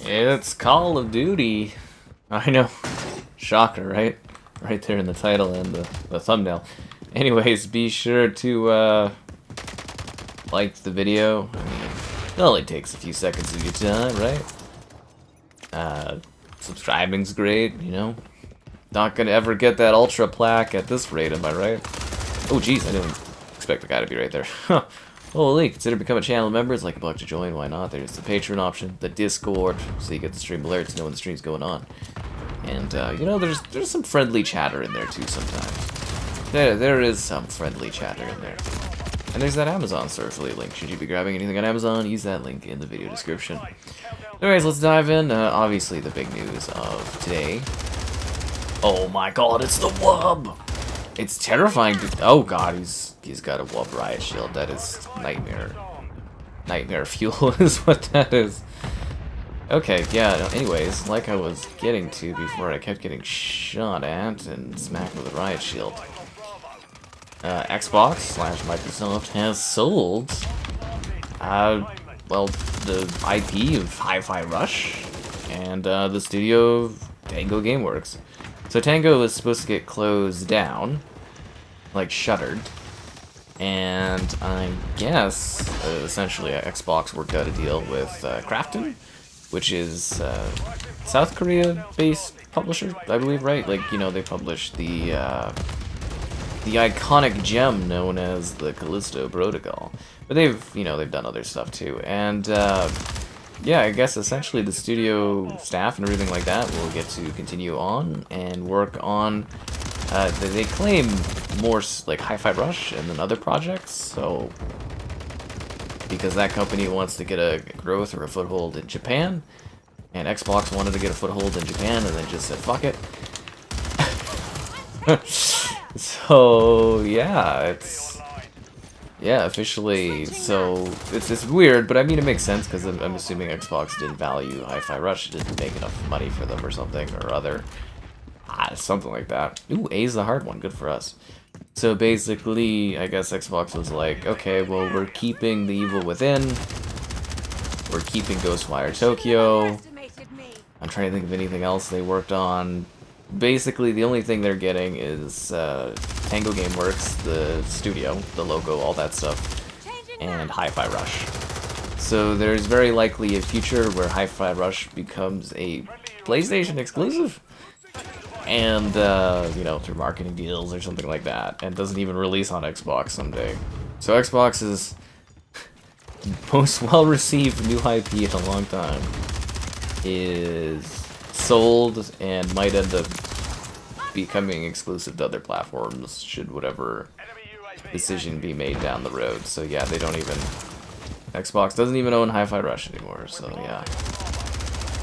It's Call of Duty. I know. Shocker, right? Right there in the title and the thumbnail. Anyways, be sure to like the video. I mean, it only takes a few seconds of your time, right? Subscribing's great, you know. Not gonna ever get that ultra plaque at this rate, am I right? Oh jeez, I didn't expect the guy to be right there. Holy, consider becoming a channel member. It's like $1 to join, why not? There's the Patreon option, the Discord, so you get the stream alerts, know when the stream's going on. And, you know, there's some friendly chatter in there, too, sometimes. There is some friendly chatter in there. And there's that Amazon store affiliate link. Should you be grabbing anything on Amazon, use that link in the video description. Anyways, let's dive in. Obviously, the big news of today. Oh my god, it's the Wub! It's terrifying to... Oh god, he's got a Wub riot shield. That is nightmare. Nightmare fuel is what that is. Okay, yeah, no, anyways, like I was getting to before, I kept getting shot at and smacked with a riot shield. Xbox / Microsoft has sold, well, the IP of Hi-Fi Rush and the studio of Tango Gameworks. So Tango was supposed to get closed down, like shuttered, and I guess essentially Xbox worked out a deal with Krafton, which is South Korea-based publisher, I believe, right? Like, you know, they published the iconic gem known as the Callisto Protocol, but they've done other stuff too, and yeah, I guess essentially the studio staff and everything like that will get to continue on and work on, they claim more like Hi-Fi Rush and then other projects, so because that company wants to get a growth or a foothold in Japan, and Xbox wanted to get a foothold in Japan and then just said fuck it. So yeah, it's officially, so it's weird, but I mean it makes sense because I'm assuming Xbox didn't value Hi-Fi Rush, didn't make enough money for them or something or other, something like that. Ooh, A's the hard one, good for us. So basically, I guess Xbox was like, okay, well, we're keeping The Evil Within, we're keeping Ghostwire Tokyo, I'm trying to think of anything else they worked on. Basically, the only thing they're getting is Tango Gameworks, the studio, the logo, all that stuff, and Hi-Fi Rush. So there's very likely a future where Hi-Fi Rush becomes a PlayStation exclusive, and you know, through marketing deals or something like that, and doesn't even release on Xbox someday. So Xbox's most well-received new IP in a long time is sold and might end up becoming exclusive to other platforms should whatever decision be made down the road. So yeah, they don't even... Xbox doesn't even own Hi-Fi Rush anymore, so yeah.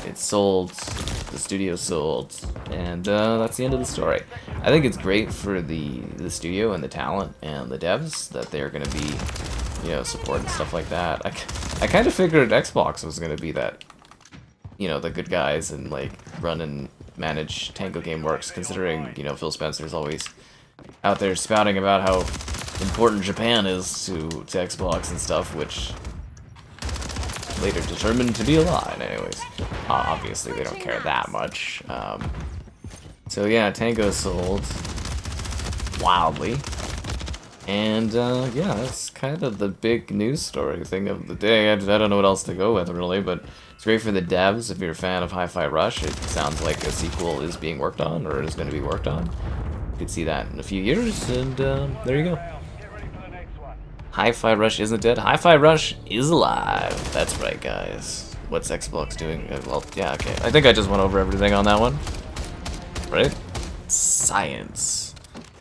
It's sold, the studio's sold, and that's the end of the story. I think it's great for the studio and the talent and the devs that they're going to be, you know, supporting stuff like that. I kind of figured Xbox was going to be that, you know, the good guys and like run and manage Tango Gameworks, considering, you know, Phil Spencer's always out there spouting about how important Japan is to Xbox and stuff, which later determined to be a lie. Anyways, obviously they don't care that much. So yeah, Tango sold wildly, and yeah, that's kind of the big news story thing of the day. I don't know what else to go with really, but it's great for the devs. If you're a fan of Hi-Fi Rush, it sounds like a sequel is being worked on, or is going to be worked on. You could see that in a few years, and there you go. Hi-Fi Rush isn't dead. Hi-Fi Rush is alive. That's right, guys. What's Xbox doing? Well, yeah, okay. I think I just went over everything on that one. Right? Science.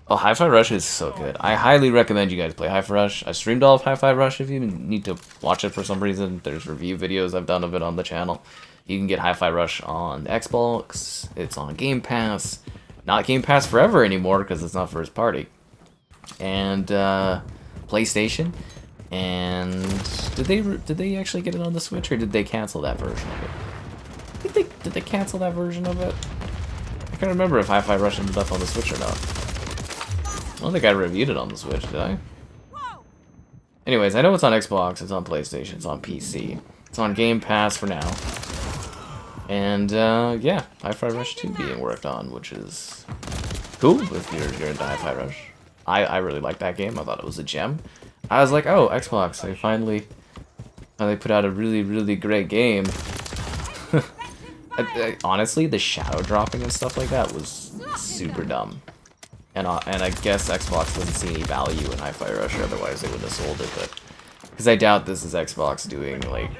Oh, Hi-Fi Rush is so good. I highly recommend you guys play Hi-Fi Rush. I streamed all of Hi-Fi Rush if you need to watch it for some reason. There's review videos I've done of it on the channel. You can get Hi-Fi Rush on Xbox. It's on Game Pass. Not Game Pass Forever anymore because it's not first party. And PlayStation. And did they actually get it on the Switch, or did they cancel that version of it? Did they cancel that version of it? I can't remember if Hi-Fi Rush ended up on the Switch or not. I don't think I reviewed it on the Switch, did I? Anyways, I know it's on Xbox, it's on PlayStation, it's on PC. It's on Game Pass for now. And yeah, Hi-Fi Rush 2 being worked on, which is cool if you're into Hi-Fi Rush. I really liked that game. I thought it was a gem. I was like, oh, Xbox, they finally put out a really great game. Honestly, the shadow dropping and stuff like that was super dumb. And I guess Xbox doesn't see any value in Hi-Fi Rush, otherwise they would have sold it. But because I doubt this is Xbox doing, like,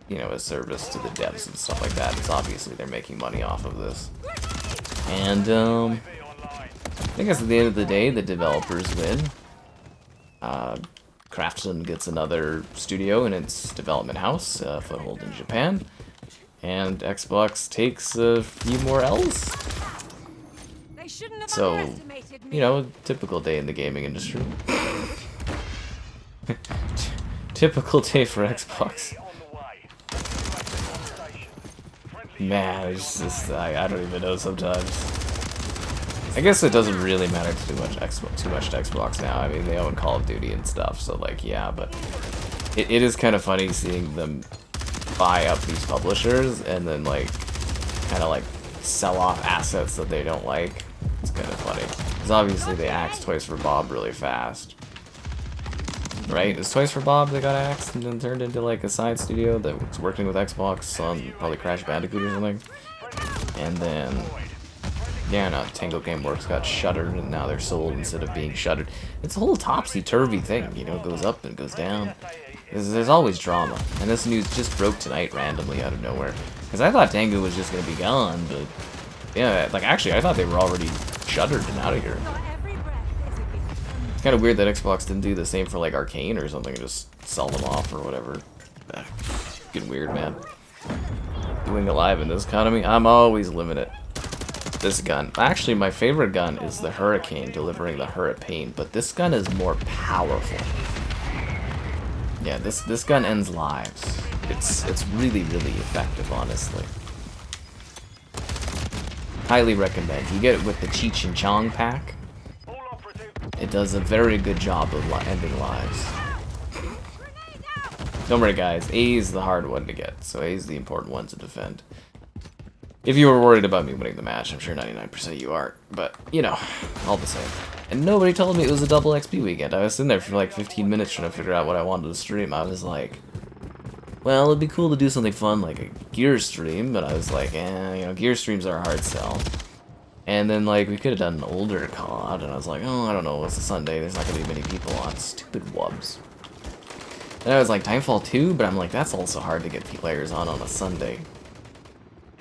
you know, a service to the devs and stuff like that. It's obviously they're making money off of this. And I guess at the end of the day, the developers win. Craftsman gets another studio in its development house, foothold in Japan. And Xbox takes a few more L's. So, you know, typical day in the gaming industry. Typical day for Xbox. Man, it's just, I don't even know sometimes. I guess it doesn't really matter too much to Xbox now. I mean, they own Call of Duty and stuff, so like, yeah, but it is kind of funny seeing them buy up these publishers and then like kind of like sell off assets that they don't like. It's kind of funny because obviously they axed Toys for Bob really fast, right? Is Toys for Bob that got axed and then turned into like a side studio that was working with Xbox on probably Crash Bandicoot or something, and then yeah, no, Tango Gameworks got shuttered and now they're sold instead of being shuttered. It's a whole topsy-turvy thing, you know, it goes up and goes down. There's always drama, and this news just broke tonight randomly out of nowhere. Because I thought Tango was just going to be gone, but yeah, like actually I thought they were already shuttered and out of here. It's kind of weird that Xbox didn't do the same for like Arcane or something, just sell them off or whatever. Getting weird, man. Doing it live in this economy, I'm always limited. This gun. Actually, my favorite gun is the Hurricane, delivering the Hurricane, but this gun is more powerful. Yeah, this gun ends lives. It's really effective, honestly. Highly recommend. You get it with the Cheech and Chong pack. It does a very good job of ending lives. Don't worry, guys. A is the hard one to get, so A is the important one to defend. If you were worried about me winning the match, I'm sure 99% you aren't, but, you know, all the same. And nobody told me it was a double XP weekend. I was sitting there for like 15 minutes trying to figure out what I wanted to stream. I was like, well, it'd be cool to do something fun like a gear stream, but I was like, you know, gear streams are a hard sell. And then, like, we could have done an older COD, and I was like, oh, I don't know, it's a Sunday, there's not going to be many people on. Stupid wubs. And I was like, Timefall 2, but I'm like, that's also hard to get players on a Sunday.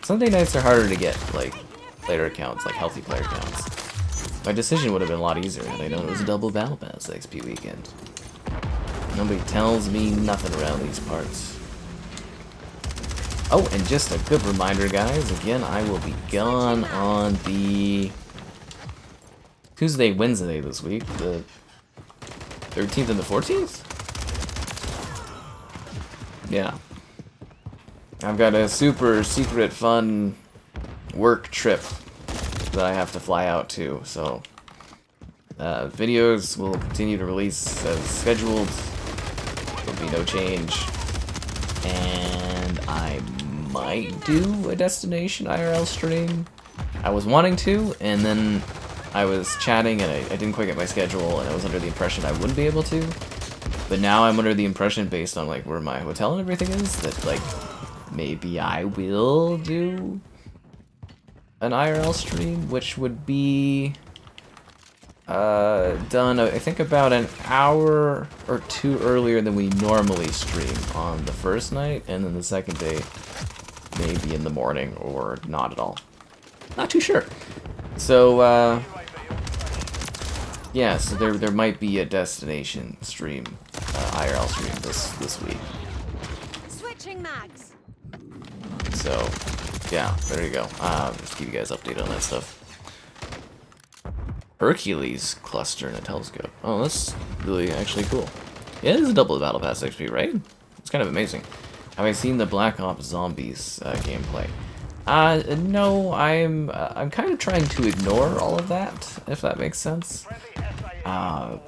Sunday nights are harder to get, like, player accounts, like healthy player counts. My decision would have been a lot easier had I known it was a double Battle Pass XP weekend. Nobody tells me nothing around these parts. Oh, and just a good reminder, guys, again, I will be gone on the Tuesday, Wednesday this week, the 13th and the 14th? Yeah. I've got a super secret fun work trip that I have to fly out to, so videos will continue to release as scheduled. There'll be no change. And I might do a destination IRL stream. I was wanting to, and then I was chatting and I didn't quite get my schedule, and I was under the impression I wouldn't be able to. But now I'm under the impression, based on like where my hotel and everything is, that like maybe I will do an IRL stream, which would be done, I think, about an hour or two earlier than we normally stream on the first night, and then the second day maybe in the morning or not at all. Not too sure. So yeah, so there might be a destination stream, IRL stream this week. Switching mags. So yeah, there you go. Just keep you guys updated on that stuff. Hercules cluster and a telescope. Oh, that's really actually cool. Yeah, it is a double Battle Pass XP, right? It's kind of amazing. Have I seen the Black Ops Zombies gameplay? No, I'm kind of trying to ignore all of that, if that makes sense. Yeah,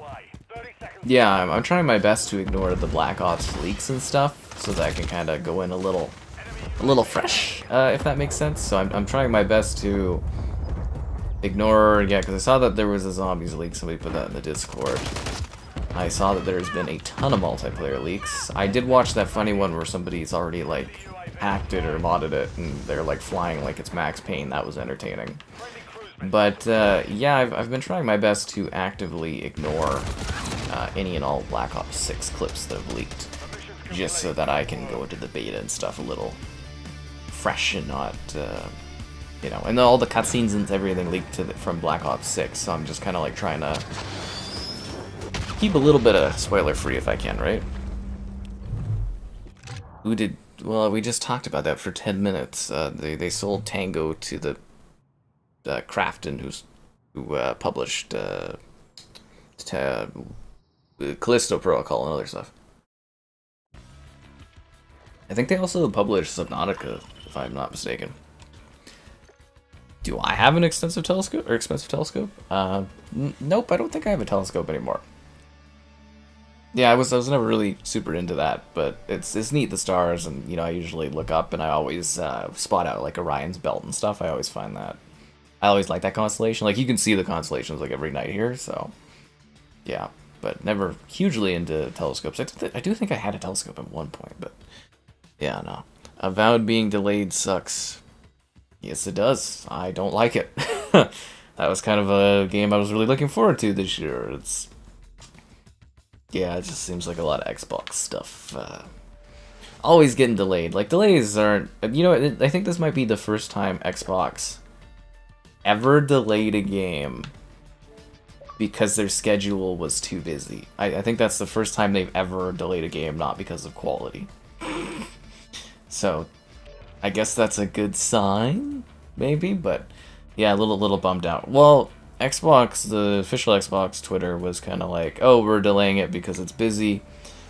I'm trying my best to ignore the Black Ops leaks and stuff, so that I can kind of go in a little a little fresh, if that makes sense. So I'm trying my best to ignore, yeah, because I saw that there was a zombies leak. Somebody put that in the Discord. I saw that there's been a ton of multiplayer leaks. I did watch that funny one where somebody's already, like, hacked it or modded it, and they're, like, flying like it's Max Payne. That was entertaining. But, yeah, I've been trying my best to actively ignore any and all Black Ops 6 clips that have leaked, just so that I can go into the beta and stuff a little fresh and not, you know, and all the cutscenes and everything leaked from Black Ops 6, so I'm just kind of, like, trying to keep a little bit of spoiler-free if I can, right? Well, we just talked about that for 10 minutes. They sold Tango to the Crafton, who published Callisto Protocol and other stuff. I think they also published Subnautica, if I'm not mistaken. Do I have an extensive telescope or expensive telescope? Nope, I don't think I have a telescope anymore. Yeah, I was never really super into that, but it's neat, the stars, and you know, I usually look up and I always spot out like Orion's belt and stuff. I always find that. I always like that constellation. Like, you can see the constellations like every night here, so yeah, but never hugely into telescopes. I do think I had a telescope at one point, but yeah, no. Avowed being delayed sucks. Yes, it does. I don't like it. That was kind of a game I was really looking forward to this year. Yeah, it just seems like a lot of Xbox stuff. Always getting delayed. Like, delays aren't... You know, I think this might be the first time Xbox ever delayed a game because their schedule was too busy. I think that's the first time they've ever delayed a game, not because of quality. So, I guess that's a good sign, maybe, but yeah, a little bummed out. Well, Xbox, the official Xbox Twitter was kind of like, oh, we're delaying it because it's busy,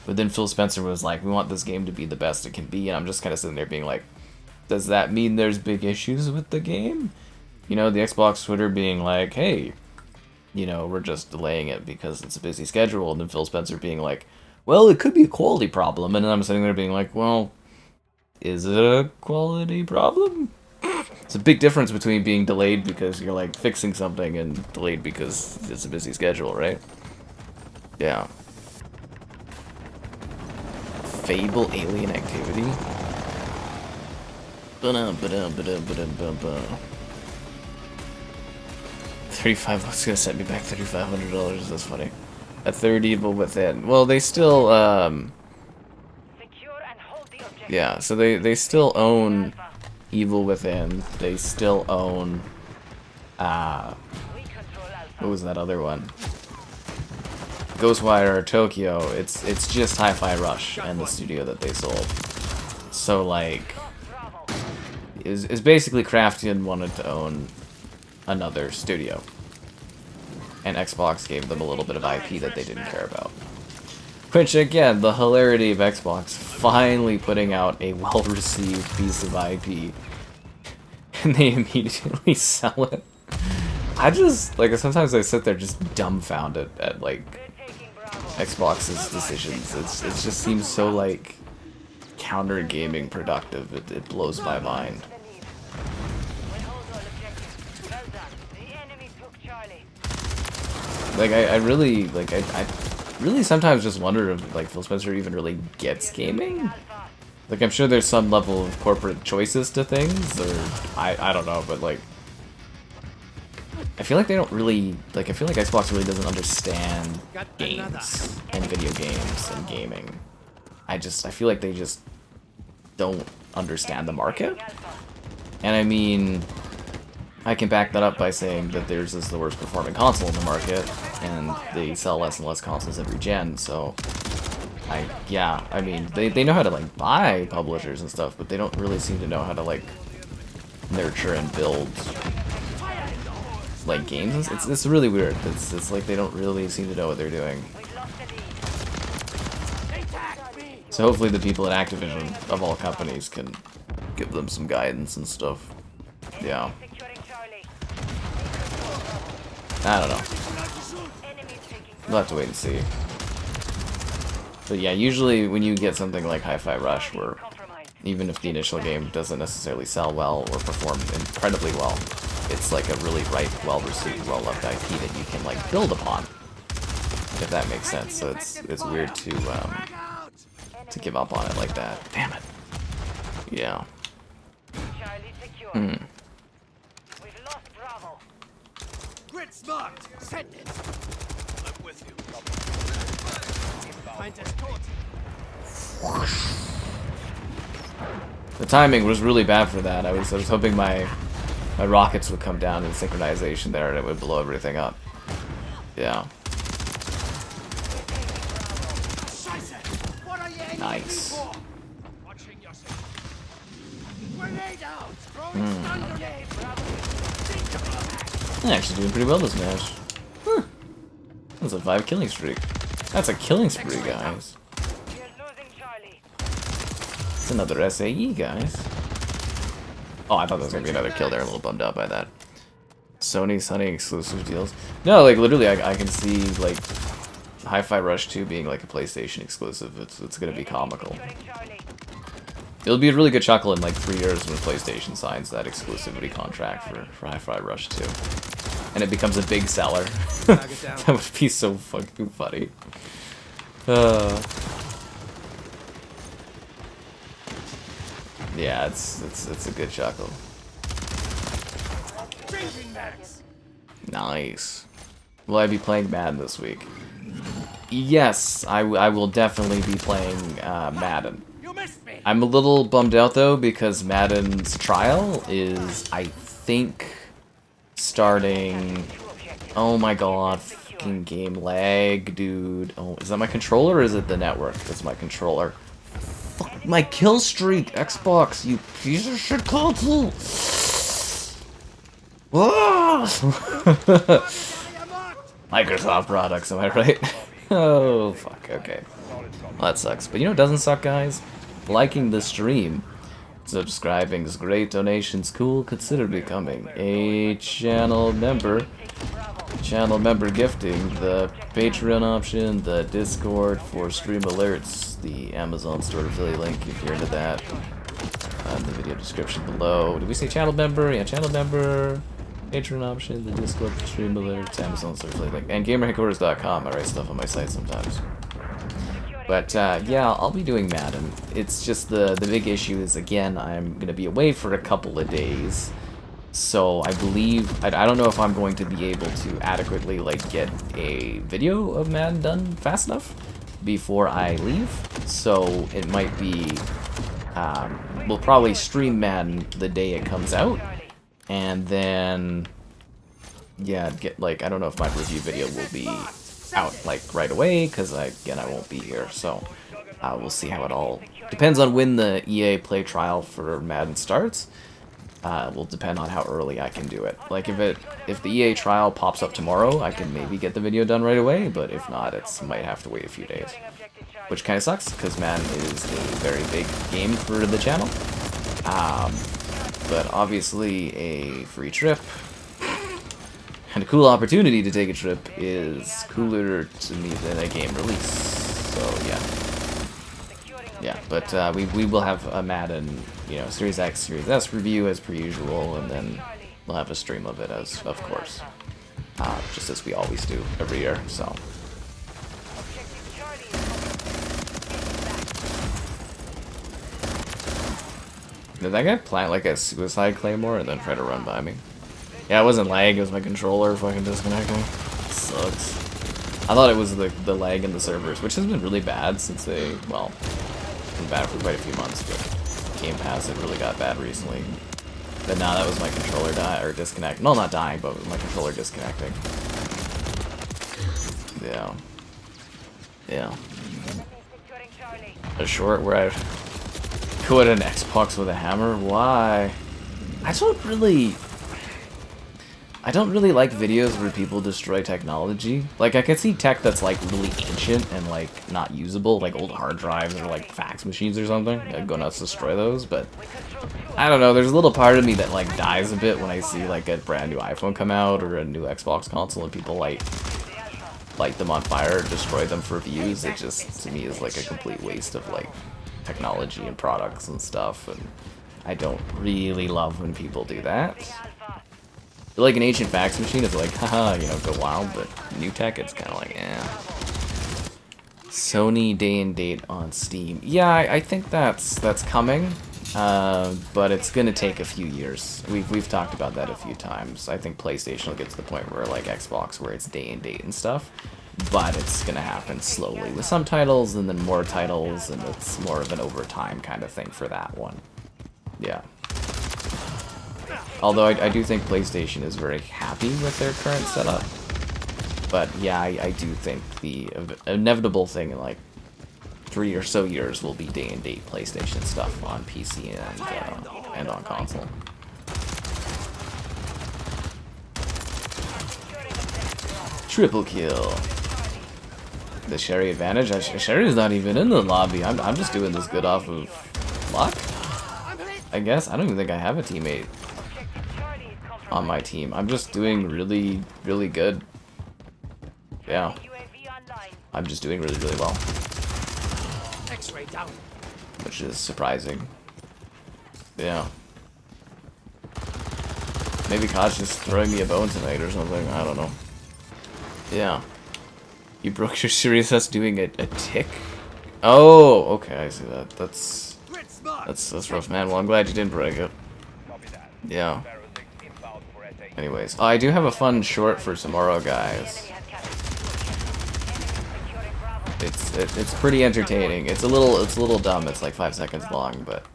but then Phil Spencer was like, we want this game to be the best it can be, and I'm just kind of sitting there being like, does that mean there's big issues with the game? You know, the Xbox Twitter being like, hey, you know, we're just delaying it because it's a busy schedule, and then Phil Spencer being like, well, it could be a quality problem, and then I'm sitting there being like, well, is it a quality problem? It's a big difference between being delayed because you're like fixing something and delayed because it's a busy schedule, right? Yeah. Fable alien activity. 35 bucks gonna set me back $3,500. That's funny. A third evil within. Well, they still yeah, so they still own Evil Within. They still own what was that other one? Ghostwire Tokyo. It's just Hi-Fi Rush and the studio that they sold. So like is basically Craftian wanted to own another studio. And Xbox gave them a little bit of IP that they didn't care about. Which, again, the hilarity of Xbox finally putting out a well-received piece of IP. And they immediately sell it. I just, like, sometimes I sit there just dumbfounded at, like, Xbox's decisions. It just seems so, like, counter-gaming productive. It blows my mind. Like, I really, like, I really sometimes just wonder if, like, Phil Spencer even really gets gaming. Like, I'm sure there's some level of corporate choices to things, or, I don't know, but, like, I feel like they don't really, like, I feel like Xbox really doesn't understand games, and video games, and gaming. I feel like they just don't understand the market. And I mean, I can back that up by saying that theirs is the worst performing console in the market, and they sell less and less consoles every gen, so yeah, I mean, they know how to, like, buy publishers and stuff, but they don't really seem to know how to, like, nurture and build, like, games. It's really weird. It's like they don't really seem to know what they're doing. So hopefully the people at Activision, of all companies, can give them some guidance and stuff. Yeah. I don't know. We'll have to wait and see. But yeah, usually when you get something like Hi-Fi Rush, where even if the initial game doesn't necessarily sell well or perform incredibly well, it's like a really ripe, well-received, well-loved IP that you can like build upon, if that makes sense. So it's weird to give up on it like that. Damn it. Yeah. Hmm. We've lost Bravo. Grid smart. Send it. I'm with you. Find us caught. The timing was really bad for that. I was hoping my rockets would come down in synchronization there and it would blow everything up. Yeah. Nice. I'm actually doing pretty well this match. Huh. That's a 5 killing streak. That's a killing spree, guys. It's another SAE, guys. Oh, I thought there was gonna be another kill there. A little bummed out by that. Sony's hunting exclusive deals. No, like literally, I can see like Hi-Fi Rush 2 being like a PlayStation exclusive. It's gonna be comical. It'll be a really good chuckle in like 3 years when PlayStation signs that exclusivity contract for Hi-Fi Rush 2, and it becomes a big seller. That would be so fucking funny. Yeah, it's a good chuckle. Nice. Will I be playing Madden this week? Yes, I will definitely be playing Madden. I'm a little bummed out though because Madden's trial is, I think, starting. Oh my god, fucking game lag, dude. Oh, is that my controller or is it the network? It's my controller. Fuck my kill streak, Xbox, you piece of shit console. Microsoft products, am I right? Oh, fuck, okay. Well, that sucks. But you know what doesn't suck, guys? Liking the stream. Subscribing is great, donations cool, consider becoming a channel member. Channel member gifting, the Patreon option, the Discord for stream alerts, the Amazon store affiliate link if you're into that, the video description below. Did we say channel member? Yeah, channel member, Patreon option, the Discord for stream alerts, Amazon store affiliate link, and gamerheadquarters.com. I write stuff on my site sometimes. But yeah, I'll be doing Madden. It's just the big issue is, again, I'm gonna be away for a couple of days. So I believe, I don't know if I'm going to be able to adequately like get a video of Madden done fast enough before I leave. So it might be, we'll probably stream Madden the day it comes out. And then, yeah, get like, I don't know if my review video will be out like right away because again, I won't be here. So we'll see how it all, depends on when the EA Play trial for Madden starts. Will depend on how early I can do it. Like if the EA trial pops up tomorrow, I can maybe get the video done right away, but if not, it's might have to wait a few days. Which kind of sucks, because Madden is a very big game for the channel. But obviously a free trip and a cool opportunity to take a trip is cooler to me than a game release. So yeah. Yeah, but we will have a Madden, you know, Series X, Series S review as per usual, and then we'll have a stream of it as, of course, just as we always do every year. So. Did that guy plant like a suicide claymore and then try to run by me? Yeah, it wasn't lag, it was my controller fucking disconnecting. Sucks. I thought it was the lag in the servers, which has been really bad since they, well, been bad for quite a few months, but Game Pass, it really got bad recently. But now that was my controller disconnect. No, not dying, but my controller disconnecting. Yeah. Yeah. A short where I go at an Xbox with a hammer? Why? I don't really like videos where people destroy technology. Like, I can see tech that's, like, really ancient and, like, not usable, like old hard drives or, like, fax machines or something. I'd go nuts to destroy those, but I don't know, there's a little part of me that, like, dies a bit when I see, like, a brand new iPhone come out or a new Xbox console and people, light them on fire or destroy them for views. It just, to me, is, like, a complete waste of, like, technology and products and stuff, and I don't really love when people do that. Like an ancient fax machine is like, haha, you know, go wild, but new tech, it's kind of like, eh. Sony day and date on Steam. Yeah, I think that's coming, but it's gonna take a few years. We've talked about that a few times. I think PlayStation will get to the point where, like Xbox, where it's day and date and stuff, but it's gonna happen slowly with some titles and then more titles, and it's more of an overtime kind of thing for that one. Yeah. Although I do think PlayStation is very happy with their current setup. But yeah, I do think the inevitable thing in like 3 or so years will be day and date PlayStation stuff on PC and on console. Triple kill. The Sherry advantage? Sherry's not even in the lobby. I'm just doing this good off of luck, I guess. I don't even think I have a teammate on my team. I'm just doing really, really good. Yeah. I'm just doing really, really well. X-ray down. Which is surprising. Yeah. Maybe Koch just throwing me a bone tonight or something. I don't know. Yeah. You broke your Sirius S doing a tick? Oh, okay, I see that. That's rough, man. Well, I'm glad you didn't break it. Yeah. Anyways, I do have a fun short for tomorrow, guys. It's pretty entertaining. It's a little dumb. It's like 5 seconds long, but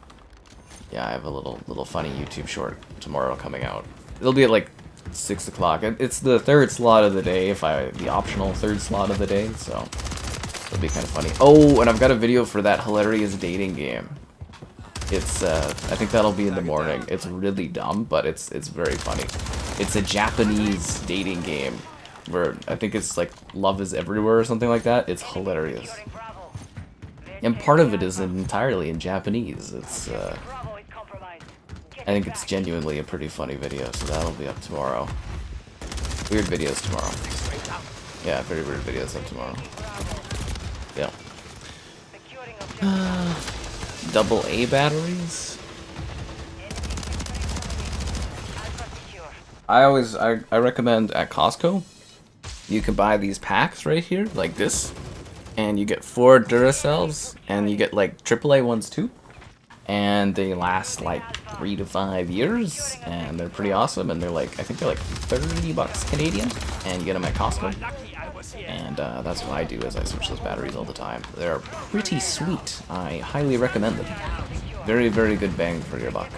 yeah, I have a little funny YouTube short tomorrow coming out. It'll be at like 6 o'clock. It's the third slot of the day, the optional third slot of the day, so it'll be kind of funny. Oh, and I've got a video for that hilarious dating game. It's I think that'll be in the morning. It's really dumb, but it's very funny. It's a Japanese dating game where I think it's like Love is Everywhere or something like that. It's hilarious. And part of it is entirely in Japanese. It's I think it's genuinely a pretty funny video, so that'll be up tomorrow. Weird videos tomorrow. Yeah, very weird videos up tomorrow. Yeah. Double A batteries? I recommend at Costco, you can buy these packs right here, like this, and you get 4 Duracells, and you get like AAA ones too, and they last like 3 to 5 years, and they're pretty awesome, and they're like, I think they're like 30 bucks Canadian, and you get them at Costco, and that's what I do, is I switch those batteries all the time. They're pretty sweet. I highly recommend them. Very, very good bang for your buck.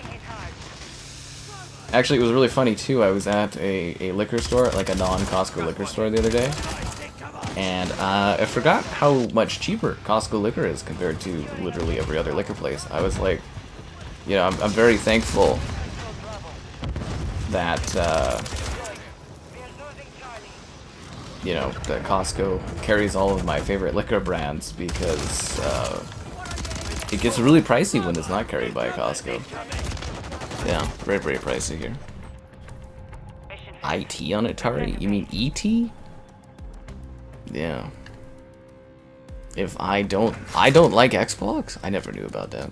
Actually, it was really funny too. I was at a liquor store, like a non-Costco liquor store the other day, and I forgot how much cheaper Costco liquor is compared to literally every other liquor place. I was like, you know, I'm very thankful that, you know, that Costco carries all of my favorite liquor brands, because it gets really pricey when it's not carried by Costco. Yeah, very, very pricey here. IT on Atari? You mean ET? Yeah. If I don't like Xbox? I never knew about that.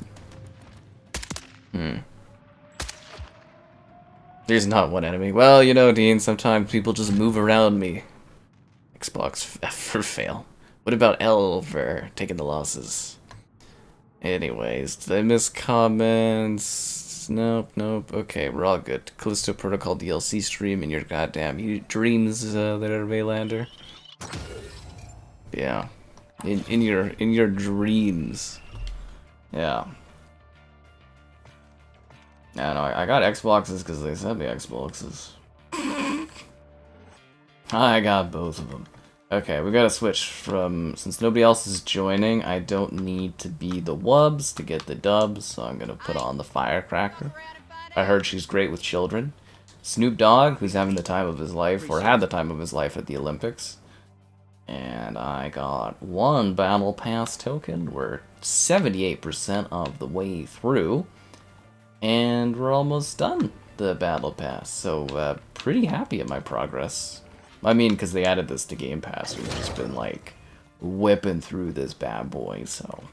There's not one enemy. Well, you know, Dean, sometimes people just move around me. Xbox F for fail. What about L for taking the losses? Anyways, did I miss comments? Nope. Okay, we're all good. Callisto Protocol DLC stream in your goddamn dreams, there, Vaylander. Yeah, in your dreams. Yeah. Yeah, no, I got Xboxes because they sent me Xboxes. I got both of them. Okay, we gotta switch from, since nobody else is joining, I don't need to be the wubs to get the dubs, so I'm gonna put on the firecracker. I heard she's great with children. Snoop Dogg, who's having the time of his life, or had the time of his life at the Olympics. And I got 1 Battle Pass token. We're 78% of the way through. And we're almost done the Battle Pass, so pretty happy at my progress. I mean, because they added this to Game Pass, we've just been, like, whipping through this bad boy, so...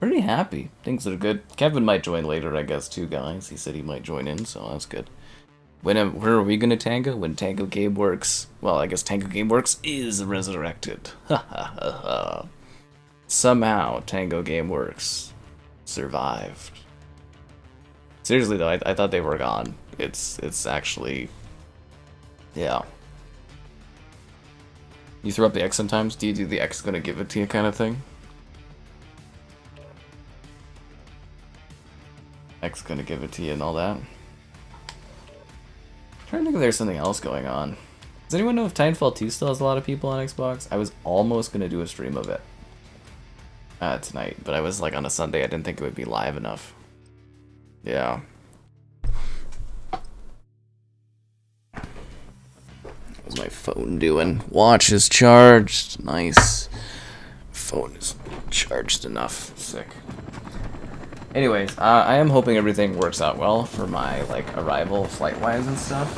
Pretty happy. Things are good. Kevin might join later, I guess, too, guys. He said he might join in, so that's good. Where are we gonna Tango? When Tango Gameworks... Well, I guess Tango Gameworks is resurrected. Ha ha ha ha. Somehow, Tango Gameworks survived. Seriously, though, I thought they were gone. It's actually... Yeah. You throw up the X sometimes? Do you do the X gonna give it to you kind of thing? X gonna give it to you and all that. I'm trying to think if there's something else going on. Does anyone know if Titanfall 2 still has a lot of people on Xbox? I was almost gonna do a stream of it tonight, but I was like on a Sunday. I didn't think it would be live enough. Yeah. What's my phone doing? Watch is charged. Nice. Phone is charged enough. Sick. Anyways, I am hoping everything works out well for my like arrival flight-wise and stuff,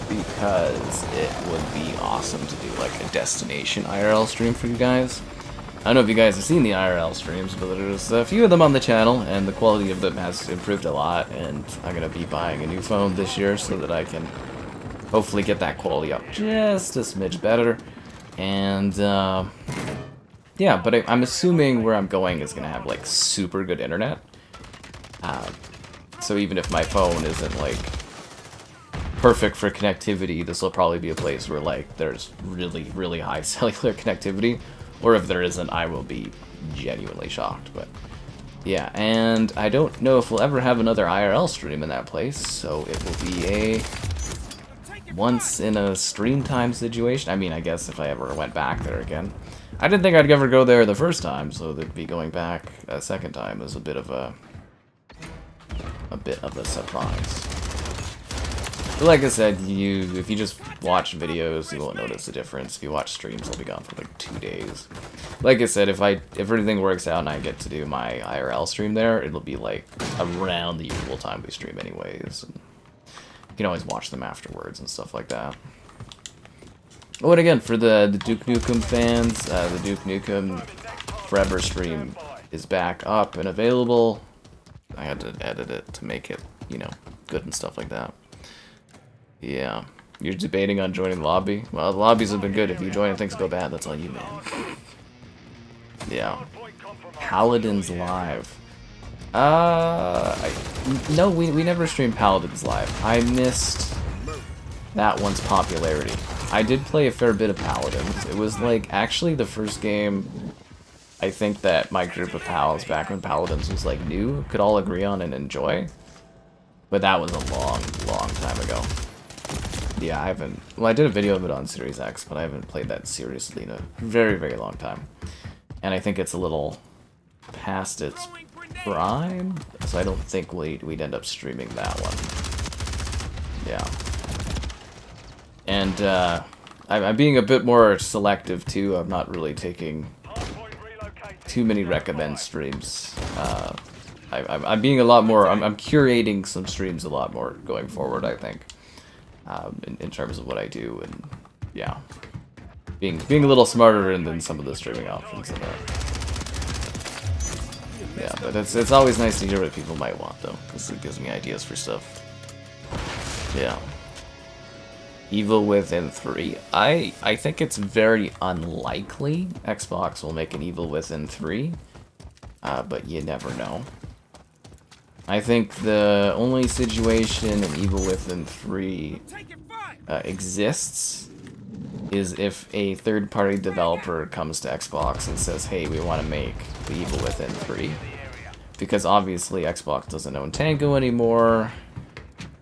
because it would be awesome to do like a destination IRL stream for you guys. I don't know if you guys have seen the IRL streams, but there's a few of them on the channel, and the quality of them has improved a lot, and I'm going to be buying a new phone this year so that I can hopefully get that quality up just a smidge better. And, yeah, but I'm assuming where I'm going is going to have, like, super good internet. So even if my phone isn't, like, perfect for connectivity, this will probably be a place where, like, there's really, really high cellular connectivity. Or if there isn't, I will be genuinely shocked. But yeah, and I don't know if we'll ever have another IRL stream in that place, so it will be a once in a stream time situation. I mean, I guess if I ever went back there again. I didn't think I'd ever go there the first time, so that'd be going back a second time is a bit of a surprise. But like I said, if you just watch videos, you won't notice the difference. If you watch streams, I'll be gone for like 2 days. Like I said, if everything works out and I get to do my IRL stream there, it'll be like around the usual time we stream anyways. And you can always watch them afterwards and stuff like that. Oh, and again, for the Duke Nukem fans, the Duke Nukem Forever stream is back up and available. I had to edit it to make it, you know, good and stuff like that. Yeah. You're debating on joining the lobby? Well, the lobbies have been good. If you join and things go bad, that's on you, man. Yeah. Paladins Live. No, we never streamed Paladins Live. I missed that one's popularity. I did play a fair bit of Paladins. It was, like, actually the first game I think that my group of pals, back when Paladins was, like, new, could all agree on and enjoy. But that was a long, long time ago. Yeah, I haven't... Well, I did a video of it on Series X, but I haven't played that seriously in a very, very long time. And I think it's a little past its prime, so I don't think we'd end up streaming that one. Yeah. And, I'm being a bit more selective, too. I'm not really taking too many recommend streams. I'm being a lot more... I'm curating some streams a lot more going forward, I think. In terms of what I do, and yeah, being a little smarter than some of the streaming options in there. Yeah, but it's always nice to hear what people might want though, because it gives me ideas for stuff. Yeah. Evil Within 3. I think it's very unlikely Xbox will make an Evil Within 3, but you never know. I think the only situation in Evil Within 3 exists is if a third-party developer comes to Xbox and says, hey, we want to make the Evil Within 3. Because obviously Xbox doesn't own Tango anymore,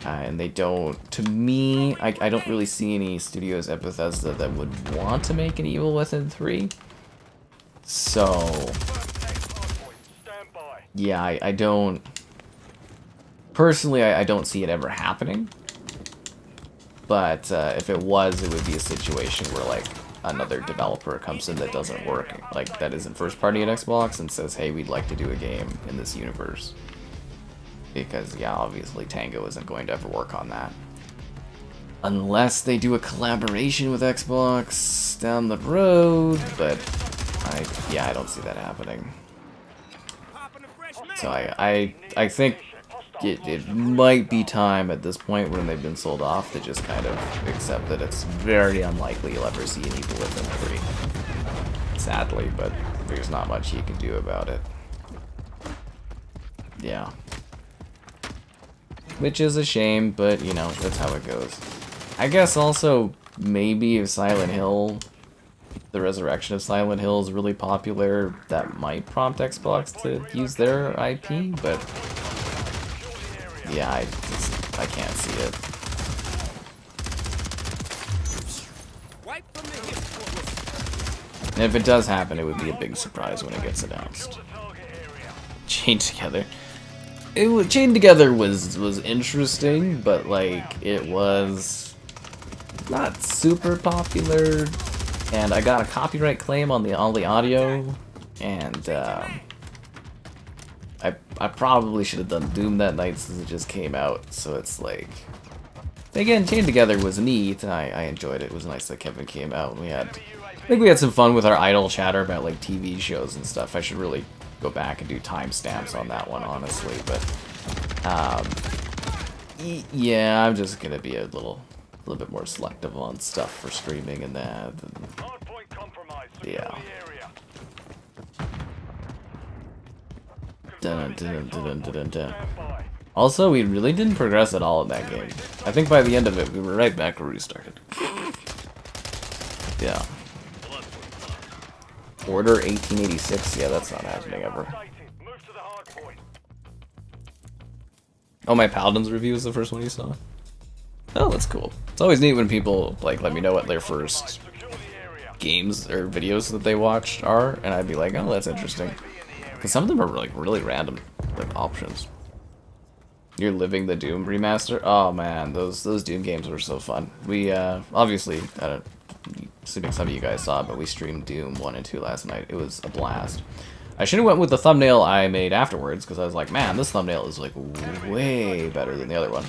and they don't, to me, I don't really see any studios at Bethesda that would want to make an Evil Within 3. So, yeah, I don't... Personally, I don't see it ever happening, but if it was, it would be a situation where, like, another developer comes in that doesn't work, like, that isn't first party at Xbox, and says, hey, we'd like to do a game in this universe. Because, yeah, obviously Tango isn't going to ever work on that. Unless they do a collaboration with Xbox down the road, but, I don't see that happening. So I think it might be time at this point when they've been sold off to just kind of accept that it's very unlikely you'll ever see an Evil Within 3. Sadly, but there's not much you can do about it. Yeah. Which is a shame, but you know, that's how it goes. I guess also, maybe if Silent Hill, the resurrection of Silent Hill is really popular, that might prompt Xbox to use their IP, but yeah, I can't see it. And if it does happen, it would be a big surprise when it gets announced. Chained Together. Chained Together was interesting, but like it was not super popular, and I got a copyright claim on all the audio, and I probably should have done Doom that night since it just came out. So it's like, again, Chained Together was neat, and I enjoyed it. It was nice that Kevin came out, and I think we had some fun with our idle chatter about like TV shows and stuff. I should really go back and do timestamps on that one, honestly, but yeah, I'm just gonna be a little bit more selective on stuff for streaming and that. Yeah. Dun, dun, dun, dun, dun, dun. Also, we really didn't progress at all in that game. I think by the end of it, we were right back where we started. Yeah. Order 1886? Yeah, that's not happening ever. Oh, my Paladins review was the first one you saw? Oh, that's cool. It's always neat when people, like, let me know what their first games or videos that they watched are, and I'd be like, oh, that's interesting. Because some of them are, like, really random, like, options. You're living the Doom remaster? Oh, man, those Doom games were so fun. We, obviously, assuming some of you guys saw it, but we streamed Doom 1 and 2 last night. It was a blast. I should have went with the thumbnail I made afterwards, because I was like, man, this thumbnail is, like, way better than the other one.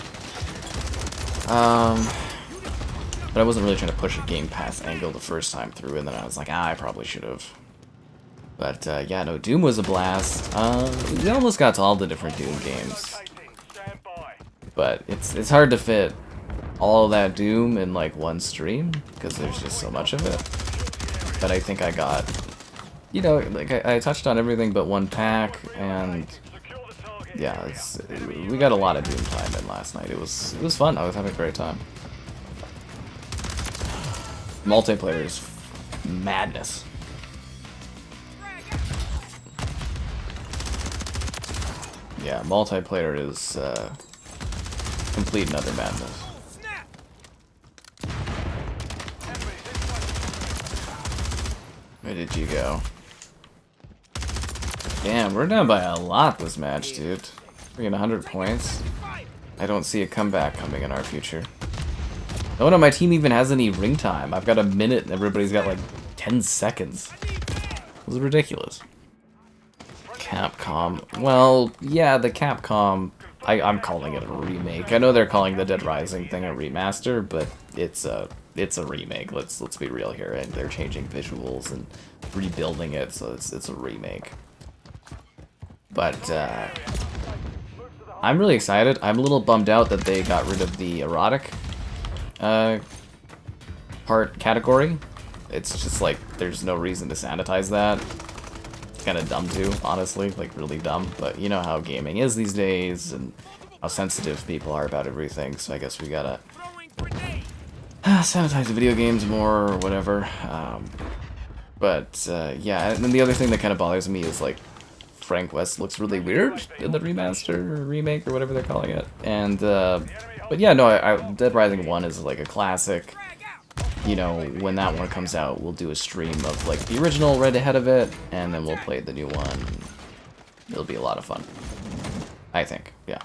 But I wasn't really trying to push a Game Pass angle the first time through, and then I was like, I probably should have. But, yeah, no, Doom was a blast. We almost got to all the different Doom games. But it's hard to fit all that Doom in, like, one stream, because there's just so much of it. But I think I got, you know, like, I touched on everything but one pack, and yeah, we got a lot of Doom time in last night. It was fun. I was having a great time. Multiplayer is madness. Yeah, multiplayer is complete and utter madness. Where did you go? Damn, we're down by a lot this match, dude. We're getting 100 points. I don't see a comeback coming in our future. No one on my team even has any ring time. I've got a minute and everybody's got like 10 seconds. This is ridiculous. Capcom. Well, yeah, the Capcom, I'm calling it a remake. I know they're calling the Dead Rising thing a remaster, but it's a remake. Let's be real here, and they're changing visuals and rebuilding it, so it's a remake. But I'm really excited. I'm a little bummed out that they got rid of the erotic part category. It's just like there's no reason to sanitize that. It's kind of dumb too, honestly, like really dumb. But you know how gaming is these days and how sensitive people are about everything. So I guess we gotta sanitize the video games more or whatever. But yeah, and then the other thing that kind of bothers me is like Frank West looks really weird in the remaster or remake or whatever they're calling it. And but yeah, no, Dead Rising 1 is like a classic. You know, when that one comes out, we'll do a stream of like the original right ahead of it, and then we'll play the new one. It'll be a lot of fun, I think. Yeah.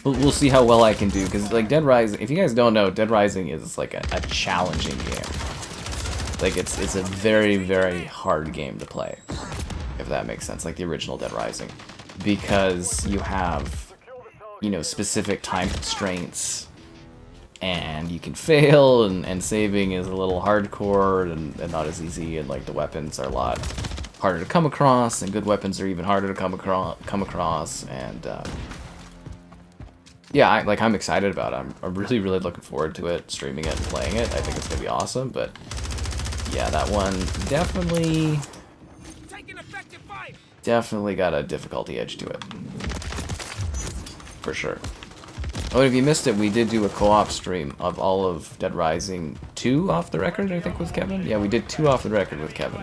We'll see how well I can do, because like Dead Rising, if you guys don't know, Dead Rising is like a challenging game. Like it's a very, very hard game to play, if that makes sense, like the original Dead Rising, because you have, you know, specific time constraints, and you can fail, and saving is a little hardcore and not as easy, and like the weapons are a lot harder to come across, and good weapons are even harder to come across, and yeah, I'm excited about it. I'm really looking forward to it, streaming it and playing it. I think it's gonna be awesome, but yeah, that one definitely got a difficulty edge to it, for sure. Oh, and if you missed it, we did do a co-op stream of all of Dead Rising 2 off the record, I think, with Kevin. Yeah, we did 2 off the record with Kevin.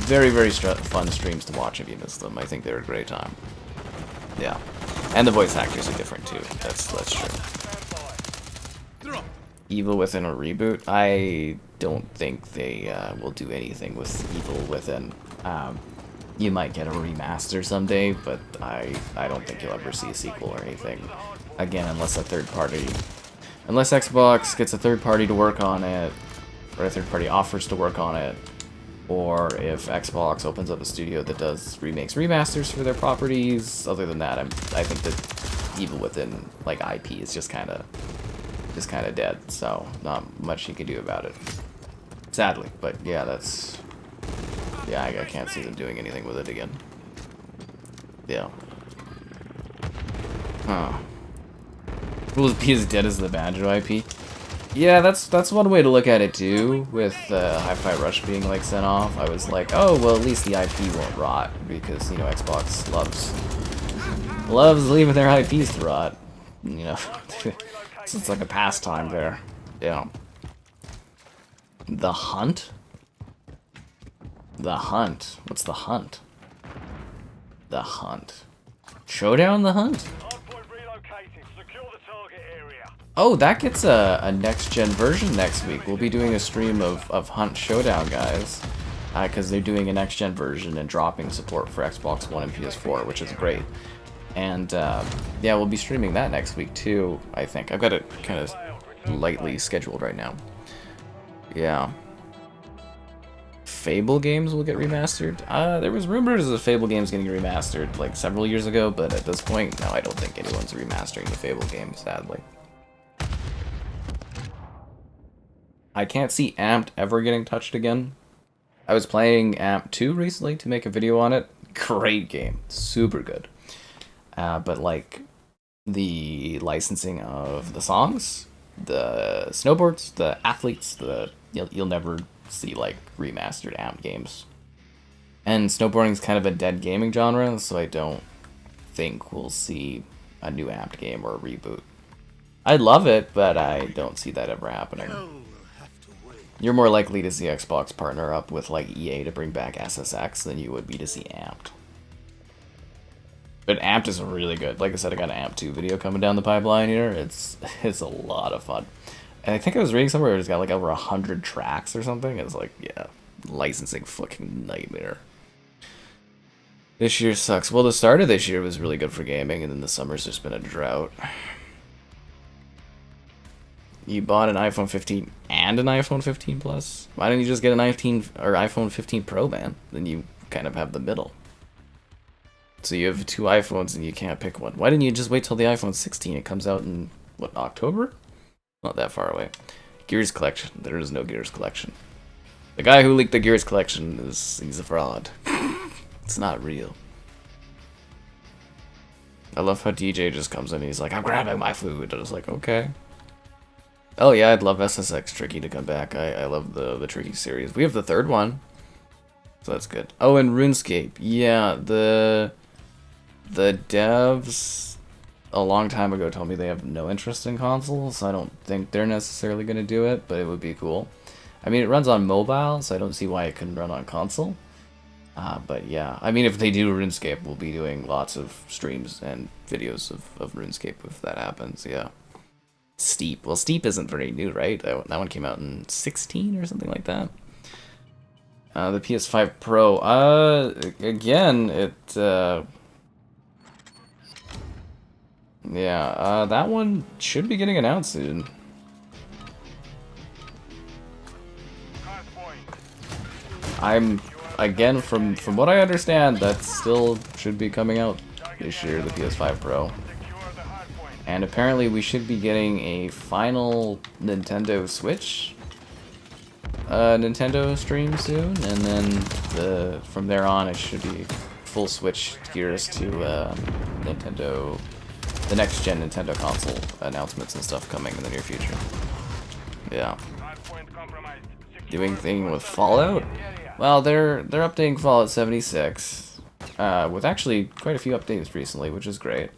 Very fun streams to watch if you missed them. I think they were a great time. Yeah. And the voice actors are different too. That's true. Evil Within a reboot? I don't think they will do anything with Evil Within. You might get a remaster someday, but I don't think you'll ever see a sequel or anything. Again, unless Xbox gets a third party to work on it, or a third party offers to work on it, or if Xbox opens up a studio that does remasters for their properties. Other than that, I think that Evil Within, like, IP is just kind of dead. So not much you can do about it, sadly. But yeah, I can't see them doing anything with it again. Yeah. Huh. Will it be as dead as the Banjo IP? Yeah, that's one way to look at it too, with Hi-Fi Rush being like sent off. I was like, oh, well, at least the IP won't rot, because, you know, Xbox loves leaving their IPs to rot. You know, it's like a pastime there. Yeah. The Hunt? The Hunt? What's the Hunt? The Hunt. Showdown the Hunt? Oh, that gets a next-gen version next week. We'll be doing a stream of Hunt Showdown, guys. Because they're doing a next-gen version and dropping support for Xbox One and PS4, which is great. And, yeah, we'll be streaming that next week, too, I think. I've got it kind of lightly scheduled right now. Yeah. Fable games will get remastered? There was rumors of Fable games getting remastered, like, several years ago, but at this point, no, I don't think anyone's remastering the Fable game, sadly. I can't see Amped ever getting touched again. I was playing Amp 2 recently to make a video on it. Great game. Super good. But, like, the licensing of the songs, the snowboards, the athletes, you'll never see, like, remastered Amp games. And snowboarding's kind of a dead gaming genre, so I don't think we'll see a new Amped game or a reboot. I love it, but I don't see that ever happening. You're more likely to see Xbox partner up with, like, EA to bring back SSX than you would be to see Amped. But Amped is really good. Like I said, I got an Amp 2 video coming down the pipeline here. It's a lot of fun. And I think I was reading somewhere it's got like over 100 tracks or something. It's like, yeah, licensing fucking nightmare. This year sucks. Well, the start of this year was really good for gaming, and then the summer's just been a drought. You bought an iPhone 15 and an iPhone 15 Plus? Why didn't you just get an iPhone 15 Pro, man? Then you kind of have the middle. So you have 2 iPhones and you can't pick one. Why didn't you just wait till the iPhone 16? It comes out in, what, October? Not that far away. Gears Collection. There is no Gears Collection. The guy who leaked the Gears Collection he's a fraud. It's not real. I love how DJ just comes in and he's like, I'm grabbing my food. I was like, okay. Oh yeah, I'd love SSX Tricky to come back. I love the Tricky series. We have the 3rd one. So that's good. Oh, and RuneScape. Yeah, the devs a long time ago told me they have no interest in consoles, so I don't think they're necessarily going to do it, but it would be cool. I mean, it runs on mobile, so I don't see why it couldn't run on console. But yeah, I mean, if they do RuneScape, we'll be doing lots of streams and videos of RuneScape if that happens, yeah. Steep. Well, Steep isn't very new, right? That one came out in 16 or something like that. The PS5 Pro. Again, yeah, that one should be getting announced soon. Again, from what I understand, that still should be coming out this year, the PS5 Pro. And apparently we should be getting a final Nintendo Switch Nintendo stream soon, and then from there on it should be full switch gears to Nintendo, the next gen Nintendo console announcements and stuff coming in the near future. Yeah. Doing thing with Fallout? Well, they're updating Fallout 76 with actually quite a few updates recently, which is great.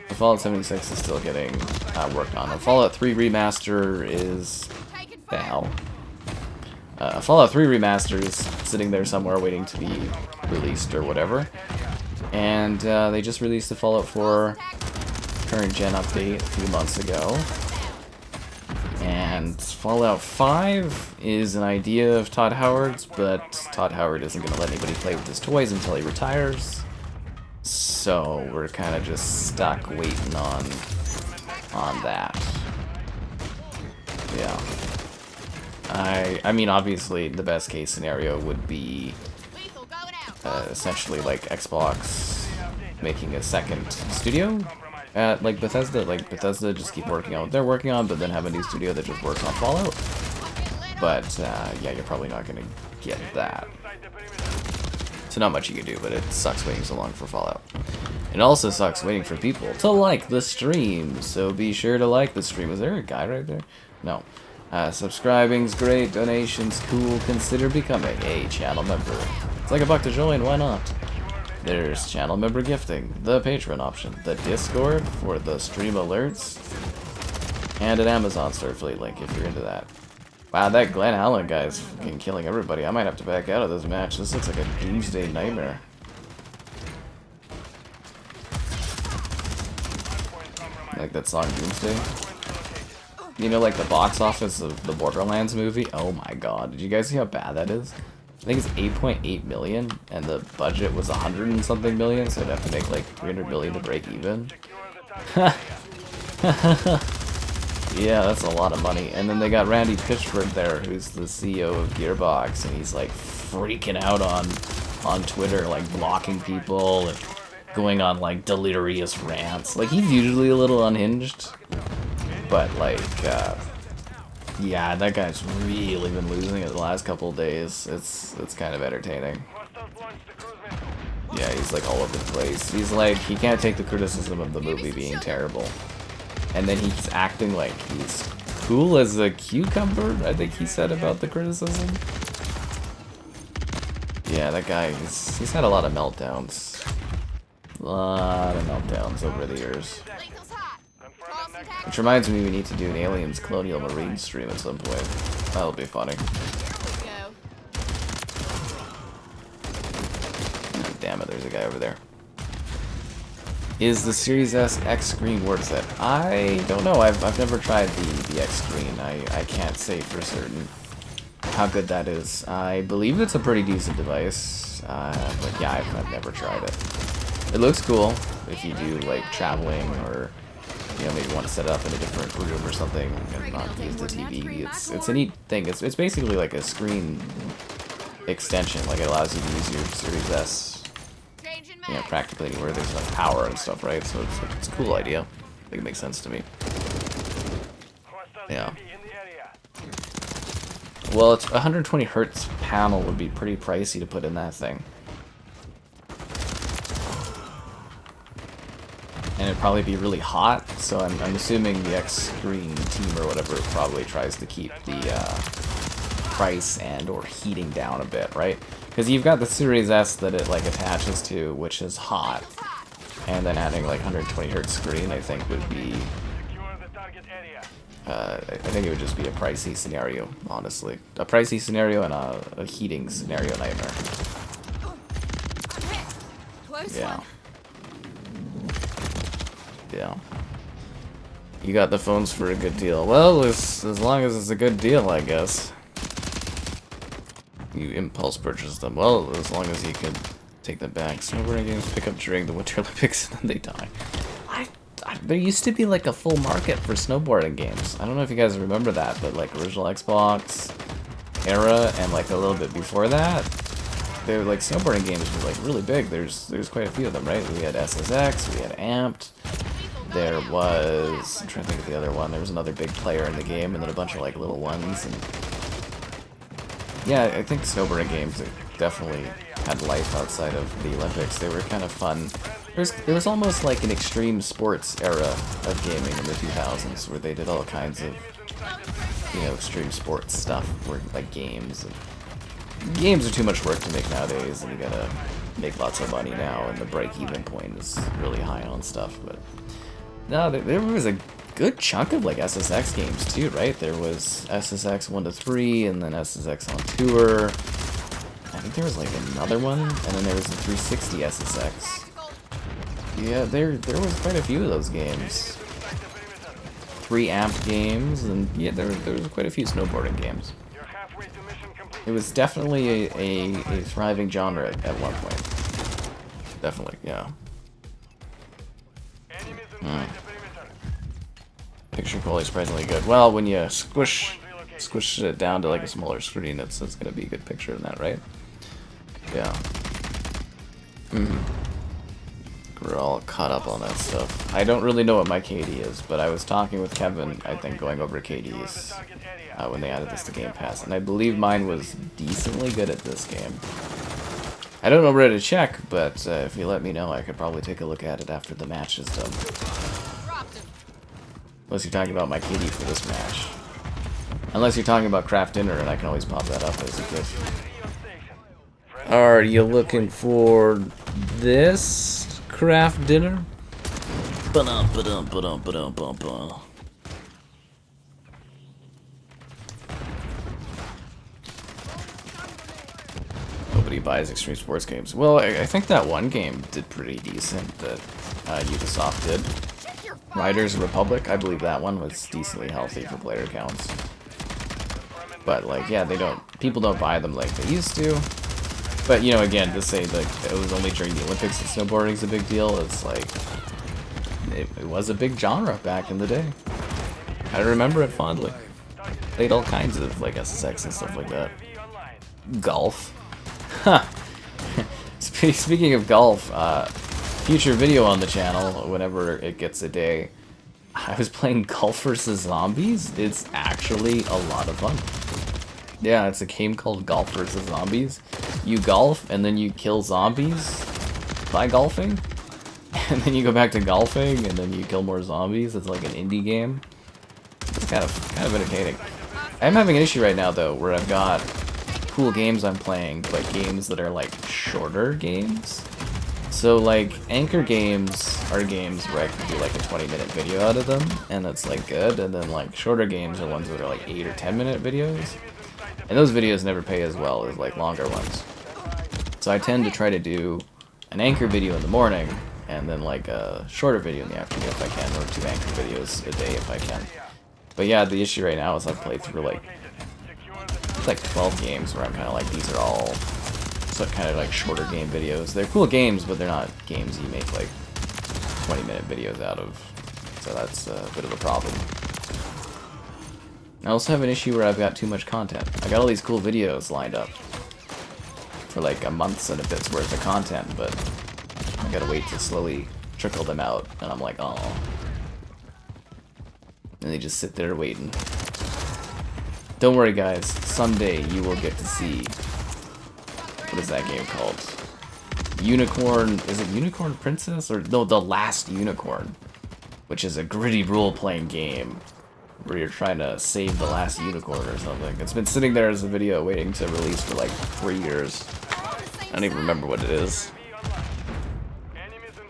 The Fallout 76 is still getting worked on. The Fallout 3 remaster is now. Fallout 3 remaster is sitting there somewhere waiting to be released or whatever. And they just released the Fallout 4 current gen update a few months ago. And Fallout 5 is an idea of Todd Howard's, but Todd Howard isn't going to let anybody play with his toys until he retires. So we're kind of just stuck waiting on that. Yeah. I mean, obviously, the best case scenario would be essentially like Xbox making a second studio at like Bethesda. Like Bethesda just keep working on what they're working on, but then have a new studio that just works on Fallout. But yeah, you're probably not gonna get that. So not much you can do, but it sucks waiting so long for Fallout. It also sucks waiting for people to like the stream, so be sure to like the stream. Is there a guy right there? No. Subscribing's great, donations cool, consider becoming a channel member. It's like $1 to join, why not? There's channel member gifting, the patron option, the Discord for the stream alerts, and an Amazon Starfleet link if you're into that. Wow, that Glenn Allen guy's fucking killing everybody. I might have to back out of this match. This looks like a doomsday nightmare. Like that song Doomsday? You know, like the box office of the Borderlands movie? Oh my god, did you guys see how bad that is? I think it's 8.8 million, and the budget was 100 and something million, so it'd have to make like 300 million to break even. Yeah, that's a lot of money. And then they got Randy Pitchford there, who's the CEO of Gearbox, and he's like freaking out on Twitter, like blocking people and going on like delirious rants. Like, he's usually a little unhinged, but like, yeah, that guy's really been losing it the last couple of days. It's kind of entertaining. Yeah, he's like all over the place. He's like, he can't take the criticism of the movie being terrible. And then he's acting like he's cool as a cucumber, I think he said about the criticism. Yeah, that guy, he's had a lot of meltdowns. A lot of meltdowns over the years. Which reminds me, we need to do an Aliens Colonial Marine stream at some point. That'll be funny. God damn it, there's a guy over there. Is the Series S X screen worth it? I don't know. I've never tried the X screen. I can't say for certain how good that is. I believe it's a pretty decent device, but yeah, I've never tried it. It looks cool if you do like traveling, or you know, maybe want to set it up in a different room or something and not use the TV. It's a neat thing. It's basically like a screen extension. Like, it allows you to use your Series S, you know, practically anywhere there's enough power and stuff, right? So it's a cool idea. I think it makes sense to me. Yeah. Well, it's 120 hertz panel would be pretty pricey to put in that thing. And it'd probably be really hot, so I'm assuming the X screen team or whatever probably tries to keep the price and or heating down a bit, right? Because you've got the Series S that it like attaches to, which is hot, and then adding like 120 hertz screen, I think would be, I think it would just be a pricey scenario, honestly. A pricey scenario and a heating scenario nightmare. Yeah. Yeah. You got the phones for a good deal. Well, as long as it's a good deal, I guess. You impulse purchase them. Well, as long as you can take them back. Snowboarding games pick up during the Winter Olympics and then they die. There used to be like a full market for snowboarding games. I don't know if you guys remember that, but like original Xbox era and like a little bit before that, they were like snowboarding games were like really big. There's quite a few of them, right? We had SSX, we had Amped. There was, I'm trying to think of the other one. There was another big player in the game, and then a bunch of like little ones. And Yeah, I think snowboarding games definitely had life outside of the Olympics. They were kind of fun. There was almost like an extreme sports era of gaming in the 2000s where they did all kinds of, you know, extreme sports stuff, where, like games. And games are too much work to make nowadays, and you gotta make lots of money now, and the break-even point is really high on stuff. But no, there was a good chunk of like SSX games too, right? There was SSX 1 to 3, and then SSX on Tour. I think there was like another one, and then there was the 360 SSX. Yeah, there was quite a few of those games. 3 amped games, and yeah, there was quite a few snowboarding games. It was definitely a thriving genre at one point. Definitely, yeah. Picture quality is surprisingly good. Well, when you squish it down to like a smaller screen, it's gonna be a good picture in that, right? Yeah. We're all caught up on that stuff. I don't really know what my KD is, but I was talking with Kevin, I think, going over KDs when they added this to Game Pass, and I believe mine was decently good at this game. I don't know where to check, but if you let me know, I could probably take a look at it after the match is done. Unless you're talking about my KD for this match. Unless you're talking about craft dinner, and I can always pop that up as a gift. Are you looking for this craft dinner? Nobody buys extreme sports games. Well, I think that one game did pretty decent that Ubisoft did. Riders Republic, I believe that one was decently healthy for player counts. But like, yeah, people don't buy them like they used to. But you know, again, to say like it was only during the Olympics that snowboarding's a big deal, it's like it was a big genre back in the day. I remember it fondly. Played all kinds of like SSX and stuff like that. Golf. Huh. Speaking of golf, future video on the channel, whenever it gets a day, I was playing Golf vs. Zombies. It's actually a lot of fun. Yeah, it's a game called Golf vs. Zombies. You golf, and then you kill zombies by golfing. And then you go back to golfing, and then you kill more zombies. It's like an indie game. It's kind of entertaining. I'm having an issue right now, though, where I've got cool games I'm playing, but games that are like shorter games. So like anchor games are games where I can do like a 20-minute video out of them, and that's like good. And then like shorter games are ones that are like 8 or 10-minute videos, and those videos never pay as well as like longer ones. So I tend to try to do an anchor video in the morning, and then like a shorter video in the afternoon if I can, or 2 anchor videos a day if I can. But yeah, the issue right now is I've played through like 12 games where I'm kind of like, these are all kind of like shorter game videos. They're cool games, but they're not games you make like 20-minute videos out of. So that's a bit of a problem. I also have an issue where I've got too much content. I got all these cool videos lined up for like a month's and a bit's worth of content, but I gotta wait to slowly trickle them out, and I'm like, oh. And they just sit there waiting. Don't worry, guys. Someday you will get to see. What is that game called? Unicorn. Is it Unicorn Princess? Or no, The Last Unicorn. Which is a gritty role-playing game where you're trying to save the last unicorn or something. It's been sitting there as a video waiting to release for like 3 years. I don't even remember what it is.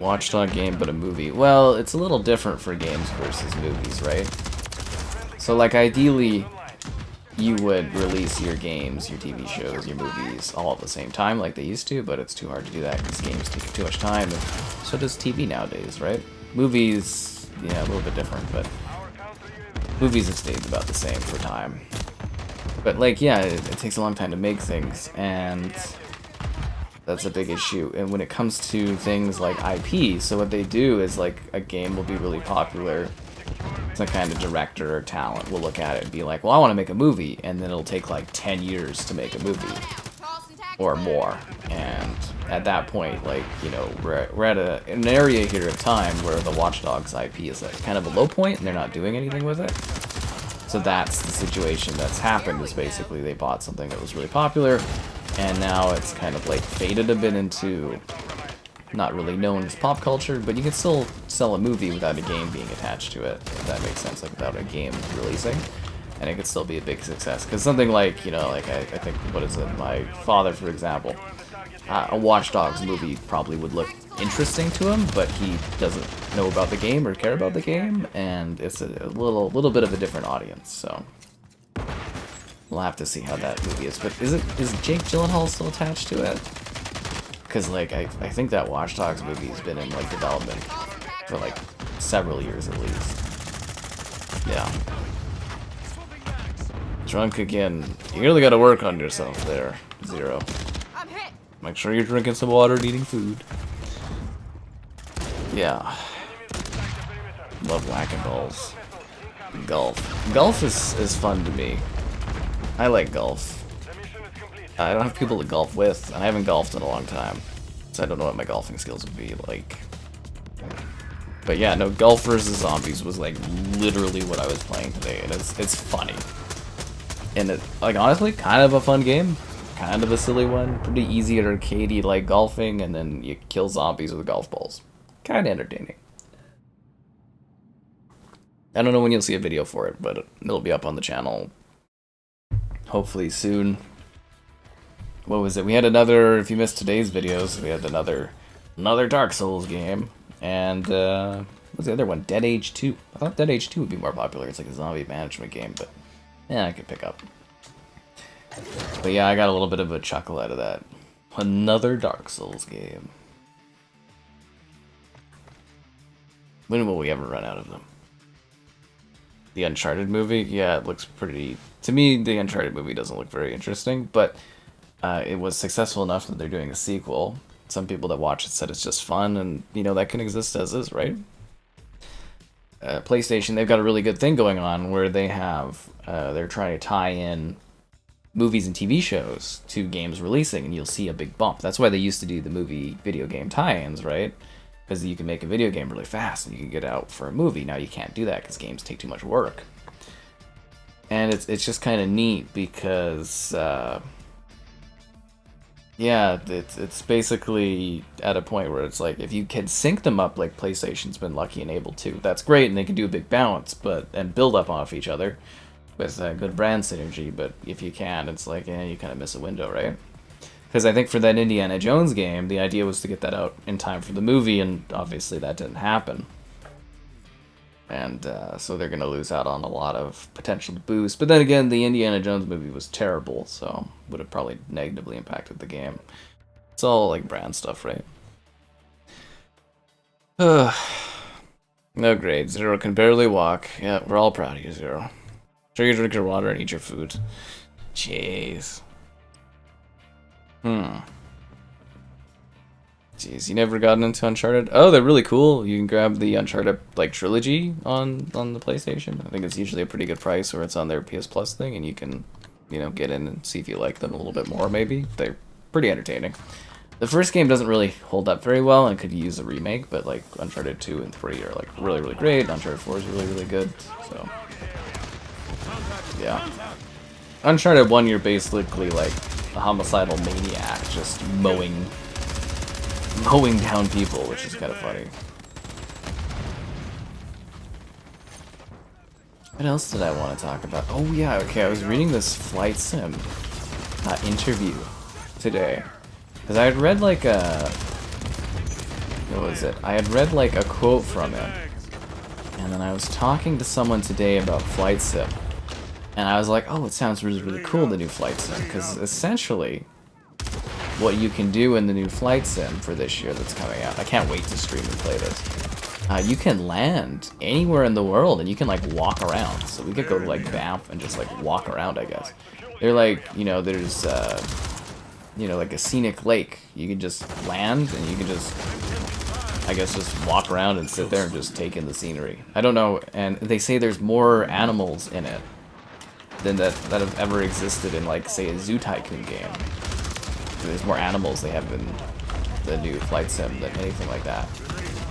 Watchdog game, but a movie. Well, it's a little different for games versus movies, right? So like ideally, you would release your games, your TV shows, your movies all at the same time like they used to, but it's too hard to do that because games take too much time, and so does TV nowadays, right? Movies, yeah, a little bit different, but movies have stayed about the same for time. But like, yeah, it takes a long time to make things, and that's a big issue. And when it comes to things like IP, so what they do is like a game will be really popular. Some kind of director or talent will look at it and be like, well, I want to make a movie, and then it'll take like 10 years to make a movie or more. And at that point, like, you know, we're at an area here of time where the Watch Dogs IP is like kind of a low point and they're not doing anything with it. So that's the situation that's happened, is basically they bought something that was really popular, and now it's kind of like faded a bit into not really known as pop culture, but you can still sell a movie without a game being attached to it, if that makes sense, like without a game releasing, and it could still be a big success. Because something like, you know, like I think, what is it, my father, for example, a Watch Dogs movie probably would look interesting to him, but he doesn't know about the game or care about the game, and it's a little bit of a different audience, so we'll have to see how that movie is. But is Jake Gyllenhaal still attached to it? Because like I think that Watch Dogs movie has been in like development for like several years at least. Yeah. Drunk again. You really got to work on yourself there, Zero. Make sure you're drinking some water and eating food. Yeah. Love whacking balls. Golf. Golf is fun to me. I like golf. I don't have people to golf with, and I haven't golfed in a long time, so I don't know what my golfing skills would be like. But yeah, no, Golf vs. Zombies was like literally what I was playing today, and it's funny. And it, like, honestly, kind of a fun game. Kind of a silly one. Pretty easy and arcadey like golfing, and then you kill zombies with golf balls. Kind of entertaining. I don't know when you'll see a video for it, but it'll be up on the channel hopefully soon. What was it? We had another, if you missed today's videos, we had another Dark Souls game. And, what's the other one? Dead Age 2. I thought Dead Age 2 would be more popular. It's like a zombie management game, but yeah, I could pick up. But yeah, I got a little bit of a chuckle out of that. Another Dark Souls game. When will we ever run out of them? The Uncharted movie? Yeah, it looks pretty... To me, the Uncharted movie doesn't look very interesting, but it was successful enough that they're doing a sequel. Some people that watch it said it's just fun, and, you know, that can exist as is, right? PlayStation, they've got a really good thing going on where they have... they're trying to tie in movies and TV shows to games releasing, and you'll see a big bump. That's why they used to do the movie video game tie-ins, right? Because you can make a video game really fast and you can get out for a movie. Now you can't do that because games take too much work. And it's just kind of neat because yeah, it's basically at a point where it's like, if you can sync them up like PlayStation's been lucky and able to, that's great, and they can do a big bounce and build up off each other with good brand synergy. But if you can't, it's like, you kind of miss a window, right? Because I think for that Indiana Jones game, the idea was to get that out in time for the movie, and obviously that didn't happen. And so they're going to lose out on a lot of potential boost. But then again, the Indiana Jones movie was terrible, so would have probably negatively impacted the game. It's all like brand stuff, right? No grade. Zero can barely walk. Yeah, we're all proud of you, Zero. Sure you drink your water and eat your food. Jeez. Jeez, you never gotten into Uncharted? Oh, they're really cool. You can grab the Uncharted like trilogy on the PlayStation. I think it's usually a pretty good price, or it's on their PS Plus thing, and you can, you know, get in and see if you like them a little bit more. Maybe they're pretty entertaining. The first game doesn't really hold up very well and could use a remake, but like Uncharted 2 and 3 are like really great. Uncharted 4 is really good. So yeah, Uncharted 1, you're basically like a homicidal maniac just mowing down people, which is kind of funny. What else did I want to talk about? Oh yeah, okay, I was reading this flight sim interview today, because I had read like a... What was it? I had read like a quote from him, and then I was talking to someone today about flight sim, and I was like, oh, it sounds really cool, the new flight sim, because essentially what you can do in the new flight sim for this year that's coming out, I can't wait to stream and play this. You can land anywhere in the world, and you can like walk around. So we could go to like Banff and just like walk around, I guess. They're like, you know, there's you know, like a scenic lake. You can just land and you can just, I guess, just walk around and sit there and just take in the scenery. I don't know, and they say there's more animals in it than that have ever existed in like, say, a Zoo Tycoon game. There's more animals they have in the new flight sim than anything like that.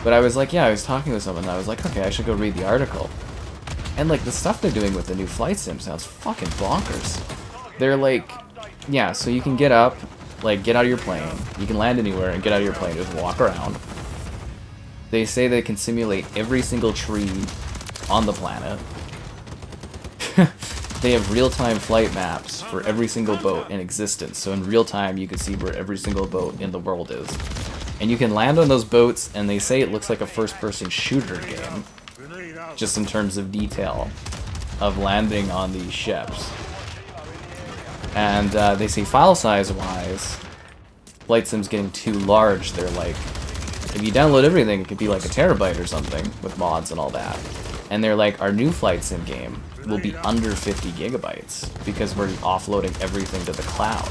But I was like, yeah, I was talking to someone and I was like, okay, I should go read the article. And like the stuff they're doing with the new flight sim sounds fucking bonkers. They're like, yeah, so you can get up, like get out of your plane, you can land anywhere and get out of your plane, just walk around. They say they can simulate every single tree on the planet. They have real-time flight maps for every single boat in existence, so in real time you can see where every single boat in the world is. And you can land on those boats, and they say it looks like a first-person shooter game, just in terms of detail of landing on these ships. And they say file size-wise, Flight Sim's getting too large. They're like, if you download everything, it could be like a terabyte or something with mods and all that. And they're like, our new Flight Sim game will be under 50 gigabytes because we're offloading everything to the cloud.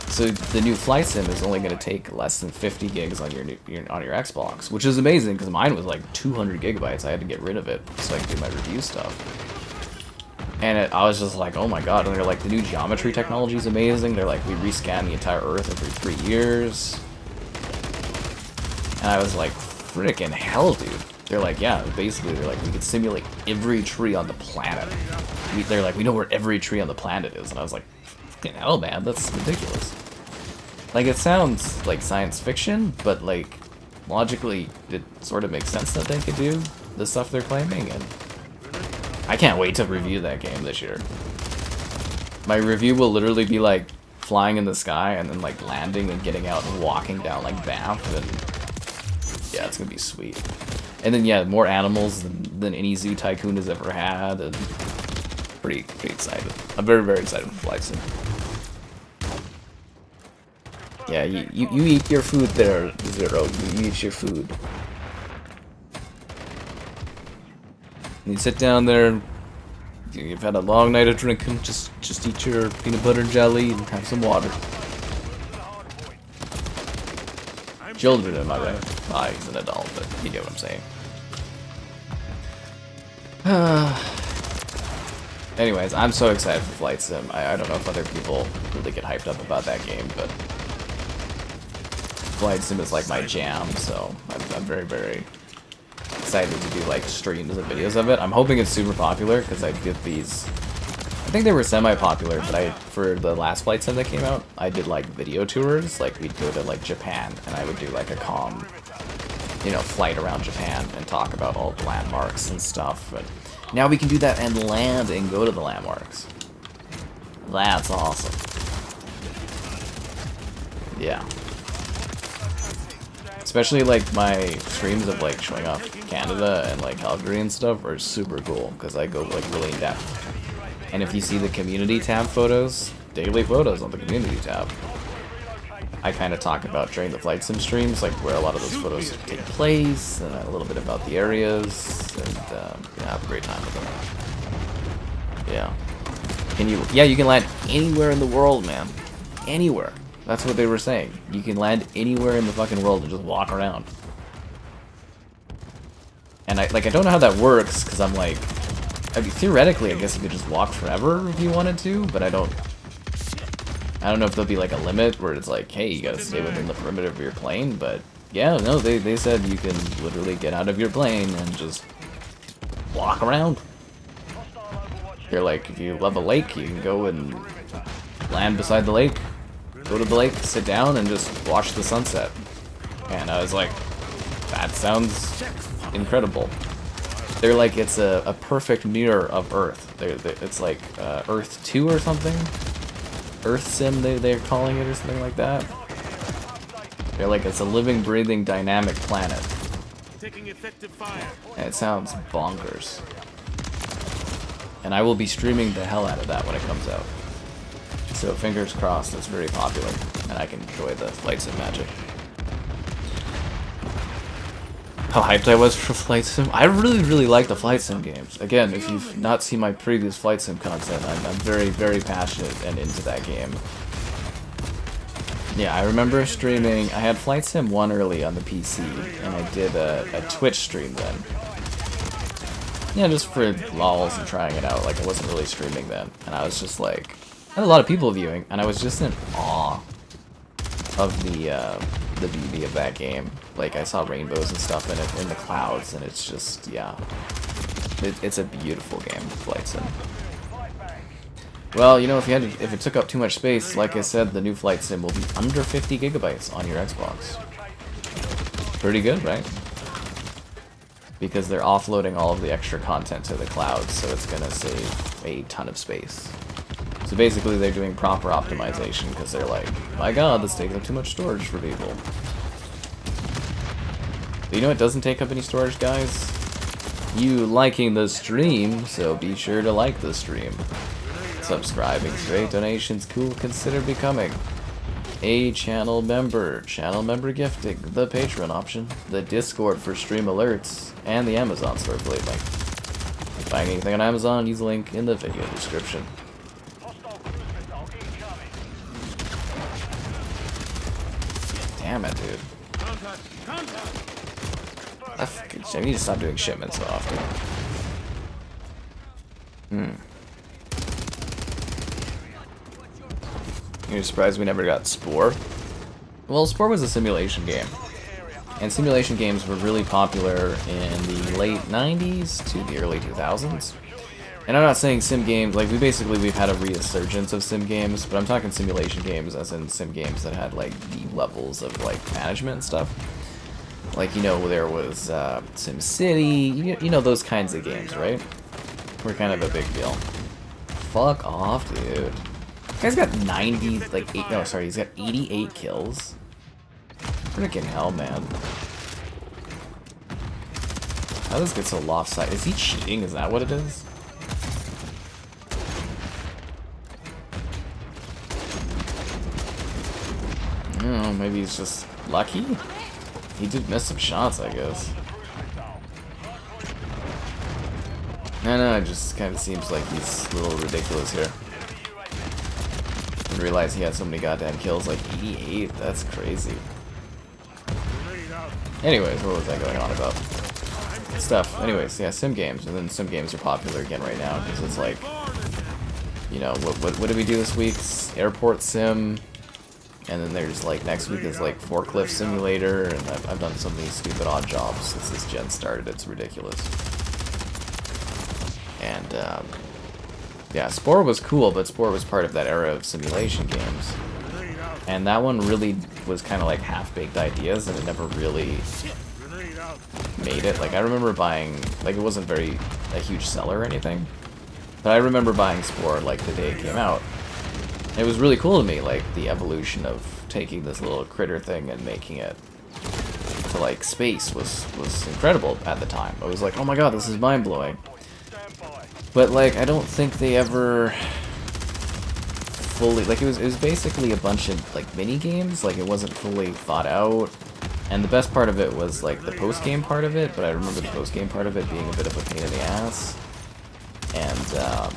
So the new Flight Sim is only going to take less than 50 gigs on your Xbox, which is amazing because mine was like 200 gigabytes. I had to get rid of it so I could do my review stuff. And I was just like, oh my god. And they're like, the new geometry technology is amazing. They're like, we rescan the entire Earth every 3 years. And I was like, freaking hell, dude. They're like, yeah, basically, they're like, we could simulate every tree on the planet. They're like, we know where every tree on the planet is. And I was like, fucking hell, man, that's ridiculous. Like, it sounds like science fiction, but, like, logically, it sort of makes sense that they could do the stuff they're claiming, and I can't wait to review that game this year. My review will literally be, like, flying in the sky and then, like, landing and getting out and walking down, like, Banff, and yeah, it's gonna be sweet. And then, yeah, more animals than any Zoo Tycoon has ever had, and pretty excited. I'm very, very excited for Flight Sim. Yeah, you eat your food there, Zero. You eat your food. And you sit down there, you've had a long night of drinking, just eat your peanut butter and jelly and have some water. Children, am I right? Ah, he's an adult, but you get what I'm saying. Anyways, I'm so excited for Flight Sim. I don't know if other people really get hyped up about that game, but Flight Sim is like my jam, so I'm very, very excited to do like streams and videos of it. I'm hoping it's super popular because I did these. I think they were semi-popular, but for the last Flight Sim that came out, I did like video tours. Like we'd go to like Japan, and I would do like a flight around Japan and talk about all the landmarks and stuff. But now we can do that and land and go to the landmarks. That's awesome. Yeah. Especially like my streams of like showing off Canada and like Calgary and stuff are super cool because I go like really in depth. And if you see the community tab photos, daily photos on the community tab, I kind of talk about during the Flight Sim streams, like where a lot of those photos take place, and a little bit about the areas, and yeah, have a great time with them. Yeah. Yeah, you can land anywhere in the world, man. Anywhere. That's what they were saying. You can land anywhere in the fucking world and just walk around. And I don't know how that works, because I'm like, I mean, theoretically, I guess you could just walk forever if you wanted to, but I don't know if there'll be like a limit where it's like, hey, you gotta stay within the perimeter of your plane, but yeah, no, they said you can literally get out of your plane and just walk around. They're like, if you love a lake, you can go and land beside the lake, go to the lake, sit down, and just watch the sunset. And I was like, that sounds incredible. They're like, it's a perfect mirror of Earth. It's like Earth 2 or something. Earth Sim, they're calling it, or something like that. They're like, it's a living, breathing, dynamic planet. Taking effective fire. And it sounds bonkers. And I will be streaming the hell out of that when it comes out. So fingers crossed, it's very popular, and I can enjoy the Flight Sim magic. How hyped I was for Flight Sim. I really, really like the Flight Sim games. Again, if you've not seen my previous Flight Sim content, I'm very, very passionate and into that game. Yeah, I remember streaming, I had Flight Sim 1 early on the PC, and I did a Twitch stream then. Yeah, just for lols and trying it out, like I wasn't really streaming then. And I was just like, I had a lot of people viewing, and I was just in awe of the beauty of that game. Like, I saw rainbows and stuff in it, in the clouds, and it's just, yeah. It's a beautiful game, Flight Sim. Well, you know, if it took up too much space, like I said, the new Flight Sim will be under 50 gigabytes on your Xbox. Pretty good, right? Because they're offloading all of the extra content to the cloud, so it's gonna save a ton of space. So basically, they're doing proper optimization because they're like, my God, this takes up too much storage for people. But you know what doesn't take up any storage, guys? You liking the stream, so be sure to like the stream. Subscribing's great, donations cool, consider becoming a channel member gifting, the Patreon option, the Discord for stream alerts, and the Amazon store affiliate link. Buying anything on Amazon, use the link in the video description. Damn it, dude. I need to stop doing shipments so often. You're surprised we never got Spore? Well, Spore was a simulation game. And simulation games were really popular in the late 90s to the early 2000s. And I'm not saying sim games, like we've had a resurgence of sim games, but I'm talking simulation games as in sim games that had like deep levels of like management and stuff. Like, you know, there was Sim City, you know those kinds of games, right? Were kind of a big deal. Fuck off, dude. This guy's got 90, like, he's got 88 kills. Freaking hell, man. How does this get so lopsided? Is he cheating? Is that what it is? I don't know, maybe he's just lucky? He did miss some shots, I guess. I know, it just kind of seems like he's a little ridiculous here. Didn't realize he had so many goddamn kills, like 88. That's crazy. Anyways, what was I going on about? Stuff. Anyways, yeah, sim games. And then sim games are popular again right now because it's like, you know, what did we do this week? Airport sim. And then there's like next week is like forklift simulator, and I've done so many stupid odd jobs since this gen started. It's ridiculous. And yeah, Spore was cool, but Spore was part of that era of simulation games, and that one really was kind of like half-baked ideas, and it never really made it. Like I remember buying, like it wasn't a huge seller or anything, but I remember buying Spore like the day it came out. It was really cool to me, like, the evolution of taking this little critter thing and making it to, like, space was incredible at the time. I was like, oh my God, this is mind-blowing. But, like, I don't think they ever fully, like, it was basically a bunch of, like, mini-games. Like, it wasn't fully thought out. And the best part of it was, like, the post-game part of it, but I remember the post-game part of it being a bit of a pain in the ass. And,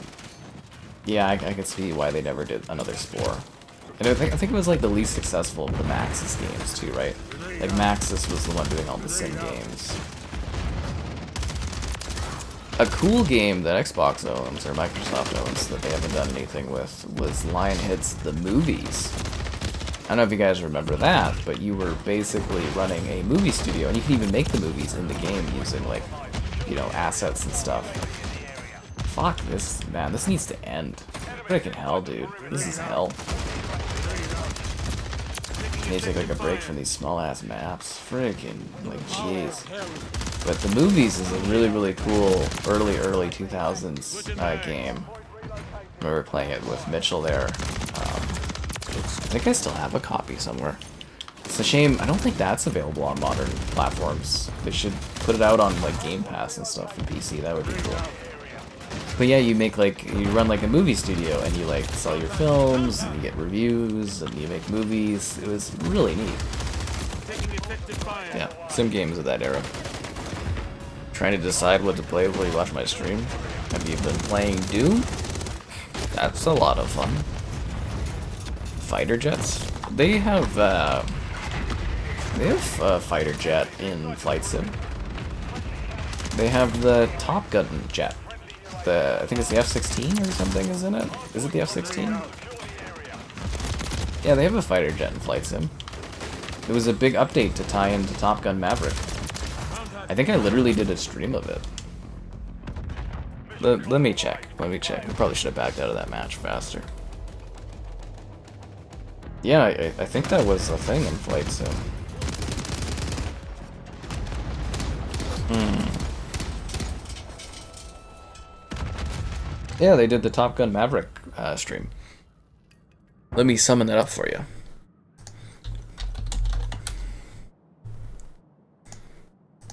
yeah, I could see why they never did another Spore. And I think it was like the least successful of the Maxis games too, right? Like Maxis was the one doing all the sim games. A cool game that Xbox owns, or Microsoft owns, that they haven't done anything with, was Lionhead's The Movies. I don't know if you guys remember that, but you were basically running a movie studio, and you could even make the movies in the game using, like, you know, assets and stuff. Fuck this, man. This needs to end. Freaking hell, dude. This is hell. I need to take like a break from these small-ass maps. Freaking, like, jeez. But The Movies is a really, really cool early 2000s game. I remember playing it with Mitchell there. I think I still have a copy somewhere. It's a shame. I don't think that's available on modern platforms. They should put it out on like Game Pass and stuff for PC. That would be cool. But yeah, you run like a movie studio, and you like sell your films, and you get reviews, and you make movies. It was really neat. Yeah, sim games of that era. Trying to decide what to play before you watch my stream. Have you been playing Doom? That's a lot of fun. Fighter jets. They have fighter jet in Flight Sim. They have the Top Gun jet. I think it's the F-16 or something is in it. Is it the F-16? Yeah, they have a fighter jet in Flight Sim. It was a big update to tie into Top Gun Maverick. I think I literally did a stream of it. Let me check. Let me check. We probably should have backed out of that match faster. Yeah, I think that was a thing in Flight Sim. Yeah, they did the Top Gun Maverick stream. Let me summon that up for you.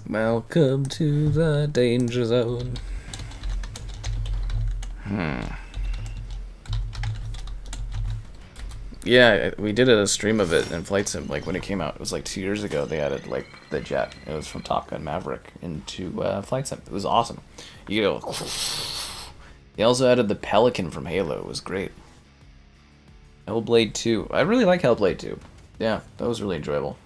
Welcome to the danger zone. Yeah, we did a stream of it in Flight Sim, like when it came out. It was like 2 years ago. They added like the jet. It was from Top Gun Maverick into Flight Sim. It was awesome. You go. They also added the Pelican from Halo. It was great. Hellblade 2. I really like Hellblade 2. Yeah, that was really enjoyable.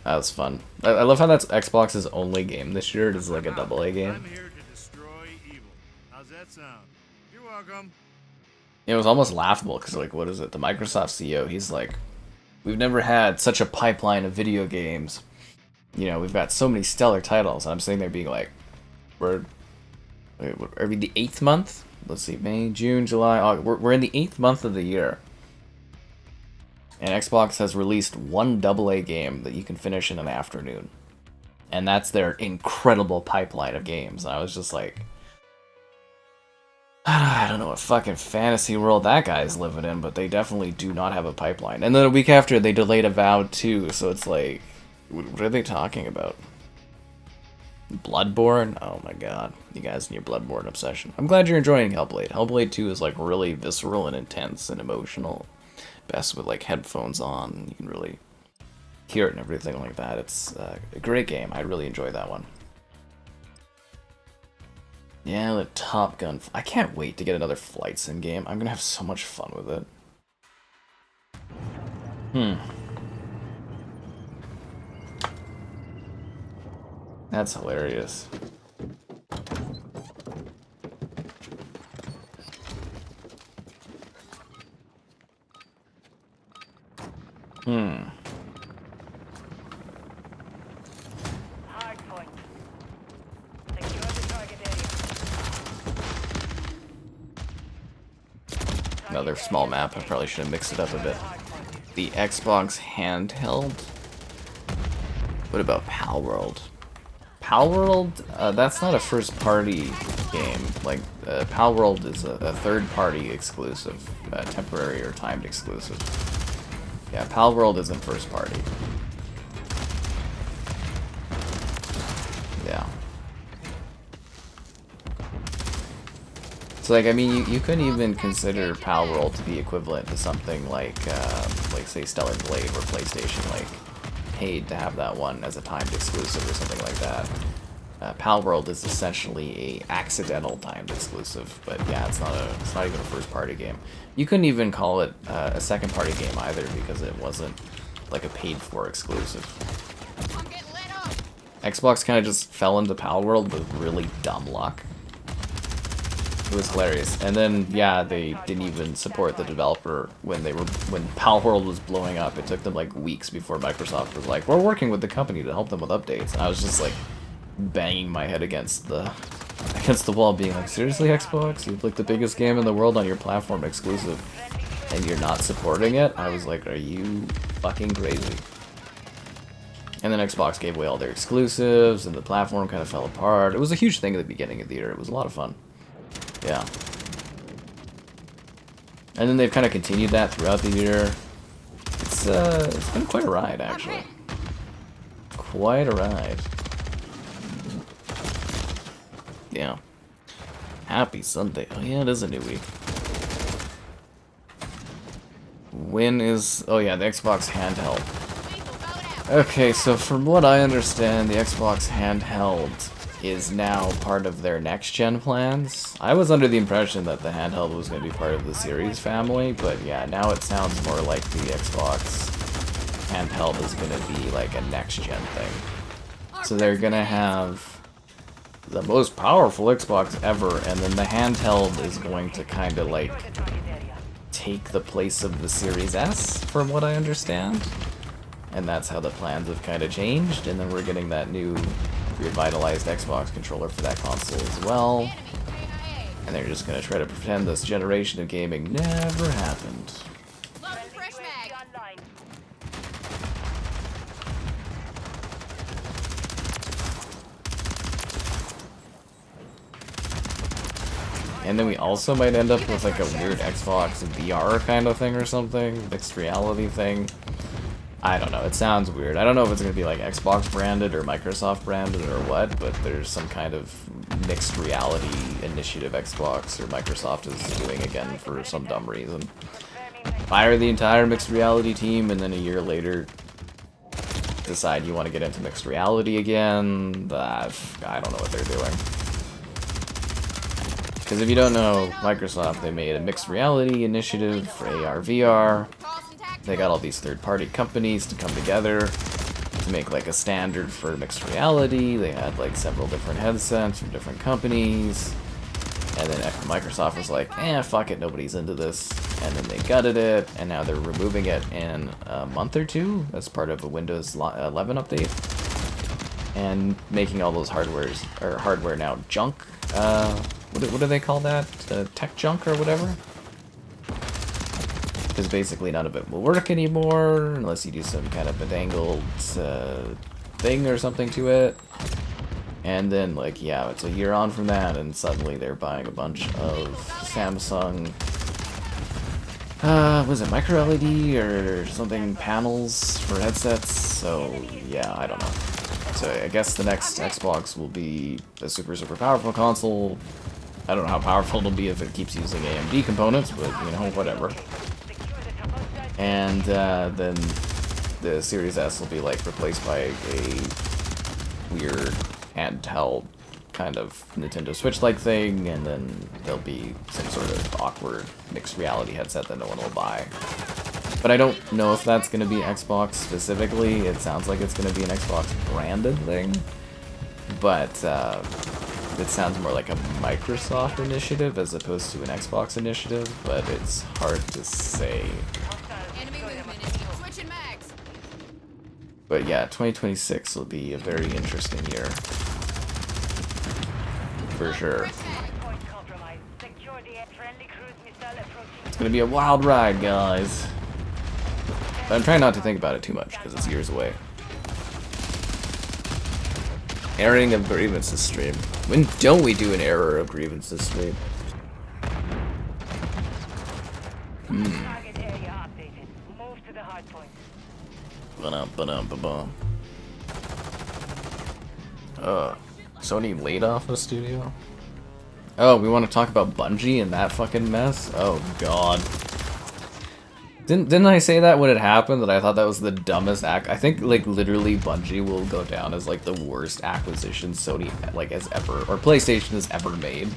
That was fun. I love how that's Xbox's only game this year. It is like a AA game. I'm here to destroy evil. How's that sound? You're welcome. It was almost laughable because, like, what is it? The Microsoft CEO, he's like, we've never had such a pipeline of video games. You know, we've got so many stellar titles. And I'm sitting there being like, are we the 8th month? Let's see, May, June, July, August. We're in the 8th month of the year. And Xbox has released one AA game that you can finish in an afternoon. And that's their incredible pipeline of games. And I was just like, I don't know what fucking fantasy world that guy's living in, but they definitely do not have a pipeline. And then a week after, they delayed Avowed 2, so it's like, what are they talking about? Bloodborne? Oh my god. You guys and your Bloodborne obsession. I'm glad you're enjoying Hellblade. Hellblade 2 is like really visceral and intense and emotional. Best with like headphones on. You can really hear it and everything like that. It's a great game. I really enjoy that one. Yeah, the Top Gun. I can't wait to get another Flight Sim game. I'm gonna have so much fun with it. That's hilarious. Hardpoint. Secure the target area. Another small map. I probably should have mixed it up a bit. The Xbox handheld. What about Palworld? Palworld? That's not a first-party game. Like, Palworld is a third-party exclusive, temporary or timed exclusive. Yeah, Palworld isn't first-party. Yeah. So, like, I mean, you couldn't even consider Palworld to be equivalent to something like say, Stellar Blade, where PlayStation, like, paid to have that one as a timed exclusive or something like that. Palworld is essentially a accidental timed exclusive, but yeah, it's not even a first-party game. You couldn't even call it a second-party game either because it wasn't like a paid-for exclusive. Xbox kind of just fell into Palworld with really dumb luck. It was hilarious. And then, yeah, they didn't even support the developer when Palworld was blowing up. It took them like weeks before Microsoft was like, we're working with the company to help them with updates. And I was just like banging my head against the wall, being like, seriously, Xbox? You have like the biggest game in the world on your platform exclusive, and you're not supporting it? I was like, are you fucking crazy? And then Xbox gave away all their exclusives, and the platform kind of fell apart. It was a huge thing at the beginning of the year. It was a lot of fun. Yeah. And then they've kind of continued that throughout the year. It's been quite a ride, actually. Quite a ride. Yeah. Happy Sunday. Oh yeah, it is a new week. When is... Oh yeah, the Xbox handheld. Okay, so from what I understand, the Xbox handheld is now part of their next-gen plans. I was under the impression that the handheld was going to be part of the series family, but yeah, now it sounds more like the Xbox handheld is going to be like a next-gen thing. So they're going to have the most powerful Xbox ever, and then the handheld is going to kind of like take the place of the Series S, from what I understand. And that's how the plans have kind of changed, and then we're getting that new revitalized Xbox controller for that console as well. And they're just gonna try to pretend this generation of gaming never happened. And then we also might end up with like a weird Xbox VR kind of thing or something, mixed reality thing. I don't know, it sounds weird. I don't know if it's going to be like Xbox branded or Microsoft branded or what, but there's some kind of mixed reality initiative Xbox or Microsoft is doing again for some dumb reason. Fire the entire mixed reality team and then a year later decide you want to get into mixed reality again. I don't know what they're doing. Because if you don't know, Microsoft, they made a mixed reality initiative for AR, VR. They got all these third-party companies to come together to make like a standard for mixed reality. They had like several different headsets from different companies. And then Microsoft was like, fuck it, nobody's into this. And then they gutted it, and now they're removing it in a month or two as part of a Windows 11 update. And making all those hardware now junk. What do they call that? Tech junk or whatever? Because basically none of it will work anymore unless you do some kind of bedangled thing or something to it. And then, like, yeah, it's a year on from that, and suddenly they're buying a bunch of Samsung, was it micro LED or something panels for headsets? So, yeah, I don't know. So I guess the next Xbox will be a super powerful console. I don't know how powerful it'll be if it keeps using AMD components, but, you know, whatever. And then the Series S will be, like, replaced by a weird handheld kind of Nintendo Switch-like thing, and then there'll be some sort of awkward mixed reality headset that no one will buy. But I don't know if that's going to be Xbox specifically. It sounds like it's going to be an Xbox branded thing, but it sounds more like a Microsoft initiative as opposed to an Xbox initiative, but it's hard to say. But yeah, 2026 will be a very interesting year. For sure. It's gonna be a wild ride, guys. But I'm trying not to think about it too much, because it's years away. Airing of grievances stream. When don't we do an error of grievances stream? Sony laid off a studio? Oh, we want to talk about Bungie and that fucking mess? Oh god. Didn't I say that when it happened, that I thought that was the dumbest I think, like, literally Bungie will go down as, like, the worst acquisition Sony, like, has ever, or PlayStation has ever made.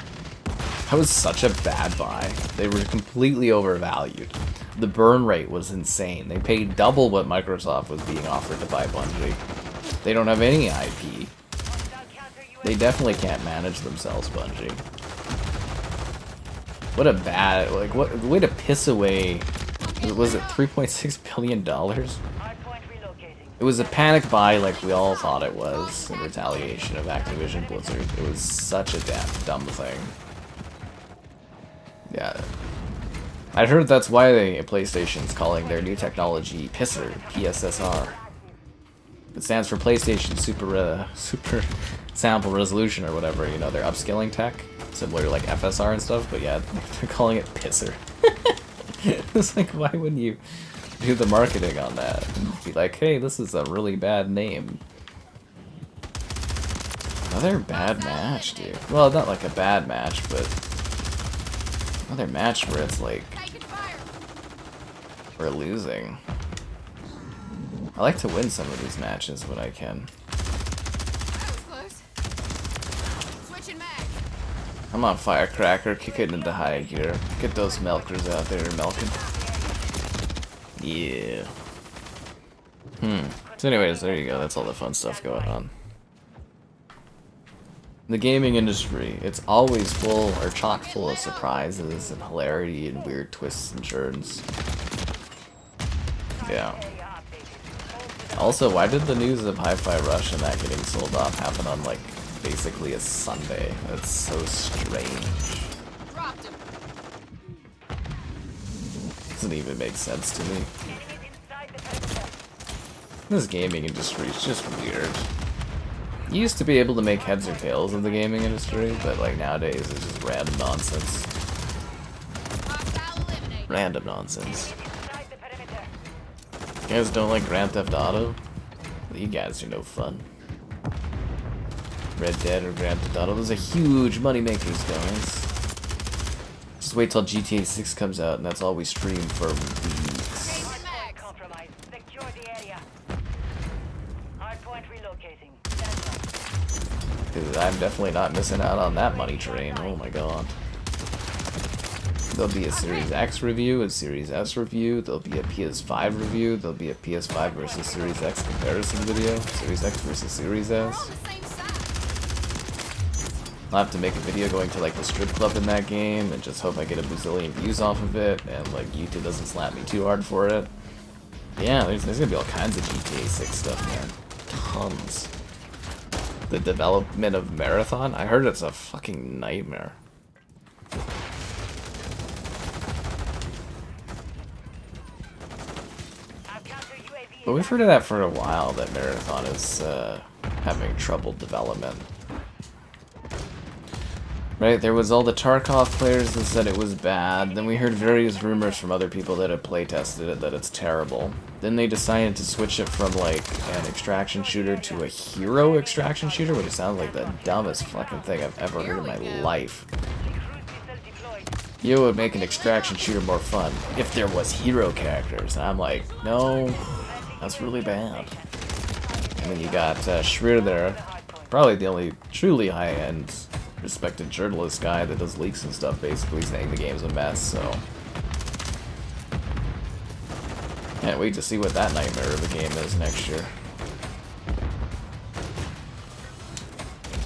That was such a bad buy. They were completely overvalued. The burn rate was insane. They paid double what Microsoft was being offered to buy Bungie. They don't have any IP. They definitely can't manage themselves, Bungie. What a bad, like, what way to piss away. Was it $3.6 billion? It was a panic buy like we all thought it was in retaliation of Activision Blizzard. It was such a dumb thing. Yeah. I heard that's why PlayStation's calling their new technology PISSR, PSSR. It stands for PlayStation Super Sample Resolution or whatever, you know, their upscaling tech, similar to like FSR and stuff, but yeah, they're calling it PISSR. It's like, why wouldn't you do the marketing on that? And be like, hey, this is a really bad name. Another bad match, dude. Well, not like a bad match, but another match where it's like we're losing. I like to win some of these matches when I can. I'm on Firecracker, kick it into high gear. Get those milkers out there milking. Yeah. So anyways, there you go. That's all the fun stuff going on. The gaming industry, it's always full or chock full of surprises and hilarity and weird twists and turns. Yeah. Also, why did the news of Hi-Fi Rush and that getting sold off happen on, like, basically a Sunday? That's so strange. Dropped him. Doesn't even make sense to me. This gaming industry is just weird. You used to be able to make heads or tails of the gaming industry, but like nowadays it's just random nonsense. Random nonsense. You guys don't like Grand Theft Auto? Well, you guys are no fun. Red Dead or Grand Theft Auto, those are huge money makers, guys. Just wait till GTA 6 comes out and that's all we stream for weeks. Compromise. Secure the area. Hardpoint relocating. Because I'm definitely not missing out on that money train. Oh my god. There'll be a Series X review, a Series S review, there'll be a PS5 review, there'll be a PS5 versus Series X comparison video, Series X versus Series S. I'll have to make a video going to like the strip club in that game and just hope I get a bazillion views off of it and like YouTube doesn't slap me too hard for it. Yeah, there's gonna be all kinds of GTA 6 stuff, man. Tons. The development of Marathon, I heard it's a fucking nightmare. But we've heard of that for a while, that Marathon is having trouble development. Right, there was all the Tarkov players that said it was bad, then we heard various rumors from other people that had playtested it that it's terrible. Then they decided to switch it from like an extraction shooter to a hero extraction shooter, which sounds like the dumbest fucking thing I've ever heard in my life. You would make an extraction shooter more fun if there was hero characters. And I'm like, no, that's really bad. And then you got Shreer there, probably the only truly high-end respected journalist guy that does leaks and stuff, basically saying the game's a mess, so can't wait to see what that nightmare of a game is next year.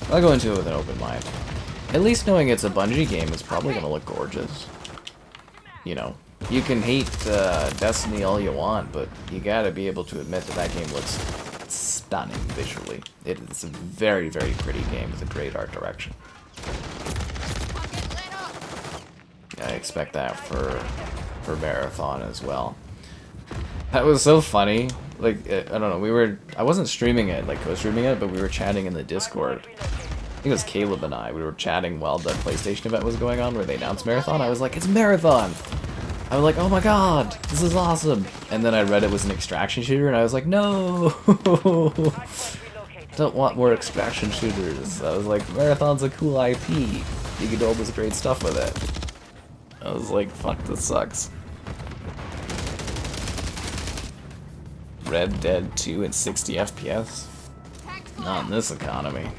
I'll go into it with an open mind. At least knowing it's a Bungie game, it's probably gonna look gorgeous. You know, you can hate Destiny all you want, but you gotta be able to admit that that game looks stunning visually. It is a very, very pretty game with a great art direction. I expect that for Marathon as well. That was so funny. Like, I don't know, I wasn't streaming it, like co-streaming it, but we were chatting in the Discord. I think it was Caleb and I. We were chatting while the PlayStation event was going on where they announced Marathon. I was like, it's Marathon! I was like, oh my god, this is awesome! And then I read it was an extraction shooter and I was like, no! Don't want more extraction shooters. I was like, Marathon's a cool IP. You can do all this great stuff with it. I was like, fuck, this sucks. Red Dead 2 at 60 FPS? Not in this economy.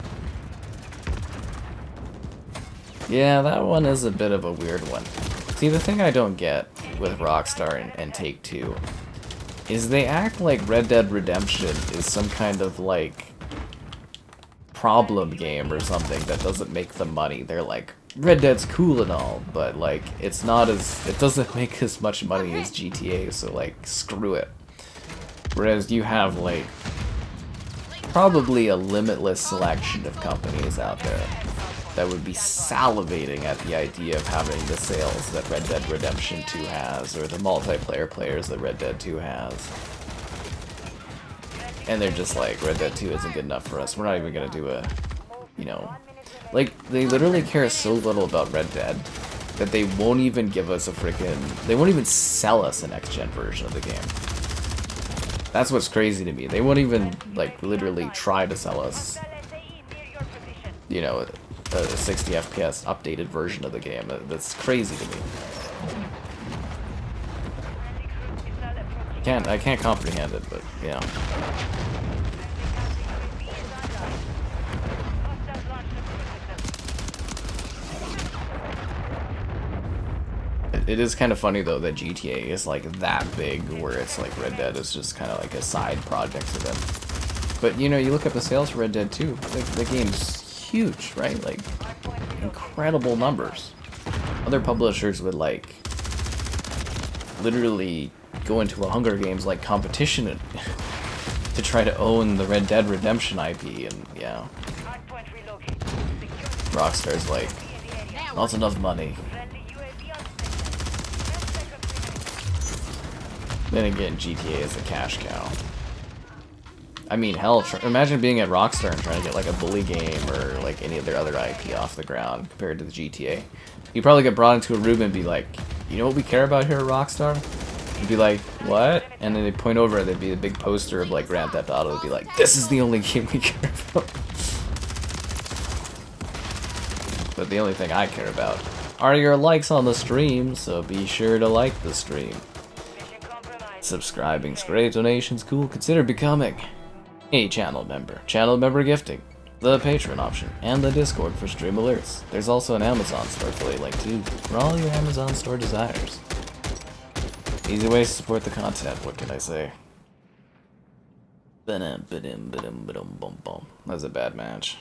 Yeah, that one is a bit of a weird one. See, the thing I don't get with Rockstar and Take-Two is they act like Red Dead Redemption is some kind of, like, problem game or something that doesn't make them money. They're like, Red Dead's cool and all, but like it doesn't make as much money as GTA, so like screw it. Whereas you have like probably a limitless selection of companies out there that would be salivating at the idea of having the sales that Red Dead Redemption 2 has, or the multiplayer players that Red Dead 2 has. And they're just like, Red Dead 2 isn't good enough for us. We're not even gonna do a, you know, like, they literally care so little about Red Dead that they won't even give us a they won't even sell us a next-gen version of the game. That's what's crazy to me. They won't even, like, literally try to sell us, you know, a 60 FPS updated version of the game. That's crazy to me. I can't comprehend it, but, yeah. It is kind of funny though that GTA is like that big, where it's like Red Dead is just kind of like a side project to them. But you know, you look up the sales for Red Dead 2, the game's huge, right? Like incredible numbers. Other publishers would like literally go into a Hunger Games like competition to try to own the Red Dead Redemption IP, and yeah, Hardpoint relocated. Secure Rockstar's like, the area. not enough money. Friendly UAV on station. Then again, GTA is a cash cow. I mean, hell, imagine being at Rockstar and trying to get like a bully game or like any of their other IP off the ground compared to the GTA. You'd probably get brought into a room and be like, you know what we care about here at Rockstar? You'd be like, what? And then they'd point over and there'd be a big poster of like Grand Theft Auto. It'd be like, this is the only game we care about. But the only thing I care about are your likes on the stream, so be sure to like the stream. Mission compromised. Subscribing's great, donations cool, consider becoming a channel member. Channel member gifting, the Patreon option, and the Discord for stream alerts. There's also an Amazon store affiliate link too, for all your Amazon store desires. Easy ways to support the content, what can I say? That was a bad match.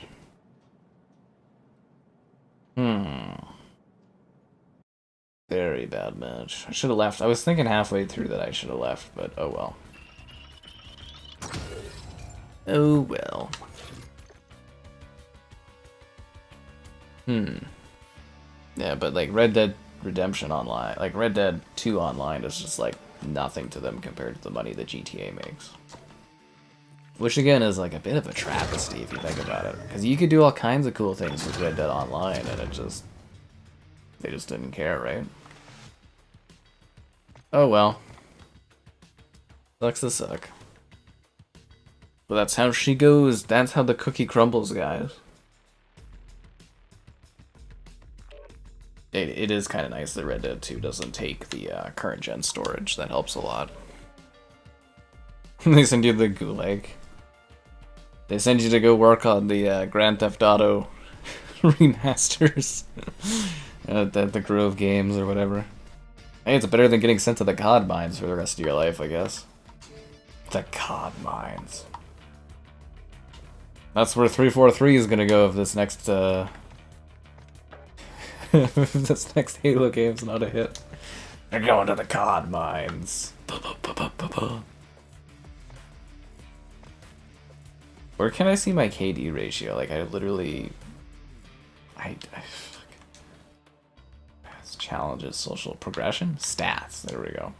Very bad match. I should have left. I was thinking halfway through that I should have left, but oh well. Oh well. Yeah, but like Red Dead Redemption Online, like Red Dead 2 Online is just like nothing to them compared to the money that GTA makes. Which again is like a bit of a travesty if you think about it. Because you could do all kinds of cool things with Red Dead Online and it just... they just didn't care, right? Oh well. Sucks to suck. But that's how she goes. That's how the cookie crumbles, guys. It is kind of nice that Red Dead 2 doesn't take the current gen storage. That helps a lot. They send you the gulag. They send you to go work on the Grand Theft Auto remasters at the Grove Games or whatever. Hey, it's better than getting sent to the COD mines for the rest of your life, I guess. The COD mines. That's where 343 is gonna go if this next if this next Halo game's not a hit. They're going to the COD mines. Where can I see my KD ratio? Like I literally, challenges, social progression, stats. There we go.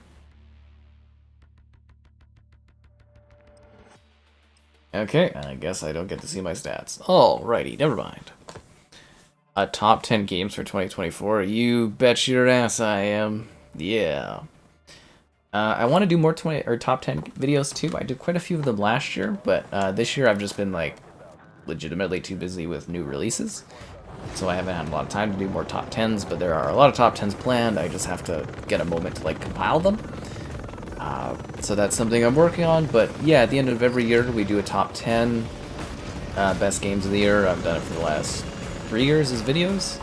Okay, I guess I don't get to see my stats. Alrighty, never mind. Top 10 games for 2024. You bet your ass I am. Yeah. I want to do more top 10 videos too. I did quite a few of them last year, but this year I've just been like legitimately too busy with new releases. So I haven't had a lot of time to do more top 10s, but there are a lot of top 10s planned. I just have to get a moment to like compile them. So that's something I'm working on, but yeah, at the end of every year we do a top 10 best games of the year. I've done it for the last 3 years as videos.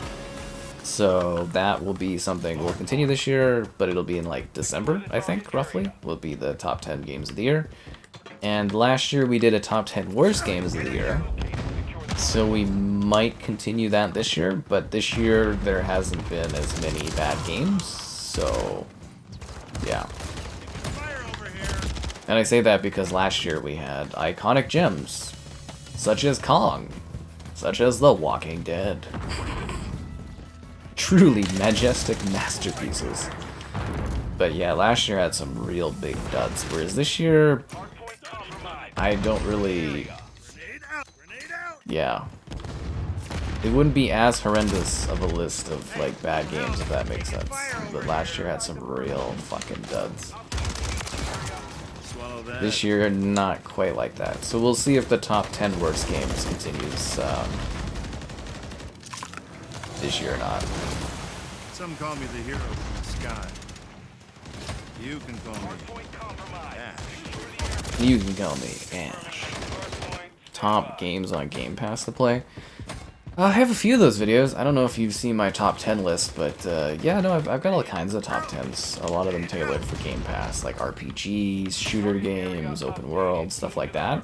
So that will be something we'll continue this year, but it'll be in like December, I think, roughly, will be the top 10 games of the year. And last year we did a top 10 worst games of the year. So we might continue that this year, but this year there hasn't been as many bad games, so yeah. And I say that because last year we had iconic gems, such as Kong, such as The Walking Dead. Truly majestic masterpieces. But yeah, last year had some real big duds, whereas this year, I don't really... yeah. It wouldn't be as horrendous of a list of like bad games if that makes sense. But last year had some real fucking duds. This year, not quite like that. So we'll see if the top 10 worst games continues this year or not. Some call me the hero of the sky. You can call me Ash. You can call me Ash. Top games on Game Pass to play. I have a few of those videos. I don't know if you've seen my top 10 list, but yeah, no, I've got all kinds of top 10s. A lot of them tailored for Game Pass, like RPGs, shooter games, open world, stuff like that.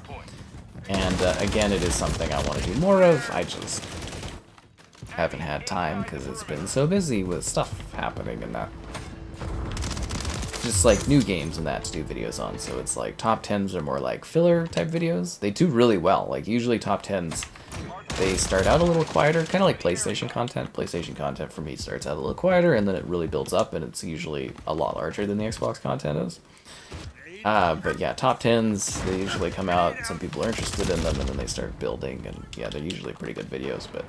And again, it is something I want to do more of. I just haven't had time because it's been so busy with stuff happening and that. just like new games and that to do videos on. So it's like top 10s are more like filler type videos. They do really well. Like usually top 10s, they start out a little quieter, kind of like PlayStation content. PlayStation content for me starts out a little quieter and then it really builds up and it's usually a lot larger than the Xbox content is. But yeah, top 10s, they usually come out, some people are interested in them and then they start building and yeah, they're usually pretty good videos, but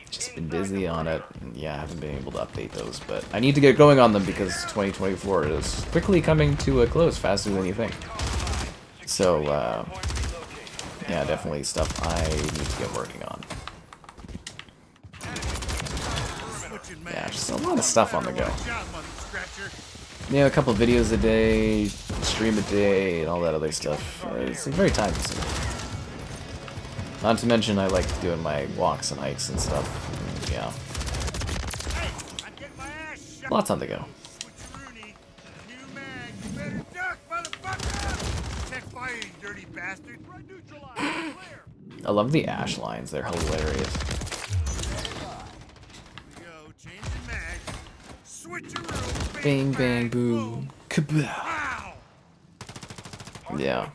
just been busy on it, and yeah, I haven't been able to update those, but I need to get going on them because 2024 is quickly coming to a close, faster than you think. So, yeah, definitely stuff I need to get working on. Yeah, just a lot of stuff on the go. Yeah, a couple videos a day, stream a day, and all that other stuff. It's very time consuming. Not to mention I like doing my walks and hikes and stuff. Yeah. Lots on the go. I love the ash lines, they're hilarious. Bang bang boom. Kabow. Yeah.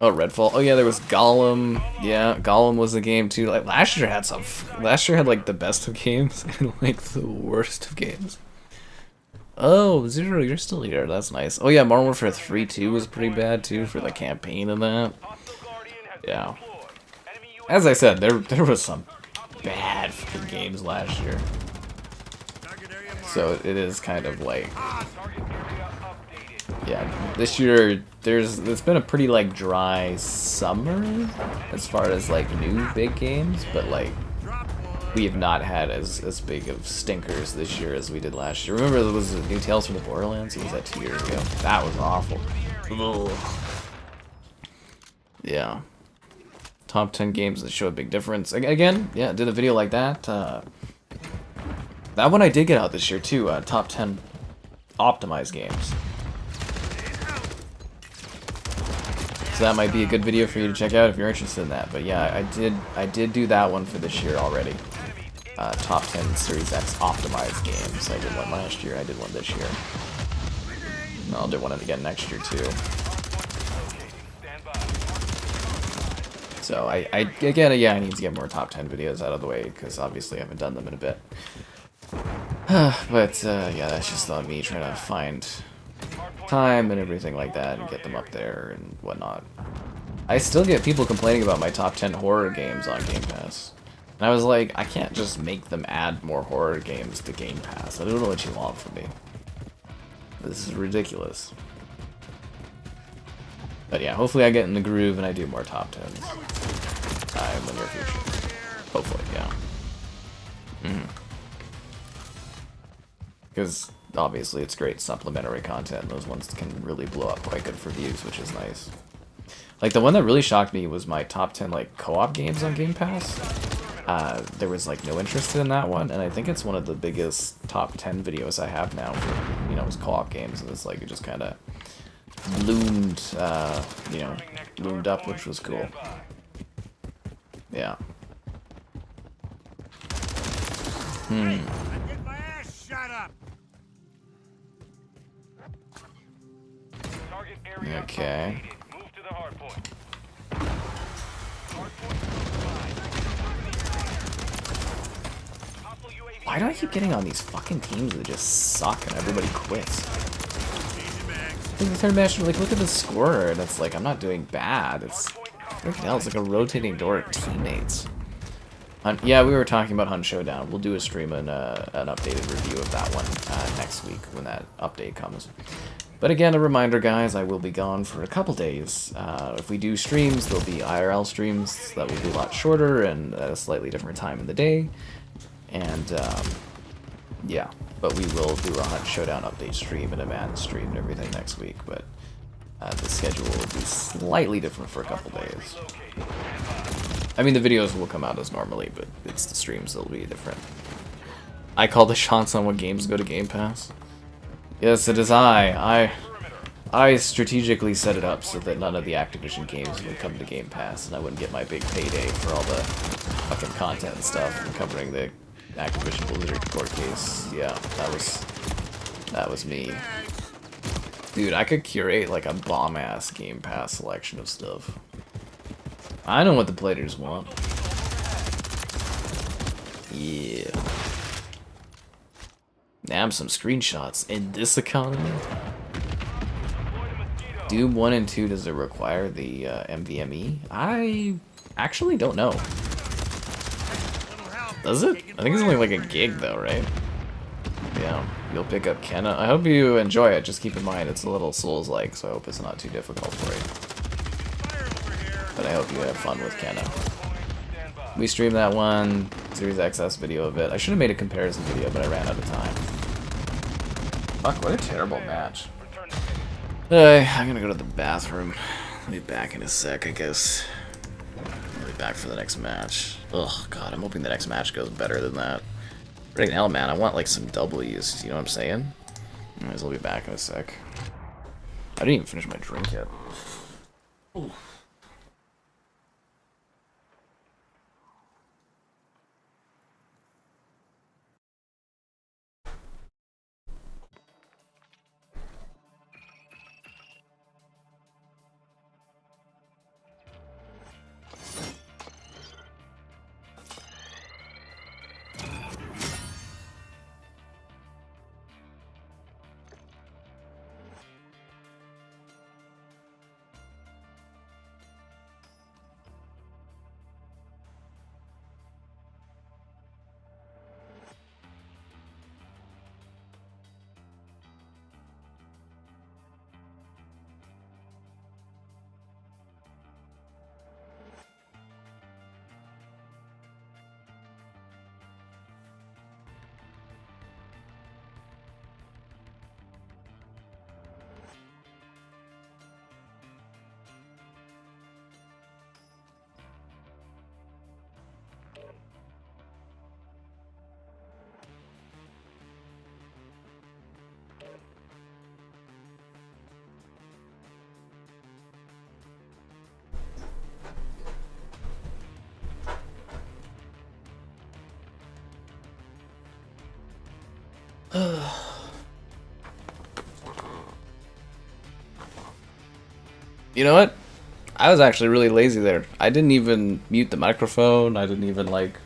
Oh, Redfall. Oh yeah, there was Gollum. Yeah, Gollum was a game too. Like last year had some. Last year had like the best of games and like the worst of games. Oh, Zero, you're still here. That's nice. Oh yeah, Modern Warfare 3 2 was pretty bad too for the campaign and that. Yeah. As I said, there was some bad fucking games last year. So it is kind of like, yeah, this year it's been a pretty like dry summer as far as like new big games, but like we have not had as big of stinkers this year as we did last year. Remember there was a new Tales from the Borderlands? It was that 2 years ago. That was awful. Ugh. Yeah. Top 10 games that show a big difference. Again, yeah, did a video like that. That one I did get out this year too. Top 10 optimized games. So that might be a good video for you to check out if you're interested in that. But yeah, I did do that one for this year already. Top 10 Series X optimized games. I did one last year. I did one this year. And I'll do one again next year too. So again, yeah, I need to get more top 10 videos out of the way because obviously I haven't done them in a bit. But yeah, that's just on me trying to find time and everything like that and get them up there and whatnot. I still get people complaining about my top 10 horror games on Game Pass. And I was like, I can't just make them add more horror games to Game Pass. I don't know what you want from me. This is ridiculous. But yeah, hopefully I get in the groove and I do more top 10s in the near future. Hopefully, yeah. Because obviously it's great supplementary content, and those ones can really blow up quite good for views, which is nice. Like the one that really shocked me was my top 10 like co-op games on Game Pass. There was like no interest in that one, and I think it's one of the biggest top 10 videos I have now for, you know, co-op games, and it's like it just kind of loomed, you know, loomed up, which was cool. Yeah. Okay. Why do I keep getting on these fucking teams that just suck and everybody quits? In the third match, like, look at the scorer, and it's like, I'm not doing bad. It's, look at hell, it's like a rotating door of teammates. Yeah, we were talking about Hunt Showdown. We'll do a stream and an updated review of that one next week when that update comes. But again, a reminder, guys, I will be gone for a couple days. If we do streams, there'll be IRL streams that will be a lot shorter and at a slightly different time in the day. And, yeah, but we will do a Hunt Showdown update stream and a man stream and everything next week. But the schedule will be slightly different for a couple days. I mean, the videos will come out as normally, but it's the streams that'll be different. I call the shots on what games go to Game Pass. Yes, it is I strategically set it up so that none of the Activision games would come to Game Pass, and I wouldn't get my big payday for all the fucking content and stuff, and covering the Activision Blizzard court case. Yeah, that was me. Dude, I could curate like a bomb-ass Game Pass selection of stuff. I know what the players want. Yeah. Damn, some screenshots in this economy. Doom 1 and 2, does it require the MVME? I actually don't know. Does it? I think it's only like a gig though, right? Yeah, you'll pick up Kenna. I hope you enjoy it. Just keep in mind it's a little Souls-like, so I hope it's not too difficult for you. But I hope you have fun with Kenna. We streamed that one Series XS video of it. I should have made a comparison video, but I ran out of time. Fuck, what a terrible match. I'm gonna go to the bathroom. I'll be back in a sec, I guess. I'll be back for the next match. Ugh, God, I'm hoping the next match goes better than that. Right now, man, I want like some W's, you know what I'm saying? Anyways, I'll be back in a sec. I didn't even finish my drink yet. Ooh. You know what? I was actually really lazy there. I didn't even mute the microphone. I didn't even, like,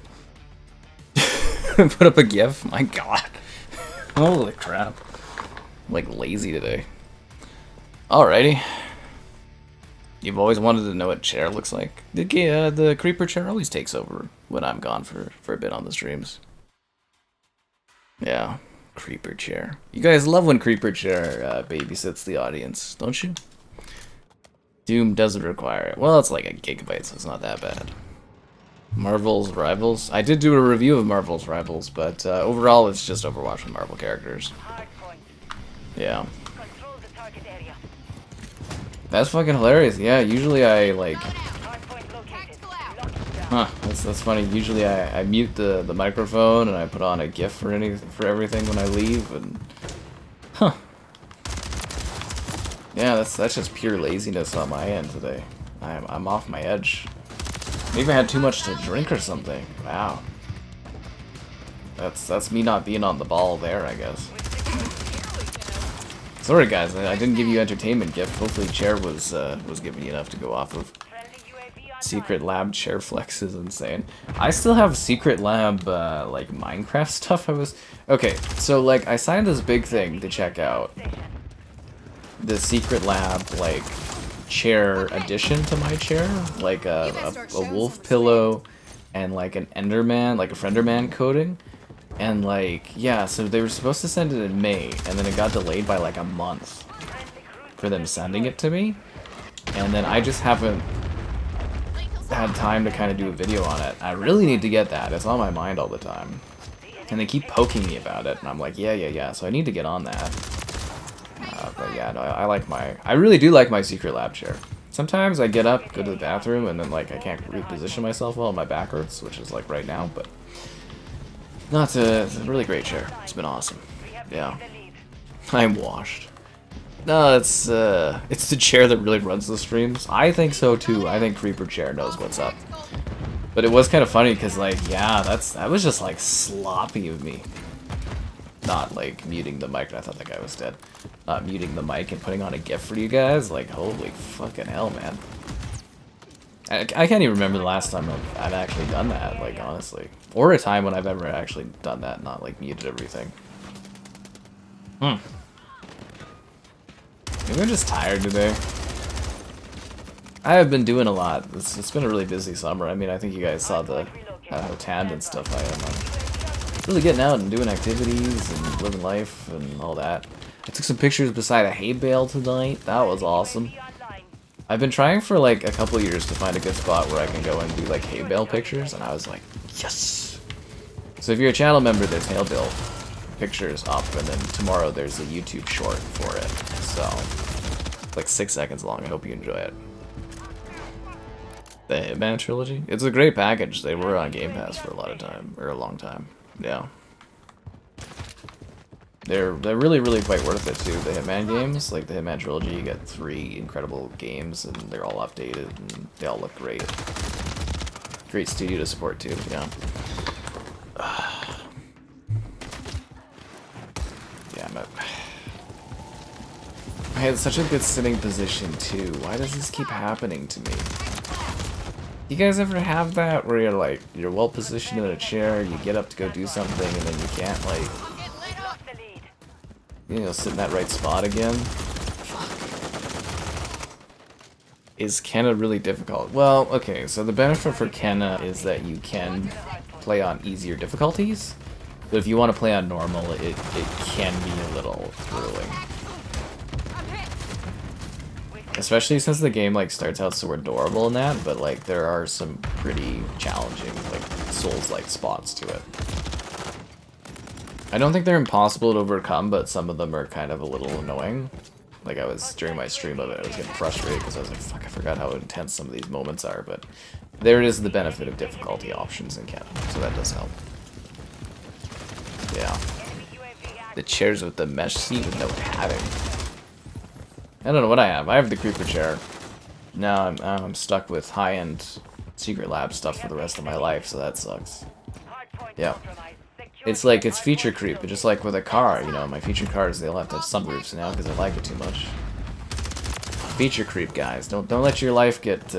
put up a GIF. My God. Holy crap. I'm, like, lazy today. Alrighty. You've always wanted to know what chair looks like. The creeper chair always takes over when I'm gone for a bit on the streams. Yeah. Creeper chair. You guys love when creeper chair babysits the audience, don't you? Doom doesn't require it. Well, it's like a gigabyte, so it's not that bad. Marvel's Rivals. I did do a review of Marvel's Rivals, but overall it's just Overwatch with Marvel characters. Yeah. That's fucking hilarious. Yeah, usually I like... Huh, that's funny. Usually I mute the microphone and I put on a GIF for everything when I leave, and... Huh. Yeah, that's just pure laziness on my end today. I'm off my edge. Maybe I had too much to drink or something. Wow. That's me not being on the ball there, I guess. Sorry guys, I didn't give you entertainment gift. Hopefully chair was giving you enough to go off of. Secret Lab chair flex is insane. I still have Secret Lab like Minecraft stuff. Okay, so like I signed this big thing to check out the Secret Lab like chair addition to my chair, like a wolf pillow and like an Enderman, like a Frienderman coating. And like, yeah, so they were supposed to send it in May, and then it got delayed by like a month for them sending it to me. And then I just haven't had time to kind of do a video on it. I really need to get that. It's on my mind all the time. And they keep poking me about it, and I'm like, yeah, so I need to get on that. But yeah, no, I really do like my Secret Lab chair. Sometimes I get up, go to the bathroom, and then like I can't reposition myself well, and my back hurts, which is like right now, but... No, it's a really great chair. It's been awesome. Yeah. I'm washed. No, it's the chair that really runs the streams. I think so too. I think Creeper Chair knows what's up. But it was kind of funny because, like, yeah, that was just like sloppy of me. Not like muting the mic. I thought that guy was dead. Not muting the mic and putting on a GIF for you guys. Like, holy fucking hell, man. I can't even remember the last time I've actually done that, like, honestly. Or a time when I've ever actually done that, not, like, muted everything. Maybe I'm just tired today. I have been doing a lot. It's been a really busy summer. I mean, I think you guys saw the how tanned and stuff I am. I'm really getting out and doing activities and living life and all that. I took some pictures beside a hay bale tonight. That was awesome. I've been trying for like a couple years to find a good spot where I can go and do like hay bale pictures, and I was like, yes! So if you're a channel member, there's hay bale pictures up, and then tomorrow there's a YouTube short for it. So, like 6 seconds long. I hope you enjoy it. The Hitman trilogy? It's a great package. They were on Game Pass for a long time. Yeah. They're really quite worth it too. The Hitman games, like the Hitman trilogy, you get 3 incredible games and they're all updated and they all look great. Great studio to support too, yeah. Damn it. I had such a good sitting position too. Why does this keep happening to me? You guys ever have that where you're like, you're well positioned in a chair, you get up to go do something and then you can't like, you know, sit in that right spot again? Fuck. Is Kenna really difficult? Well, okay, so the benefit for Kenna is that you can play on easier difficulties, but if you want to play on normal, it can be a little grueling. Especially since the game like starts out so adorable in that, but like there are some pretty challenging, like Souls-like spots to it. I don't think they're impossible to overcome, but some of them are kind of a little annoying. Like I was, during my stream of it, I was getting frustrated because I was like, fuck, I forgot how intense some of these moments are, but there is the benefit of difficulty options in Canada, so that does help. Yeah. The chairs with the mesh seat with no padding. I don't know what I have. I have the creeper chair. Now I'm stuck with high-end Secret Lab stuff for the rest of my life, so that sucks. Yeah. It's like, it's feature creep, but just like with a car, you know, my feature cars, they all have to have sunroofs now because I like it too much. Feature creep, guys. Don't let your life get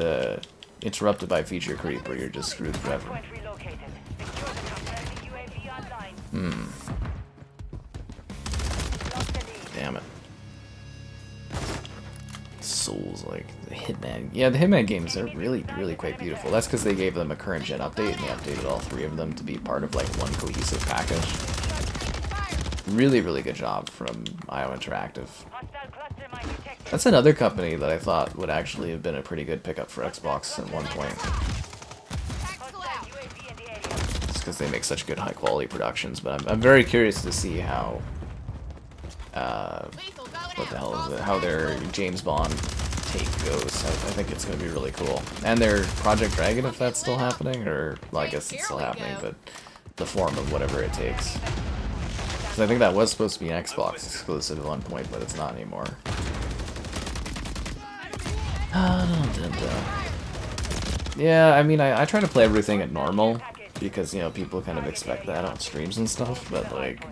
interrupted by feature creep or you're just screwed forever. Damn it. Souls, like the Hitman. Yeah, the Hitman games are really quite beautiful. That's because they gave them a current gen update and they updated all 3 of them to be part of like one cohesive package. Really good job from IO Interactive. That's another company that I thought would actually have been a pretty good pickup for Xbox at one point. Just because they make such good high quality productions, but I'm very curious to see how what the hell is it? How their James Bond take goes. I think it's going to be really cool. And their Project Dragon, if that's still happening, or well, I guess it's still happening, but the form of whatever it takes. Because I think that was supposed to be an Xbox exclusive at one point, but it's not anymore. Yeah, I mean, I try to play everything at normal because, you know, people kind of expect that on streams and stuff, but like,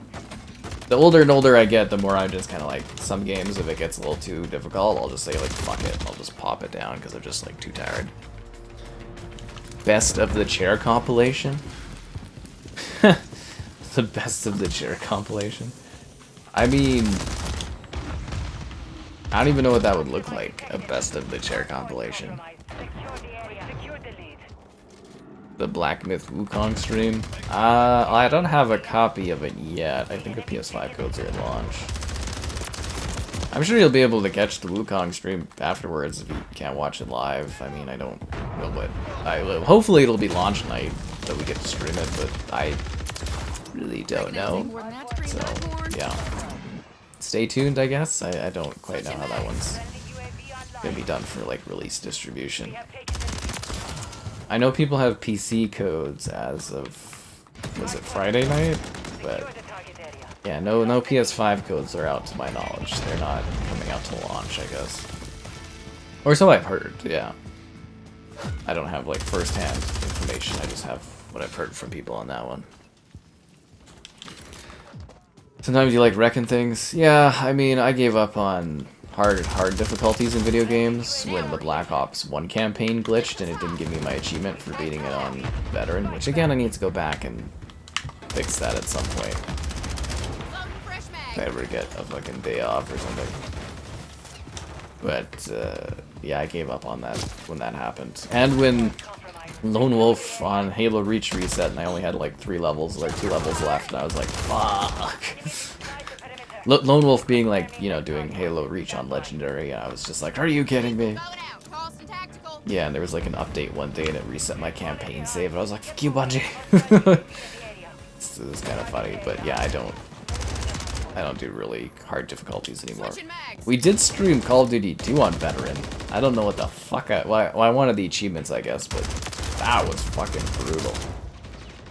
the older and older I get, the more I just kind of like, some games, if it gets a little too difficult, I'll just say like, fuck it, I'll just pop it down because I'm just like too tired. Best of the Chair compilation? The Best of the Chair compilation? I mean, I don't even know what that would look like, a Best of the Chair compilation. The Black Myth Wukong stream? I don't have a copy of it yet. I think the PS5 codes are at launch. I'm sure you'll be able to catch the Wukong stream afterwards if you can't watch it live. I mean, I don't know, but hopefully it'll be launch night that we get to stream it, but I really don't know. So, yeah. Stay tuned, I guess. I don't quite know how that one's gonna be done for, like, release distribution. I know people have PC codes as of, was it Friday night? But yeah, no PS5 codes are out to my knowledge. They're not coming out to launch, I guess. Or so I've heard, yeah. I don't have like first-hand information. I just have what I've heard from people on that one. Sometimes you like wrecking things. Yeah, I mean, I gave up on hard difficulties in video games when the Black Ops 1 campaign glitched and it didn't give me my achievement for beating it on Veteran, which again I need to go back and fix that at some point. If I ever get a fucking day off or something. But yeah, I gave up on that when that happened. And when Lone Wolf on Halo Reach reset and I only had like 3 levels or 2 levels left and I was like, fuck. Lone Wolf being like, you know, doing Halo Reach on Legendary, and I was just like, are you kidding me? Yeah, and there was like an update one day and it reset my campaign save and I was like, fuck you, Bungie. This is kind of funny, but yeah, I don't do really hard difficulties anymore. We did stream Call of Duty 2 on Veteran. I don't know what the fuck well, I wanted the achievements, I guess, but that was fucking brutal.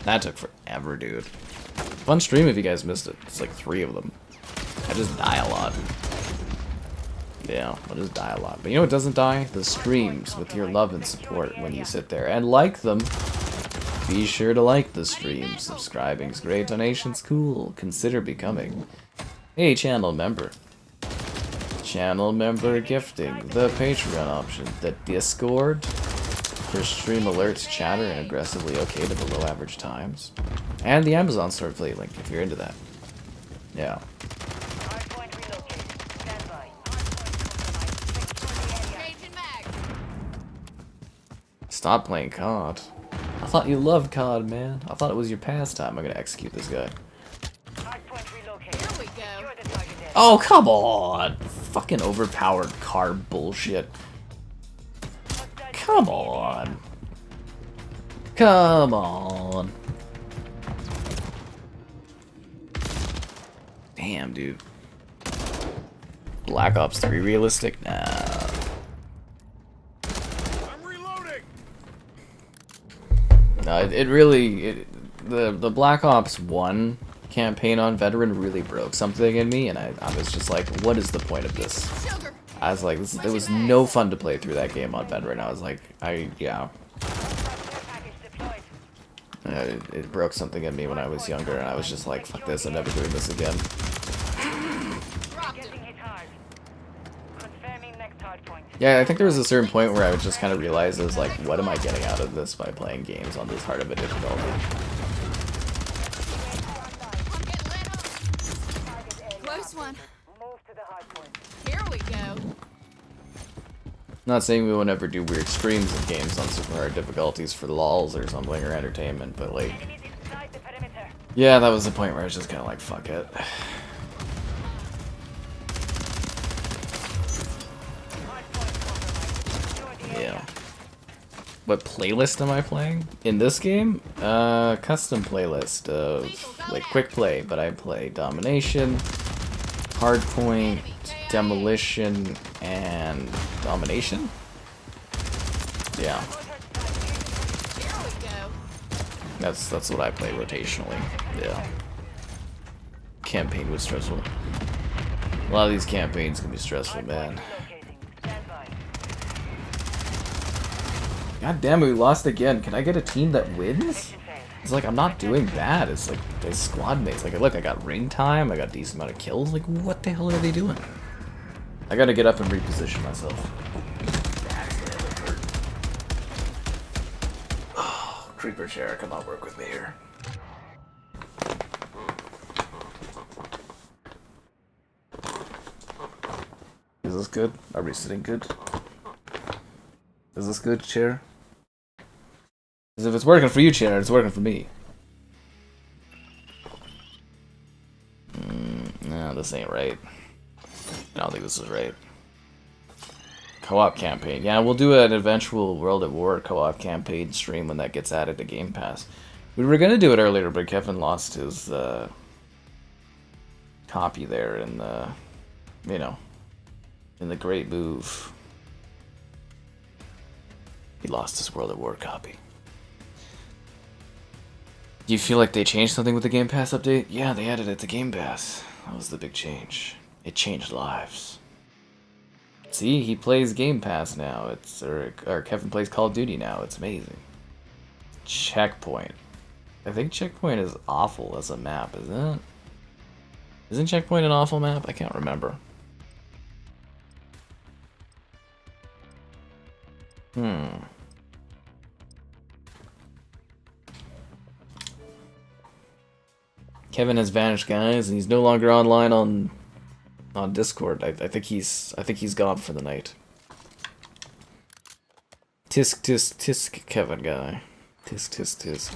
That took forever, dude. Fun stream if you guys missed it. It's like 3 of them. I just die a lot. Yeah, I just die a lot. But you know what doesn't die? The streams with your love and support when you sit there and like them. Be sure to like the stream. Subscribing's great, donation's cool. Consider becoming a channel member. Channel member gifting, the Patreon option, the Discord for stream alerts, chatter, and aggressively okay to below average times. And the Amazon store affiliate link if you're into that. Yeah. Hardpoint relocated. Stand by. Stop playing COD. I thought you loved COD, man. I thought it was your pastime. I'm gonna execute this guy. Hardpoint relocated. Here we go. Secure the target area. Oh, come on! Fucking overpowered car bullshit. Come on. Come on. Damn, dude. Black Ops 3 realistic? Nah. I'm reloading. No, it really... the Black Ops 1 campaign on Veteran really broke something in me, and I was just like, what is the point of this? I was like, it was no fun to play through that game on Veteran. I was like, yeah. It broke something in me when I was younger, and I was just like, fuck this, I'm never doing this again. Getting hit hard. Confirming next hardpoint. Yeah, I think there was a certain point where I would just kind of realize, I was like, what am I getting out of this by playing games on this hard of a difficulty? Close one. Move to the hardpoint. Here we go. Not saying we won't ever do weird streams of games on super hard difficulties for lols or something, or entertainment, but like... Enemies inside the perimeter. Yeah, that was the point where I was just kind of like, fuck it. Hardpoint compromised. Secure the area. Yeah. What playlist am I playing? In this game? Custom playlist of, like, quick play, but I play Domination, Hardpoint, Demolition, and Domination? Yeah. Here we go. That's what I play rotationally. Yeah. Campaign was stressful. A lot of these campaigns can be stressful, man. Relocating. Stand by. God damn it, we lost again. Can I get a team that wins? Mission failed. It's like, I'm not doing bad. It's like, they squad mates. Like, look, I got ring time. I got a decent amount of kills. Like, what the hell are they doing? I gotta get up and reposition myself. Oh, creeper chair, come on, work with me here. Is this good? Are we sitting good? Is this good, chair? Because if it's working for you, chair, it's working for me. No, this ain't right. I don't think this is right. Co-op campaign. Yeah, we'll do an eventual World at War co-op campaign stream when that gets added to Game Pass. We were gonna do it earlier, but Kevin lost his copy there in the, you know, in the great move. He lost his World at War copy. Do you feel like they changed something with the Game Pass update? Yeah, they added it to Game Pass. That was the big change. It changed lives. See, he plays Game Pass now. Or Kevin plays Call of Duty now. It's amazing. Checkpoint. I think Checkpoint is awful as a map, isn't it? Isn't Checkpoint an awful map? I can't remember. Kevin has vanished, guys, and he's no longer online on Discord. I think he's gone for the night. Tisk tisk tisk, Kevin guy. Tisk tisk tisk.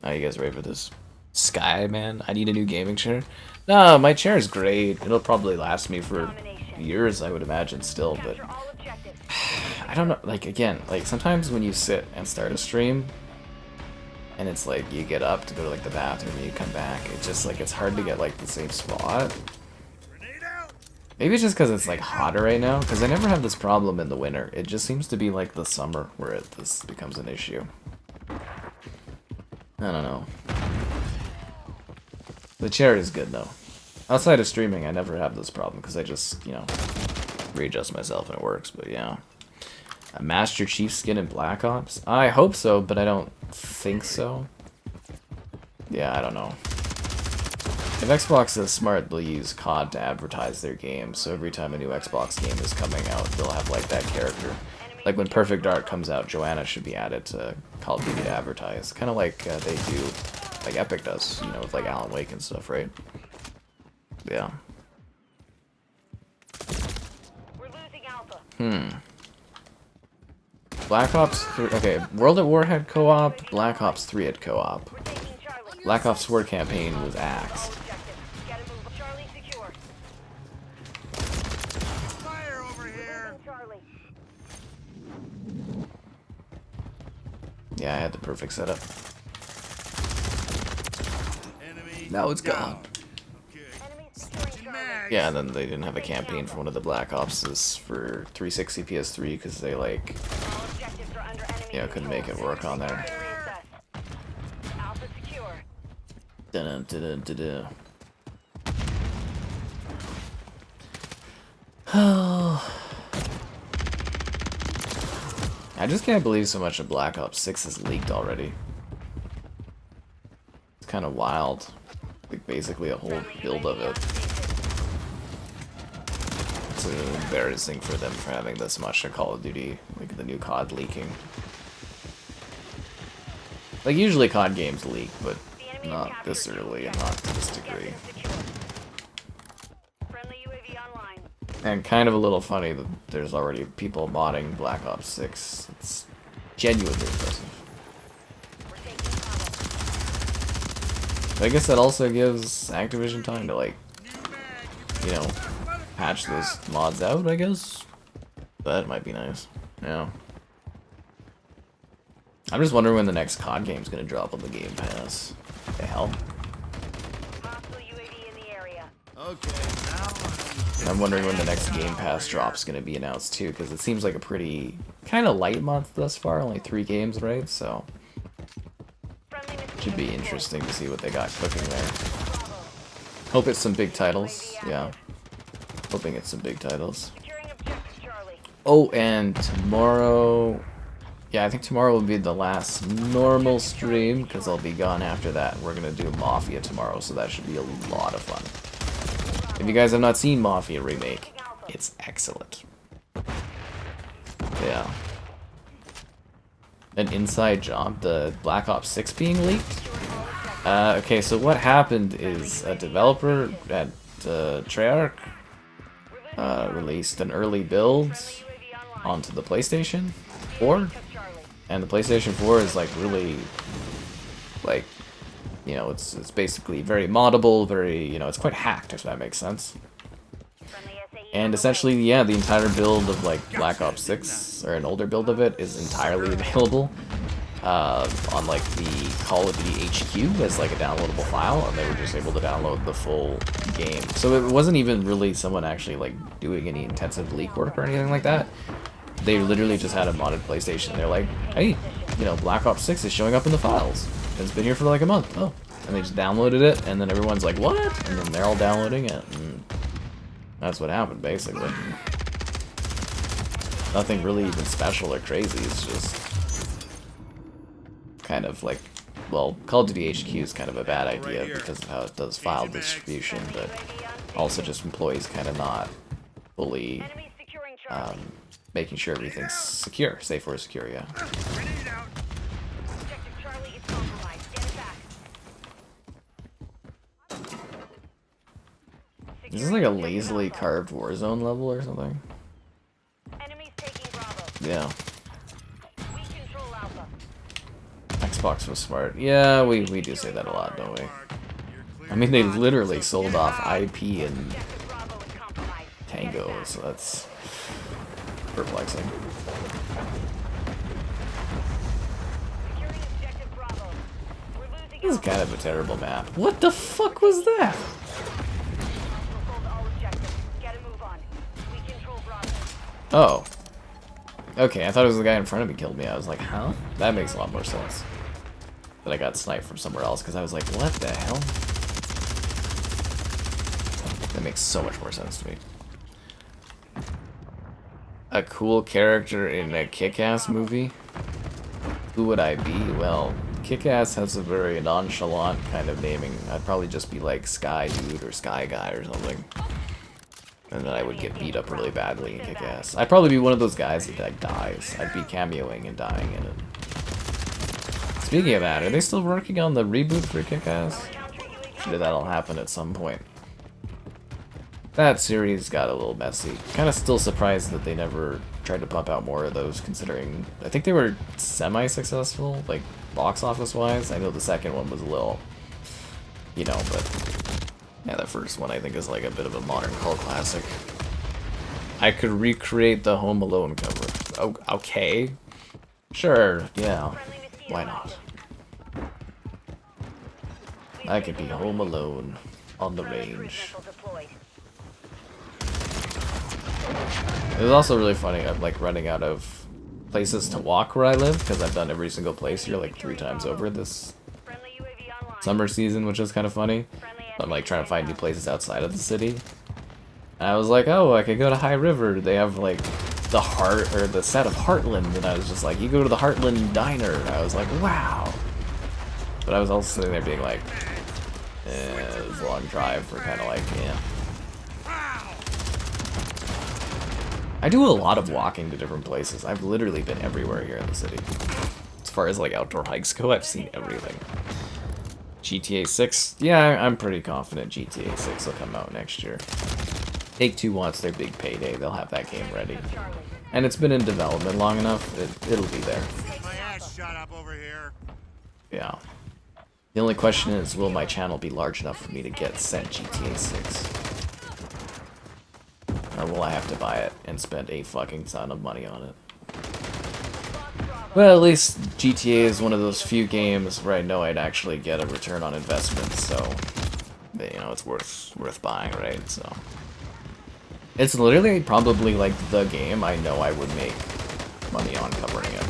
Are you guys ready for this? Sky, man, I need a new gaming chair. No, my chair is great. It'll probably last me for years, I would imagine, still, but I don't know, like, again, like, sometimes when you sit and start a stream, and it's like, you get up to go to, like, the bathroom, and you come back, it's just, like, it's hard to get, like, the same spot. Maybe it's just because it's, like, hotter right now, because I never have this problem in the winter. It just seems to be, like, the summer where this becomes an issue. I don't know. The chair is good, though. Outside of streaming, I never have this problem, because I just, you know, readjust myself and it works, but yeah. A Master Chief skin in Black Ops? I hope so, but I don't think so. Yeah, I don't know. If Xbox is smart, they'll use COD to advertise their games, so every time a new Xbox game is coming out, they'll have, like, that character. Like, when Perfect Dark comes out, Joanna should be added to Call of Duty to advertise. Kind of like they do, like Epic does, you know, with, like, Alan Wake and stuff, right? Yeah. Black Ops 3, okay, World at War had co-op, Black Ops 3 had co-op. Black Ops 4 campaign was axed. Yeah, I had the perfect setup. Now it's gone. Yeah, and then they didn't have a campaign for one of the Black Opses for 360 PS3 because they, like, yeah, couldn't make it work on there. Dun -dun -dun -dun -dun. I just can't believe so much of Black Ops 6 is leaked already. It's kind of wild. Like, basically a whole build of it. It's embarrassing for them for having this much of Call of Duty, like the new COD leaking. Like, usually COD games leak, but not this early and not to this degree. And kind of a little funny that there's already people modding Black Ops 6. It's genuinely impressive. But I guess that also gives Activision time to, like, you know, patch those mods out, I guess. That might be nice. Yeah. I'm just wondering when the next COD game's gonna drop on the Game Pass. What the hell? I'm wondering when the next Game Pass drop's gonna be announced too, because it seems like a pretty kind of light month thus far. Only 3 games, right? So should be interesting to see what they got cooking there. Hope it's some big titles. Yeah, hoping it's some big titles. Oh, and tomorrow. Yeah, I think tomorrow will be the last normal stream, because I'll be gone after that. We're gonna do Mafia tomorrow, so that should be a lot of fun. If you guys have not seen Mafia Remake, it's excellent. Yeah. An inside job, the Black Ops 6 being leaked? Okay, so what happened is a developer at Treyarch released an early build onto the PlayStation 4. And the PlayStation 4 is, like, really, like, you know, it's basically very moddable, very, you know, it's quite hacked, if that makes sense. And essentially, yeah, the entire build of, like, Black Ops 6, or an older build of it, is entirely available on, like, the Call of Duty HQ as, like, a downloadable file, and they were just able to download the full game. So it wasn't even really someone actually, like, doing any intensive leak work or anything like that. They literally just had a modded PlayStation. They're like, hey, you know, Black Ops 6 is showing up in the files. It's been here for like a month. Oh. And they just downloaded it, and then everyone's like, what? And then they're all downloading it. And that's what happened, basically. nothing really even special or crazy. It's just kind of like, well, Call of Duty HQ is kind of a bad idea because of how it does file distribution, but also just employees kind of not fully making sure everything's secure, safe or secure, yeah. Is this like a lazily carved Warzone level or something? Yeah. Xbox was smart. Yeah, we do say that a lot, don't we? I mean, they literally sold off IP and Tango, so that's perplexing. This is kind of a terrible map. What the fuck was that? Oh. Okay, I thought it was the guy in front of me killed me. I was like, huh? That makes a lot more sense. But I got sniped from somewhere else because I was like, what the hell? That makes so much more sense to me. A cool character in a Kick-Ass movie? Who would I be? Well, Kick-Ass has a very nonchalant kind of naming. I'd probably just be like Sky Dude or Sky Guy or something. And then I would get beat up really badly in Kick-Ass. I'd probably be one of those guys that like dies. I'd be cameoing and dying in it. Speaking of that, are they still working on the reboot for Kick-Ass? Sure, that'll happen at some point. That series got a little messy. Kind of still surprised that they never tried to pump out more of those, considering I think they were semi-successful, like box office-wise. I know the second one was a little, you know, but yeah, that first one I think is like a bit of a modern cult classic. I could recreate the Home Alone cover. Oh, okay. Sure, yeah. Why not? I could be home alone on the range. It was also really funny. I'm like running out of places to walk where I live because I've done every single place here like 3 times over this summer season, which is kind of funny. I'm like trying to find new places outside of the city. And I was like, oh, I could go to High River. They have like the set of Heartland, and I was just like, you go to the Heartland Diner. And I was like, wow. But I was also sitting there being like, it was a long drive for kind of like, yeah. I do a lot of walking to different places. I've literally been everywhere here in the city. As far as like outdoor hikes go, I've seen everything. GTA 6, yeah, I'm pretty confident GTA 6 will come out next year. Take-Two wants their big payday, they'll have that game ready. And it's been in development long enough, it'll be there. My ass shot up over here. Yeah. The only question is, will my channel be large enough for me to get sent GTA 6? Or will I have to buy it and spend a fucking ton of money on it? Well, at least GTA is one of those few games where I know I'd actually get a return on investment, so you know, it's worth buying, right? So it's literally probably like the game I know I would make money on covering it.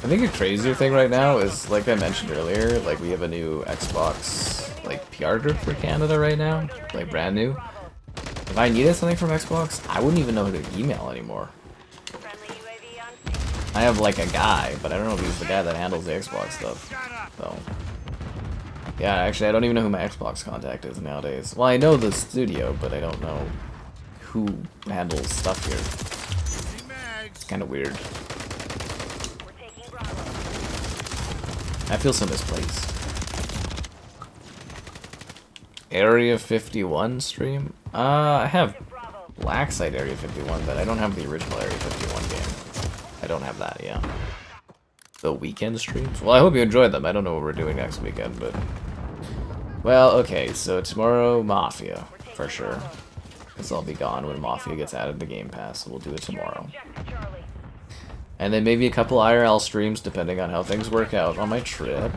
I think a crazier thing right now is, like I mentioned earlier, like we have a new Xbox like PR group for Canada right now, like brand new. If I needed something from Xbox, I wouldn't even know who to email anymore. I have like a guy, but I don't know if he's the guy that handles the Xbox stuff. So yeah, actually I don't even know who my Xbox contact is nowadays. Well, I know the studio, but I don't know who handles stuff here. It's kind of weird. I feel so misplaced. Area 51 stream? I have Black Site Area 51, but I don't have the original Area 51 game. I don't have that, yeah. The weekend streams? Well, I hope you enjoyed them. I don't know what we're doing next weekend, but... Well, okay, so tomorrow, Mafia, for sure. Because I'll be gone when Mafia gets added to Game Pass, so we'll do it tomorrow. And then maybe a couple IRL streams, depending on how things work out on my trip.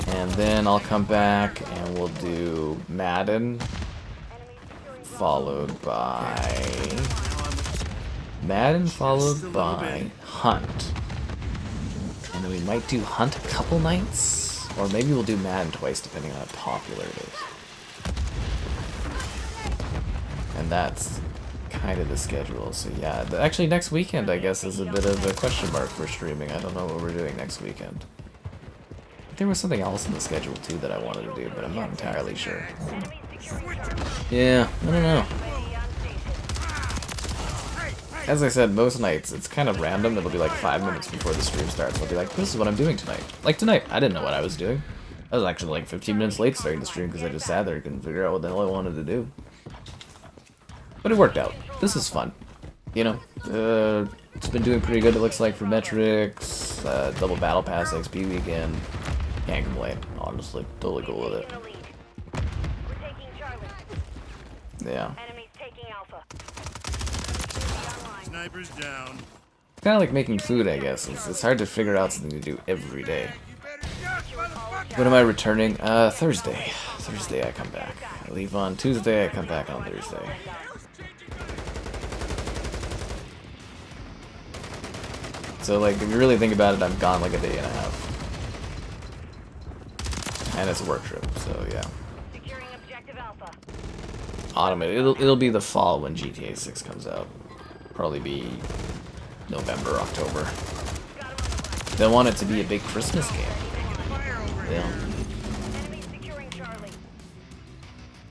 And then I'll come back and we'll do Madden, followed by Hunt. And then we might do Hunt a couple nights, or maybe we'll do Madden twice, depending on how popular it is. And that's kind of the schedule. So yeah, actually next weekend I guess is a bit of a question mark for streaming. I don't know what we're doing next weekend. There was something else in the schedule too that I wanted to do, but I'm not entirely sure. Yeah, I don't know. As I said, most nights it's kind of random. It'll be like 5 minutes before the stream starts. I'll be like, this is what I'm doing tonight. Like tonight, I didn't know what I was doing. I was actually like 15 minutes late starting the stream because I just sat there and couldn't figure out what the hell I wanted to do. But it worked out. This is fun. You know, it's been doing pretty good, it looks like, for metrics, double battle pass XP weekend. Can't complain, honestly. Totally cool with it. Yeah. Snipers down. Kind of like making food, I guess. It's hard to figure out something to do every day. When am I returning? Thursday. Thursday I come back. I leave on Tuesday, I come back on Thursday. So, like, if you really think about it, I'm gone like a day and a half. And it's a work trip, so yeah. Autumn, it'll be the fall when GTA 6 comes out. Probably be November, October. They want it to be a big Christmas game. Yeah.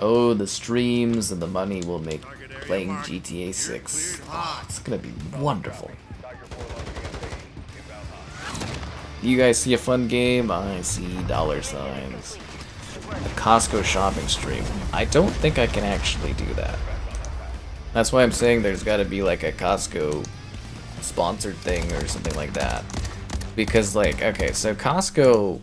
Oh, the streams and the money will make playing GTA 6. Oh, it's gonna be wonderful. You guys see a fun game? I see dollar signs. A Costco shopping stream. I don't think I can actually do that. That's why I'm saying there's got to be like a Costco sponsored thing or something like that. Because like, okay, so Costco,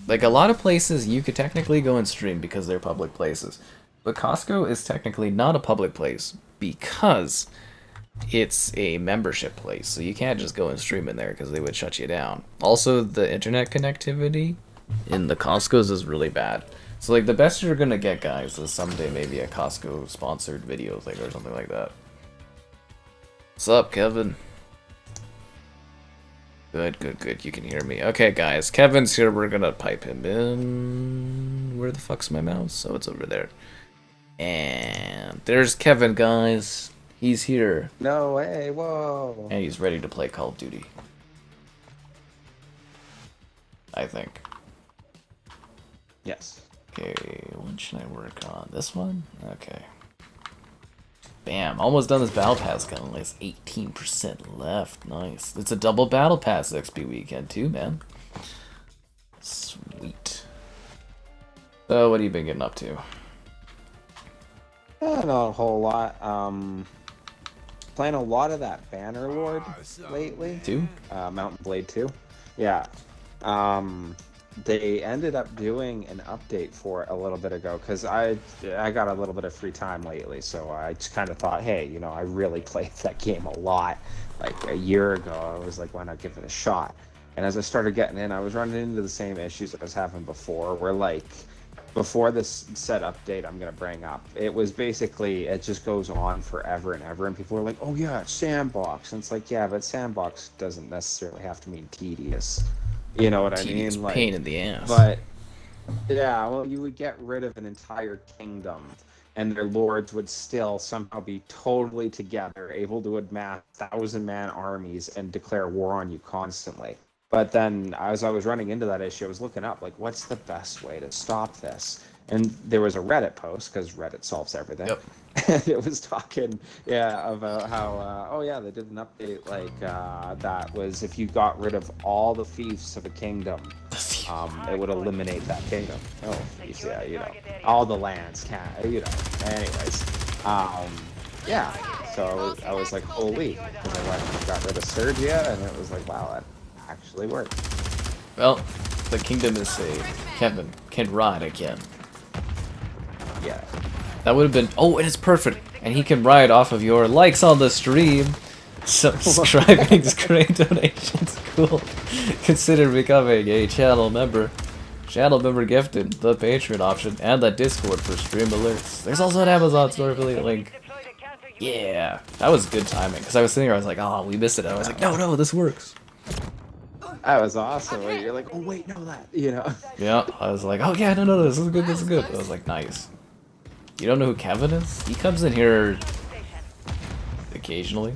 like a lot of places you could technically go and stream because they're public places. But Costco is technically not a public place because it's a membership place, so you can't just go and stream in there because they would shut you down. Also, the internet connectivity in the Costco's is really bad. So, like, the best you're gonna get, guys, is someday maybe a Costco sponsored video thing or something like that. What's up, Kevin? Good, good, good. You can hear me. Okay, guys, Kevin's here. We're gonna pipe him in. Where the fuck's my mouse? Oh, it's over there. And there's Kevin, guys. He's here. No way, whoa. And he's ready to play Call of Duty. I think. Yes. Okay, what should I work on? This one? Okay. Bam, almost done this battle pass gun. Only has 18% left. Nice. It's a double battle pass XP weekend too, man. Sweet. So, what have you been getting up to? Not a whole lot. Playing a lot of that Bannerlord lately. 2? Mountain Blade 2. Yeah. They ended up doing an update for it a little bit ago because I got a little bit of free time lately, so I just kind of thought, hey, you know, I really played that game a lot. Like a year ago, I was like, why not give it a shot? And as I started getting in, I was running into the same issues that I was having before, where like, before this set update I'm going to bring up, it was basically, it just goes on forever and ever, and people are like, oh yeah, it's sandbox. And it's like, yeah, but sandbox doesn't necessarily have to mean tedious. You know what Tedious I mean? Like, pain in the ass. But, yeah, well, you would get rid of an entire kingdom, and their lords would still somehow be totally together, able to amass 1,000-man armies and declare war on you constantly. But then, as I was running into that issue, I was looking up, like, what's the best way to stop this? And there was a Reddit post, because Reddit solves everything. Yep. And it was talking, yeah, about how, oh yeah, they did an update, like, that was if you got rid of all the fiefs of a kingdom, it would eliminate that kingdom. Oh, fiefs, yeah, you know, all the lands, you know, anyways. Yeah, so I was like, holy, because I went and got rid of Sergia, and it was like, wow, that actually worked. Well, the kingdom is saved. Kevin can ride again. Yeah. That would have been... Oh, it is perfect! And he can ride off of your likes on the stream. Subscribing is great donations. Cool. Consider becoming a channel member. Channel member gifted, the Patreon option, and the Discord for stream alerts. There's also an Amazon store affiliate link. Yeah, that was good timing. Because I was sitting here, I was like, oh, we missed it. And I was like, no, this works. That was awesome. Where you're like, oh wait, no, that, you know. Yeah, I was like, oh yeah, no, this is good, this is good. I was like, nice. You don't know who Kevin is? He comes in here occasionally.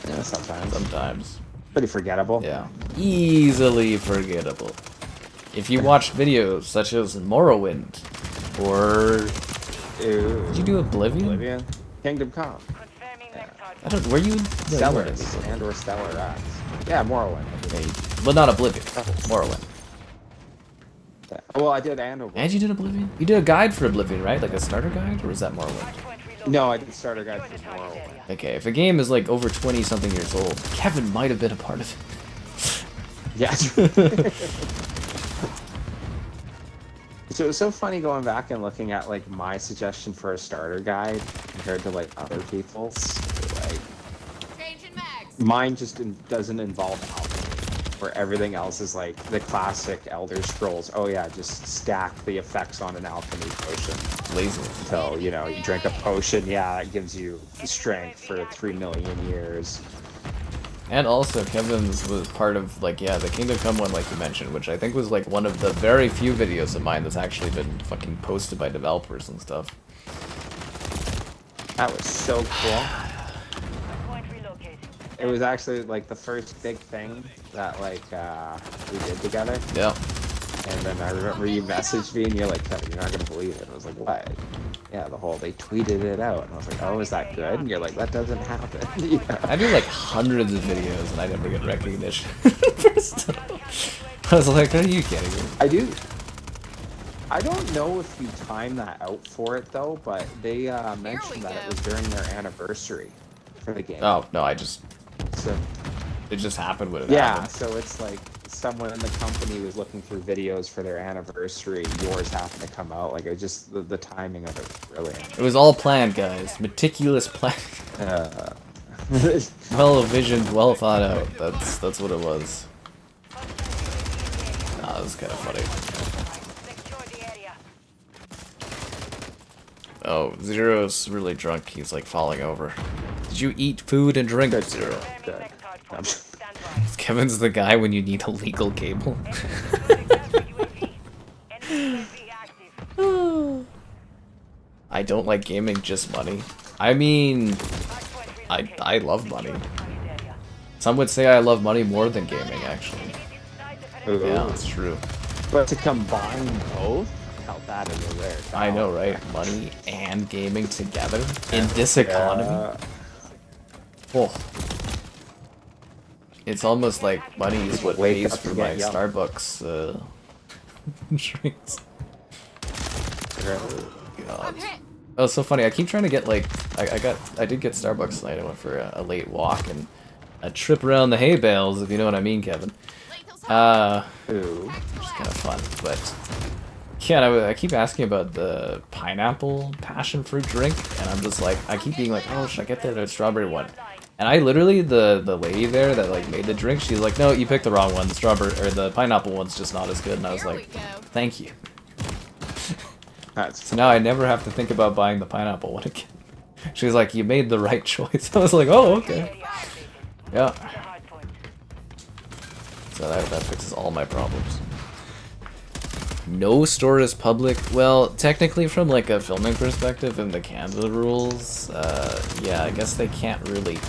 Yeah, sometimes. Sometimes. Pretty forgettable. Yeah. Easily forgettable. If you watched videos such as Morrowind, or... Ooh. Did you do Oblivion? Oblivion? Kingdom Come. I don't, were you... Stellars and or Stellar Acts. Yeah, Morrowind. Okay, but not Oblivion. Morrowind. Well, I did and Oblivion. And you did Oblivion? You did a guide for Oblivion, right? Like a starter guide? Or was that Morrowind? No, I did Starter Guide for Morrowind. Okay, if a game is like over 20-something years old, Kevin might have been a part of it. Yes. So it was so funny going back and looking at like my suggestion for a starter guide compared to like other people's. Like Changing mags. mine just doesn't involve alchemy, where everything else is like the classic Elder Scrolls. Oh yeah, just stack the effects on an alchemy potion. Lazy. So you know, you drink a potion, yeah, it gives you strength for 3 million years. And also, Kevin's was part of, like, yeah, the Kingdom Come one, like you mentioned, which I think was, like, one of the very few videos of mine that's actually been fucking posted by developers and stuff. That was so cool. It was actually, like, the first big thing that, like, we did together. Yeah. And then I remember you messaged me and you're like, you're not gonna believe it. I was like, what? Yeah, they tweeted it out. And I was like, oh, is that good? And you're like, that doesn't happen. You know? I do like hundreds of videos and I never get recognition for stuff. I was like, are you kidding me? I do. I don't know if you time that out for it though, but they mentioned that it was during their anniversary for the game. Oh, no, So it just happened when it yeah, happened. so it's like someone in the company was looking through videos for their anniversary. Yours happened to come out. Like, it just the timing of it was brilliant. It was all planned, guys. Meticulous plan. Well visioned, well thought out. That's what it was. Nah, it was kind of funny. Oh, Zero's really drunk. He's like falling over. Did you eat food and drink, Zero? Good. Kevin's the guy when you need a legal cable. I don't like gaming, just money. I mean, I love money. Some would say I love money more than gaming, actually. Ooh. Yeah, that's true. But to combine both, how bad is it there? I know, right? Money and gaming together in this economy. Oh. It's almost like money is what Wake pays up for and my get young. Starbucks drinks. I'm God. hit. Oh, it's so funny. I keep trying to get like I did get Starbucks tonight. I went for a late walk and a trip around the hay bales, if you know what I mean, Kevin. Ooh. It's kind of fun, but yeah, I keep asking about the pineapple passion fruit drink, and I'm just like, I keep being like, oh, should I get the strawberry one? And I literally, the lady there that like made the drink, she's like, no, you picked the wrong one. The strawberry or the pineapple one's just not as good. And I was Here like, we go. thank you. That's So now I never have to think about buying the pineapple one again. She's like, you made the right choice. I was like, oh, okay. Yeah. So that fixes all my problems. No store is public. Well, technically from like a filming perspective and the Canada rules, yeah, I guess they can't really.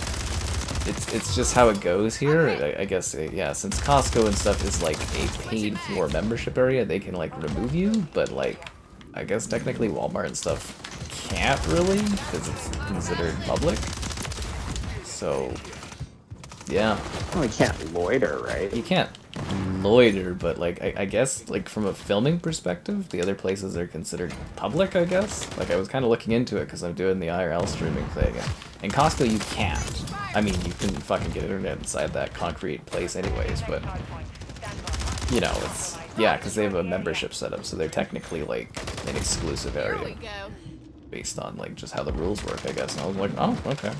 It's just how it goes here. I guess, yeah, since Costco and stuff is like a paid for membership area, they can like remove you, but like, I guess technically Walmart and stuff can't really because it's considered public. So, yeah. well, you can't loiter, right? You can't loiter, but like I guess like from a filming perspective, the other places are considered public, I guess. Like I was kind of looking into it because I'm doing the IRL streaming thing. And Costco you can't. I mean, you can fucking get internet inside that concrete place anyways, but you know, it's yeah, because they have a membership setup, so they're technically like an exclusive Here we area go. based on like just how the rules work, I guess. And I was like, oh, okay.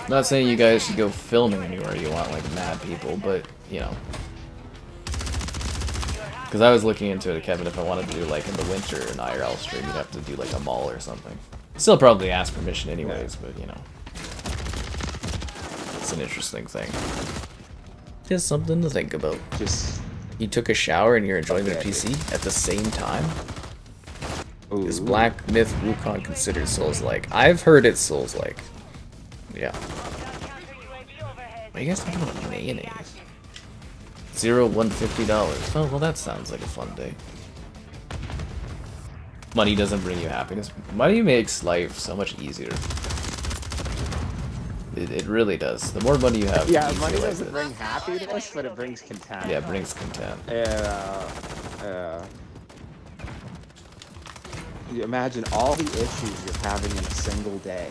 I'm not saying you guys should go filming anywhere you want like mad people, but you know. Because I was looking into it, Kevin, if I wanted to do like in the winter an IRL stream, you'd have to do like a mall or something. Still probably ask permission anyways, but you know. That's an interesting thing. Just something to think about. Just You took a shower and you're enjoying the PC at the same time? Is Black Myth Wukong considered Souls-like? I've heard it's Souls-like. Yeah. What are you guys talking about mayonnaise? 150. Oh, well that sounds like a fun day. Money doesn't bring you happiness. Money makes life so much easier. It really does. The more money you have, yeah, the easier money life doesn't is. bring happiness, but it brings content. Yeah, it brings content. Yeah. You imagine all the issues you're having in a single day.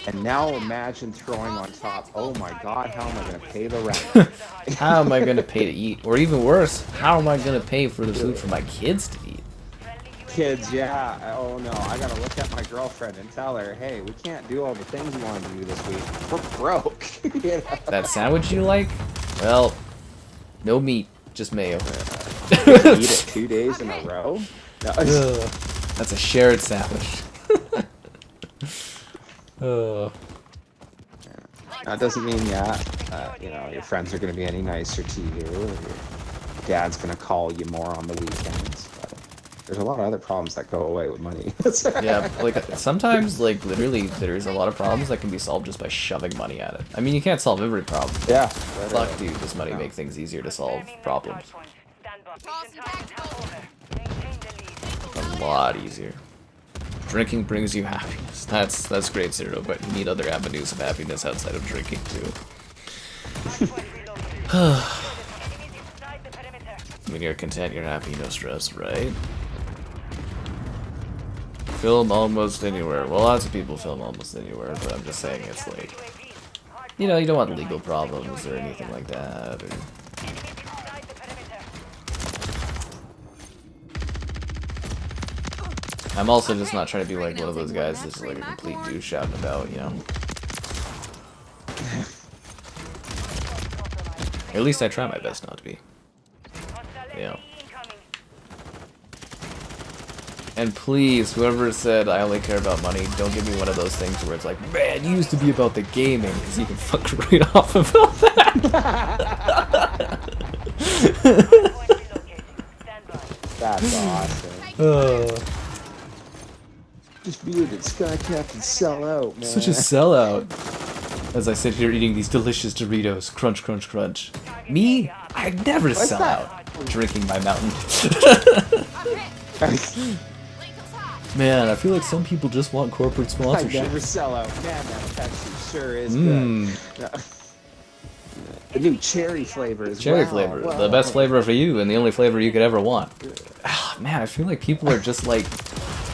And now imagine throwing on top, oh my god, how am I going to pay the rent? How am I going to pay to eat? Or even worse, how am I going to pay for the food for my kids to eat? Kids, yeah. Oh no, I got to look at my girlfriend and tell her, hey, we can't do all the things we wanted to do this week. We're broke. You know? That sandwich you like? Well, no meat, just mayo. Eat it 2 days in a row? No. That's a shared sandwich. That doesn't mean, you know, your friends are going to be any nicer to you, or your dad's going to call you more on the weekends. But there's a lot of other problems that go away with money. Yeah, like sometimes, like literally, there's a lot of problems that can be solved just by shoving money at it. I mean, you can't solve every problem. Yeah. Fuck, dude, does money make things easier to solve problems? A lot easier. Drinking brings you happiness. That's great, Zero, but you need other avenues of happiness outside of drinking too. When you're content, you're happy, no stress, right? Film almost anywhere. Well, lots of people film almost anywhere, but I'm just saying it's like, you know, you don't want legal problems or anything like that. Or... I'm also just not trying to be like one of those guys that's like a complete douche shouting about, you know. Or at least I try my best not to be. Yeah. And please, whoever said I only care about money, don't give me one of those things where it's like, man, you used to be about the gaming, because you can fuck right off about that. That's awesome. Just muted Sky Captain sell out, man. Such a sellout. As I sit here eating these delicious Doritos, crunch, crunch, crunch. Me? I'd never sell out. Drinking my mountain. Man, I feel like some people just want corporate I sponsorship. never sell out. Man, that Pepsi sure is good. The new cherry flavor is Cherry flavor. The best flavor for you and the only flavor you could ever want. Ah, man, I feel like people are just like,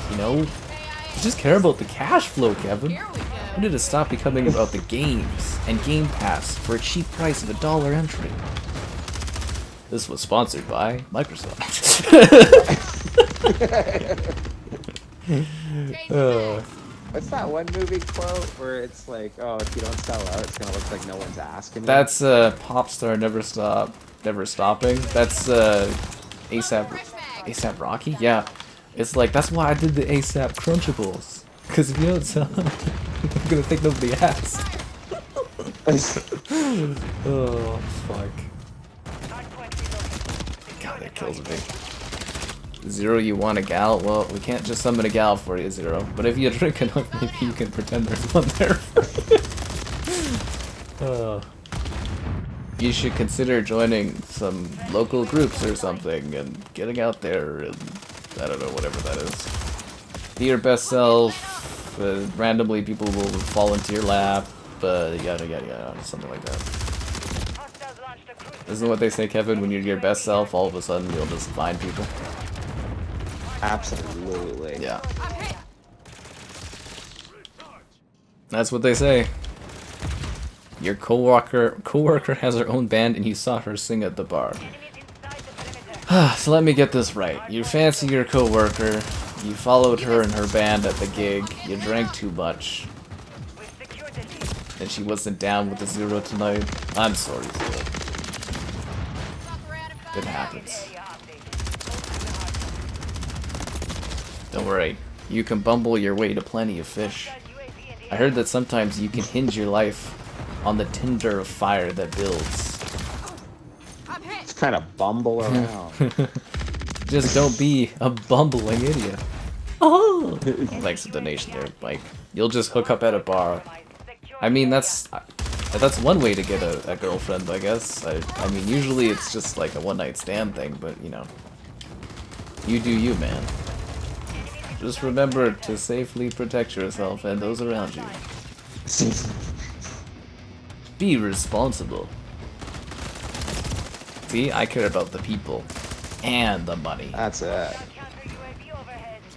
you know, just care about the cash flow, Kevin. When did it stop becoming about the games and Game Pass for a cheap price of $1 entry? This was sponsored by Microsoft. What's that one movie quote where it's like, oh, if you don't sell out, it's gonna look like no one's asking you? That's Pop Star Never Stopping. That's ASAP Rocky? Yeah. It's like, that's why I did the ASAP Crunchables. Because if you don't sell them, I'm gonna think nobody asked. Oh, fuck. God, that kills me. Zero, you want a gal? Well, we can't just summon a gal for you, Zero. But if you drink enough, maybe you can pretend there's one there. You should consider joining some local groups or something and getting out there and, I don't know, whatever that is. Be your best self. Randomly, people will fall into your lap. Yada yada yada, something like that. Isn't what they say, Kevin? When you're your best self, all of a sudden you'll just find people. Absolutely. Yeah. That's what they say. Your coworker has her own band and you saw her sing at the bar. So let me get this right. You fancy your coworker, you followed her and her band at the gig, you drank too much, and she wasn't down with the Zero tonight. I'm sorry, Zero. It happens. Don't worry, you can bumble your way to plenty of fish. I heard that sometimes you can hinge your life on the tinder of fire that builds. I'm hit. Just kind of bumble around. Just don't be a bumbling idiot. Oh, thanks for the donation there, Mike. You'll just hook up at a bar. I mean, that's one way to get a girlfriend, I guess. I mean, usually it's just like a one-night stand thing, but you know, you do you, man. Just remember to safely protect yourself and those around you. Be responsible. See, I care about the people and the money. That's it.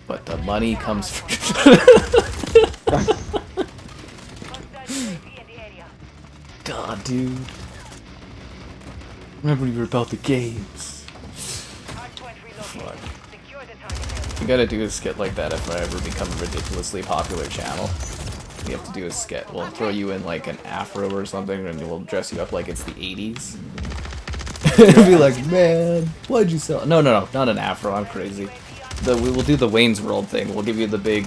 But the money comes first. God, dude. Remember you were about the games. Fuck. You gotta do a skit like that if I ever become a ridiculously popular channel. You have to do a skit. We'll throw you in like an afro or something and we'll dress you up like it's the 80s. Be like, man, why'd you sell? No, not an afro. I'm crazy. We will do the Wayne's World thing. We'll give you the big.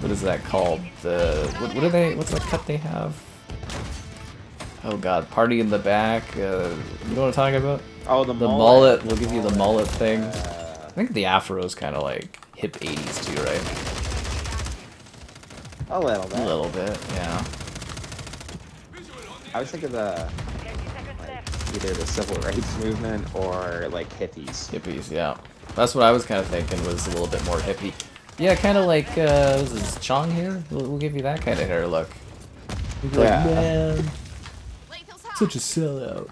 What is that called? What are they? What's that cut they have? Oh God, party in the back. You know what I'm talking about? Oh, the mullet. We'll give you the mullet thing. I think the afro is kind of like hip 80s too, right? A little bit. A little bit, yeah. I was thinking the either the civil rights movement or like hippies. Hippies, yeah. That's what I was kind of thinking, was a little bit more hippie. Yeah, kind of like, was this Chong hair? We'll give you that kind of hair look. You'll be like, man, such a sellout.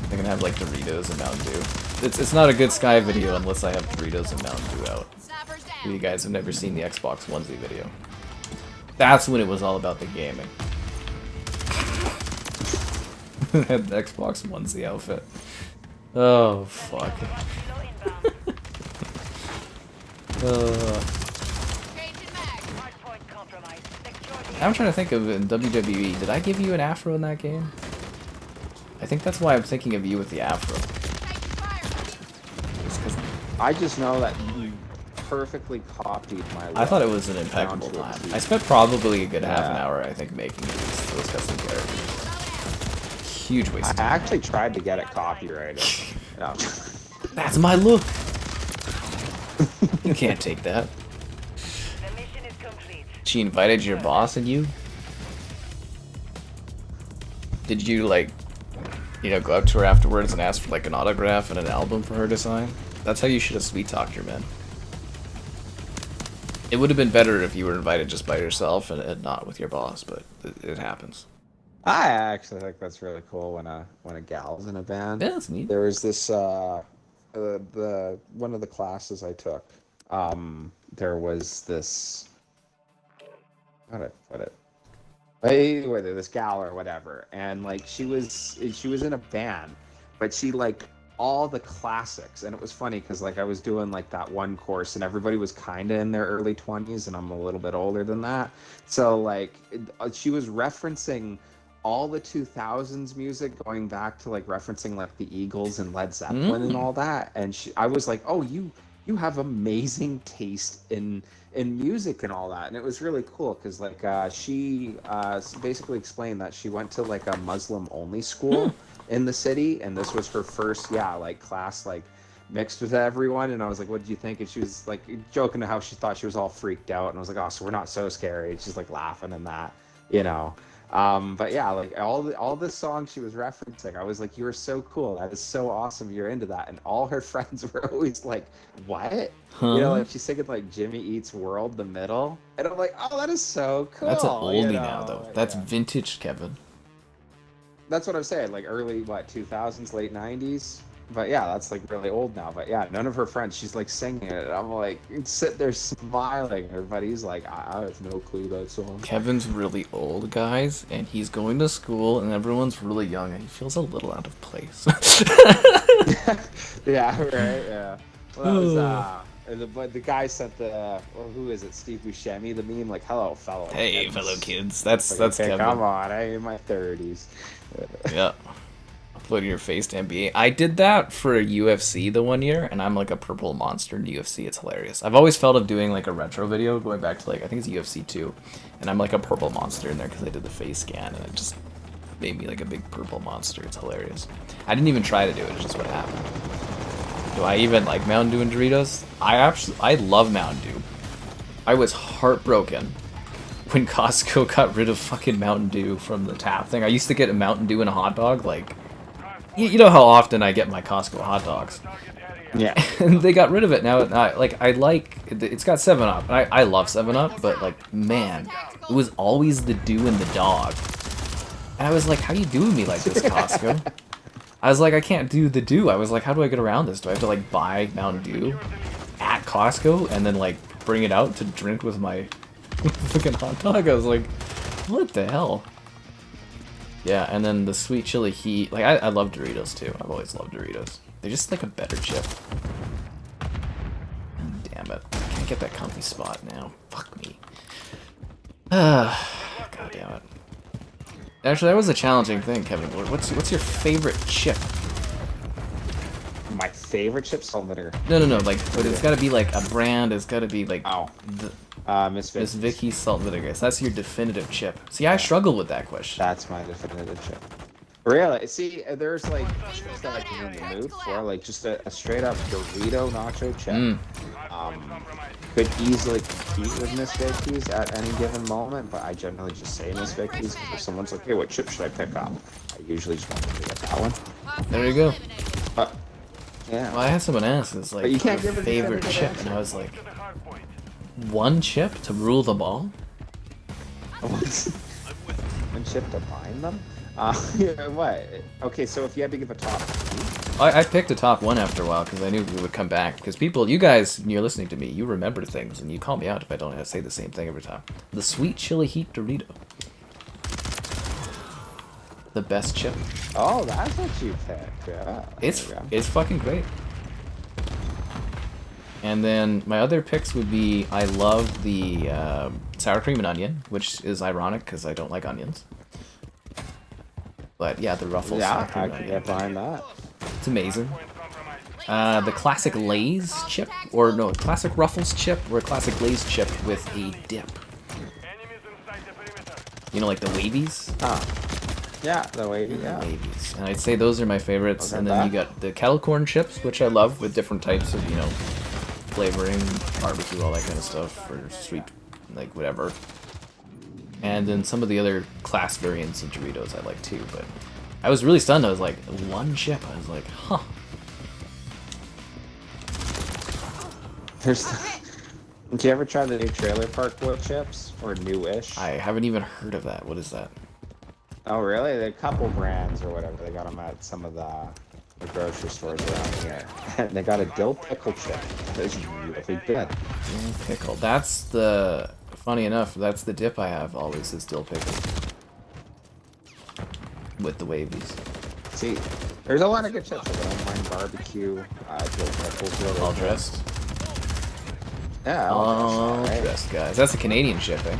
They're gonna have like Doritos and Mountain Dew. It's not a good Sky video unless I have Doritos and Mountain Dew out. You guys have never seen the Xbox onesie video. That's when it was all about the gaming. Had the Xbox onesie outfit. Oh, fuck. I'm trying to think of in WWE, did I give you an afro in that game? I think that's why I'm thinking of you with the afro. It's 'cause I just know that you perfectly copied my look. I thought it was an impeccable time. I spent probably a good half an hour, I think, making those custom characters. Huge waste of I time. actually tried to get it copyrighted. No. That's my look! You can't take that. She invited your boss and you? Did you, like, you know, go up to her afterwards and ask for, like, an autograph and an album for her to sign? That's how you should have sweet-talked your men. It would have been better if you were invited just by yourself and not with your boss, but it happens. I actually think that's really cool when a gal's in a band. Yeah, that's neat. There was this the one of the classes I took. There was this. How did I put it? Anyway, this gal or whatever, and like she was in a band, but she liked all the classics, and it was funny because like I was doing like that one course, and everybody was kind of in their early 20s, and I'm a little bit older than that, so like she was referencing all the 2000s music, going back to like referencing like the Eagles and Led Zeppelin and all that, and I was like, oh, you have amazing taste in music and all that, and it was really cool because like she basically explained that she went to like a Muslim only school in the city, and this was her first like class like mixed with everyone, and I was like, what did you think? And she was like joking to how she thought she was all freaked out, and I was like, oh, so we're not so scary. And she's like laughing and that, you know. But yeah, like all the songs she was referencing, I was like, you are so cool, that is so awesome, you're into that. And all her friends were always like, what? Huh? You know, like she's singing like Jimmy Eats World, the middle, and I'm like, oh, that is so cool. That's an oldie you know? now, though. That's vintage, Kevin. That's what I'm saying, like early 2000s, late 90s. But yeah, that's like really old now. But yeah, none of her friends, she's like singing it. I'm like, sit there smiling. Everybody's like, I have no clue that song. Kevin's really old, guys, and he's going to school, and everyone's really young, and he feels a little out of place. Yeah, right, yeah. Well, that was, the guy sent who is it? Steve Buscemi, the meme, like, hello, fellow Hey, kids. fellow kids. That's Okay, Kevin. come on, I'm in my 30s. Yeah. Floating your face to NBA. I did that for UFC the one year, and I'm like a purple monster in UFC. It's hilarious. I've always felt of doing like a retro video going back to like, I think it's UFC 2, and I'm like a purple monster in there because I did the face scan, and it just made me like a big purple monster. It's hilarious. I didn't even try to do it, it's just what happened. Do I even like Mountain Dew and Doritos? I love Mountain Dew. I was heartbroken when Costco got rid of fucking Mountain Dew from the tap thing. I used to get a Mountain Dew and a hot dog, like, you know how often I get my Costco hot dogs. Yeah. And they got rid of it now. It's got 7-Up. I love 7-Up, but like, man, it was always the Dew and the dog. And I was like, how are you doing me like this, Costco? I was like, I can't do the Dew. I was like, how do I get around this? Do I have to like buy Mountain Dew at Costco and then like bring it out to drink with my fucking hot dog? I was like, what the hell? Yeah, and then the sweet chili heat. Like, I love Doritos too. I've always loved Doritos. They're just like a better chip. Damn it. I can't get that comfy spot now. Fuck me. God damn it. Actually, that was a challenging thing, Kevin. What's your favorite chip? My favorite chip, salt vinegar. No, like, but it's gotta be like a brand, it's gotta be like Miss Miss Vicky's salt vinegar. So that's your definitive chip. See, I struggle with that question. That's my definitive chip. Really? See, there's like chips that I can in the mood for, like just a straight up Dorito nacho chip. Could easily compete with Miss Vicky's at any given moment, but I generally just say Miss Vicky's because if someone's like, hey, what chip should I pick up? I usually just want to get that one. There you go. Yeah. Well, I had someone ask, it's like, you can't your give it favorite the chip, and I was like, one chip to rule them all? One chip to bind them? What? Okay, so if you had to give a top I picked a top one after a while because I knew we would come back. Because people, you guys, you're listening to me, you remember things, and you call me out if I don't say the same thing every time. The sweet chili heat Dorito. The best chip. Oh, that's what you picked. Yeah. It's fucking great. And then my other picks would be, I love the sour cream and onion, which is ironic because I don't like onions. But yeah, the Ruffles sour cream and I can onion. get behind that. It's amazing. The classic Lay's chip, or no, classic Ruffles chip, or classic Lay's chip with a dip. You know, like the wavies? Yeah, the wavy, yeah. Wavies. And I'd say those are my favorites. And then you got the kettle corn chips, which I love, with different types of, you know, flavoring, barbecue, all that kind of stuff, or sweet, like whatever. And then some of the other class variants of Doritos I like too, but I was really stunned. I was like, one chip. I was like, huh. Did you ever try the new Trailer Park wood chips? Or newish? I haven't even heard of that. What is that? Oh, really? There are a couple brands or whatever. They got them at some of the grocery stores around here. And they got a dill pickle chip. It's really good. Dill pickle. That's the... Funny enough, that's the dip I have always, is dill pickle. With the wavies. See, there's a lot of good chips. I don't mind barbecue, dill pickles. Really All good. dressed? Yeah, All dressed, guys. That's a Canadian chip, eh?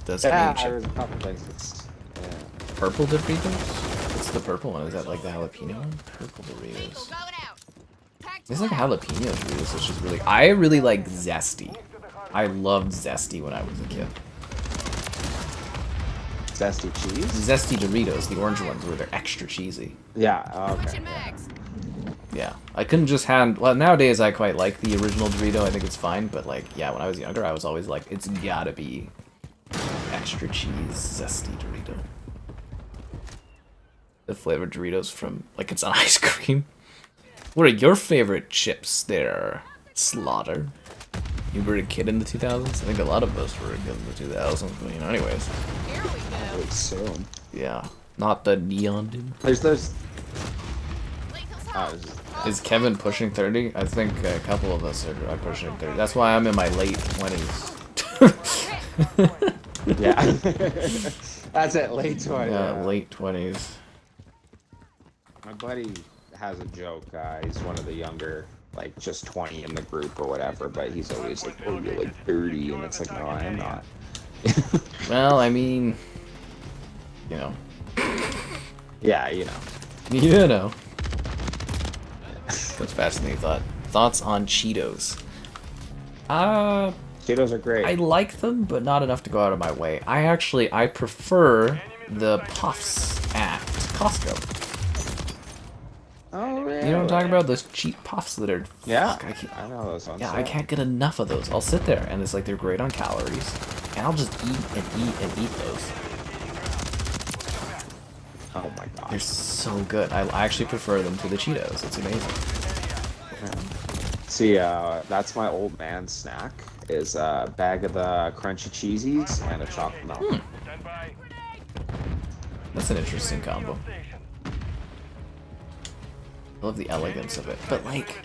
That's yeah, Canadian chip. there's a couple places. Yeah. Purple Doritos? What's the purple one? Is that like the jalapeno one? Purple Doritos. It's like jalapeno Doritos, which is really... I really like Zesty. I loved Zesty when I was a kid. Zesty cheese? Zesty Doritos, the orange ones, where they're extra cheesy. Yeah, okay. Yeah, I couldn't just hand... Well, nowadays I quite like the original Dorito. I think it's fine, but like, yeah, when I was younger, I was always like, it's gotta be extra cheese Zesty Dorito. The flavored Doritos from, like, it's on ice cream. What are your favorite chips there, Slaughter? You were a kid in the 2000s? I think a lot of us were a kid in the 2000s, but you know, anyways. Here we I go. would assume. Yeah. Not the neon dude. There's those... Is Kevin pushing 30? I think a couple of us are pushing 30. That's why I'm in my late 20s. Yeah. That's it, late 20s. Yeah, late 20s. My buddy has a joke. He's one of the younger, like, just 20 in the group or whatever, but he's always like, oh, you're like 30, and it's like, no, I am not. Well, I mean, you know. Yeah, you know. You know. That's faster than you thought. Thoughts on Cheetos? Cheetos are great. I like them, but not enough to go out of my way. I prefer the puffs at Costco. Oh, really? You know what I'm talking about? Those cheap puffs that are... Yeah, Fuck, I know those ones. yeah, I can't get enough of those. I'll sit there, and it's like they're great on calories, and I'll just eat and eat and eat those. Oh my god. They're so good. I actually prefer them to the Cheetos. It's amazing. See, that's my old man snack, is a bag of the crunchy cheesies and a chocolate milk. That's an interesting combo. I love the elegance of it. But, like,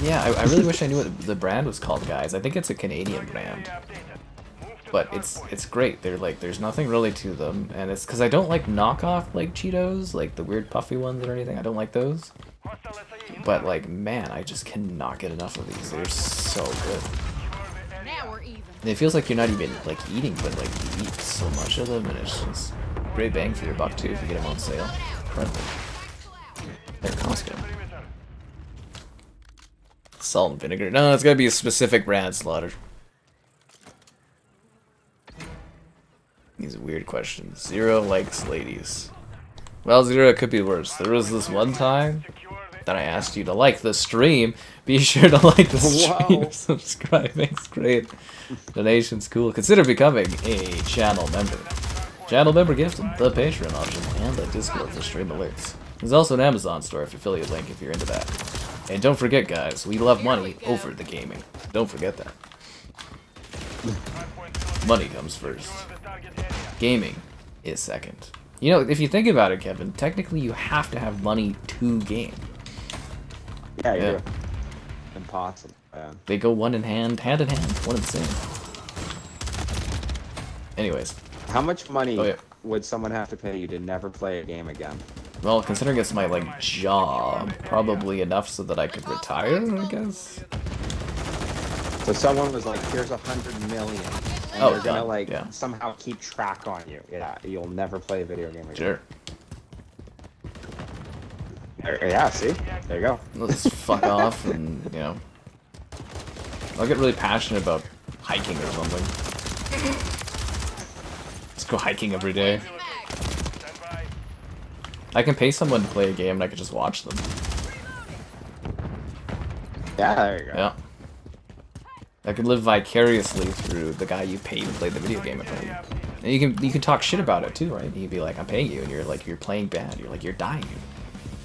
yeah, I really wish I knew what the brand was called, guys. I think it's a Canadian brand. But it's great. They're like, there's nothing really to them. And it's because I don't like knockoff, like, Cheetos, like the weird puffy ones or anything. I don't like those. But, like, man, I just cannot get enough of these. They're so good. Now we're even. And it feels like you're not even, like, eating, but, like, you eat so much of them, and it's just great bang for your buck, too, if you get them on sale. Incredible. Their costume. Salt and vinegar. No, it's gotta be a specific brand, Slaughter. These are weird questions. Zero likes ladies. Well, Zero, it could be worse. There was this one time that I asked you to like the stream. Be sure to like the stream. Subscribing's great. Donation's cool. Consider becoming a channel member. Channel member gift, the Patreon option, and the Discord for stream alerts. There's also an Amazon store affiliate link if you're into that. And don't forget, guys, we love money over the gaming. Don't forget that. Money comes first. Gaming is second. You know, if you think about it, Kevin, technically you have to have money to game. Yeah, you do. Impossible, man. They go hand in hand, one and the same. Anyways. How much money would someone have to pay you to never play a game again? Well, considering it's my, like, job, probably enough so that I could retire, I guess? So someone was like, here's 100 million, and they're gonna, like, somehow keep track on you. Yeah, you'll never play a video game again. Sure. Yeah, see? There you go. Let's fuck off and, you know. I'll get really passionate about hiking or something. Let's go hiking every day. I can pay someone to play a game and I can just watch them. Yeah, there you go. Yeah. I can live vicariously through the guy you pay to play the video game in front of you. And you can talk shit about it too, right? You can be like, I'm paying you, and you're like, you're playing bad. You're like, you're dying.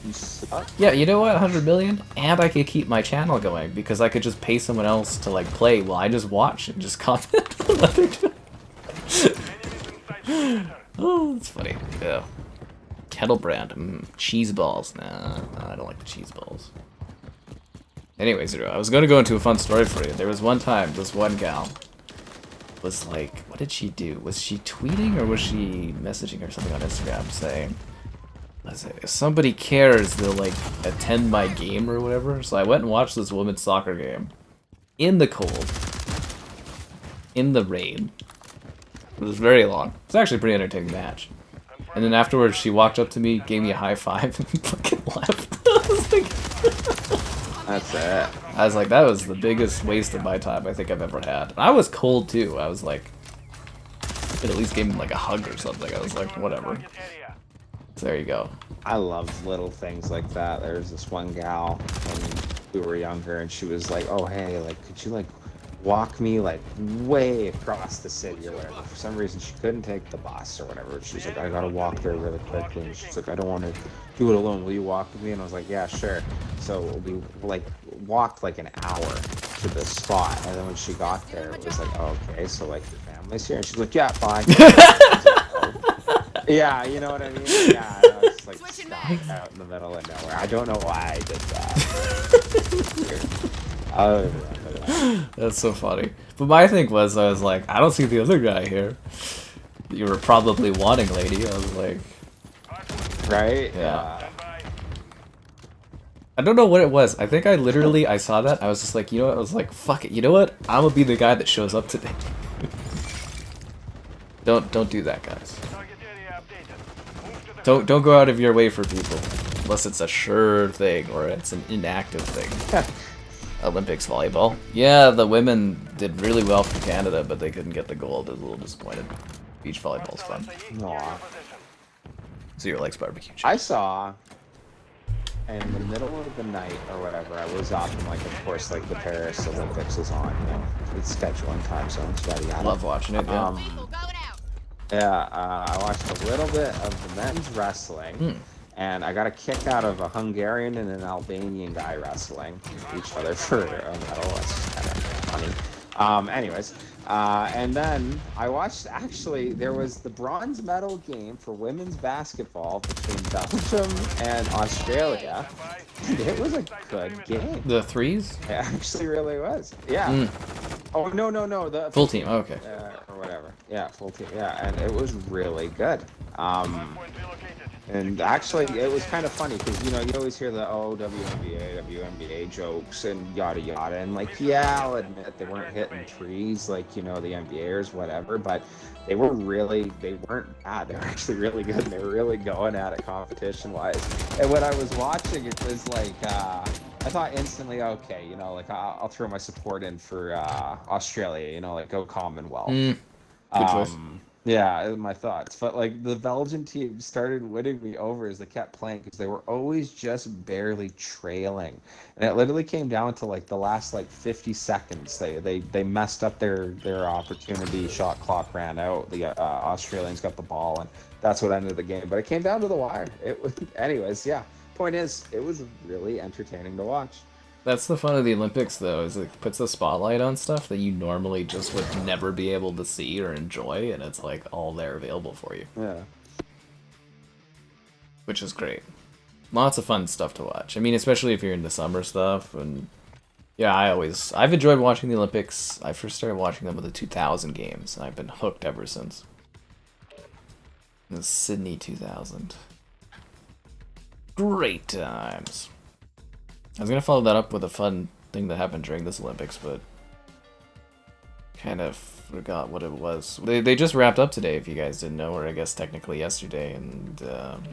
You suck. Yeah, you know what? 100 million, and I could keep my channel going because I could just pay someone else to like play while I just watch and just comment on what they're doing. Oh, that's funny. Yeah. Kettle brand. Cheese balls. Nah, I don't like the cheese balls. Anyways, I was going to go into a fun story for you. There was one time, this one gal was like, what did she do? Was she tweeting or was she messaging or something on Instagram saying, if somebody cares, they'll like attend my game or whatever. So I went and watched this women's soccer game in the cold, in the rain. It was very long. It's actually a pretty entertaining match. And then afterwards, she walked up to me, gave me a high five, and fucking left. I was like, that's it. I was like, that was the biggest waste of my time I think I've ever had. And I was cold too. I was like, I could at least give him like a hug or something. I was like, whatever. So there you go. I love little things like that. There's this one gal when we were younger, and she was like, "Oh hey, like, could you like walk me like way across the city or whatever?" For some reason, she couldn't take the bus or whatever. She's like, "I gotta walk there really quickly." And she's like, "I don't want to do it alone. Will you walk with me?" And I was like, "Yeah, sure." So we like walked like an hour to the spot, and then when she got there, it was like, "Oh, okay, so like your family's here," and she's like, "Yeah, bye." Yeah, you know what I mean? Yeah, I was like stopped out in the middle of nowhere. I don't know why I did that. That's so funny. But my thing was, I was like, I don't see the other guy here. You were probably wanting, lady. I was like, right? Yeah. I don't know what it was. I think I saw that. I was just like, you know what? I was like, fuck it. You know what? I'm gonna be the guy that shows up today. Don't do that, guys. Don't go out of your way for people, unless it's a sure thing or it's an inactive thing. Olympics volleyball. Yeah, the women did really well for Canada, but they couldn't get the gold. I was a little disappointed. Beach volleyball's fun. Aw. So your likes barbecue chicken. I saw in the middle of the night or whatever, I was watching, like, of course, like the Paris Olympics is on, you know, it's scheduling time zones, yada yada. Love watching it, yeah. I watched a little bit of the men's wrestling, and I got a kick out of a Hungarian and an Albanian guy wrestling each other for a medal. That's kind of funny. Anyways, and then I watched, actually, there was the bronze medal game for women's basketball between Belgium and Australia. It was a good game. The threes? It actually really was. Yeah. Oh, no, the full team. Oh, okay. Or whatever. Yeah, full team. Yeah, and it was really good. And actually, it was kind of funny because, you know, you always hear the, WNBA jokes and yada yada. And, like, yeah, I'll admit they weren't hitting trees like, you know, the NBAers, whatever. But they weren't bad. They were actually really good. And they were really going at it competition-wise. And when I was watching, it was like, I thought instantly, okay, you know, like, I'll throw my support in for Australia, you know, like, go Commonwealth. Good choice. Yeah, my thoughts. But, like, the Belgian team started winning me over as they kept playing because they were always just barely trailing. And it literally came down to, like, the last, like, 50 seconds. They messed up their opportunity. Shot clock ran out. The Australians got the ball, and that's what ended the game. But it came down to the wire. It was, anyways, yeah. Point is, it was really entertaining to watch. That's the fun of the Olympics, though, is it puts a spotlight on stuff that you normally just would never be able to see or enjoy, and it's like all there available for you. Yeah. Which is great. Lots of fun stuff to watch. I mean, especially if you're into summer stuff, and yeah, I've enjoyed watching the Olympics. I first started watching them with the 2000 games, and I've been hooked ever since. The Sydney 2000. Great times. I was gonna follow that up with a fun thing that happened during this Olympics, but kind of forgot what it was. They just wrapped up today, if you guys didn't know, or I guess technically yesterday, and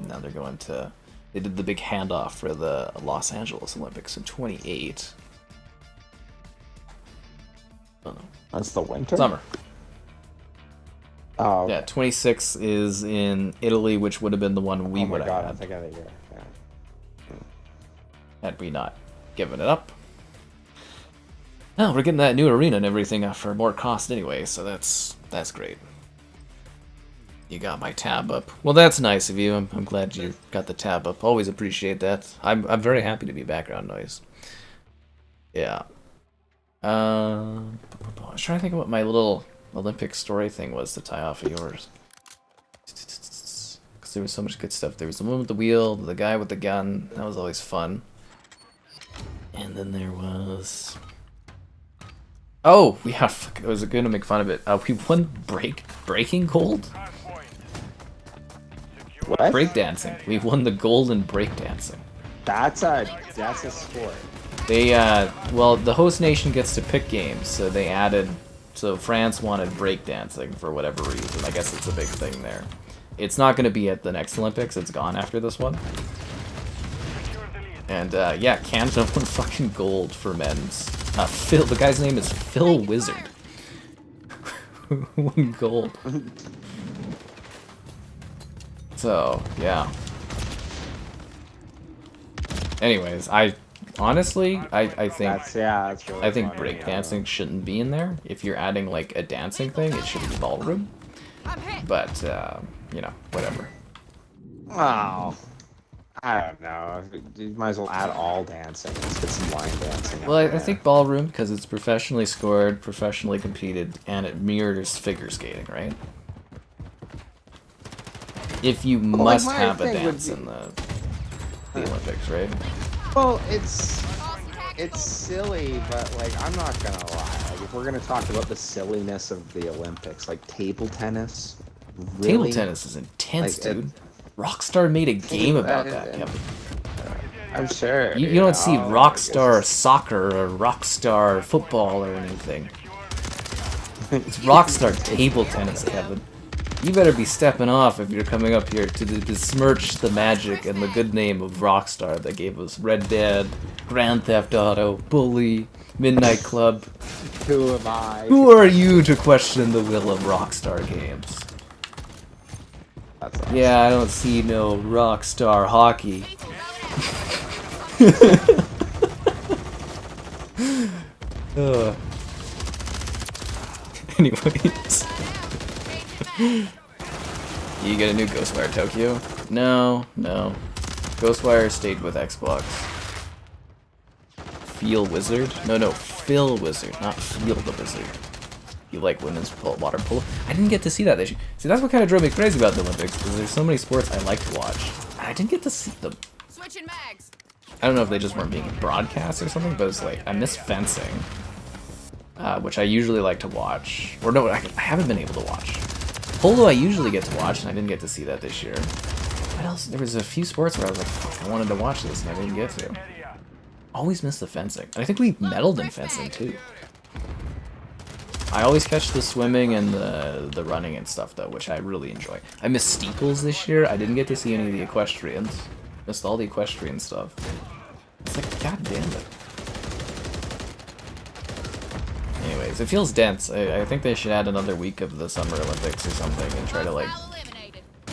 now they're going to. They did the big handoff for the Los Angeles Olympics in 28. Oh no, That's the winter? summer. Oh, okay. Yeah, 26 is in Italy, which would have been the one we would have I had. think I did. Yeah. Had we not given it up. Now we're getting that new arena and everything for more cost anyway, so that's great. You got my tab up. Well, that's nice of you. I'm glad you got the tab up. Always appreciate that. I'm very happy to be background noise. Yeah. I was trying to think of what my little Olympic story thing was to tie off of yours. Because there was so much good stuff. There was the one with the wheel, the guy with the gun. That was always fun. And then there was... Oh, yeah, fuck, I was going to make fun of it. We won breaking gold? What? Breakdancing. We won the gold in breakdancing. That's a sport. They, well, the host nation gets to pick games, so they added... So France wanted breakdancing for whatever reason. I guess it's a big thing there. It's not going to be at the next Olympics. It's gone after this one. And, yeah, Canada won fucking gold for men's. Phil, the guy's name is Phil Wizard. Won gold. So, yeah. Anyways, honestly, I think... That's really I think funny, breakdancing shouldn't be in there. If you're adding, like, a dancing thing, it should be ballroom. But, you know, whatever. Oh. I don't know. You might as well add all dancing. Let's get some line dancing. Well, I think ballroom, because it's professionally scored, professionally competed, and it mirrors figure skating, right? If you must have a dance in the Olympics, right? Well, it's silly, but, like, I'm not gonna lie. Like, if we're gonna talk about the silliness of the Olympics, like table tennis, really? Table tennis is intense, like, dude. Rockstar made a game about that, Kevin. I'm sure. You don't see Rockstar soccer or Rockstar football or anything. It's Rockstar table tennis, Kevin. You better be stepping off if you're coming up here to besmirch the magic and the good name of Rockstar that gave us Red Dead, Grand Theft Auto, Bully, Midnight Club. Who am I? Who are you to question the will of Rockstar Games? That's awesome. Yeah, I don't see no Rockstar hockey. Anyways. You get a new Ghostwire Tokyo? No. Ghostwire stayed with Xbox. Feel Wizard? No, Phil Wizard, not Feel the Wizard. You like women's water polo? I didn't get to see that this year. See, that's what kind of drove me crazy about the Olympics, because there's so many sports I like to watch. And I didn't get to see them. Switching mags. I don't know if they just weren't being broadcast or something, but it's like, I miss fencing. Which I usually like to watch. Or no, I haven't been able to watch. Polo I usually get to watch, and I didn't get to see that this year. What else? There was a few sports where I was like, fuck, I wanted to watch this, and I didn't get to. Always miss the fencing. And I think we medaled in fencing, too. I always catch the swimming and the running and stuff, though, which I really enjoy. I missed steeples this year. I didn't get to see any of the equestrians. Missed all the equestrian stuff. It's like, god damn it. Anyways, it feels dense. I think they should add another week of the Summer Olympics or something and try to, like,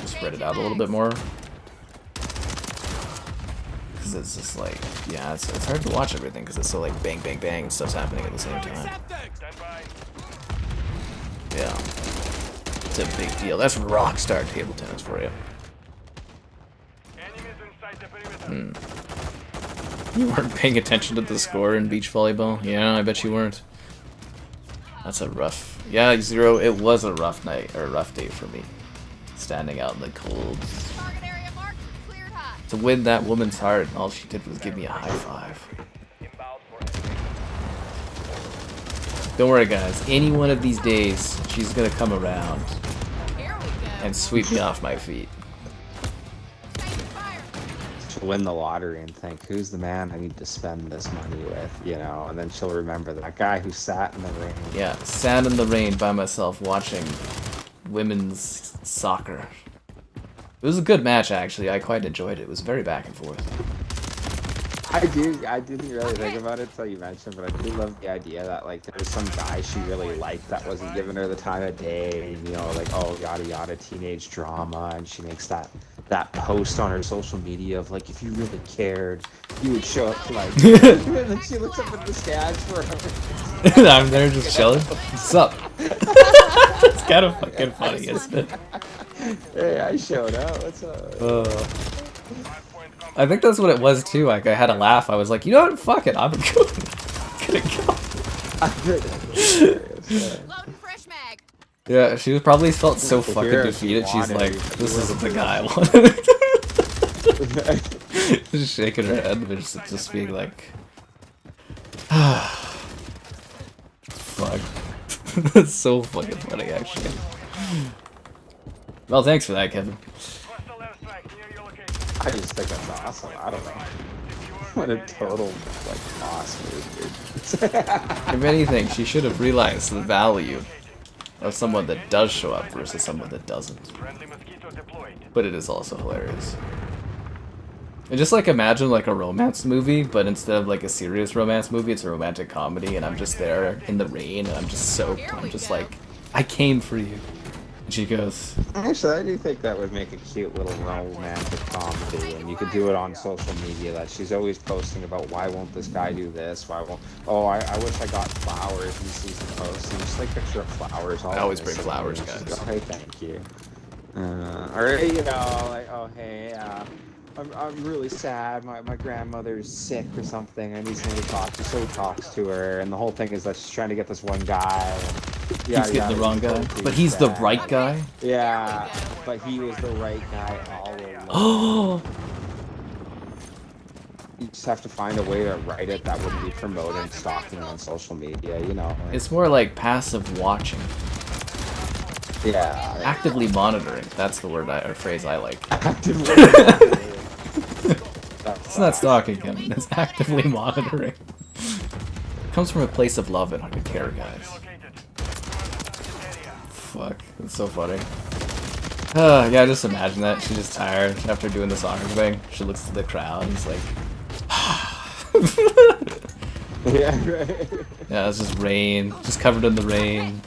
spread it out a little bit more. Because it's just like, yeah, it's hard to watch everything because it's so, like, bang, bang, bang, stuff's happening at the same time. Yeah. It's a big deal. That's Rockstar table tennis for you. You weren't paying attention to the score in beach volleyball? Yeah, I bet you weren't. That's a rough... Yeah, Zero, it was a rough night, or a rough day for me. Standing out in the cold. Target area marked. Cleared hot. To win that woman's heart, all she did was give me a high five. Don't worry, guys. Any one of these days, she's gonna come around Here we go. and sweep me off my feet. She'll win the lottery and think, who's the man I need to spend this money with, you know? And then she'll remember that guy who sat in the rain. Yeah, sat in the rain by myself watching women's soccer. It was a good match, actually. I quite enjoyed it. It was very back and forth. I didn't really think about it until you mentioned, but I do love the idea that, like, there was some guy she really liked that wasn't giving her the time of day, you know, like, oh, yada yada, teenage drama, and she makes that post on her social media of, like, if you really cared, you would show up, like, and then she looks up at the sky for her. I'm there just chilling. What's up? It's kind of fucking funny, isn't it? Hey, I showed up. What's up? I think that's what it was too. Like I had a laugh. I was like, you know what? Fuck it. I'm gonna go. Loading fresh mag. Yeah, she was probably felt so fucking defeated. She's like, this isn't the guy I wanted. Just shaking her head, but just being like, fuck. That's so fucking funny, actually. Well, thanks for that, Kevin. I just think that's awesome. I don't know. What a total, like, boss move, dude. If anything, she should have realized the value of someone that does show up versus someone that doesn't. But it is also hilarious. And just, like, imagine, like, a romance movie, but instead of, like, a serious romance movie, it's a romantic comedy, and I'm just there in the rain, and I'm just soaked. I'm just like, I came for you. And she goes... Actually, I do think that would make a cute little romantic comedy, and you could do it on social media, that she's always posting about, why won't this guy do this, why won't... Oh, I wish I got flowers, and sees the post, and just, like, picture of flowers. I always bring flowers, guys. Go, hey, thank you. Or, you know, like, oh, hey, I'm really sad. My grandmother's sick or something. I need someone to talk to. So he talks to her, and the whole thing is that she's trying to get this one guy. Yeah, he's getting the wrong guy, but he's the right guy. Yeah, but he was the right guy all along. Oh. You just have to find a way to write it that wouldn't be promoting stalking on social media. You know. It's more like passive watching. Yeah. Actively monitoring. That's the word or phrase I like. Actively. It's not stalking him. It's actively monitoring. It comes from a place of love and care, guys. Fuck, that's so funny. Yeah, just imagine that. She's just tired after doing the soccer thing. She looks to the crowd and is like, Yeah, right. yeah, it's just rain, just covered in the rain,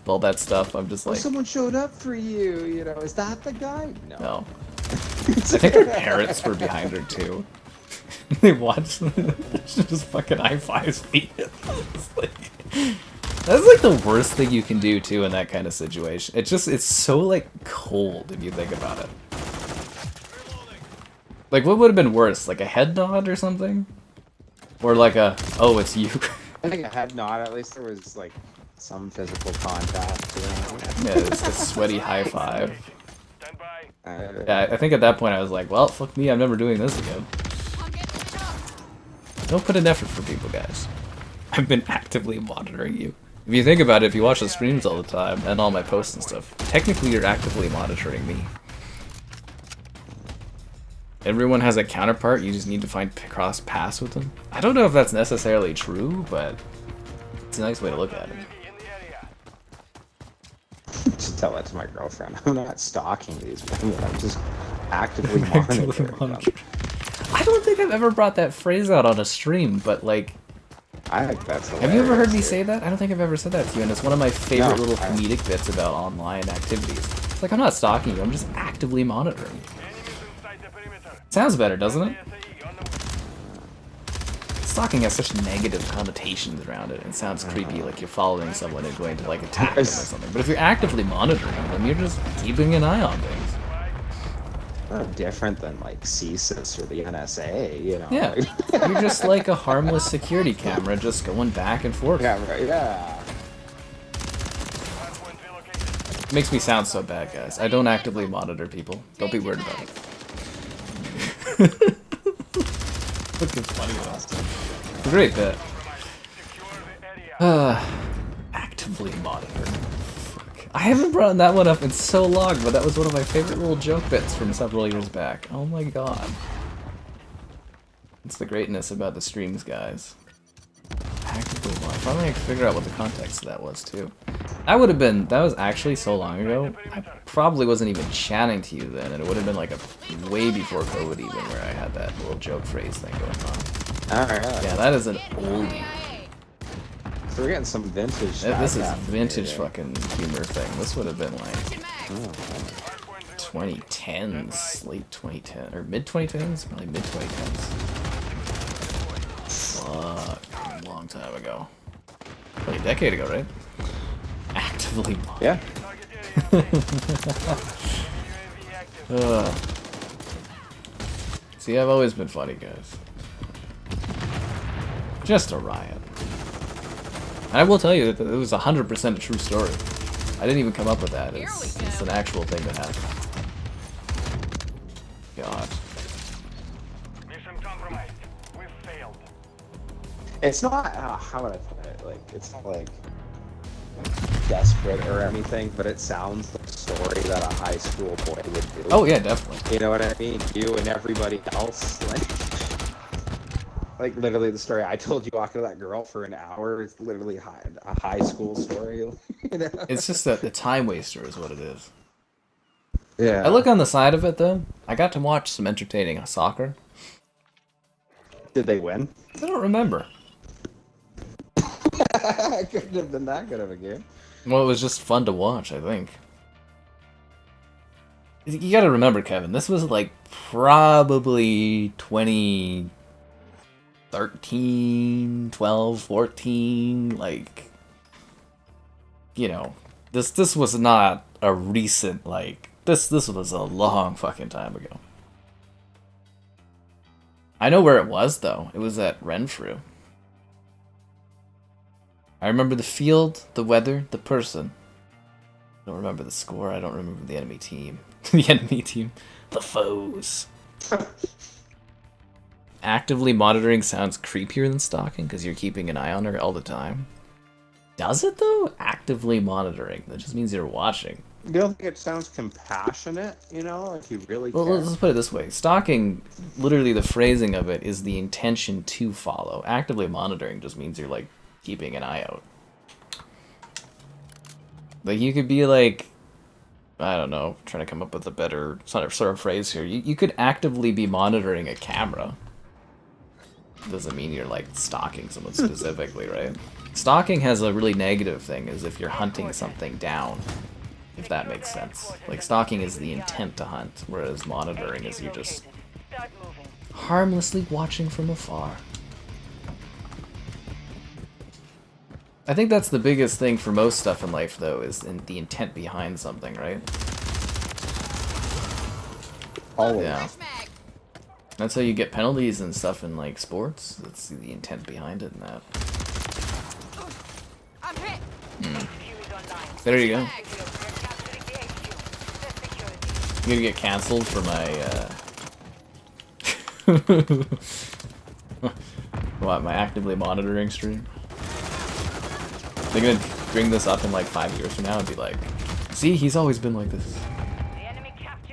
all that stuff. I'm just Oh, like, someone showed up for you, you know. Is that the guy? no. I think her parents were behind her too. They watched. She just fucking high fives me. It's like, that's like the worst thing you can do too in that kind of situation. It's so like cold if you think about it. Like what would have been worse? Like a head nod or something? Or like a, oh, it's you. I think a head nod. At least there was like some physical contact. You know? Yeah, it's a sweaty high five. Stand by. Yeah, I think at that point I was like, well, fuck me, I'm never doing this again. I'm getting lit up. Don't put in effort for people, guys. I've been actively monitoring you. If you think about it, if you watch the streams all the time, and all my posts and stuff, technically you're actively monitoring me. Everyone has a counterpart, you just need to find cross paths with them. I don't know if that's necessarily true, but it's a nice way to look at it. Should tell that to my girlfriend. I'm not stalking these women. I'm just actively Actively monitoring them. monitoring. I don't think I've ever brought that phrase out on a stream, but like, I think that's have you ever heard me hilarious, say that? I don't think I've ever said that to you, and it's one of my favorite No, little I- comedic bits about online activities. It's like, I'm not stalking you, I'm just actively monitoring you. Sounds better, doesn't it? Stalking has such negative connotations around it. It sounds creepy, like you're following someone and going to like attack them or something. But if you're actively monitoring them, you're just keeping an eye on things. No different than like CSIS or the NSA, you know. Yeah, you're just like a harmless security camera, just going back and forth. Yeah, right. Yeah. It makes me sound so bad, guys. I don't actively monitor people. Don't be worried about it. Fucking funny though. Great bit. Actively monitor. Fuck. I haven't brought that one up in so long, but that was one of my favorite little joke bits from several years back. Oh my god. It's the greatness about the streams, guys. Actively monitor. Finally I can figure out what the context of that was too. That was actually so long ago. I probably wasn't even chatting to you then, and it would have been like a way before COVID even, where I had that little joke phrase thing going on. Alright. Yeah, that is an oldie. Hey, So we're getting some vintage. This is stuff vintage here. fucking humor thing. This would have been like switching mags. 2010s, late 2010 or mid 2010s, probably mid 2010s. Fuck, a long time ago. Like a decade ago, right? Actively monitor. Yeah. See, I've always been funny, guys. Just a riot. And I will tell you that it was 100% a true story. I didn't even come up with that. It's an actual thing that happened. God. Mission compromised. We failed. It's not. How would I put it? Like, it's not like desperate or anything, but it sounds like a story that a high school boy would do. Oh yeah, definitely. You know what I mean? You and everybody else, like literally the story I told you walking to that girl for an hour is literally a high school story. You know? It's just that the time waster is what it is. Yeah. I look on the side of it though. I got to watch some entertaining soccer. Did they win? I don't remember. Couldn't have been that good of a game. Well, it was just fun to watch, I think. You gotta remember, Kevin, this was like probably 2013, 12, 14, like, you know, this was not a recent, like, this was a long fucking time ago. I know where it was, though. It was at Renfrew. I remember the field, the weather, the person. I don't remember the score. I don't remember the enemy team. The enemy team. The foes. Actively monitoring sounds creepier than stalking because you're keeping an eye on her all the time. Does it, though? Actively monitoring. That just means you're watching. You don't think it sounds compassionate, you know, if you really Well, care? let's put it this way. Stalking, literally the phrasing of it is the intention to follow. Actively monitoring just means you're, like, keeping an eye out. Like, you could be like, I don't know, trying to come up with a better sort of phrase here. You could actively be monitoring a camera. Doesn't mean you're like stalking someone specifically, right? Stalking has a really negative thing, is if you're hunting something down, if that makes sense. Like stalking is the intent to hunt, whereas monitoring is you just harmlessly watching from afar. I think that's the biggest thing for most stuff in life, though, is the intent behind something, right? Oh Yeah. That's how you get penalties and stuff in like sports. That's the intent behind it and that. I'm hit. There you go. I'm gonna get cancelled for my what, my actively monitoring stream? They're gonna bring this up in like 5 years from now and be like, see, he's always been like this.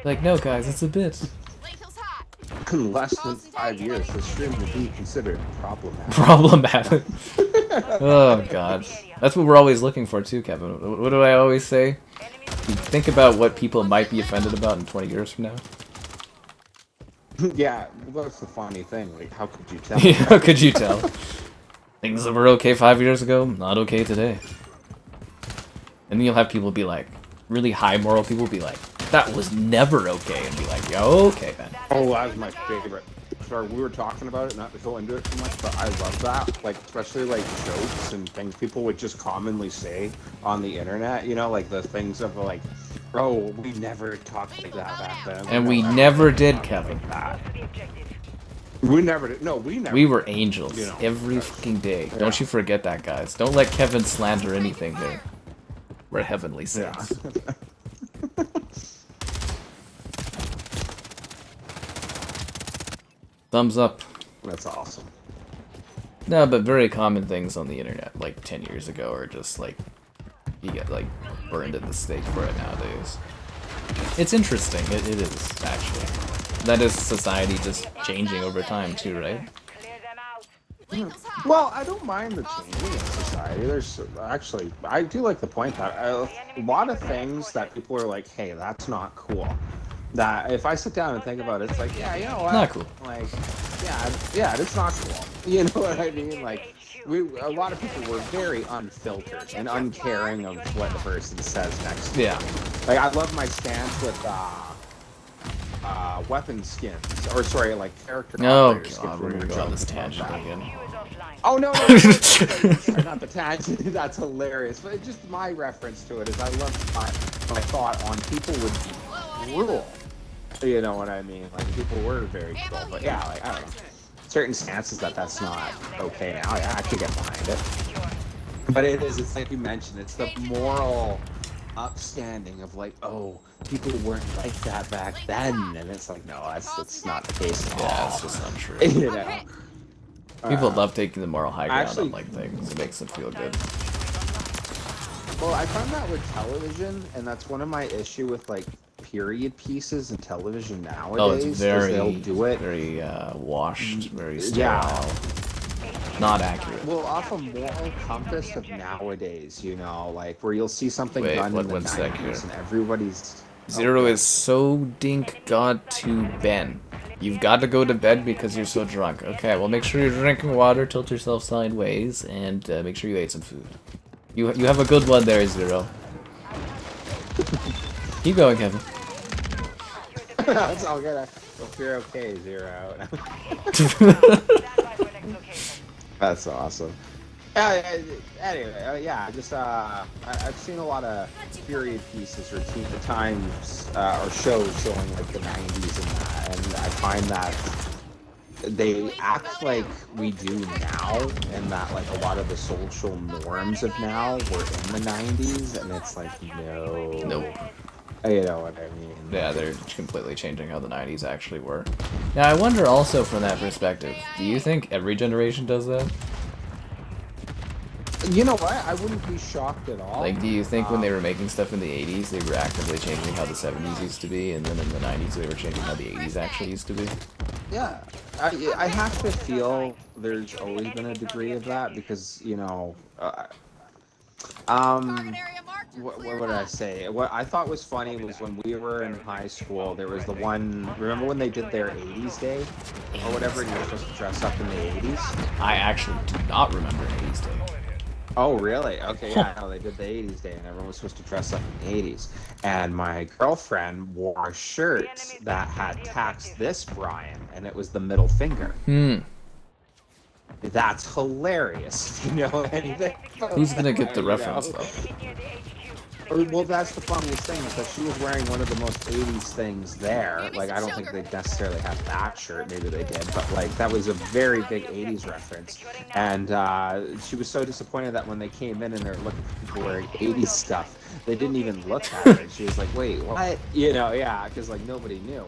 Like, no guys, it's a bit. In less than 5 years, the stream will be considered problematic. Problematic. Oh god. That's what we're always looking for too, Kevin. What do I always say? Think about what people might be offended about in 20 years from now. Yeah, well, that's the funny thing. Like, how could you tell? Yeah, how could you tell? Things that were okay 5 years ago, not okay today. And then you'll have people be like, really high moral people be like, that was never okay, and be like, yo, okay, man. Oh, that was my favorite. Sorry, we were talking about it, not to go into it too much, but I love that. Like, especially like jokes and things people would just commonly say on the internet. You know, like the things of like, oh, we never talked like that back then. And we never did, Kevin. We never did. No, we never. We were angels, You know, every fucking day. Don't you forget that, guys. Don't let Kevin slander anything here. We're heavenly saints. Yeah. Thumbs up. That's awesome. No, but very common things on the internet, like 10 years ago, are just like, you get like burned at the stake for it nowadays. It's interesting, it is, actually. That is society just changing over time too, right? Well, I don't mind the changing in society. There's actually, I do like the point that a lot of things that people are like, hey, that's not cool. That if I sit down and think about it, it's like, yeah, you know what? Not cool. Like, yeah, it's not cool. You know what I mean? Like, a lot of people were very unfiltered and uncaring of what the person says next to Yeah. me. Like, I love my stance with weapon skins, or sorry, like character. Oh operators, if god, we're gonna go on this tangent again. Oh no, sorry, not the tangent. That's hilarious. But just my reference to it is I love my thought on people would be brutal. You know what I mean? Like people were very cruel, but yeah, like I don't know. Certain stances that's not okay now. I actually get behind it. But it is. It's like you mentioned. It's the moral upstanding of like, oh, people weren't like that back then, and it's like, no, that's not the case at all. Yeah, it's just untrue. You know. People love taking the moral high ground actually, on like things. It makes them feel good. Well, I find that with television, and that's one of my issue with like period pieces in television nowadays. Oh, it's very, they'll do it very washed, very sterile, not accurate. Well, off a moral compass of nowadays, you know, like where you'll see something Wait, done in the one sec 90s here. and everybody's... Zero is so dink got to Ben. You've got to go to bed because you're so drunk. Okay, well make sure you're drinking water, tilt yourself sideways, and make sure you ate some food. You have a good one there, Zero. Keep going, Kevin. That's all good. Hope you're okay, Zero. That's awesome. Anyway, yeah, just I've seen a lot of period pieces or times or shows showing like the 90s and that, and I find that they act like we do now, and that like a lot of the social norms of now were in the 90s, and it's like no. Nope. You know what I mean? Yeah, they're completely changing how the 90s actually were. Now, I wonder also from that perspective, do you think every generation does that? You know what? I wouldn't be shocked at all. Like, do you think when they were making stuff in the 80s, they were actively changing how the 70s used to be, and then in the 90s they were changing how the 80s actually used to be? Yeah, I have to feel there's always been a degree of that because, you know, what would I say? What I thought was funny was when we were in high school, there was the one. Remember when they did their 80s day or whatever, and you were supposed to dress up in the 80s? I actually do not remember an 80s day. Oh, really? Okay, yeah, I know they did the 80s day, and everyone was supposed to dress up in the 80s. And my girlfriend wore a shirt that had tax this Brian, and it was the middle finger. That's hilarious. Do you know anything? Who's gonna get the reference though? Well, that's the funniest thing, is that she was wearing one of the most 80s things there. Like, I don't think they necessarily had that shirt. Maybe they did. But, like, that was a very big 80s reference. And she was so disappointed that when they came in and they were looking for people wearing 80s stuff, they didn't even look at her. And she was like, wait, what? You know, yeah, because, like, nobody knew.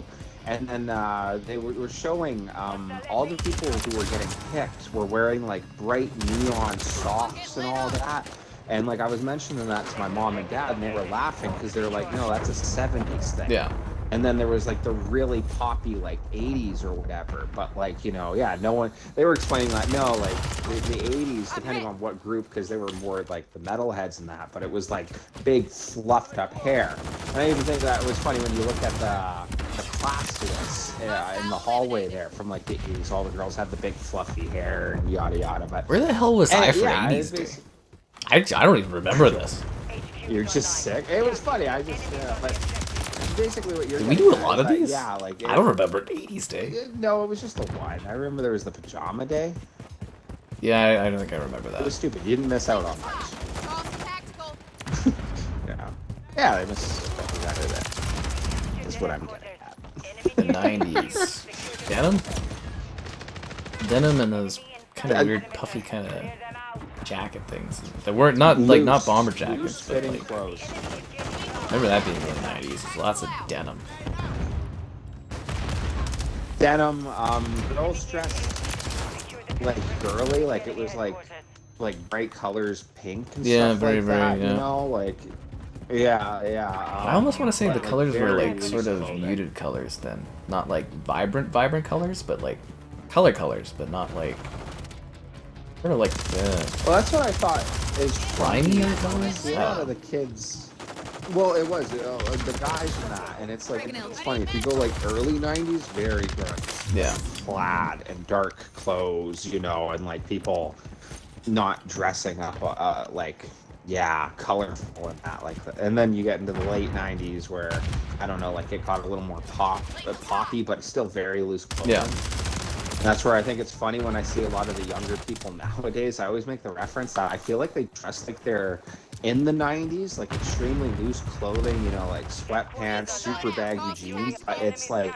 And then they were showing all the people who were getting picked were wearing, like, bright neon socks and all that. And, like, I was mentioning that to my mom and dad, and they were laughing because they were like, no, that's a 70s thing. Yeah. And then there was, like, the really poppy, like, 80s or whatever. But, like, you know, yeah, no one... They were explaining that, no, like, the 80s, depending on what group, because they were more, like, the metalheads and that, but it was, like, big, fluffed-up hair. And I even think that was funny when you look at the class lists in the hallway there from, like, the 80s. All the girls had the big, fluffy hair and yada, yada. But Where the hell was I for yeah, 80s day? I don't even remember this. You're just sick. It was funny. I just, but basically what you're. Did we do a lot of like, these? Yeah, like. I don't remember an 80s day. No, it was just the one. I remember there was the pajama day. Yeah, I don't think I remember It that. was stupid. You didn't miss out on much. Yeah. Yeah, they missed exactly that. That's what I'm getting at. The 90s. Denim? Denim and those kind of weird puffy kind of jacket things. That weren't not Loose, like not bomber jackets, but fitting like clothes. remember that being in the 90s. There's lots of denim. Denim, girls dressed like girly, like it was like bright colors, pink and Yeah, stuff very, like very, that. yeah. You know, like yeah. I almost want to say but, the colors were very like sort loose of clothing. muted colors then, not like vibrant colors, but like colors, but not like sort of like Well, that's what I thought is Grimy funny. colors? See, a lot of the kids. Well, it was the guys in that, and it's like it's funny if you go like early '90s, very good. yeah. Plaid and dark clothes, you know, and like people not dressing up colorful and that, like, and then you get into the late '90s where I don't know, like it got a little more poppy, but still very loose clothing. Yeah. That's where I think it's funny when I see a lot of the younger people nowadays. I always make the reference that I feel like they dress like they're in the 90s, like extremely loose clothing, you know, like sweatpants, super baggy jeans. It's like,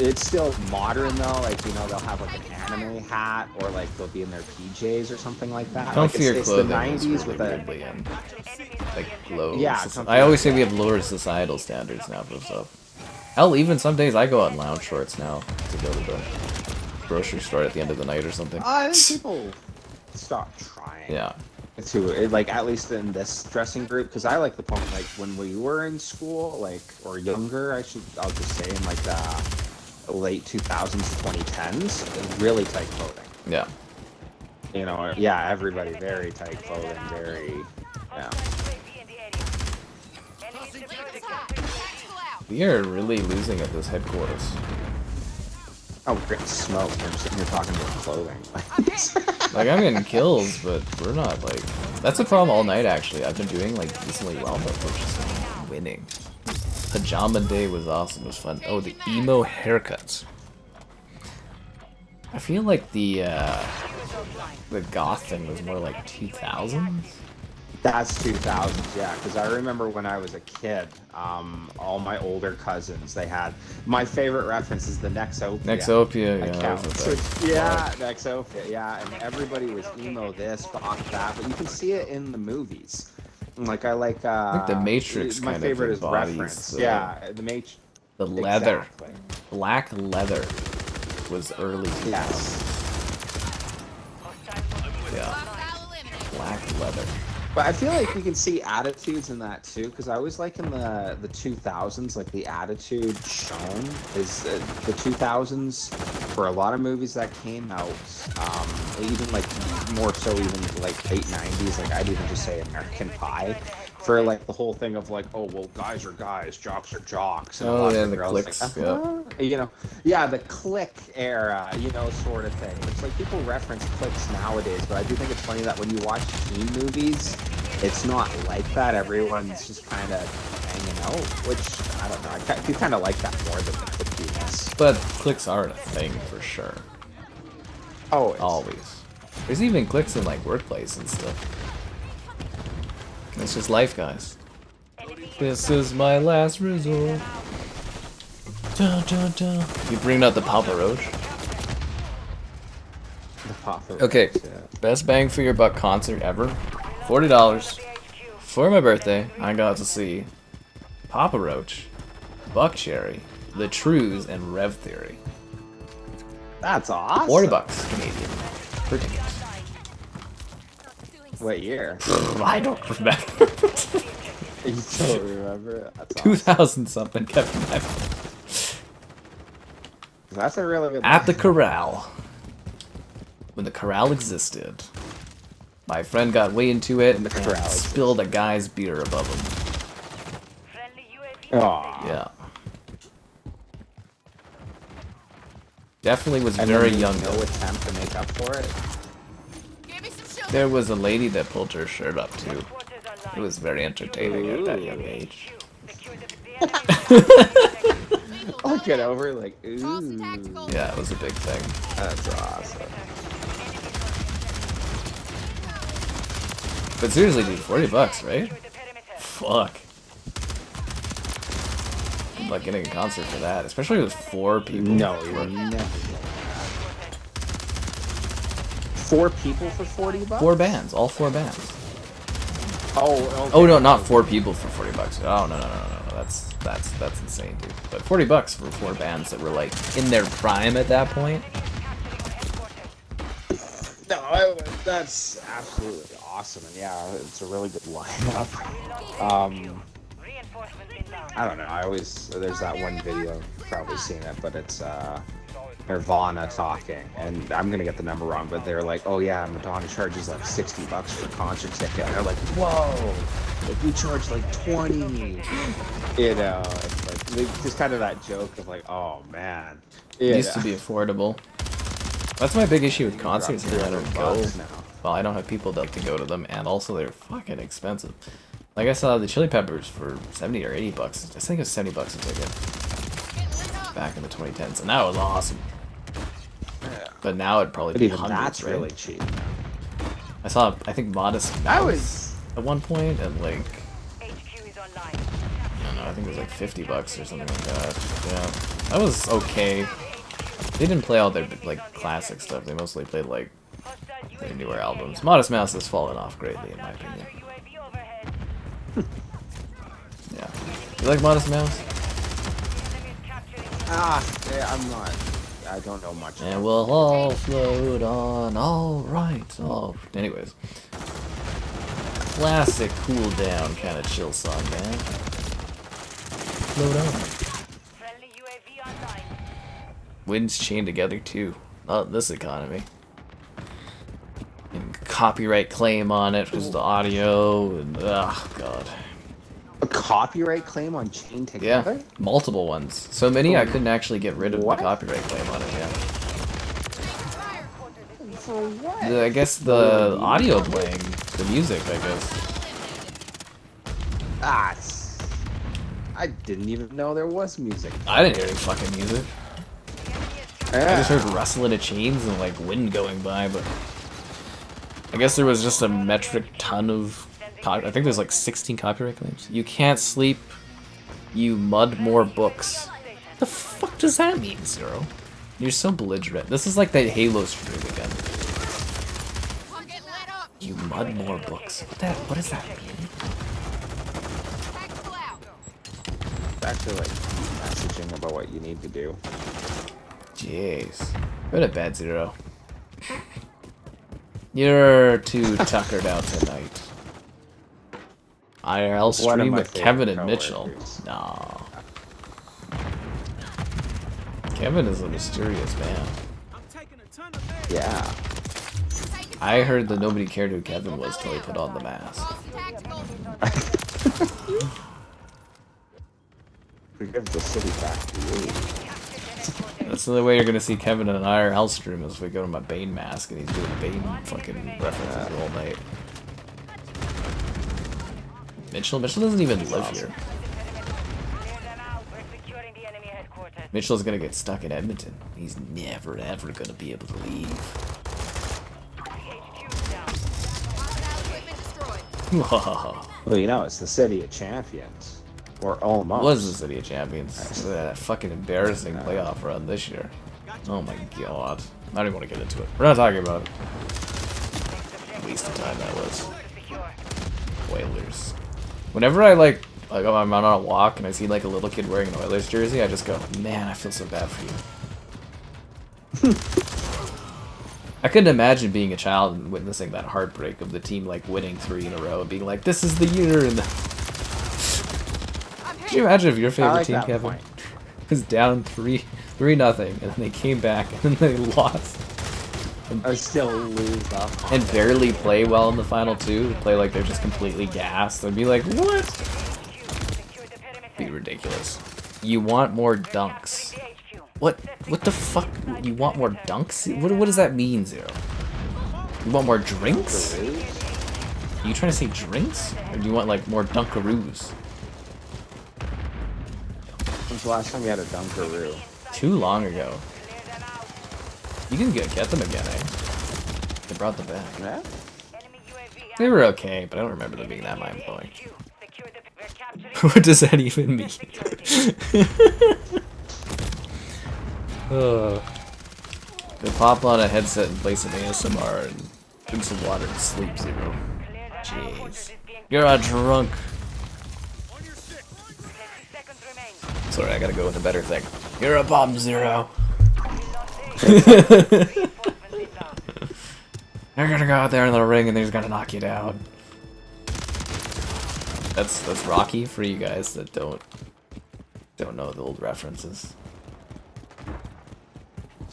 it's still modern though, like, you know, they'll have like an anime hat or like they'll be in their PJs or something like that. Comfier it's clothing the 90s is really with a... weirdly in like low. Yeah, I always say we have lower societal standards now for stuff. Hell, even some days I go out in lounge shorts now to go to the grocery store at the end of the night or something. I think people stop trying. Yeah. To like, at least in this dressing group, because I like the point, like when we were in school, like, or younger, I'll just say in like the late 2000s, 2010s, really tight clothing. Yeah. You know, yeah, everybody very tight clothing, very, yeah. We are really losing at this headquarters. Oh, great smoke. I'm sitting here talking about clothing. Like, I'm getting kills, but we're not, like... That's a problem all night, actually. I've been doing, like, decently well, but we're just winning. Pajama day was awesome. It was fun. Oh, the emo haircuts. I feel like the goth thing was more like 2000s. That's 2000s, yeah, because I remember when I was a kid, all my older cousins, they had, my favorite reference is the Nexopia. Nexopia, yeah. account. That was So, a thing. yeah, Nexopia, yeah, and everybody was emo this, goth that, but you can see it in the movies. Like, I like the Matrix my kind favorite of is embodies reference. the- Yeah, the Matrix. The leather. Exactly. Black leather was early 2000s. Yes. Yeah. Black leather. But I feel like you can see attitudes in that too, because I always like in the 2000s, like the attitude shown is the 2000s for a lot of movies that came out, even like more so even like late 90s, like I'd even just say American Pie, for like the whole thing of like, oh well, guys are guys, jocks are jocks, and a lot of the girls clicks, like, yeah. you know, yeah, the click era, you know, sort of thing. It's like people reference clicks nowadays, but I do think it's funny that when you watch teen movies, it's not like that. Everyone's just kind of hanging out, which I don't know. I do kind of like that more than the clickiness. But clicks are a thing for sure. Always. There's even clicks in like workplace and stuff. It's just life, guys. This is my last resort. Dun, dun, dun. You bring out the Papa Roach. The Papa Roach, Okay, yeah. best bang for your buck concert ever. $40 for my birthday. I got to see Papa Roach, Buck Cherry, The Trues, and Rev Theory. That's awesome. $40 Canadian per ticket. What year? I don't remember. You don't remember? That's awesome. 2000 something, Kevin. That's a really good At the corral. When the corral existed. My friend got way into it and The corral spilled a guy's beer above him. Aw. Yeah. Definitely was And very then young no though. attempt to make up for it. Give me some shelter. There was a lady that pulled her shirt up too. It was very entertaining at that young age. I'll get over like, Tossing ooh. tactical. Yeah, it was a big thing. That's awesome. But seriously, dude, $40, right? Fuck. I'm like getting a concert for that, especially with 4 people. No, you're never getting that. 4 people for $40? 4 bands, all 4 bands. Oh, okay. Oh no, not 4 people for $40. Oh no. That's insane, dude. But $40 for 4 bands that were like in their prime at that point. No, that's absolutely awesome, and yeah, it's a really good lineup. I don't know. There's that one video, you've probably seen it, but it's Nirvana talking, and I'm gonna get the number wrong, but they're like, oh yeah, Madonna charges like $60 for a concert ticket, and they're like, whoa, like we charge like 20, you know, it's like just kind of that joke of like, oh man, It used to be affordable. That's my big issue with concerts is I don't go. $300 now. Well, I don't have people to go to them, and also they're fucking expensive. Like I saw the Chili Peppers for $70 or $80. I think it was $70 a ticket back in the 2010s, and that was awesome. Yeah. But now it'd probably But be even hundreds, that's right? really cheap. I saw, I think, Modest That Mouse was at one point, and like, HQ is online. I don't know, I think it was like $50 or something like that. Yeah, that was okay. They didn't play all their like classic stuff. They mostly played like their newer albums. Modest Mouse has fallen off greatly, in my opinion. Yeah, you like Modest Mouse? yeah, I don't know much. And we'll all float on. All right. Oh, anyways, classic cool down kind of chill song, man. Float on. Friendly UAV online. Winds chained together too. Not in this economy. And copyright claim on it because the audio and oh god. A copyright claim on Chain Yeah, Together? multiple ones. So many I couldn't actually get rid of What? the copyright claim on it. Yeah. For what? I guess the audio playing, the music. I guess. I didn't even know there was music. I didn't hear any fucking music. I just heard rustling of chains and like wind going by, but I guess there was just a metric ton of. I think there's like 16 copyright claims. You can't sleep. You mud more books. The fuck does that mean, Zero? You're so belligerent. This is like that Halo stream again. I'm getting lit up. You mud more books. What does that mean? Tactical out. It's actually like messaging about what you need to do. Jeez. Go to bed, Zero. You're too tuckered out tonight. IRL One of stream my with Kevin and favorite Mitchell. coworkers. No. Kevin is a mysterious man. Yeah. I heard that nobody cared who Kevin was till he put on the mask. We give the city back to you. That's the only way you're gonna see Kevin and I or Hellstream is if we go to my Bane mask and he's doing Bane fucking references all night. Mitchell doesn't even live here. Mitchell's gonna get stuck in Edmonton. He's never ever gonna be able to leave. Well, you know, it's the city of champions. Or almost. Was the City of Champions. So that fucking embarrassing playoff run this year. Oh my god. I don't even want to get into it. We're not talking about it. Waste of time that was. Oilers. Whenever I'm on a walk and I see like a little kid wearing an Oilers jersey, I just go, man, I feel so bad for you. I couldn't imagine being a child and witnessing that heartbreak of the team like winning 3 in a row and being like, this is the year. And could you imagine if your favorite team, Kevin, was down 3-0 and then they came back and then they lost? I still lose up. And barely play well in the final 2, play like they're just completely gassed. I'd be like, what? Be ridiculous. You want more dunks. What the fuck? You want more dunks? What does that mean, Zero? You want more drinks? Are you trying to say drinks? Or do you want like more Dunkaroos? When's the last time you had a Dunkaroo? Too long ago. You can get them again, eh? They brought them back. Yeah? They were okay, but I don't remember them being that mind-blowing. What does that even mean? Go pop on a headset and play some ASMR and drink some water and sleep, Zero. Jeez. You're a drunk. Sorry, I gotta go with a better thing. You're a bomb, Zero. They're gonna go out there in the ring and they're just gonna knock you down. That's Rocky for you guys that don't know the old references.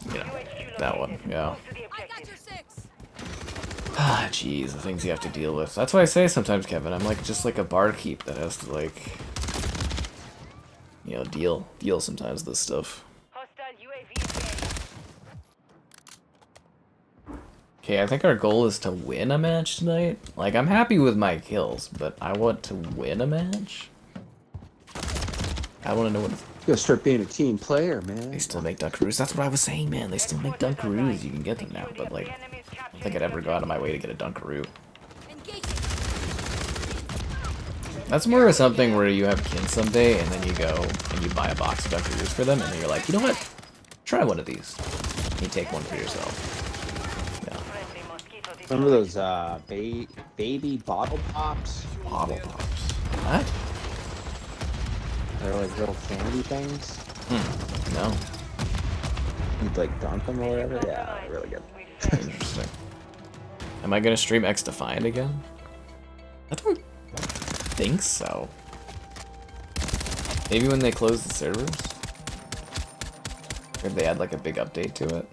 You know, that one, yeah. Ah, jeez, the things you have to deal with. That's why I say sometimes, Kevin, I'm like just like a barkeep that has to like, you know, deal sometimes with this stuff. Okay, I think our goal is to win a match tonight. Like, I'm happy with my kills, but I want to win a match. I want to know what... You gotta start being a team player, man. They still make Dunkaroos. That's what I was saying, man. They still make Dunkaroos. You can get them now, but like, I don't think I'd ever go out of my way to get a Dunkaroo. That's more of something where you have kids someday, and then you go and you buy a box of Dunkaroos for them, and then you're like, you know what? Try one of these. And you take one for yourself. Remember those baby bottle pops? Bottle pops. What? They're like little candy things. No. You'd like dunk them or whatever. Yeah, they're really good. Interesting. Am I gonna stream X Defiant again? I don't think so. Maybe when they close the servers? Or if they add like a big update to it?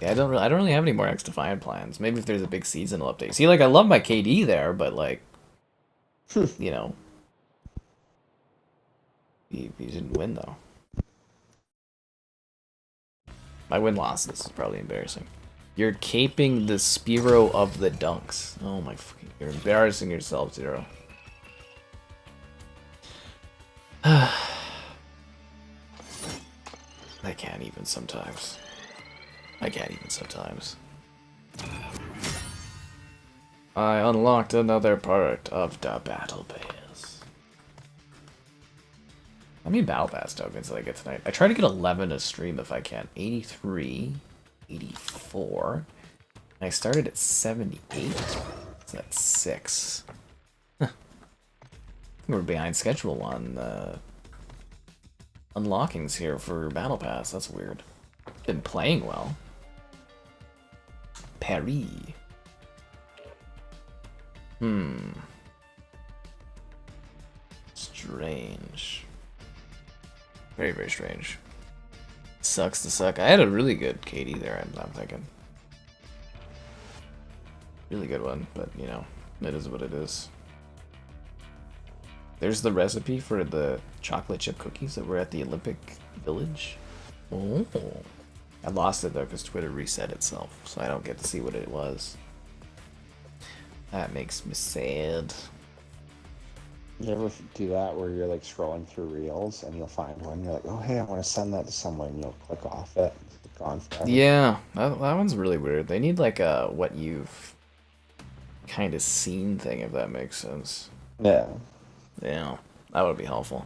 Yeah, I don't really have any more X Defiant plans. Maybe if there's a big seasonal update. See, like, I love my KD there, but like, you know, he didn't win though. My win-losses is probably embarrassing. You're caping the Spiro of the dunks. Oh my fucking! You're embarrassing yourself, Zero. I can't even sometimes. I unlocked another part of the Battle Pass. How many Battle Pass tokens did I get tonight? I try to get 11 a stream if I can. 83, 84. And I started at 78. So that's 6. Huh. We're behind schedule on unlockings here for Battle Pass. That's weird. Been playing well. Paris. Strange. Very, very strange. Sucks to suck. I had a really good Katie there, I'm thinking. Really good one, but you know, it is what it is. There's the recipe for the chocolate chip cookies that were at the Olympic Village. Oh. I lost it though because Twitter reset itself, so I don't get to see what it was. That makes me sad. You ever do that where you're like scrolling through reels and you'll find one, you're like, oh hey, I want to send that to someone, and you'll click off it. It's gone forever. Yeah, that one's really weird. They need like a what you've kind of seen thing, if that makes sense. Yeah. Yeah, that would be helpful.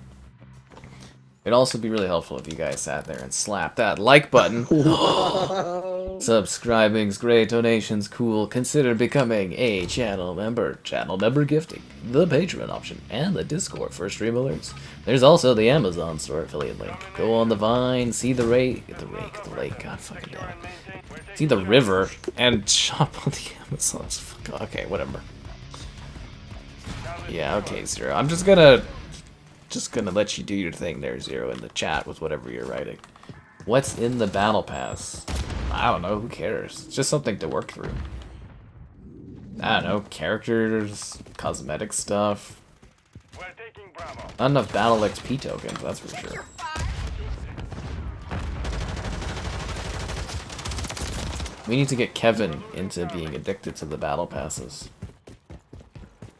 It'd also be really helpful if you guys sat there and slapped that like button. Subscribing's great, donations cool. Consider becoming a channel member. Channel member gifting, the Patreon option, and the Discord for stream alerts. There's also the Amazon store affiliate link. Go on the Vine, see the lake. God fucking damn it. See the river and shop on the Amazon. Fuck, okay, whatever. Yeah, okay, Zero. I'm just gonna let you do your thing there, Zero, in the chat with whatever you're writing. What's in the battle pass? I don't know, who cares? It's just something to work through. I don't know, characters, cosmetic stuff. Not enough battle XP tokens, that's for sure. We need to get Kevin into being addicted to the battle passes.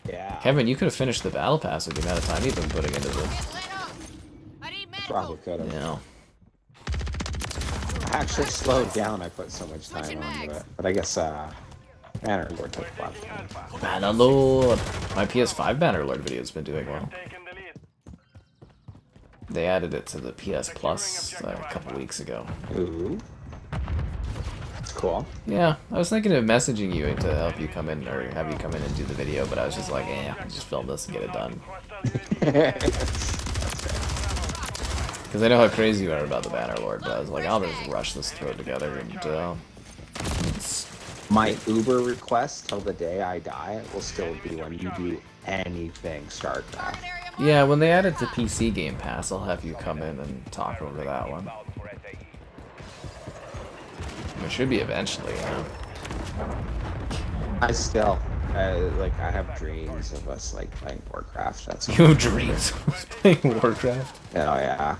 Yeah. Kevin, you could have finished the battle pass with the amount of time you've been putting into this. Probably could have. Yeah. I actually slowed down. I put so much time onto it. But I guess Bannerlord took a lot of time. Bannerlord! My PS5 Bannerlord video's been doing well. They added it to the PS Plus a couple weeks ago. Ooh. That's cool. Yeah, I was thinking of messaging you to help you come in, or have you come in and do the video, but I was just like, I'll just film this and get it done. Because I know how crazy you are about the Bannerlord, but I was like, I'll just rush this, throw it together, and My Uber request till the day I die will still be when you do anything StarCraft. yeah, when they add it to PC Game Pass, I'll have you come in and talk over that one. It should be eventually, yeah. I still, I have dreams of us like playing Warcraft. That's You have dreams of playing Warcraft? Oh yeah.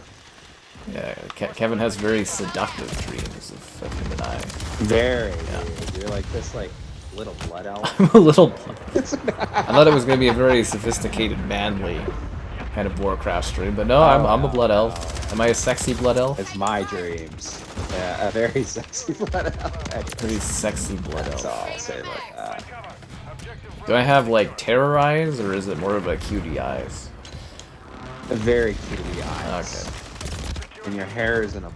Yeah, Kevin has very seductive dreams of him and I. Very. Yeah. You're like this little blood elf. I'm a little... I thought it was going to be a very sophisticated, manly kind of Warcraft stream, but no, I'm a blood elf. Am I a sexy blood elf? It's my dreams. Yeah, a very sexy blood elf. Very sexy blood elf. That's all I'll say about that. Do I have, like, terror eyes, or is it more of a cutie eyes? A very cutie eyes. Okay. And your hair is in a...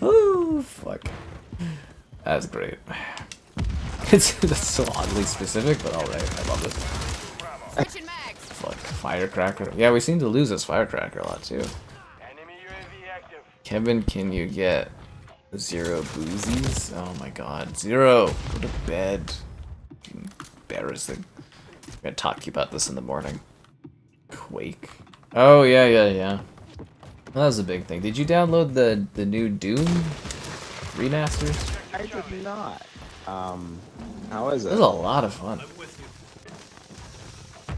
Oh, fuck. That's great. That's so oddly specific, but alright, I love it. Fuck, firecracker. Yeah, we seem to lose this firecracker a lot, too. Kevin, can you get Zero boozies? Oh my god. Zero! Go to bed. Embarrassing. I'm gonna talk to you about this in the morning. Quake. Oh, yeah. That was a big thing. Did you download the new Doom remasters? I did not. How is it? It was a lot of fun.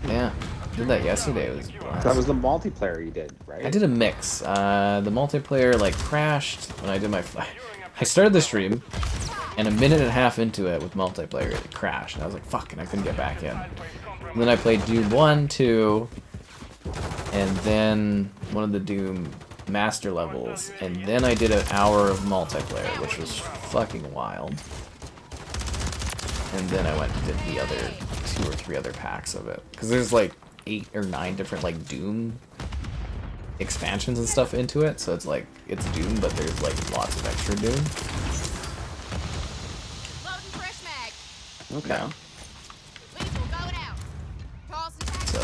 Yeah, did that yesterday. It was a blast. That was the multiplayer you did, right? I did a mix. The multiplayer like crashed when I did my... I started the stream, and a minute and a half into it with multiplayer, it crashed. And I was like, fuck, and I couldn't get back in. And then I played Doom 1, 2, and then one of the Doom master levels, and then I did an hour of multiplayer, which was fucking wild. And then I went and did the other 2 or 3 other packs of it. Because there's like 8 or 9 different like Doom expansions and stuff into it, so it's like, it's Doom, but there's like lots of extra Doom. Okay. Yeah. So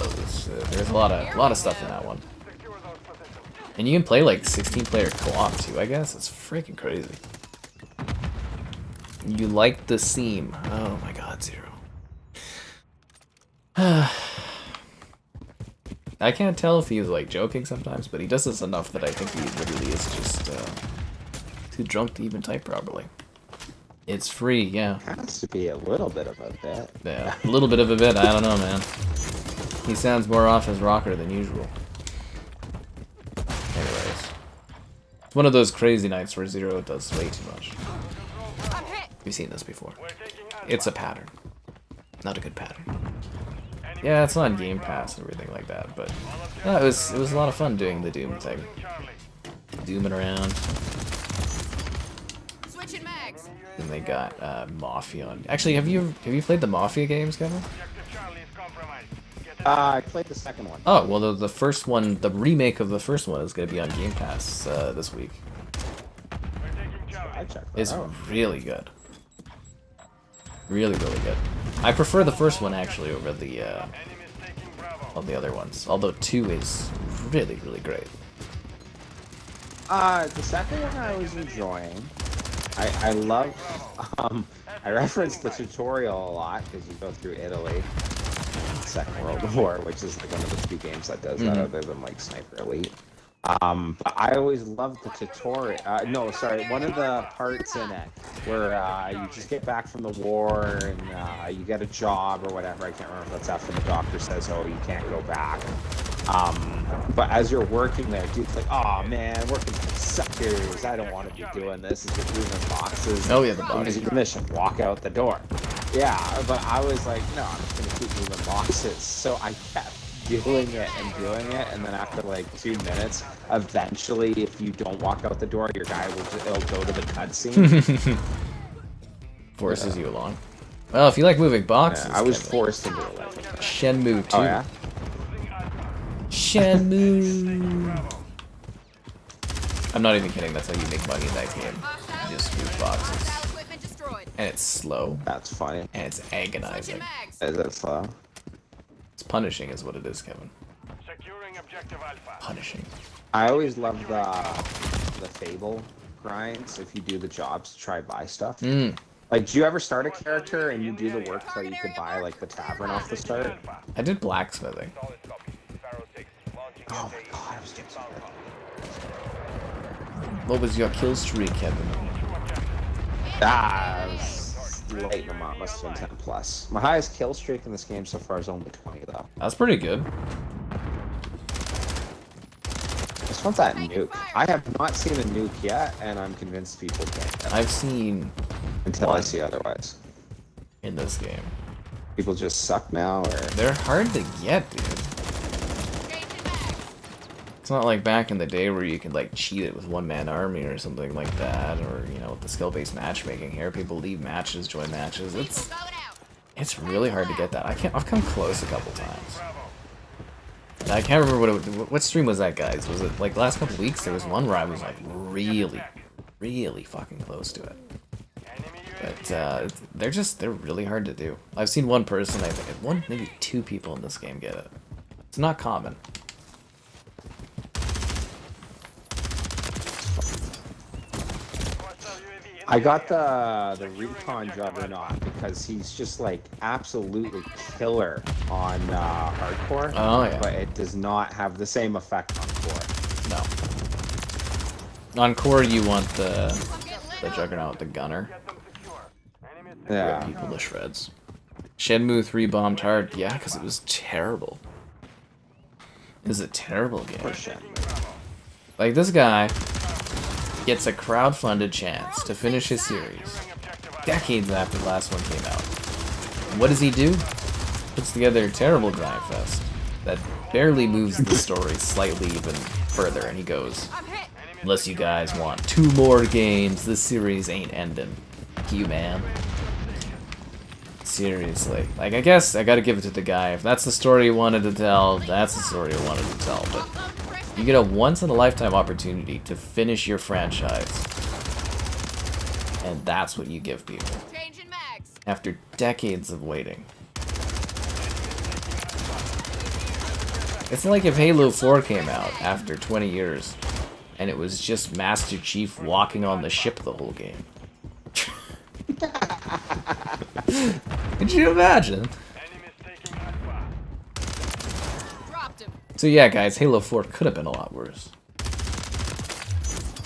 there's a lot of stuff in that one. And you can play like 16-player co-op too, I guess. It's freaking crazy. You like the seam. Oh my god, Zero. That I can't tell if he's like joking sometimes, but he does this enough that I think he literally is just too drunk to even type properly. It's free, yeah. Has to be a little bit of a bit. Yeah, a little bit of a bit, I don't know, man. He sounds more off as rocker than usual. Anyways. It's one of those crazy nights where Zero does way too much. I'm hit. We've seen this before. It's a pattern. Not a good pattern. Yeah, it's on Game Pass and everything like that, but yeah, it was a lot of fun doing the Doom thing. Dooming around. Switching mags. And they got Mafia on. Actually, have you played the Mafia games, Kevin? I played the second one. Oh, well, the first one, the remake of the first one is going to be on Game Pass this week. I checked that It's out. really good. Really, really good. I prefer the first one, actually, over the all the other ones. Although 2 is really, really great. The second one I was enjoying. I love, I reference the tutorial a lot because you go through Italy, Second World War, which is like one of the few games that does that other than like Sniper Elite. But I always loved the tutorial. No, sorry, one of the parts in it where you just get back from the war and you get a job or whatever. I can't remember if that's after the doctor says, "Oh, you can't go back." But as you're working there, dude's like, "Oh man, working for suckers. I don't want to be doing this." Is you're moving boxes. Oh yeah, the boxes. Your mission, walk out the door. Yeah, but I was like, no, I'm just gonna keep moving boxes. So I kept doing it, and then after like 2 minutes, eventually, if you don't walk out the door, your guy it'll go to the cutscene. Forces you along. Well, if you like moving boxes, I was Kevin. forced into it. Shenmue 2. Oh yeah. Shenmue. I'm not even kidding. That's how you make money in that game. You just move boxes, Hostile equipment destroyed. and it's slow, That's funny. and it's Switching agonizing. mags. Is that slow? It's punishing, is what it is, Kevin. Securing objective Alpha. Punishing. I always love the Fable grinds. If you do the jobs to try buy stuff. Like, do you ever start a character and you do the work so you could buy like the tavern off the start? I did blacksmithing. Oh my god, I was getting so good. What was your kill streak, Kevin? Ah, I was late in the month. Must have been 10 plus. My highest kill streak in this game so far is only 20 though. That's pretty good. I just want that nuke. I have not seen a nuke yet, and I'm convinced people can't get it I've seen until I see otherwise. in this game. People just suck now, or They're hard to get, dude. Changing mags. It's not like back in the day where you could like cheat it with one-man army or something like that, or you know, with the skill-based matchmaking here. People leave matches, join matches. Lethal going out. It's really hard to get that. I've come close a couple times. And I can't remember what stream was that, guys. Was it like last couple weeks? There was one where I was like really fucking close to it. But they're really hard to do. I've seen one person, I think maybe 2 people in this game get it. It's not common. I got the recon Juggernaut because he's just like absolutely killer on hardcore. Oh yeah. But it does not have the same effect on core. No. On core, you want the Juggernaut, the gunner. Yeah. Rip people to shreds. Shenmue 3 bombed hard. Yeah, because it was terrible. It was a terrible game. For sure. Like, this guy gets a crowd-funded chance to finish his series decades after the last one came out. And what does he do? Puts together a terrible grind fest that barely moves the story slightly even further, and he goes, I'm hit. unless you guys want 2 more games, this series ain't ending. Fuck you, man. Seriously. Like, I guess I gotta give it to the guy. If that's the story he wanted to tell, that's the story he wanted to tell. But you get a once-in-a-lifetime opportunity to finish your franchise. And that's what you give people. Changing mags. After decades of waiting. It's like if Halo 4 came out after 20 years, and it was just Master Chief walking on the ship the whole game. Could you imagine? Dropped him. So yeah, guys, Halo 4 could have been a lot worse.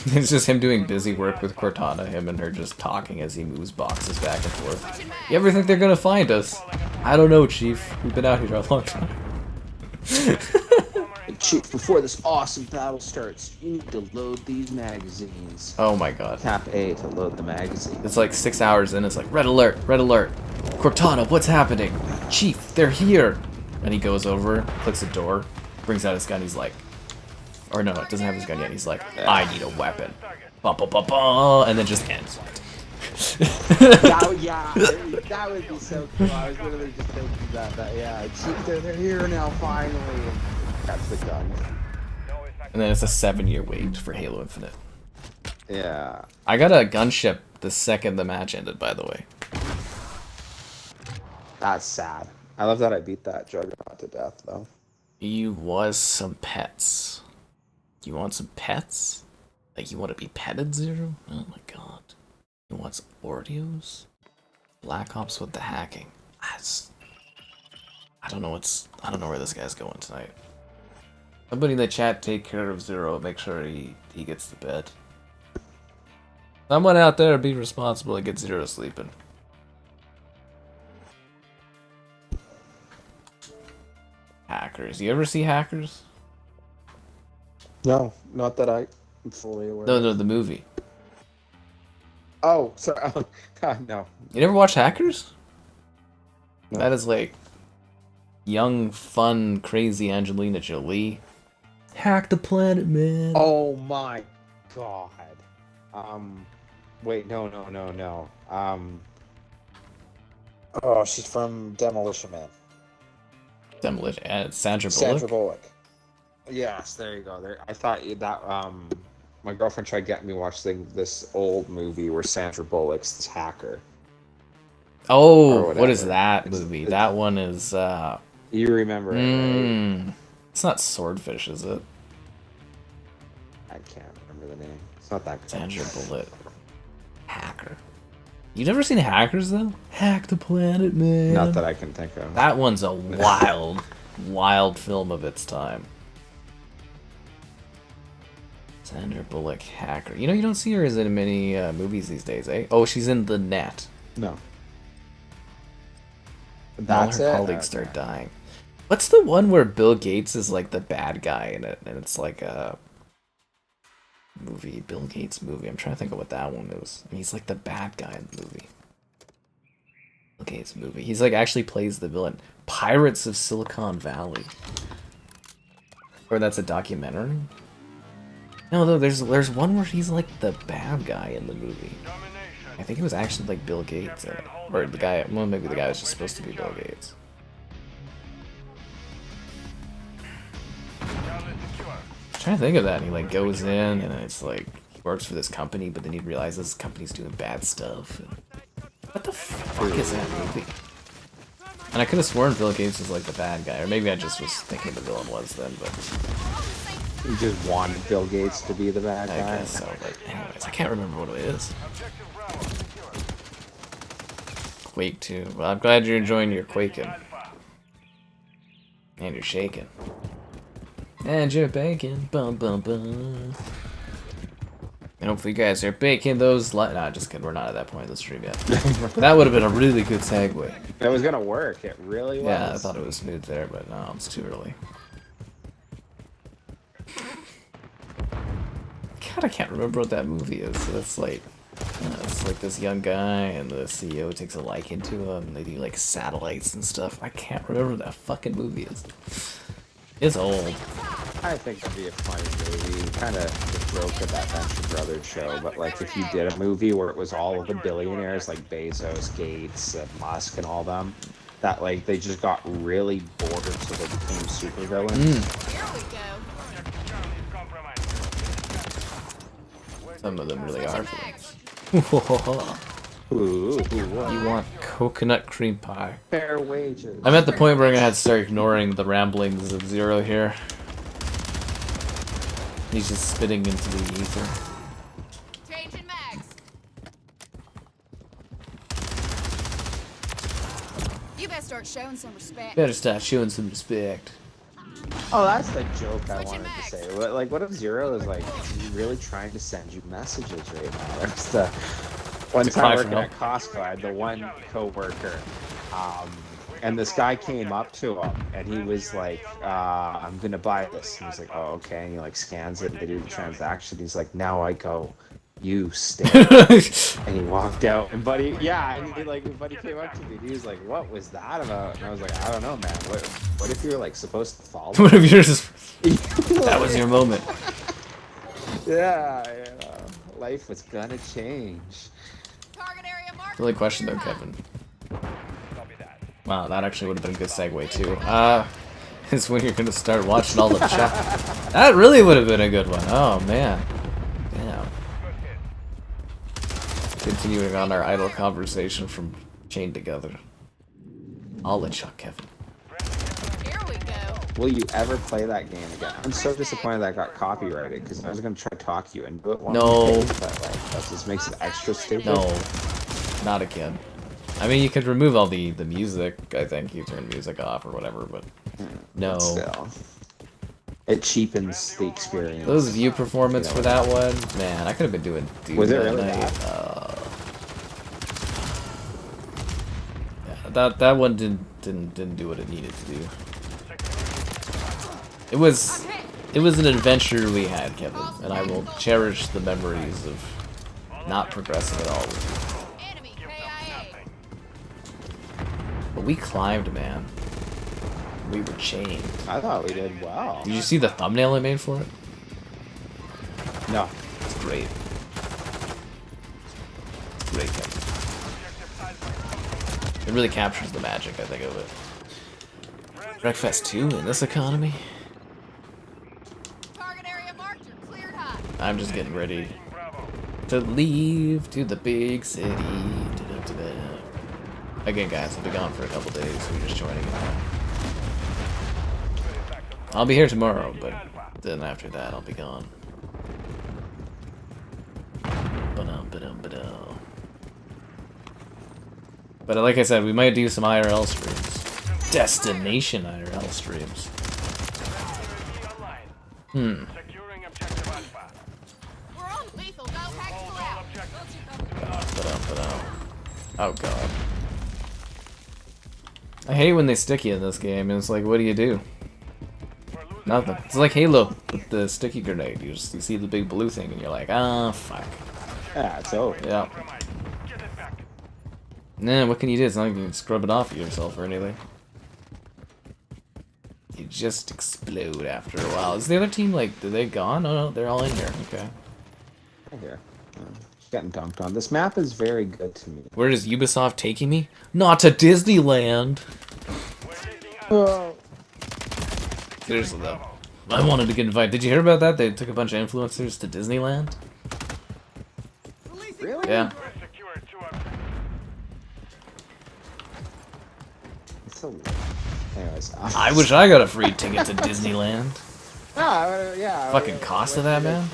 It's just him doing busy work with Cortana, him and her just talking as he moves boxes back and forth. You ever think they're gonna find us? I don't know, Chief. We've been out here a long time. Chief, before this awesome battle starts, you need to load these magazines. Oh my god. Tap A to load the magazine. It's like 6 hours in, it's like, red alert, red alert. Cortana, what's happening? Chief, they're here. And he goes over, clicks a door, brings out his gun, he's like, or no, it doesn't have his gun yet, he's like, I need a weapon. Ba, ba, ba, ba, and then just ends. That would be so cool. I was literally just thinking that yeah, Chief, they're here now, finally. That's the gun. And then it's a 7-year wait for Halo Infinite. Yeah. I got a gunship the second the match ended, by the way. That's sad. I love that I beat that Juggernaut to death, though. You was some pets. You want some pets? Like, you want to be petted, Zero? Oh my god. You want some Oreos? Black Ops with the hacking. I don't know where this guy's going tonight. Somebody in the chat take care of Zero, make sure he gets to bed. Someone out there be responsible and get Zero sleeping. Hackers. You ever see Hackers? No, not that I'm fully aware. No, the movie. Oh, sorry. No. You never watched Hackers? No. That is like young, fun, crazy Angelina Jolie. Hack the planet, man. Oh my god. Wait, no. Oh, she's from Demolition Man. Demolition. And Sandra Bullock. Sandra Bullock. Yes, there you go. There, I thought that my girlfriend tried getting me watching this old movie where Sandra Bullock's this hacker. Oh, what is that movie? That one is. You remember it, right? It's not Swordfish, is it? I can't remember the name. It's not that good. Sandra Bullock. Hacker. You never seen Hackers though? Hack the planet, man. Not that I can think of. That one's a wild, wild film of its time. Sandra Bullock, Hacker. You know, you don't see her as in many movies these days, eh? Oh, she's in The Net. No. That's all her colleagues start dying. What's the one where Bill Gates is like the bad guy in it, and it's like a movie, Bill Gates movie. I'm trying to think of what that one is. And he's like the bad guy in the movie. Bill Gates movie. He's like actually plays the villain. Pirates of Silicon Valley. Or that's a documentary. No, there's one where he's like the bad guy in the movie. I think it was actually like Bill Gates in it. Or the guy, well, maybe the guy was just supposed to be Bill Gates. I'm trying to think of that, and he like goes in, and it's like he works for this company, but then he realizes this company's doing bad stuff. And what the fuck is that movie? And I could have sworn Bill Gates was like the bad guy, or maybe I just was thinking the villain was then, but You just wanted Bill Gates to be the bad guy. I guess so. But anyways, I can't remember what it is. Quake 2. Well, I'm glad you're enjoying your quaking. And you're shaking. And you're baking. Bum, bum, bum. And hopefully you guys are baking those... Nah, just kidding. We're not at that point in the stream yet. That would have been a really good segue. It was gonna work. It really was. Yeah, I thought it was smooth there, but no, it's too early. God, I can't remember what that movie is. It's like this young guy and the CEO takes a liking to him, and they do like satellites and stuff. I can't remember what that fucking movie is. It's old. I think it'd be a funny movie. Kind of just broke at that Venture Brothers show, but like if you did a movie where it was all of the billionaires like Bezos, Gates, and Musk, and all them, that like they just got really bored so they became supervillains. Here we go. Some of them really are. Ooh, You want coconut cream pie? fair wages. I'm at the point where I'm gonna have to start ignoring the ramblings of Zero here. He's just spitting into the ether. Changing mags. You better start showing some respect. Better start showing some respect. Oh, that's the joke I wanted to say. Like, what if Zero is like really trying to send you messages right now? There's the one time working at Costco, I had the one coworker, and this guy came up to him, and he was like, "I'm gonna buy this." And he's like, "Oh, okay." And he like scans it, and they do the transaction. He's like, "Now I go. You stay." And he walked out, and Buddy, and Buddy came up to me, and he was like, "What was that about?" And I was like, "I don't know, man. What if you were like supposed to follow?" What if you're just... That was your moment. Yeah, life was gonna change. Target area marked. Really question though, Kevin. Wow, that actually would have been a good segue too. Is when you're gonna start watching all the chat. That really would have been a good one. Oh man. Damn. Continuing on our idle conversation from Chained Together. I'll let Chuck, Kevin. Here we go. Will you ever play that game again? I'm so disappointed that got copyrighted because I was gonna try to talk you into it. No. Day, but like that just makes it extra stupid. No, not again. I mean, you could remove all the music. I think you turn music off or whatever, but no. But still, it cheapens the experience. Those view performance for that one, man, I could have been doing. Was it really night. bad? Yeah, that one didn't do what it needed to do. It was an adventure we had, Kevin, and I will cherish the memories of not progressing at all with you. Enemy KIA. But we climbed, man. We were chained. I thought we did well. Did you see the thumbnail I made for it? No. It's great. It's great, Kevin. It really captures the magic, I think, of it. Wreckfest 2 in this economy? Target area marked. You're cleared hot. I'm just getting ready to leave to the big city. Da-da-da-da. Again, guys, I'll be gone for a couple days, so you're just joining me. I'll be here tomorrow, but then after that, I'll be gone. Ba-dum-ba-dum-ba-dum. But like I said, we might do some IRL streams. Destination IRL streams. We're on lethal. Go tactical out. Ba-dum-ba-dum. Oh god. I hate when they stick you in this game, and it's like, what do you do? Nothing. It's like Halo with the sticky grenade. You see the big blue thing, and you're like, ah, fuck. Yeah, it's over. Yeah. Nah, what can you do? It's not like you can scrub it off of yourself or anything. You just explode after a while. Is the other team, like, are they gone? Oh no, they're all in here. Okay. Right here. Getting dunked on. This map is very good to me. Where is Ubisoft taking me? Not to Disneyland! Oh. Seriously though. I wanted to get invited. Did you hear about that? They took a bunch of influencers to Disneyland? Really? Yeah. It's so... Anyways. I wish I got a free ticket to Disneyland. Yeah. Fucking cost of that, man?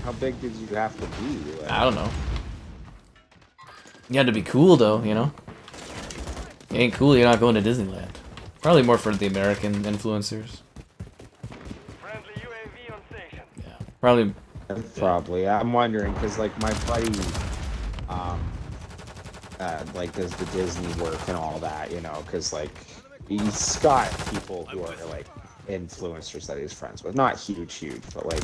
How big did you have to be? Like? I don't know. You had to be cool though, you know? You ain't cool, you're not going to Disneyland. Probably more for the American influencers. Yeah, probably. Probably. I'm wondering because like my buddy, like does the Disney work and all that, you know? Because like he's got people who are like influencers that he's friends with, not huge, but like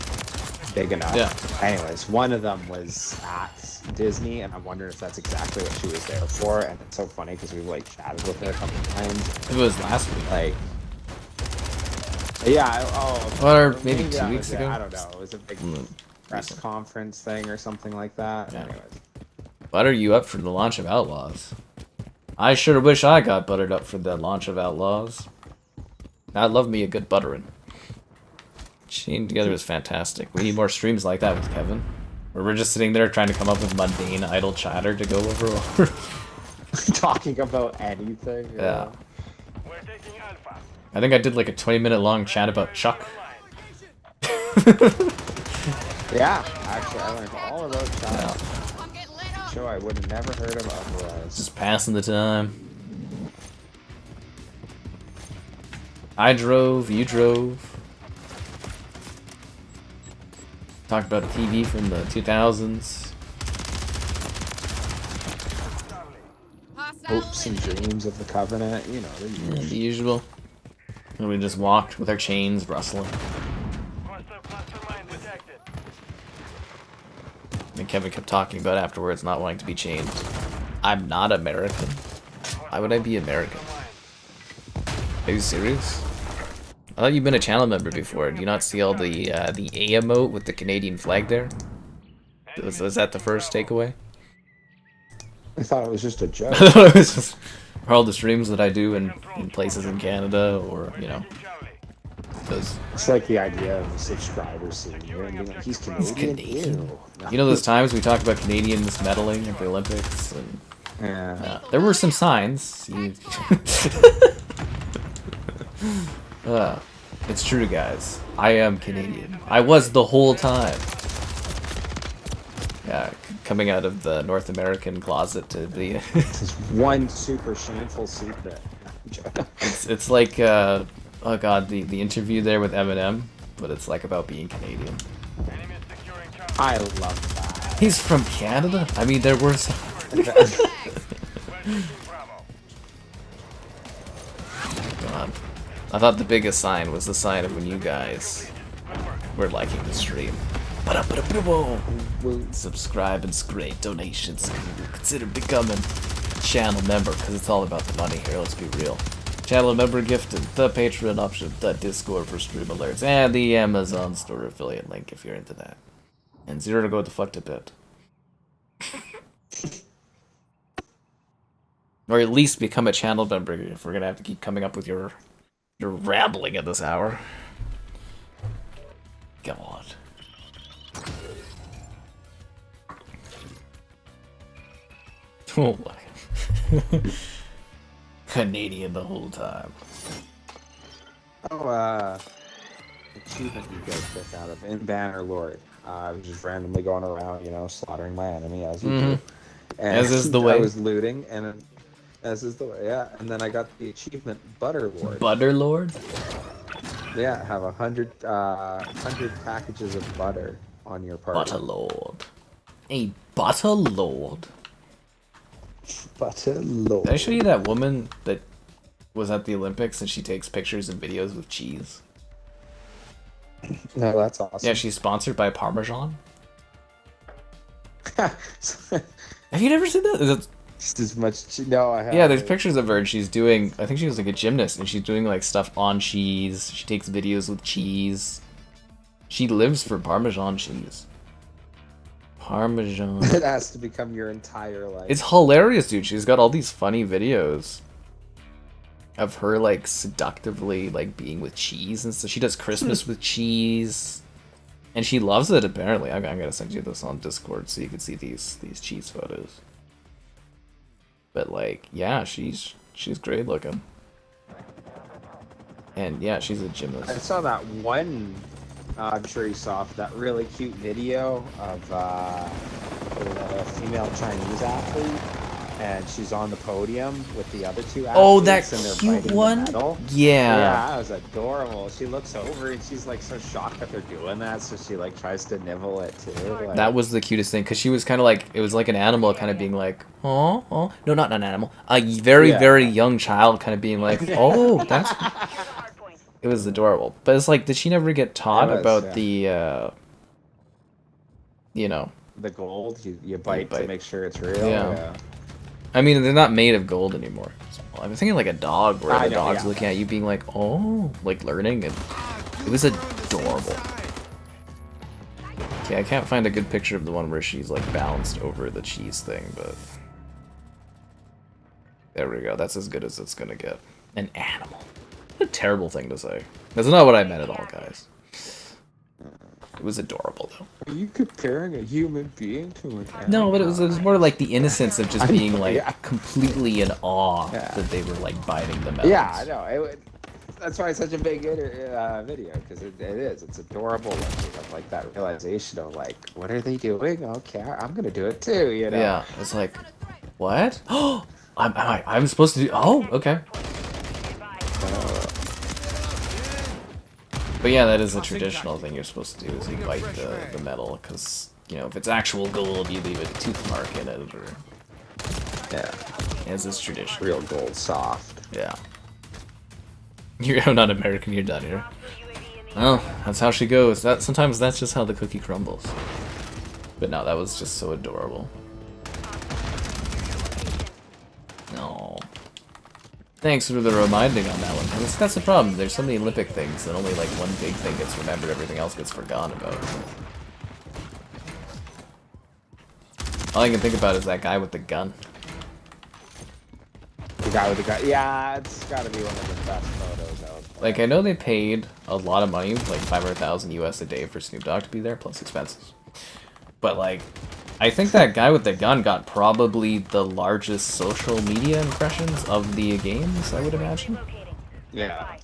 big enough. Yeah. Anyways, one of them was at Disney, and I'm wondering if that's exactly what she was there for. And it's so funny because we like chatted with her a couple times. It was last week. Like, yeah. Or maybe 2 that weeks was it. ago. I don't know. It was a big press conference thing or something like that. Yeah. Anyways. Butter you up for the launch of Outlaws. I sure wish I got buttered up for the launch of Outlaws. I love me a good buttering. Chained Together is fantastic. We need more streams like that with Kevin. Where we're just sitting there trying to come up with mundane, idle chatter to go over. Talking about anything. Yeah. I think I did like a 20-minute long chat about Chuck. Yeah, actually, I learned all about Chuck. Yeah. I'm getting lit up. Show I would have never heard of otherwise. Just passing the time. I drove, you drove. Talked about a TV from the 2000s. Hopes and dreams of the Covenant, you know, the Yeah, usual. the usual. And we just walked with our chains rustling. And Kevin kept talking about afterwards not wanting to be chained. I'm not American. Why would I be American? Are you serious? I thought you've been a channel member before. Do you not see all the A emote with the Canadian flag there? Was that the first takeaway? I thought it was just a joke. It was just for all the streams that I do in places in Canada, or, you know. Because It's like the idea of the subscribers seeing you and being like, he's Canadian. Canadian. Ew. No. you know those times we talked about Canadians medaling at the Olympics, and Yeah. there were some signs. It's true, guys. I am Canadian. I was the whole time. Yeah, coming out of the North American closet to the. It's one super shameful secret. it's like oh god, the interview there with Eminem, but it's like about being Canadian. I love that. He's from Canada. I mean, there were some. God. I thought the biggest sign was the sign of when you guys were liking the stream. Subscribe and scrape donations. Consider becoming a channel member, because it's all about the money here, let's be real. Channel member gifted, the Patreon option, the Discord for stream alerts, and the Amazon store affiliate link if you're into that. And 0 to go the fuck to bed. Or at least become a channel member if we're gonna have to keep coming up with your rambling at this hour. God. Oh my. Canadian the whole time. Oh, achievement you guys pick out of in Bannerlord. I was just randomly going around, you know, slaughtering my enemy as you do. And As is the way. I was looting, and as is the way, yeah. And then I got the achievement Butterlord. Butterlord? Yeah, have 100 packages of butter on your party. Butterlord. A Butterlord. Butterlord. Did I show you that woman that was at the Olympics and she takes pictures and videos with cheese? No, that's awesome. Yeah, she's sponsored by Parmesan. Have you never seen that? That's- Just as much. No, I haven't. Yeah, there's pictures of her and she's doing, I think she was like a gymnast, and she's doing like stuff on cheese. She takes videos with cheese. She lives for Parmesan cheese. Parmesan. It has to become your entire life. It's hilarious, dude. She's got all these funny videos of her like seductively like being with cheese, and so she does Christmas with cheese, and she loves it apparently. I'm gonna send you this on Discord so you can see these cheese photos. But like, yeah, she's great looking, and yeah, she's a gymnast. I saw that one. I'm sure you saw that really cute video of a female Chinese athlete, and she's on the podium with the other two athletes. Oh, that and they're cute fighting one? the medal. Yeah. Yeah, it was adorable. She looks over and she's like so shocked that they're doing that, so she like tries to nibble it too. Like, That was the cutest thing, because she was kind of like, it was like an animal kind of being like, oh, no, not an animal, a very young child kind of being like, oh, that's, it was adorable. But it's like, did she never get taught about the, you know, the gold, you bite to make sure it's real. Yeah. I mean, they're not made of gold anymore. I'm thinking like a dog, where the dog's looking at you being like, oh, like learning, and it was adorable. Okay, I can't find a good picture of the one where she's like balanced over the cheese thing, but there we go. That's as good as it's gonna get. An animal. What a terrible thing to say. That's not what I meant at all, guys. It was adorable, though. Are you comparing a human being to an animal? No, but it was more like the innocence of just being like completely in awe that they were like biting the melons. Yeah, I know. That's why it's such a big video, because it is. It's adorable looking, of like that realization of like, what are they doing? Okay, I'm gonna do it too. You know? Yeah, it's like, what? Oh, I'm supposed to do. Oh, okay. But yeah, that is a traditional thing you're supposed to do, is you bite the metal, because, you know, if it's actual gold, you leave a tooth mark in it, or... Yeah. As is tradition. Real gold soft. Yeah. You're not American, you're done here. Well, that's how she goes. Sometimes that's just how the cookie crumbles. But no, that was just so adorable. No. Thanks for the reminding on that one. That's the problem. There's so many Olympic things, and only like one big thing gets remembered, everything else gets forgotten about. All I can think about is that guy with the gun. The guy with the gun. Yeah, it's gotta be one of the best photos out there. Like, I know they paid a lot of money, like 500,000 US a day for Snoop Dogg to be there, plus expenses. But like, I think that guy with the gun got probably the largest social media impressions of the games, I would imagine. Yeah.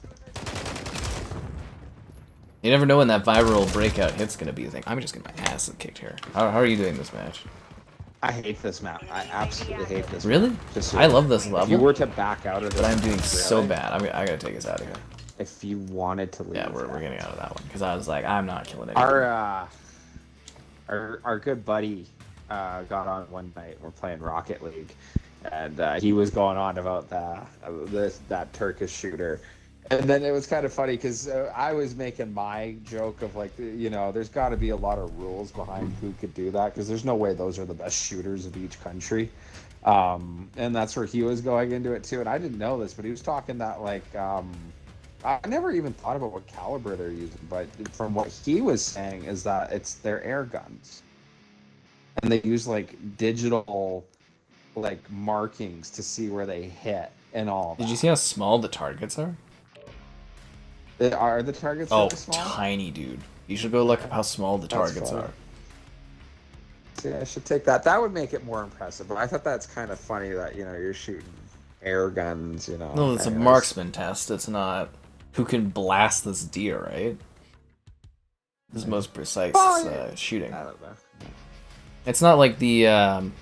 You never know when that viral breakout hit's gonna be a thing. I'm just getting my ass kicked here. How are you doing this match? I hate this map. I absolutely hate this Really? map. Just I love this If level. you were to back out of this, But I'm doing so really, bad. I gotta take us out of here. If you wanted to leave, Yeah, we're getting out of that one. Because I was like, I'm not killing it. Our good buddy got on one night. We're playing Rocket League, and he was going on about that Turkish shooter. And then it was kind of funny because I was making my joke of like, you know, there's got to be a lot of rules behind who could do that, because there's no way those are the best shooters of each country. And that's where he was going into it too. And I didn't know this, but he was talking that like, I never even thought about what caliber they're using, but from what he was saying is that it's their air guns. And they use like digital like markings to see where they hit and all that. Did you see how small the targets are? Are the targets Oh, really small? tiny, dude. You should go look up how small the targets funny. are. See, I should take that. That would make it more impressive. But I thought that's kind of funny that, you know, you're shooting air guns, you know. No, it's a Anyways. marksman test. It's not who can blast this deer, right? This is most precise shooting. I don't know. It's not like the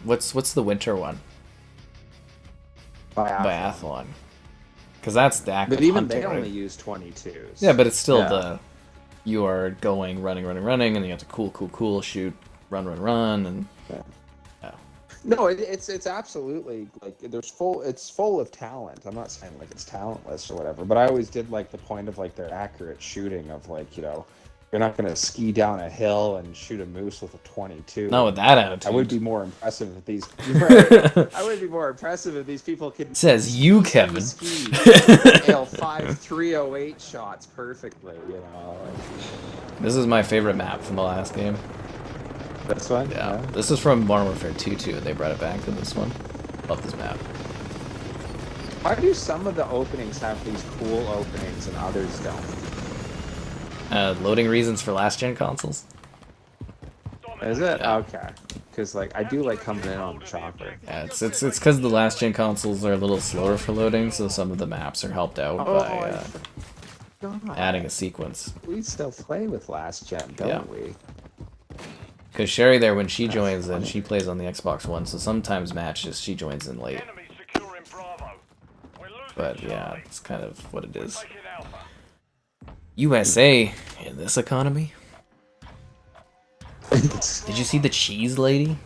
what's the winter one? Biathlon. Because that's the act But of even hunting, they right? only use 22s. Yeah, but it's still Yeah. you are going, running, and you have to cool, shoot, run, and Yeah. yeah. No, it's absolutely like it's full of talent. I'm not saying like it's talentless or whatever, but I always did like the point of like their accurate shooting of like, you know, you're not going to ski down a hill and shoot a moose with a 22. Not with that attitude. I would be more impressive if these. I would be more impressive if these people could. Says you, Kevin. Ski, nail 308 shots perfectly. You know. This is my favorite map from the last game. This one. Yeah. This is from Modern Warfare 2 too, and they brought it back to this one. Love this map. Why do some of the openings have these cool openings and others don't? Loading reasons for last gen consoles. Is it? Yeah. Okay. Because like I do like coming in on the chopper. Yeah, it's because the last gen consoles are a little slower for loading, so some of the maps are helped out by God. adding a sequence. We still play with last gen, don't we? Because Sherry there, when she joins in, she plays on the Xbox One, so sometimes matches she joins in late. But yeah, it's kind of what it is. USA in this economy? Did you see the cheese lady?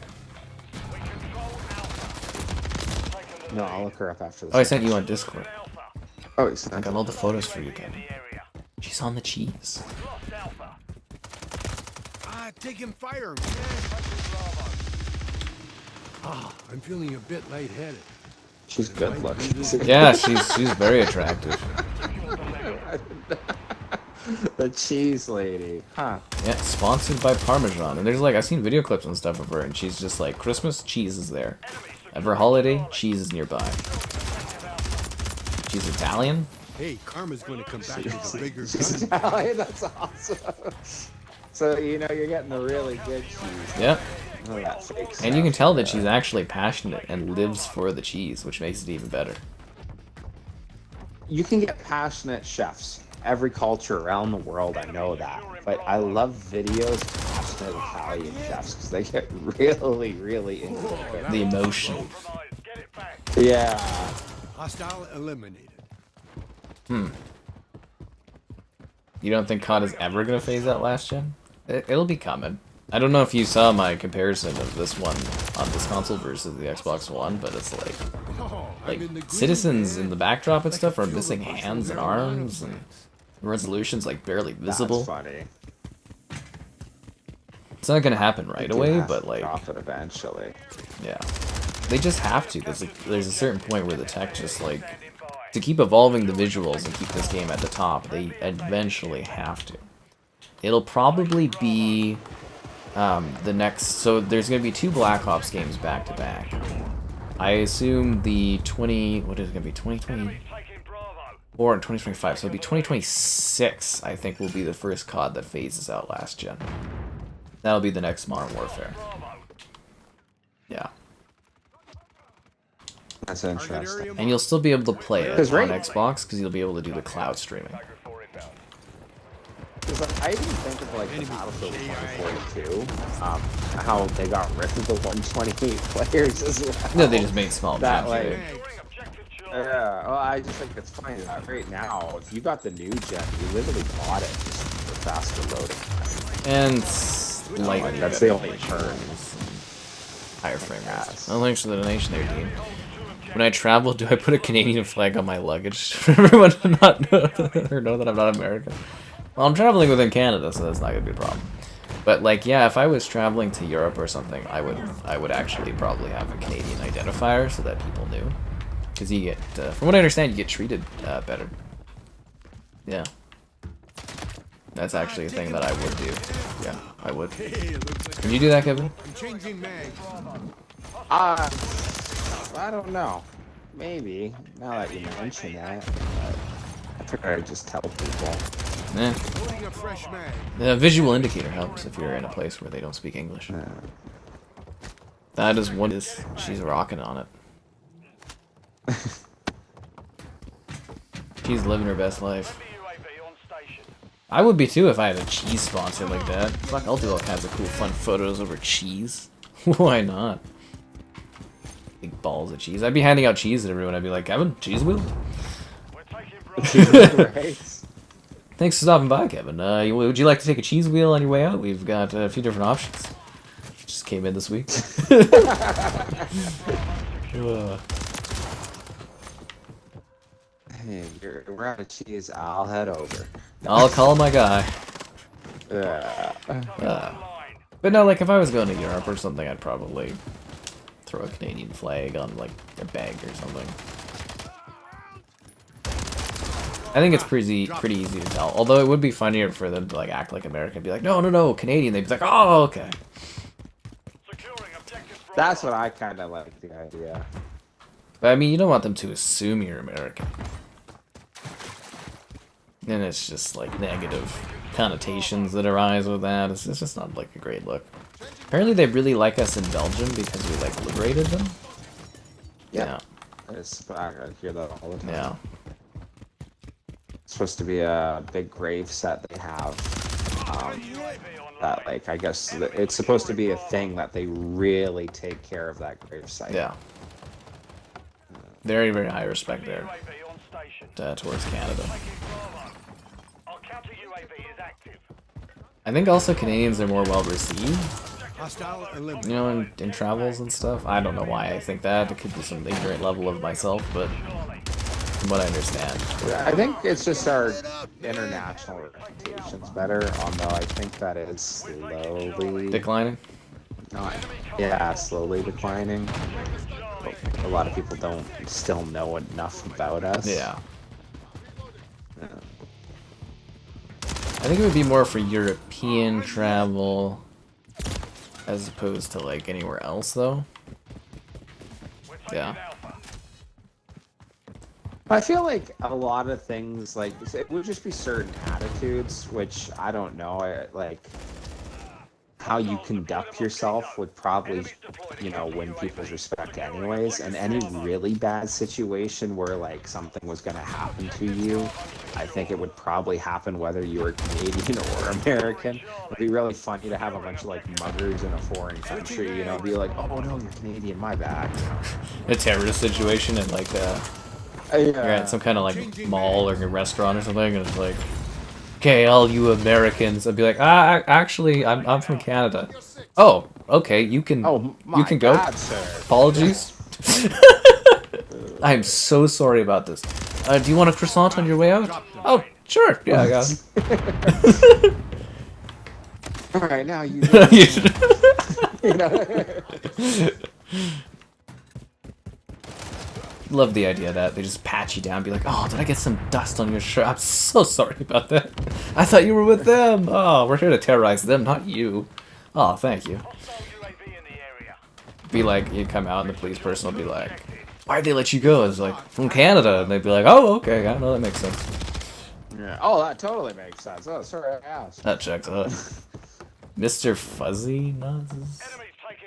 No, I'll look her up after this. Oh, I sent you on Discord. Oh, I got all the photos for you, Kevin. She's on the cheese. Taking fire. I'm feeling a bit lightheaded. She's good looking. Yeah, she's very attractive. The cheese lady, huh? Yeah, sponsored by Parmesan. And there's like, I've seen video clips and stuff of her, and she's just like, Christmas, cheese is there. Every holiday, cheese is nearby. She's Italian? Hey, karma's going to come back with a bigger She's gun. Italian. That's awesome. So you know you're getting the really good cheese. Yeah. Oh, that fake And you can stuff. tell that she's actually passionate and lives for the cheese, which makes it even better. You can get passionate chefs. Every culture around the world, I know that. But I love videos of passionate Italian chefs because they get really, really into it. The emotion. Yeah. Hostile eliminated. You don't think COD is ever gonna phase out last gen? It'll be coming. I don't know if you saw my comparison of this one on this console versus the Xbox One, but it's like citizens in the backdrop and stuff are missing hands and arms, and the resolution's like barely visible. That's funny. It's not gonna happen right away, but like, drop it eventually. yeah, they just have to, because there's a certain point where the tech just like, to keep evolving the visuals and keep this game at the top, they eventually have to. It'll probably be the next, so there's going to be 2 Black Ops games back to back. I assume the what is it going to be, 2024 and 2025, so it'll be 2026, I think, will be the first COD that phases out last gen. That'll be the next Modern Warfare. Yeah. That's interesting. And you'll still be able to play it on Xbox, because you'll be able to do the cloud streaming. Because I even think of like the Battlefield 2042, how they got rid of the 128 players as well. No, they just made small that maps. like, yeah. Well, I just think it's funny that right now, if you got the new gen, you literally bought it just for faster loading time. And lightning. That's the only turn. Higher frame rates. Oh, thanks for the donation there, Dean. When I travel, do I put a Canadian flag on my luggage for everyone to not know, or know that I'm not American? Well, I'm traveling within Canada, so that's not gonna be a problem. But like, yeah, if I was traveling to Europe or something, I would actually probably have a Canadian identifier so that people knew. Because you get, from what I understand, you get treated better. Yeah. That's actually a thing that I would do. Yeah, I would. Can you do that, Kevin? I don't know. Maybe. Now that you mention that, but I figured I'd just tell people. Eh. The visual indicator helps if you're in a place where they don't speak English. That is what is. She's rocking on it. She's living her best life. I would be too if I had a cheese sponsor like that. Fuck, I'll do all kinds of cool, fun photos over cheese. Why not? Big balls of cheese. I'd be handing out cheese to everyone. I'd be like, Kevin, cheese wheel? Thanks for stopping by, Kevin. Would you like to take a cheese wheel on your way out? We've got a few different options. Just came in this week. Hey, we're out of cheese. I'll head over. I'll call my guy. Yeah. But no, like if I was going to Europe or something, I'd probably throw a Canadian flag on like a bag or something. I think it's pretty easy to tell. Although it would be funnier for them to like act like American and be like, no, Canadian. They'd be like, oh, okay. That's what I kind of like, the idea. But I mean, you don't want them to assume you're American. And it's just like negative connotations that arise with that. It's just not like a great look. Apparently they really like us in Belgium because we like liberated them. Yeah. I hear that all the time. Yeah. It's supposed to be a big grave set they have. That like, I guess it's supposed to be a thing that they really take care of that grave site. Yeah. Very, very high respect there towards Canada. I think also Canadians are more well received, you know, in travels and stuff. I don't know why I think that. It could be some ignorant level of myself, but from what I understand. I think it's just our international reputation's better, although I think that is slowly declining. Yeah, slowly declining. A lot of people don't still know enough about us. Yeah. I think it would be more for European travel as opposed to like anywhere else though. Yeah. I feel like a lot of things, like, it would just be certain attitudes, which I don't know, like, how you conduct yourself would probably, you know, win people's respect anyways, and any really bad situation where, like, something was going to happen to you, I think it would probably happen whether you were Canadian or American. It would be really funny to have a bunch of, like, muggers in a foreign country, you know, be like, oh, no, you're Canadian, my bad. A terrorist situation and, like, you're at some kind of, like, mall or a restaurant or something, and it's like, okay, all you Americans. I'd be like, actually, I'm from Canada. Oh, okay, you can. Oh my you can go. God, sir. Apologies. I'm so sorry about this. Do you want a croissant on your way out? Oh, sure. Yeah, I got it. All right, now you. You know. Love the idea that they just pat you down, be like, oh, did I get some dust on your shirt? I'm so sorry about that. I thought you were with them. Oh, we're here to terrorize them, not you. Oh, thank you. Be like, you'd come out and the police person will be like, why'd they let you go? It's like, from Canada. And they'd be like, oh, okay, I know that makes sense. Yeah. Oh, that totally makes sense. Oh, sorry, I asked. That checks out. Mr. Fuzzy Nuts?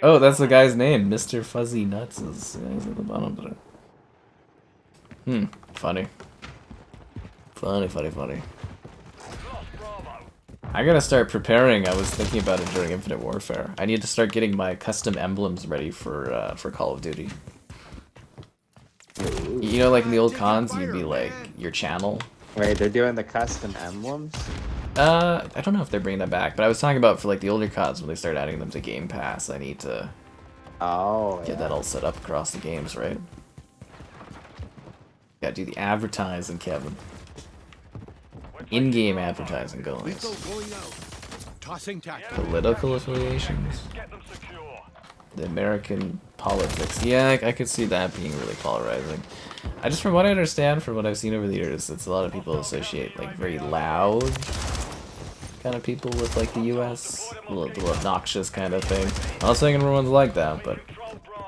Oh, that's the guy's name. Mr. Fuzzy Nuts is yeah, he's at the bottom there. Funny. Funny. I gotta start preparing. I was thinking about it during Infinite Warfare. I need to start getting my custom emblems ready for Call of Duty. You know, like in the old cons, you'd be like, your channel. Wait, they're doing the custom emblems? I don't know if they're bringing that back, but I was talking about for like the older CODs when they start adding them to Game Pass. I need to get that all set up across the games, right? Gotta do the advertising, Kevin. In-game advertising going. Political affiliations. The American politics. Yeah, I could see that being really polarizing. I just, from what I understand, from what I've seen over the years, it's a lot of people associate like very loud kind of people with like the U.S. A little obnoxious kind of thing. I'm not saying everyone's like that, but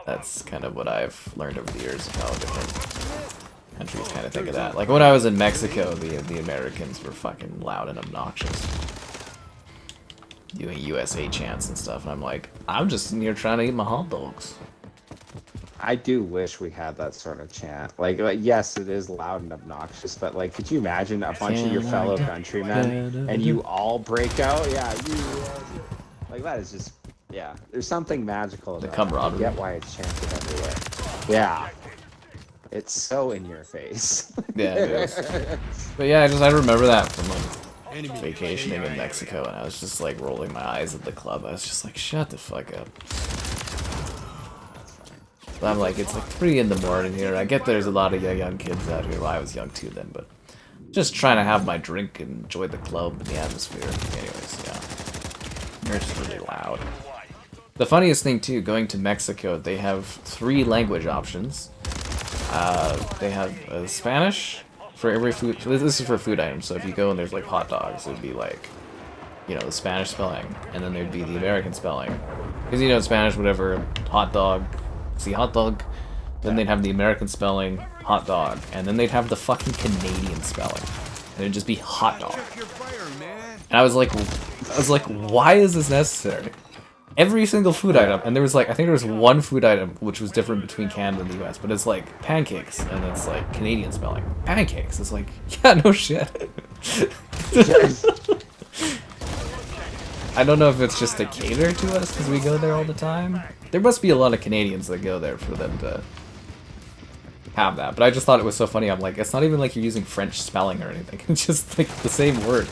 that's kind of what I've learned over the years of how different countries kind of think of that. Like when I was in Mexico, the Americans were fucking loud and obnoxious, doing USA chants and stuff, and I'm like, I'm just in here trying to eat my hot dogs. I do wish we had that sort of chant. Like yes, it is loud and obnoxious, but like, could you imagine a bunch of your fellow countrymen and you all break out? Yeah, like that is just, yeah. There's something magical about the camaraderie. I get why it's chanted everywhere. Yeah. It's so in your face. Yeah, it is. But yeah, I remember that from like vacationing in Mexico, and I was just like rolling my eyes at the club. I was just like, shut the fuck up. But I'm like, it's like 3 in the morning here. I get there's a lot of young kids out here. Well, I was young too then, but just trying to have my drink and enjoy the club and the atmosphere. Anyways, yeah. They're just really loud. The funniest thing too, going to Mexico, they have 3 language options. They have Spanish for every food. This is for food items. So if you go and there's like hot dogs, it'd be like, you know, the Spanish spelling, and then there'd be the American spelling. Because you know, in Spanish, whatever, hot dog, see hot dog. Then they'd have the American spelling, hot dog, and then they'd have the fucking Canadian spelling, and it'd just be hot dog. And I was like, why is this necessary? Every single food item, and there was like, I think there was one food item which was different between Canada and the US, but it's like pancakes, and it's like Canadian spelling. Pancakes, it's like, yeah, no shit. I don't know if it's just to cater to us because we go there all the time. There must be a lot of Canadians that go there for them to have that, but I just thought it was so funny. I'm like, it's not even like you're using French spelling or anything. It's just like the same word.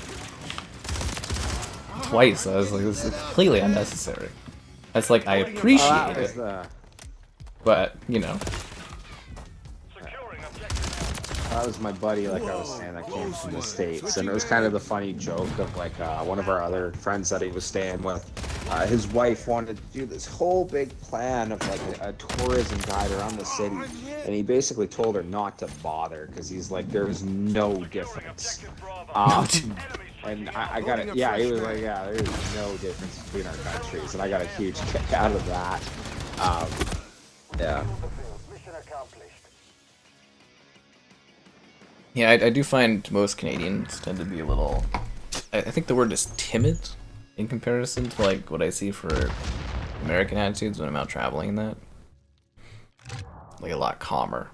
Twice. I was like, this is completely unnecessary. It's like, I appreciate it, but, you know. That was my buddy, like I was saying, that came from the States, and it was kind of the funny joke of like one of our other friends that he was staying with. His wife wanted to do this whole big plan of like a tourism guide around the city, and he basically told her not to bother because he's like, there's no difference. And I got it. Yeah, he was like, yeah, there's no difference between our countries, and I got a huge kick out of that. Yeah. Yeah, I do find most Canadians tend to be a little, I think the word is timid in comparison to like what I see for American attitudes when I'm out traveling and that. Like a lot calmer.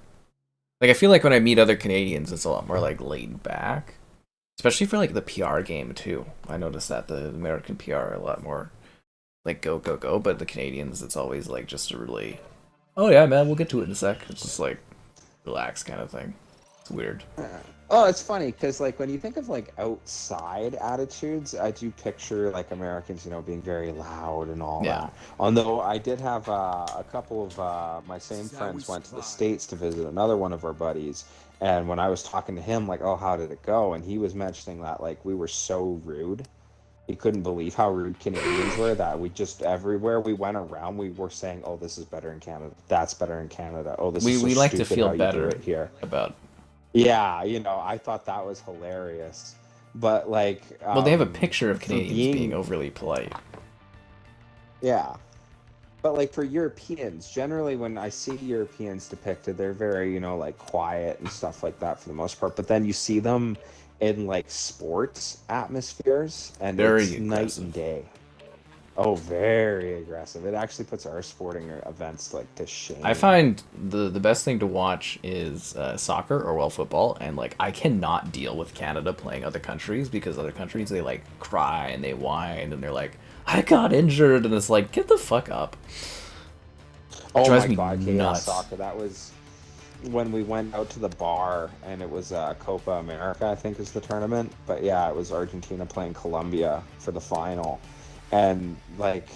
Like I feel like when I meet other Canadians, it's a lot more like laid back. Especially for like the PR game too. I noticed that the American PR are a lot more like go, go, go, but the Canadians, it's always like just a really, oh yeah man, we'll get to it in a sec. It's just like relaxed kind of thing. It's weird. Oh, it's funny because like when you think of like outside attitudes, I do picture like Americans, you know, being very loud and all Yeah. that. Although I did have a couple of my same friends went to the States to visit another one of our buddies, and when I was talking to him, like, oh, how did it go? And he was mentioning that like we were so rude. He couldn't believe how rude Canadians were, that we just everywhere we went around, we were saying, "Oh, this is better in Canada. That's better in Canada. Oh, this is so We like to stupid feel how you better do it here." about. Yeah, you know, I thought that was hilarious. But like, Well, they have a picture of for Canadians being overly polite. Yeah. But like for Europeans, generally when I see Europeans depicted, they're very, you know, like quiet and stuff like that for the most part. But then you see them in like sports atmospheres, and Very it's night aggressive. and day. Oh, very aggressive. It actually puts our sporting events like to shame. I find the best thing to watch is soccer or well football, and like I cannot deal with Canada playing other countries because other countries they like cry and they whine and they're like, I got injured, and it's like, get the fuck up. Oh drives my me god, nuts. Chaos Soccer. That was when we went out to the bar, and it was Copa America, I think is the tournament. But yeah, it was Argentina playing Colombia for the final. And like,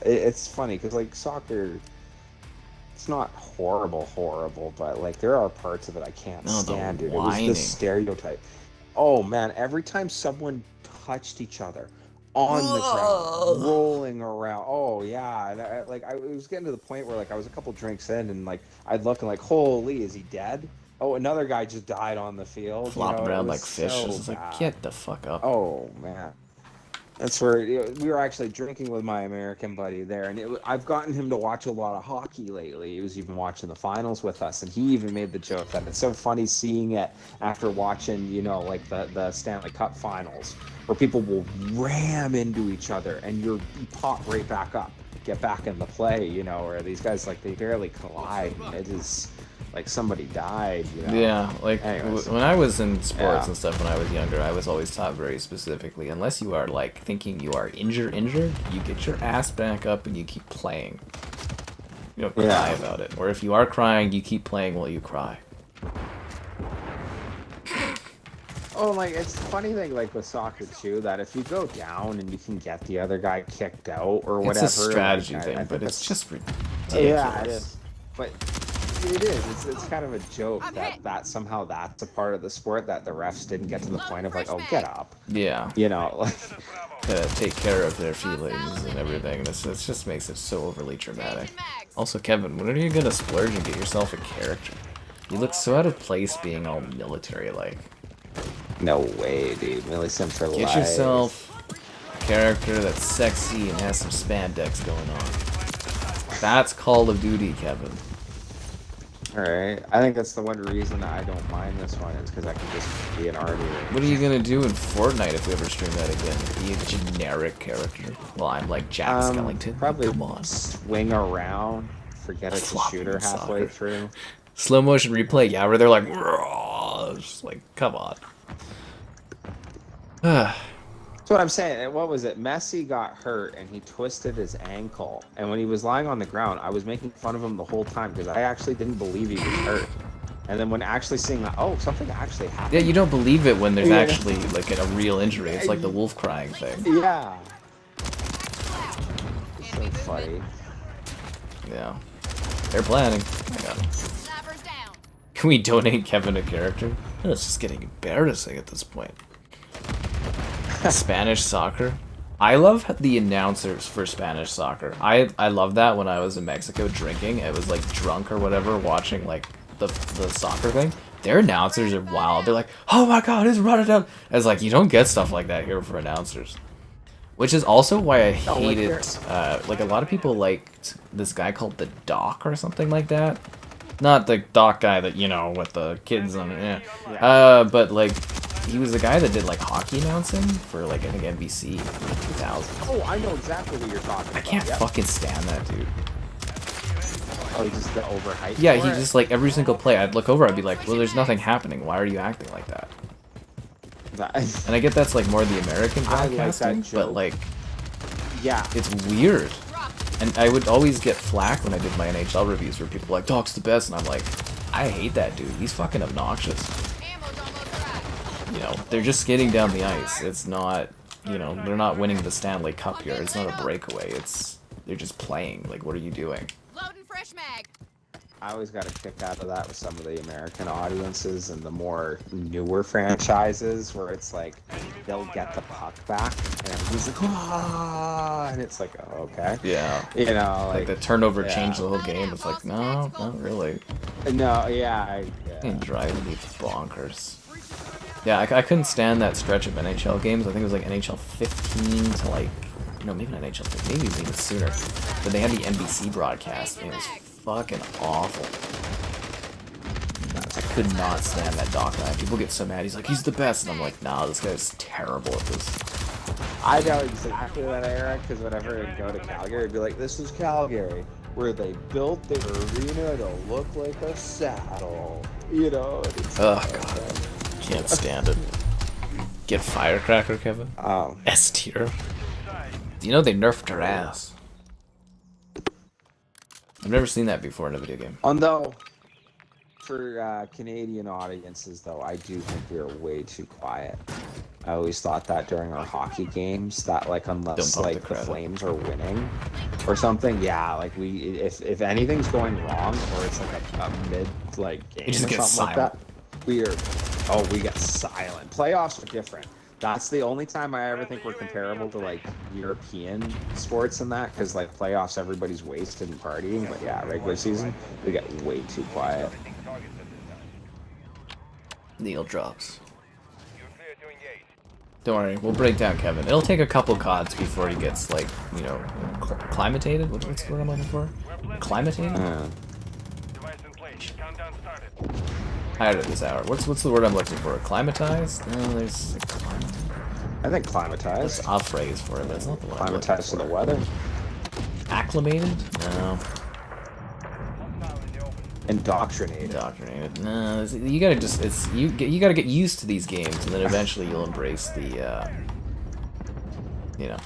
it's funny because like soccer, it's not horrible, but like there are parts of it I can't No, the stand, dude. It was whining. this stereotype. Oh man, every time someone touched each other on the ground, rolling around. Oh yeah, and I was getting to the point where like I was a couple drinks in, and like I'd look and like, holy, is he dead? Oh, another guy just died on the field. Flop you know, it around was like fish. so It's like, bad. get the fuck up. Oh man, that's where we were actually drinking with my American buddy there, and I've gotten him to watch a lot of hockey lately. He was even watching the finals with us, and he even made the joke that it's so funny seeing it after watching, you know, like the Stanley Cup finals, where people will ram into each other, and you pop right back up, get back in the play, you know, where these guys like they barely collide, and it is like somebody died, you know. Yeah, like Anyways. when I was in sports Yeah. and stuff when I was younger, I was always taught very specifically, unless you are like thinking you are injured, you get your ass back up and you keep playing. You don't cry Yeah. about it. Or if you are crying, you keep playing while you cry. Oh, like it's the funny thing, like with soccer too, that if you go down and you can get the other guy kicked out or whatever, It's a strategy like, thing, I but think it's just ridiculous. yeah, it is. But it is. It's kind of a joke I'm that hit. somehow that's a part of the sport that the refs didn't get to the point of like, oh, get up, Yeah, you know, like. take care of their feelings and everything. This just makes it so overly dramatic. Also, Kevin, when are you gonna splurge and get yourself a character? You look so out of place being all military-like. No way, dude. Millicent for life. Get yourself a character that's sexy and has some spandex going on. That's Call of Duty, Kevin. Alright. I think that's the one reason I don't mind this one is because I can just be an army. What are you gonna do in Fortnite if we ever stream that again? Be a generic character? Well, I'm like Jack Skellington. Probably Come on. swing around, forget it's a Flopping shooter halfway soccer. through. Slow motion replay, yeah, where they're like, "Roar," just like, come on. That's what I'm saying. What was it? Messi got hurt and he twisted his ankle. And when he was lying on the ground, I was making fun of him the whole time because I actually didn't believe he was hurt. And then when actually seeing that, oh, something actually happened. Yeah, you don't believe it when there's Yeah. actually like a real injury. It's like the wolf crying thing. Yeah. It's so funny. Yeah. They're planning. Hang on. Snappers down. Can we donate Kevin a character? It's just getting embarrassing at this point. Spanish soccer. I love the announcers for Spanish soccer. I love that when I was in Mexico drinking. It was like drunk or whatever, watching like the soccer thing. Their announcers are wild. They're like, oh my god, he's running down. It's like, you don't get stuff like that here for announcers. Which is also why I hated, like a lot of people liked this guy called the Doc or something like that. Not the Doc guy that, you know, with the kids on it, yeah. But like, he was the guy that did like hockey announcing for like, I think NBC in 2000. Oh, I know exactly what you're talking about. I can't Yep. fucking stand that dude. Oh, he just got overhyped. Yeah, for he it? just like every single play, I'd look over, I'd be like, well, there's nothing happening. Why are you acting like that? And I get that's like more the American I like that broadcasting, but joke. like, Yeah. it's weird. And I would always get flack when I did my NHL reviews where people were like, Doc's the best, and I'm like, I hate that dude. He's fucking obnoxious. Ammo's almost right. You know, they're just skating down the ice. It's not, you know, they're not winning the Stanley Cup here. It's not a breakaway. They're just playing. Like, what are you doing? Loading fresh mag. I always got a kick out of that with some of the American audiences and the more newer franchises where it's like they'll get the puck back and everybody's like, ah, and it's like, oh, okay. Yeah. You know, Like the turnover changed the whole game. It's like, no, not really. No, yeah. Ain't driving me bonkers. Yeah, I couldn't stand that stretch of NHL games. I think it was like NHL 15 to like, no, maybe not NHL 15, maybe it was even sooner. But they had the NBC broadcast and it was fucking awful. I could not stand that Doc guy. People get so mad. He's like, he's the best. And I'm like, nah, this guy's terrible at this. I know exactly that era because whenever I'd go to Calgary, I'd be like, this is Calgary, where they built the arena to look like a saddle. You know? Oh, God. Can't stand it. Get Firecracker, Kevin? S tier. You know they nerfed her ass. I've never seen that before in a video game. Although, for Canadian audiences, though, I do think we are way too quiet. I always thought that during our hockey games, that like unless like the Flames are winning or something, yeah, like if anything's going wrong or it's like a mid like game or something like that, we get silent. Playoffs are different. That's the only time I ever think we're comparable to like European sports in that, because like playoffs everybody's wasted and partying, but yeah, regular season we get way too quiet. Neil drops. Don't worry, we'll break down Kevin. It'll take a couple CODs before he gets like, you know, acclimated. What's the word I'm looking for? Acclimated? Higher at this hour. What's the word I'm looking for? Acclimatized? No, there's acclimatized. I think climatized. That's a phrase for it, but it's not the one. Climatized to the weather. Acclimated? No. Indoctrinated. Indoctrinated. No, you gotta just you gotta get used to these games, and then eventually you'll embrace the you know,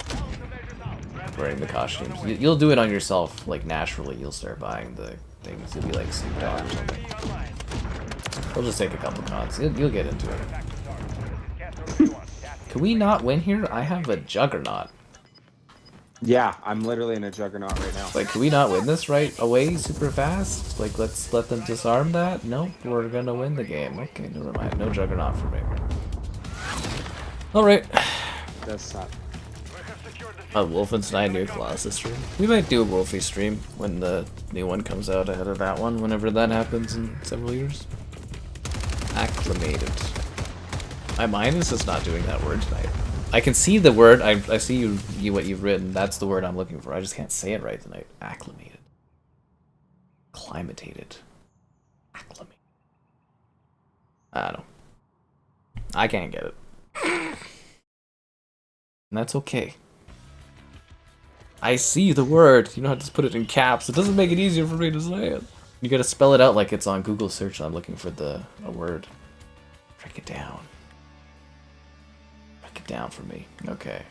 wearing the costumes. You'll do it on yourself, like naturally. You'll start buying the things. You'll be like Snoop Dogg or something. We'll just take a couple CODs. You'll get into it. Can we not win here? I have a Juggernaut. Yeah, I'm literally in a Juggernaut right now. Like, can we not win this right away super fast? Like, let's let them disarm that? Nope, we're gonna win the game. Okay, never mind. No Juggernaut for me. Alright. That's not... A Wolfenstein New Colossus stream. We might do a Wolfie stream when the new one comes out ahead of that one, whenever that happens in several years. Acclimated. My mind is just not doing that word tonight. I can see the word, I see you what you've written, that's the word I'm looking for. I just can't say it right tonight. Acclimated. Acclimated. Acclimated. I don't know. I can't get it. And that's okay. I see the word. You don't have to put it in caps. It doesn't make it easier for me to say it. You gotta spell it out like it's on Google search. I'm looking for a word. Break it down. Break it down for me. Okay.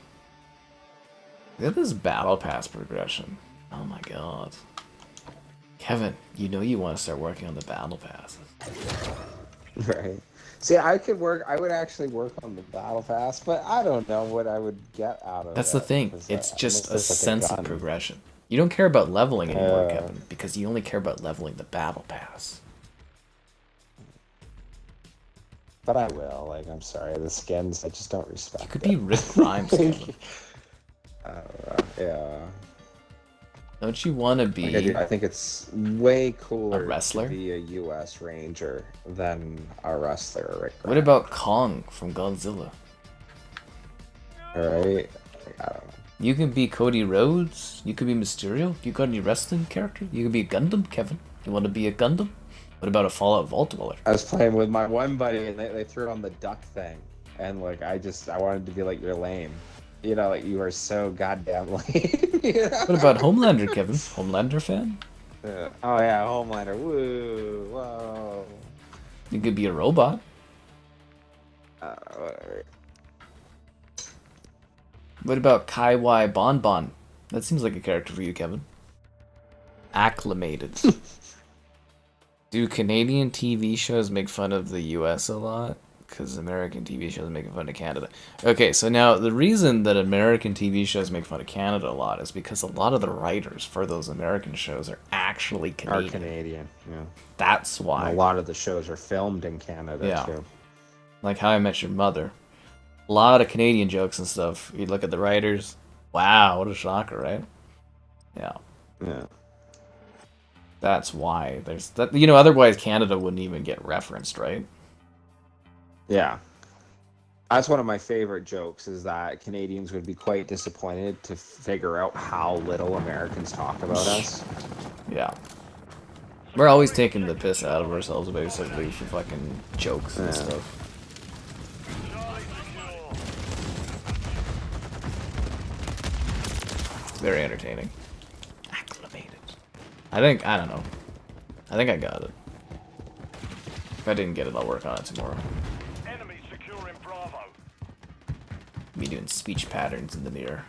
Look at this battle pass progression. Oh my god. Kevin, you know you want to start working on the battle passes. Right. See, I would actually work on the battle pass, but I don't know what I would get out of it. That's the thing. It's just a sense of progression. You don't care about leveling anymore, Kevin, because you only care about leveling the battle pass. But I will. Like, I'm sorry, the skins, I just don't respect. You could be Rick Grimes, Kevin. Yeah. Don't you want to be? Like I think it's way cooler a wrestler? to be a U.S. Ranger than a wrestler. Rick What about Kong from Godzilla? Alright. I don't know. You can be Cody Rhodes. You could be Mysterio. You got any wrestling character? You could be a Gundam, Kevin. You want to be a Gundam? What about a Fallout Vault Dweller? I was playing with my one buddy and they threw on the duck thing. And like I wanted to be like, you're lame. You know, like you are so goddamn lame. You know? What about Homelander, Kevin? Homelander fan? Oh yeah, Homelander. Woo, whoa. You could be a robot. Whatever. What about Kai Y Bonbon? That seems like a character for you, Kevin. Acclimated. Do Canadian TV shows make fun of the US a lot? Because American TV shows make fun of Canada. Okay, so now the reason that American TV shows make fun of Canada a lot is because a lot of the writers for those American shows are actually Canadian. Are Canadian, yeah. That's why. And a lot of the shows are filmed in Canada, Yeah. too. Like How I Met Your Mother. A lot of Canadian jokes and stuff. You look at the writers. Wow, what a shocker, right? Yeah. Yeah. That's why. There's that. You know, otherwise Canada wouldn't even get referenced, right? Yeah. That's one of my favorite jokes, is that Canadians would be quite disappointed to figure out how little Americans talk about us. Yeah. We're always taking the piss out of ourselves, basically, for fucking jokes and Yeah. stuff. It's very entertaining. Acclimated. I don't know. I think I got it. If I didn't get it, I'll work on it tomorrow. Enemy securing Bravo. Me doing speech patterns in the mirror.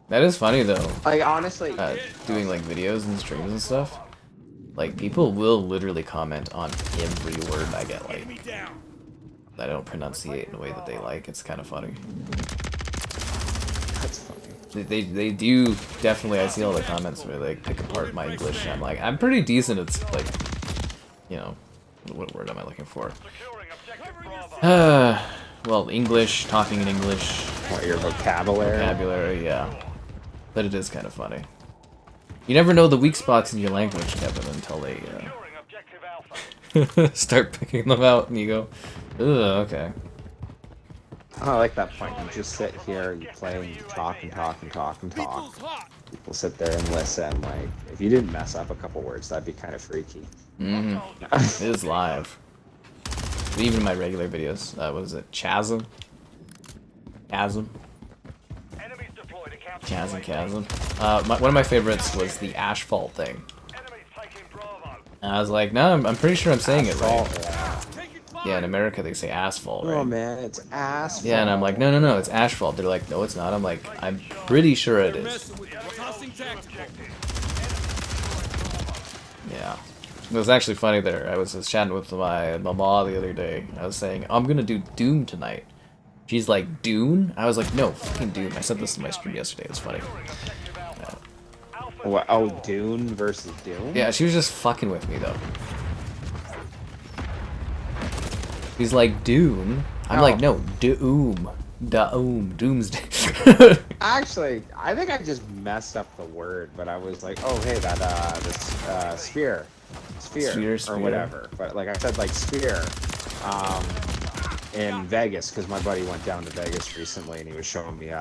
That is funny, though. Like, honestly... Doing, like, videos and streams and stuff. Like, people will literally comment on every word I get, like, that I don't pronunciate in a way that they like. It's kind of funny. That's funny. They do definitely. I see all the comments where they pick apart my English. And I'm like, I'm pretty decent. It's like, you know, what word am I looking for? Securing objective Bravo. Well, English, talking in English, What, your vocabulary? vocabulary, yeah. But it is kind of funny. You never know the weak spots in your language, Kevin, until they Securing objective Alpha. start picking them out, and you go, ugh, okay. Oh, I like that point. You just sit here, you play, and you talk and talk and talk and talk. People sit there and listen. Like, if you didn't mess up a couple words, that'd be kind of freaky. It is live. Even in my regular videos. What is it? Chasm? Chasm? Enemies deployed to capture Chasm. One of my favorites was the asphalt thing. Enemies taking Bravo. And I was like, no, I'm pretty sure I'm saying it right. Yeah. Yeah, in America they say asphalt, Oh right? man, it's asphalt. Yeah, and I'm like, no, it's asphalt. They're like, no, it's not. I'm like, I'm pretty sure it is. Yeah. It was actually funny there. I was just chatting with my mama the other day. I was saying, I'm gonna do Doom tonight. She's like, Dune? I was like, no, fucking Doom. I said this in my stream yesterday. It was funny. What, oh, Dune versus Doom? Yeah, she was just fucking with me, though. He's like, Dune? I'm like, no, Doom. Doomsday. Actually, I think I just messed up the word, but I was like, oh, hey, this sphere. Sphere. Or whatever. But, like, I said, like, sphere. In Vegas, because my buddy went down to Vegas recently and he was showing me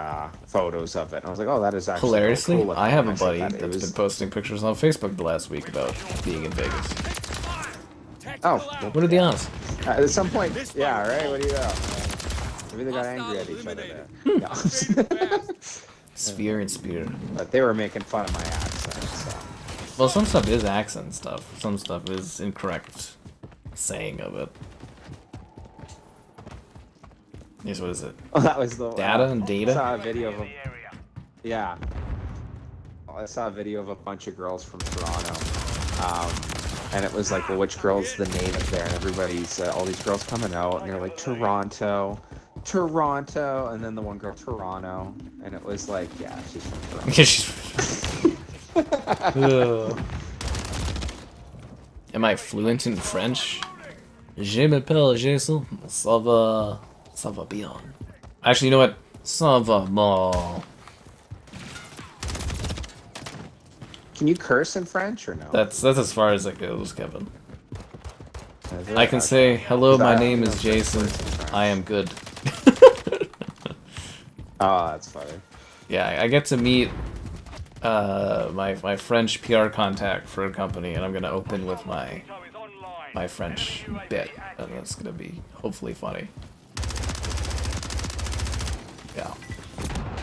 photos of it. And I was like, oh, that is actually Hilariously, really cool. I have a And said buddy that it that's was- been posting pictures on Facebook the last week about being in Vegas. Oh, What are the odds? at some point, yeah, right? What do you know? Maybe they got angry at each other there. Yeah. Sphere and spear. But they were making fun of my accent, so. Well, some stuff is accent stuff. Some stuff is incorrect saying of it. Yes, what is it? Oh, that was the Data and data? I saw a video of yeah. I saw a video of a bunch of girls from Toronto, and it was like, well, which girl's the native there? And everybody's all these girls coming out, and they're like Toronto, and then the one girl Toronto, and it was like, yeah, she's from Toronto. Yeah, she's... Ugh. Am I fluent in French? Je m'appelle Jason. Ça va bien. Actually, you know what? Ça va mal. Can you curse in French or no? That's as far as it goes, Kevin. Is it? I can Okay. say, hello, my That- name is Jason. I am good. Oh, that's funny. Yeah, I get to meet my French PR contact for a company, and I'm gonna open with my French bit, and that's gonna be hopefully funny. Yeah,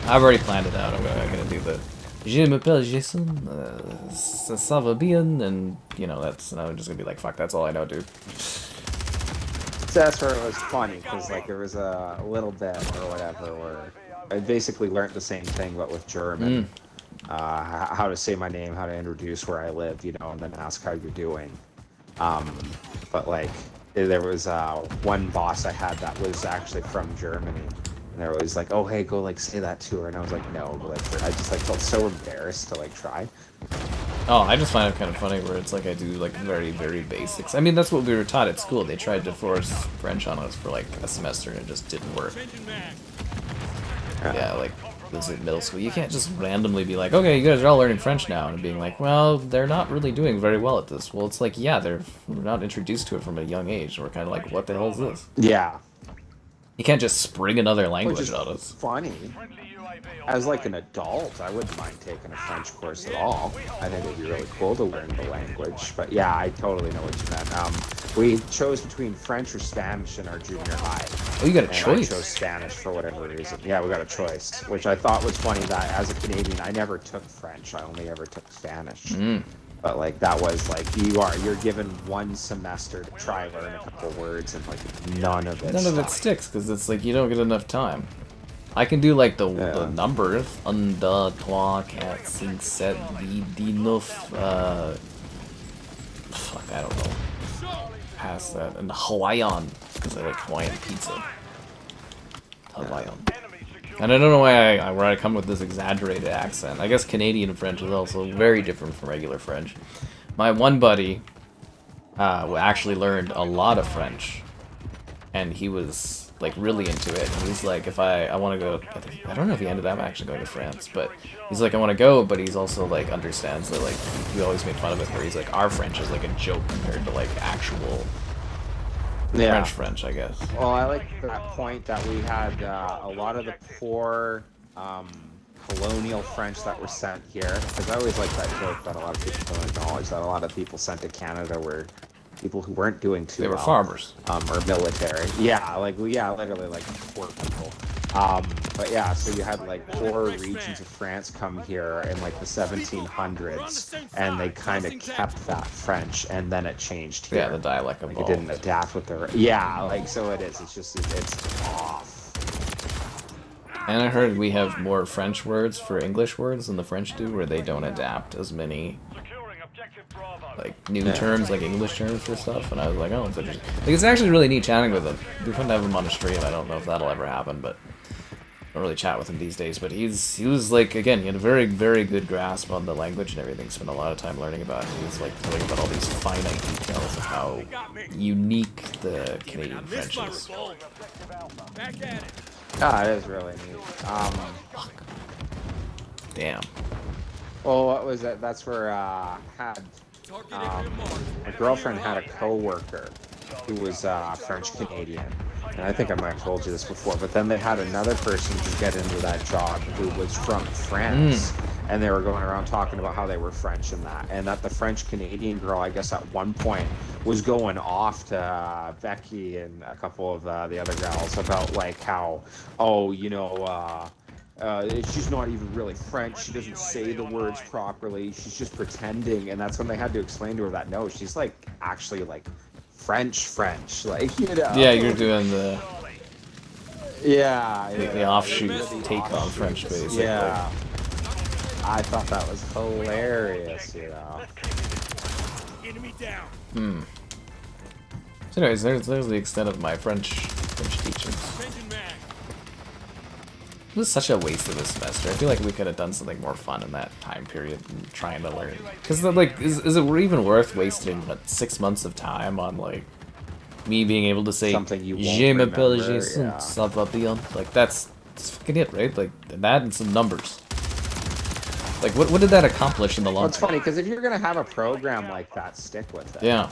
I've already planned it out. I'm gonna do the Je m'appelle Jason, ça va bien, and you know and I'm just gonna be like, fuck, that's all I know, dude. So that's where it was funny, because like there was a little bit or whatever where I basically learned the same thing but with German. how to say my name, how to introduce where I live, you know, and then ask how you're doing. But like, there was one boss I had that was actually from Germany, and they were always like, "Oh, hey, go like say that to her," and I was like, "No," but like I just like felt so embarrassed to like try. Oh, I just find it kind of funny where it's like I do like very, very basics. I mean, that's what we were taught at school. They tried to force French on us for like a semester and it just didn't work. Yeah, like this is middle school. You can't just randomly be like, okay, you guys are all learning French now, and being like, well, they're not really doing very well at this. Well, it's like, yeah, we're not introduced to it from a young age. We're kind of like, what the hell is this? Yeah. You can't just spring another language on us. Funny. As like an adult, I wouldn't mind taking a French course at all. I think it'd be really cool to learn the language. But yeah, I totally know what you meant. We chose between French or Spanish in our junior high. Oh, you got a and choice. I chose Spanish for whatever reason. Yeah, we got a choice, which I thought was funny that as a Canadian, I never took French. I only ever took Spanish. Mm. But like that was like you're given one semester to try learn a couple words, and like none of it sticks because it's like you don't get enough time. I can do like the numbers, 1, 2, 3, 4, 5, 6, 7, 8, 9, fuck, I don't know. Past that, and Hawaiian because I like Hawaiian pizza. Hawaiian. And I don't know why where I come with this exaggerated accent. I guess Canadian French is also very different from regular French. My one buddy actually learned a lot of French, and he was like really into it. And he's like, if I want to go, I don't know if he ended up actually going to France, but he's like, I want to go, but he's also like understands that like we always make fun of it where he's like, our French is like a joke compared to like actual French, I guess. Well, I like that point that we had a lot of the poor colonial French that were sent here, because I always like that joke that a lot of people don't acknowledge that a lot of people sent to Canada were people who weren't doing too well. They were farmers. Or military. Yeah, literally like poor people. But yeah, so you had like poor regions of France come here in like the 1700s, and they kind of kept that French, and then it changed here. Yeah, the dialect evolved. Like it didn't adapt with their... Yeah, like, so it is. It's just, it's off. And I heard we have more French words for English words than the French do, where they don't adapt as many like new terms, like English terms for stuff. And I was like, oh, it's interesting. Like, it's actually really neat chatting with him. We couldn't have him on a stream. I don't know if that'll ever happen, but I don't really chat with him these days. But he was like, again, he had a very, very good grasp on the language and everything. Spent a lot of time learning about it. He was like telling about all these finite details of how unique the Canadian French is. Ah, it is really neat. Fuck. Damn. Well, what was it? That's where had my girlfriend had a co-worker who was French Canadian, and I think I might have told you this before. But then they had another person to get into that job who was from France, and they were going around talking about how they were French and that the French Canadian girl, I guess at one point, was going off to Becky and a couple of the other gals about like how, oh, you know. She's not even really French. She doesn't say the words properly. She's just pretending, and that's when they had to explain to her that no, she's like actually like French, like, you know. Yeah, you're doing the the offshoot really take on French, basically. Yeah, I thought that was hilarious, you know. So anyways, there's the extent of my French teachings. It was such a waste of this semester. I feel like we could have done something more fun in that time period and trying to learn. Because, like, is it even worth wasting, what, 6 months of time on, like, me being able to say, something you won't Je m'appelle remember, Jason, yeah. ça va bien? Like, that's fucking it, right? Like, that and some numbers. Like, what did that accomplish in the long Well, it's run? funny, because if you're going to have a program like that, stick with it. Yeah.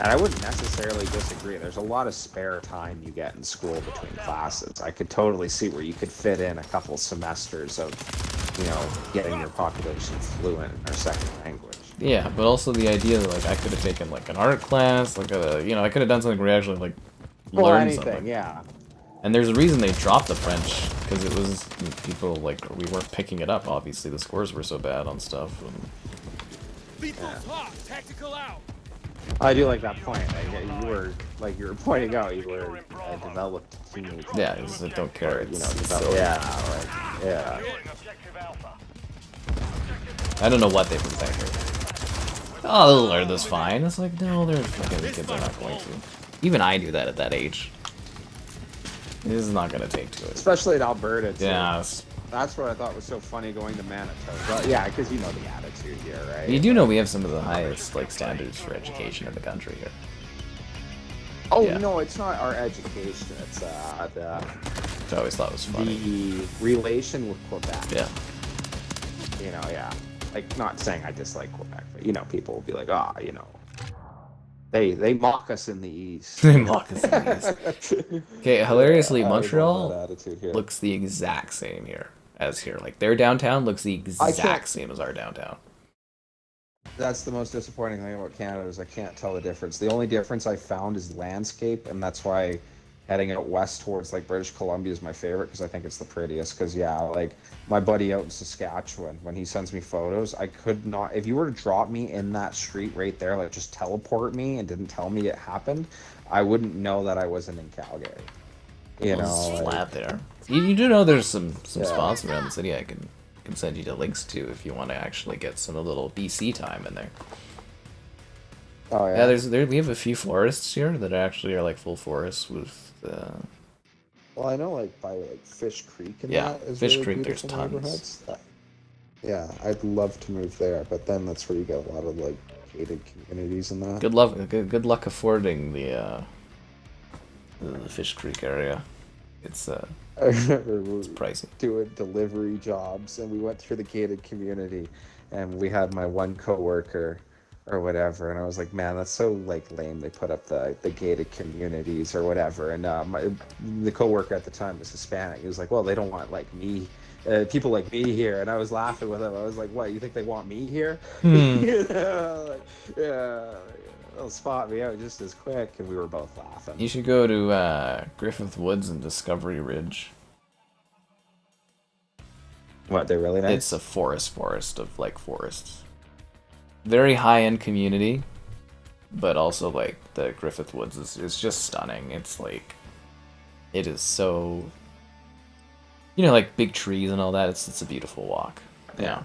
And I wouldn't necessarily disagree. There's a lot of spare time you get in school between classes. I could totally see where you could fit in a couple semesters of, you know, getting your population fluent in their second language. Yeah, but also the idea that, like, I could have taken, like, an art class, like, you know, I could have done something where you actually, like, learn something. Yeah. And there's a reason they dropped the French, because it was, people, like, we weren't picking it up, obviously. The scores were so bad on stuff. And... Tactical out. I do like that point. You were pointing out, you were a developed teenager. Yeah, it's just, I don't care. You know, It's developed, silly. yeah. I don't know what they think they're. Oh, they'll learn this fine. It's like, no, they're fucking kids are not going to. Even I do that at that age. This is not gonna take to it. Especially in Alberta, too. Yeah. It's, That's what I thought was so funny going to Manitoba. Yeah, because you know the attitude here, right? you do know we have some of the highest like standards for education in the country here. Oh, Yeah. no, it's not our education. It's Which I always thought was funny. the relation with Quebec. Yeah. You know, yeah. Like, not saying I dislike Quebec, but, you know, people will be like, ah, you know, they mock us in the East. They mock us in the East. Okay, hilariously, I love Montreal that attitude here. looks the exact same here as here. Like their downtown looks the exact same as our downtown. That's the most disappointing thing about Canada is I can't tell the difference. The only difference I found is landscape, and that's why heading out west towards like British Columbia is my favorite because I think it's the prettiest. Because yeah, like my buddy out in Saskatchewan, when he sends me photos, I could not. If you were to drop me in that street right there, like just teleport me and didn't tell me it happened, I wouldn't know that I wasn't in Calgary. You Well, know, it's like, flat there. You do know there's some Yeah. spots around the city I can send you the links to if you want to actually get some little BC time in there. oh Yeah, we have a few forests here that actually are like full forests with. Well, I know like by like Fish Creek and Yeah, that is Fish really Creek, there's beautiful tons. neighborhoods. Yeah, I'd love to move there, but then that's where you get a lot of like gated communities and that. Good luck affording the Fish Creek area. It's I remember we were pricey. doing delivery jobs, and we went through the gated community, and we had my one coworker or whatever, and I was like, man, that's so like lame. They put up the gated communities or whatever, and the coworker at the time was Hispanic. He was like, well, they don't want like me. People like me here, and I was laughing with him. I was like, "What? You think they want me here?" You know, like, yeah, they'll spot me out just as quick, and we were both laughing. You should go to Griffith Woods and Discovery Ridge. What? They're really nice. It's a forest of like forests. Very high-end community, but also like the Griffith Woods is just stunning. It's like, it is so, you know, like big trees and all that. It's a beautiful walk. Yeah,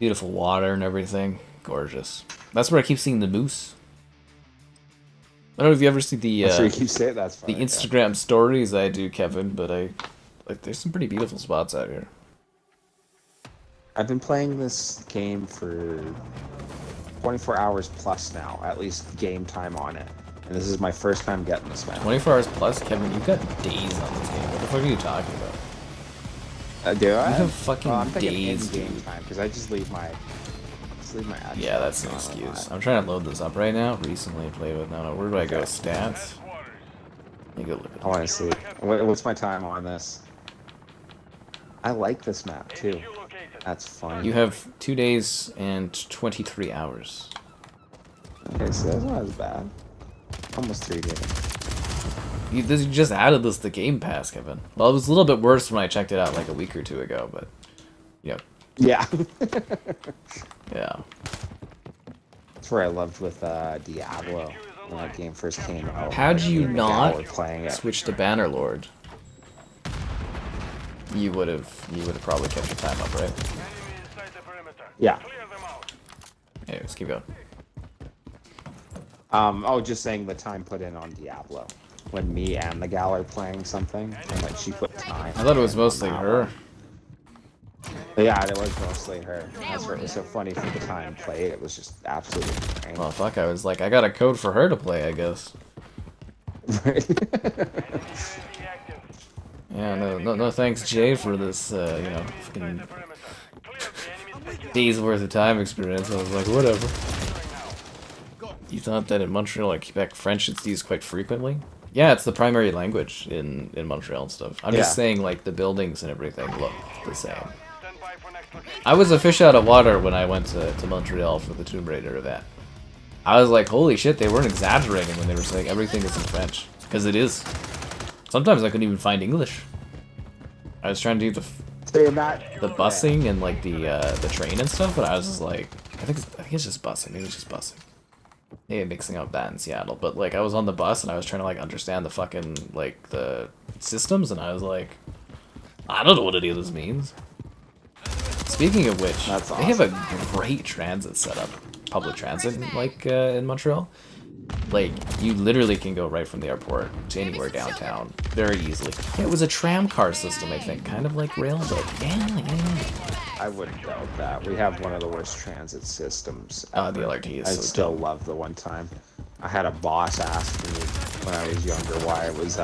beautiful water and everything. Gorgeous. That's where I keep seeing the moose. I don't know if you ever see the I'm sure you keep saying that's the fine, Instagram stories I do, Kevin, but there's some pretty beautiful spots out here. I've been playing this game for 24 hours plus now, at least game time on it. And this is my first time getting this, man. 24 hours plus, Kevin, you've got days on this game. What the fuck are you talking about? Do I? You have fucking I'm thinking days, in game dude. time because I just leave my Xbox Yeah, that's an on excuse. online. I'm trying to load this up right now. Recently played with. No, where do I go? Stats. Let me go look at I want to see. What's my time on this? I like this map too. That's fun. You have 2 days and 23 hours. Okay, so that's not as bad. Almost 3 days. You just added this to Game Pass, Kevin. Well, it was a little bit worse when I checked it out like a week or two ago, but you know, Yeah. yeah. That's where I loved with Diablo when that game first came out. How'd you Me and Miguel were not playing it? switch to Bannerlord? You would have probably kept your time up, right? Yeah. Hey, let's keep going. Oh, just saying the time put in on Diablo. When me and the gal are playing something, and like she put time. I thought it was mostly her. But yeah, it was mostly her. That's where it was so funny for the time played. It was just absolutely insane. Well, fuck, I was like, I got a code for her to play, I guess. Yeah, no thanks, Jay, for this, you know, fucking days worth of time experience. I was like, whatever. You thought that in Montreal or Quebec, French is used quite frequently? Yeah, it's the primary language in Montreal and stuff. I'm just saying, like, the buildings and everything look the same. I was a fish out of water when I went to Montreal for the Tomb Raider event. I was like, holy shit, they weren't exaggerating when they were saying everything is in French. Because it is. Sometimes I couldn't even find English. I was trying to do the busing and like the train and stuff, but I was just like, I think it's just busing. Maybe it's just busing. Maybe mixing up that in Seattle, but like I was on the bus and I was trying to like understand the fucking like the systems, and I was like, I don't know what any of this means. Speaking of which, That's they have a great transit setup, public transit, in Montreal. Like, you literally can go right from the airport to anywhere downtown very easily. Yeah, it was a tram car system, I think, kind of like rail, but yeah. I wouldn't doubt that. We have one of the worst transit systems. The ever. LRT is I so still dumb. love the one time. I had a boss ask me when I was younger why I was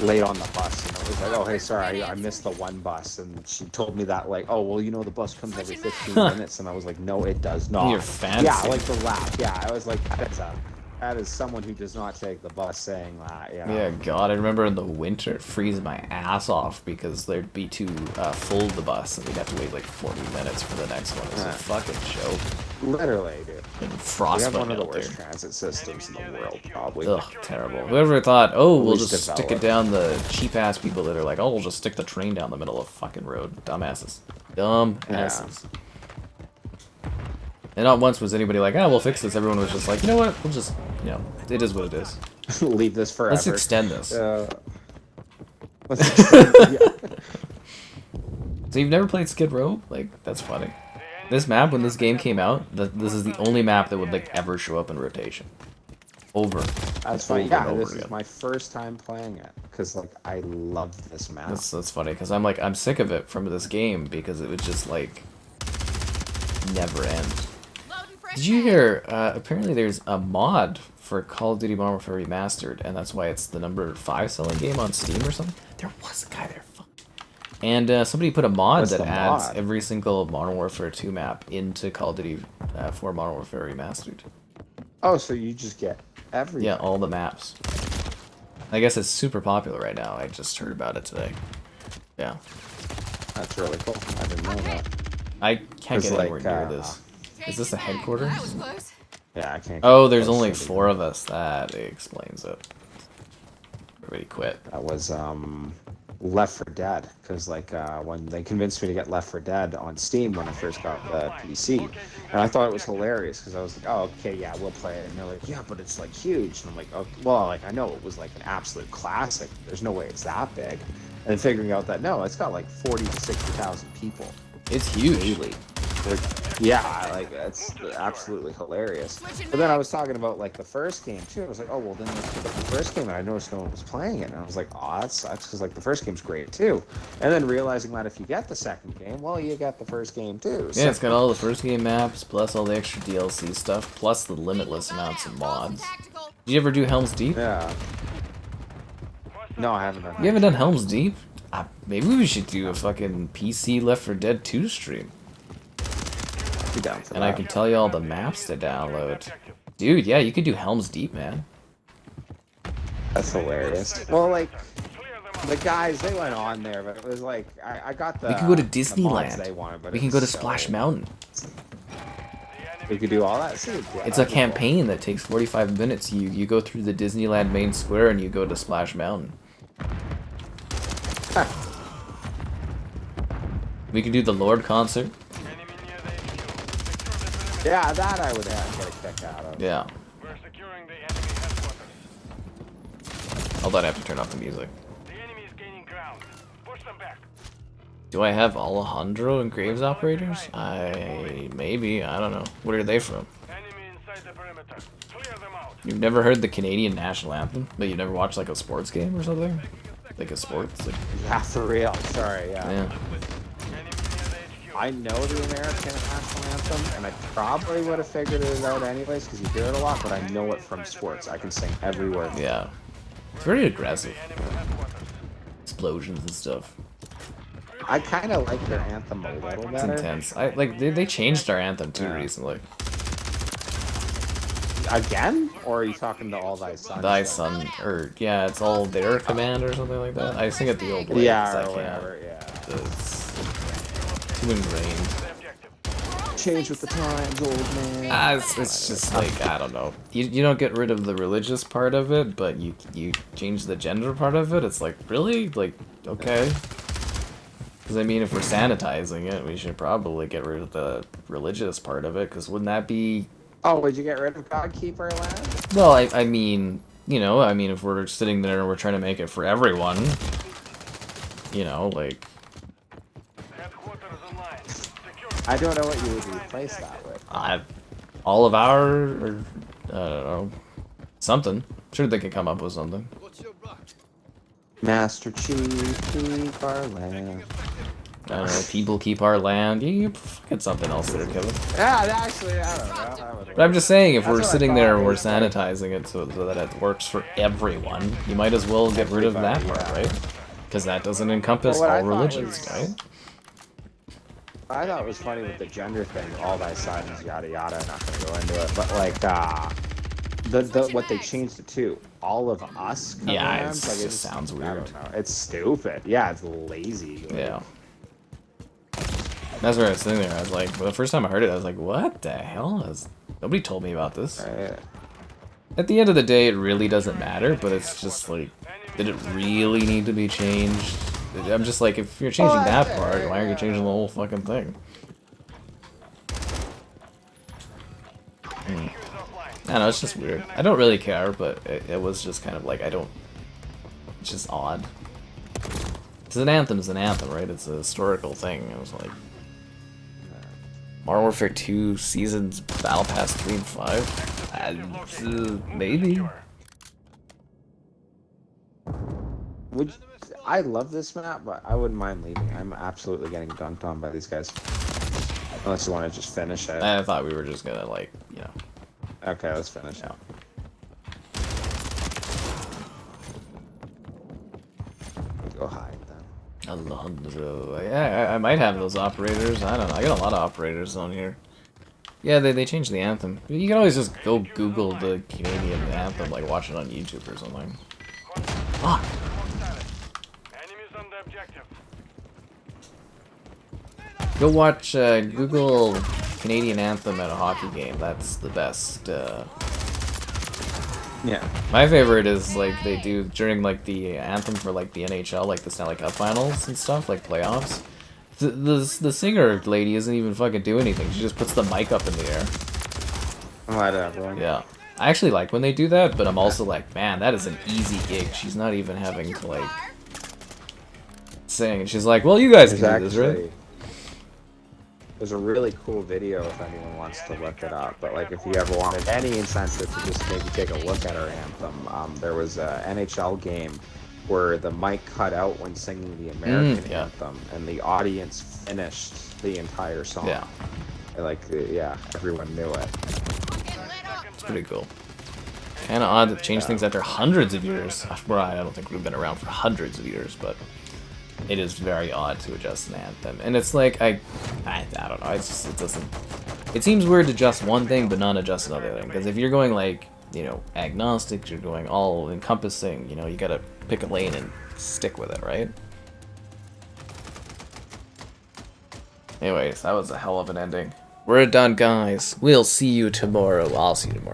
late on the bus, and I was like, "Oh, hey, sorry, I missed the one bus." And she told me that, like, "Oh, well, you know, the bus comes every 15 minutes," and I was like, "No, it does not." You're fancy. Yeah, like the laugh. Yeah, I was like, that is someone who does not take the bus saying that. You know? Yeah, God, I remember in the winter freezing my ass off because there'd be too full of the bus and we'd have to wait like 40 minutes for the next one. It was a fucking joke. Literally, dude. And We have frostbite one of the out worst there. transit systems in the world, probably. Ugh, terrible. Whoever thought, oh, we'll least just stick it down the cheap-ass people that are like, oh, we'll just stick the train down the middle of fucking road. Dumbasses. Dumbasses. And not once was anybody like, oh, we'll fix this. Everyone was just like, you know what? We'll just, you know, it is what it is. Leave this forever. Let's extend this. Let's extend, yeah. So you've never played Skid Row? Like, that's funny. This map, when this game came out, this is the only map that would, like, ever show up in rotation. Over. That's funny. Over Yeah, and over this is again. my first time playing it because, like, I love this map. That's funny, because I'm like, I'm sick of it from this game, because it would just, like, never end. Did you hear, apparently there's a mod for Call of Duty Modern Warfare Remastered, and that's why it's the number 5 selling game on Steam or something? There was a guy there, fuck. And somebody put a mod What's that the adds mod? every single Modern Warfare 2 map into Call of Duty 4 Modern Warfare Remastered. Oh, so you just get everything. Yeah, all the maps. I guess it's super popular right now. I just heard about it today. Yeah. That's really cool. I didn't know that. I can't 'Cause, get anywhere like, near this. Is this a headquarters? That was close. Yeah, I can't. Oh, there's that's only really 4 of us. That explains it. Everybody quit. That was Left 4 Dead, because like when they convinced me to get Left 4 Dead on Steam when I first got the PC, and I thought it was hilarious because I was like, oh, okay, yeah, we'll play it, and they're like, yeah, but it's like huge, and I'm like, oh, well, like I know it was like an absolute classic. There's no way it's that big, and figuring out that no, it's got like 40 to 60,000 people. It's huge. Daily. Like, yeah, like it's absolutely hilarious. But then I was talking about like the first game too. I was like, oh well, then let's pick up the first game, and I noticed no one was playing it, and I was like, oh, that sucks because like the first game's great too. And then realizing that if you get the second game, well, you get the first game too. Yeah, it's got all the first game maps, plus all the extra DLC stuff, plus the limitless amounts of mods. Did you ever do Helm's Deep? Yeah. No, I haven't done. You haven't done Helm's Deep? Maybe we should do a fucking PC Left 4 Dead 2 stream. Be down for And I that. can tell you all the maps to download. Dude, yeah, you could do Helm's Deep, man. That's hilarious. Well, like the guys, they went on there, but it was like I got the. We could go to the mods Disneyland. They wanted, but We it can go was to Splash so- Mountain. We could do all that. See, yeah, It's a that'd be cool. campaign that takes 45 minutes. You go through the Disneyland main square and you go to Splash Mountain. We could do the Lord concert. Yeah, that I would have get a kick out of. Yeah. We're securing the enemy headquarters. Hold on, I have to turn off the music. The enemy is gaining ground. Push them back. Do I have Alejandro and Graves operators? Maybe, I don't know. Where are they from? Enemy inside the perimeter. Clear them out. You've never heard the Canadian national anthem? But you never watched like a sports game or something? Like a sports? Like, Yeah, for real. Sorry, yeah. yeah. Enemy near the HQ. I know the American national anthem, and I probably would have figured it out anyways because you hear it a lot. But I know it from sports. I can sing every word. Yeah. It's very aggressive. Enemy headquarters. Explosions and stuff. I kind of like their anthem a little It's better. intense. They changed our anthem too Yeah. recently. Again, or are you talking to all thy sons? Thy still? son, or yeah, it's all their command or something like that. I sing it the old way. 'cause Yeah, I or can't. whatever. Yeah. It's too ingrained. The objective. Change with the times, old man. It's just like, I don't know. You don't get rid of the religious part of it, but you change the gender part of it. It's like, really? Like, okay. Because I mean, if we're sanitizing it, we should probably get rid of the religious part of it. Because wouldn't that be? Oh, would you get rid of God Keep Our Land? Well, I mean, you know, I mean, if we're sitting there and we're trying to make it for everyone, you know, like. Headquarters online. Secure I don't know what you would replace that with. All of our, or, I don't know, something. Sure they can come up with something. Master Chief, keep our land. I don't know, people keep our land. You fucking something else there, Kevin. Yeah, actually, I don't know. But I'm just saying, if That's we're what I sitting there thought, and we're it's like- sanitizing it so that it works for everyone, you might as well get rid of that Everybody, part, yeah. right? Because that doesn't encompass Well, what I all thought religions, was- right? I thought it was funny with the gender thing, all thy sons, yada yada. I'm not gonna go into it, but like, what they changed it to, all of us. Yeah, commands, it like, just sounds I weird. don't know. It's stupid. Yeah, it's lazy. Like, Yeah. That's where I was sitting there. I was like, the first time I heard it, I was like, what the hell? Nobody told me about this. Right. At the end of the day, it really doesn't matter, but it's just like, did it really need to be changed? I'm just like, if you're changing that part, why aren't you changing the whole fucking thing? I don't know, it's just weird. I don't really care, but it was just kind of like, it's just odd. Because an anthem is an anthem, right? It's a historical thing. I was like, Modern Warfare 2 Seasons Battle Pass 3 and 5? Maybe. I love this map, but I wouldn't mind leaving. I'm absolutely getting dunked on by these guys. Unless you want to just finish it. I thought we were just gonna, like, you know. Okay, let's finish it. Go hide then. Alonzo. Yeah, I might have those operators. I don't know. I got a lot of operators on here. Yeah, they changed the anthem. You can always just go Google the Canadian anthem, like watch it on YouTube or something. Fuck. Enemies on the objective. Go watch, Google Canadian anthem at a hockey game. That's the best. Yeah. My favorite is like they do during like the anthem for like the NHL, like the Stanley Cup Finals and stuff, like playoffs. The singer lady isn't even fucking do anything. She just puts the mic up in the air. Whatever. Yeah. I actually like when they do that, but I'm also like, man, that is an easy gig. She's not even having to like sing. And she's like, well, you guys can do this, right? There's a really cool video if anyone wants to look it up. But like, if you ever wanted any incentive to just maybe take a look at our anthem, there was a NHL game where the mic cut out when singing the American anthem, and the audience finished the entire song. Yeah. Like, yeah, everyone knew it. It's pretty cool. Kind of odd to change things after hundreds of years. Well, I don't think we've been around for hundreds of years, but it is very odd to adjust an anthem. And it's like, I don't know, it's just, it doesn't... It seems weird to adjust one thing, but not adjust another thing. Because if you're going, like, you know, agnostic, you're going all-encompassing, you know, you gotta pick a lane and stick with it, right? Anyways, that was a hell of an ending. We're done, guys. We'll see you tomorrow. I'll see you tomorrow.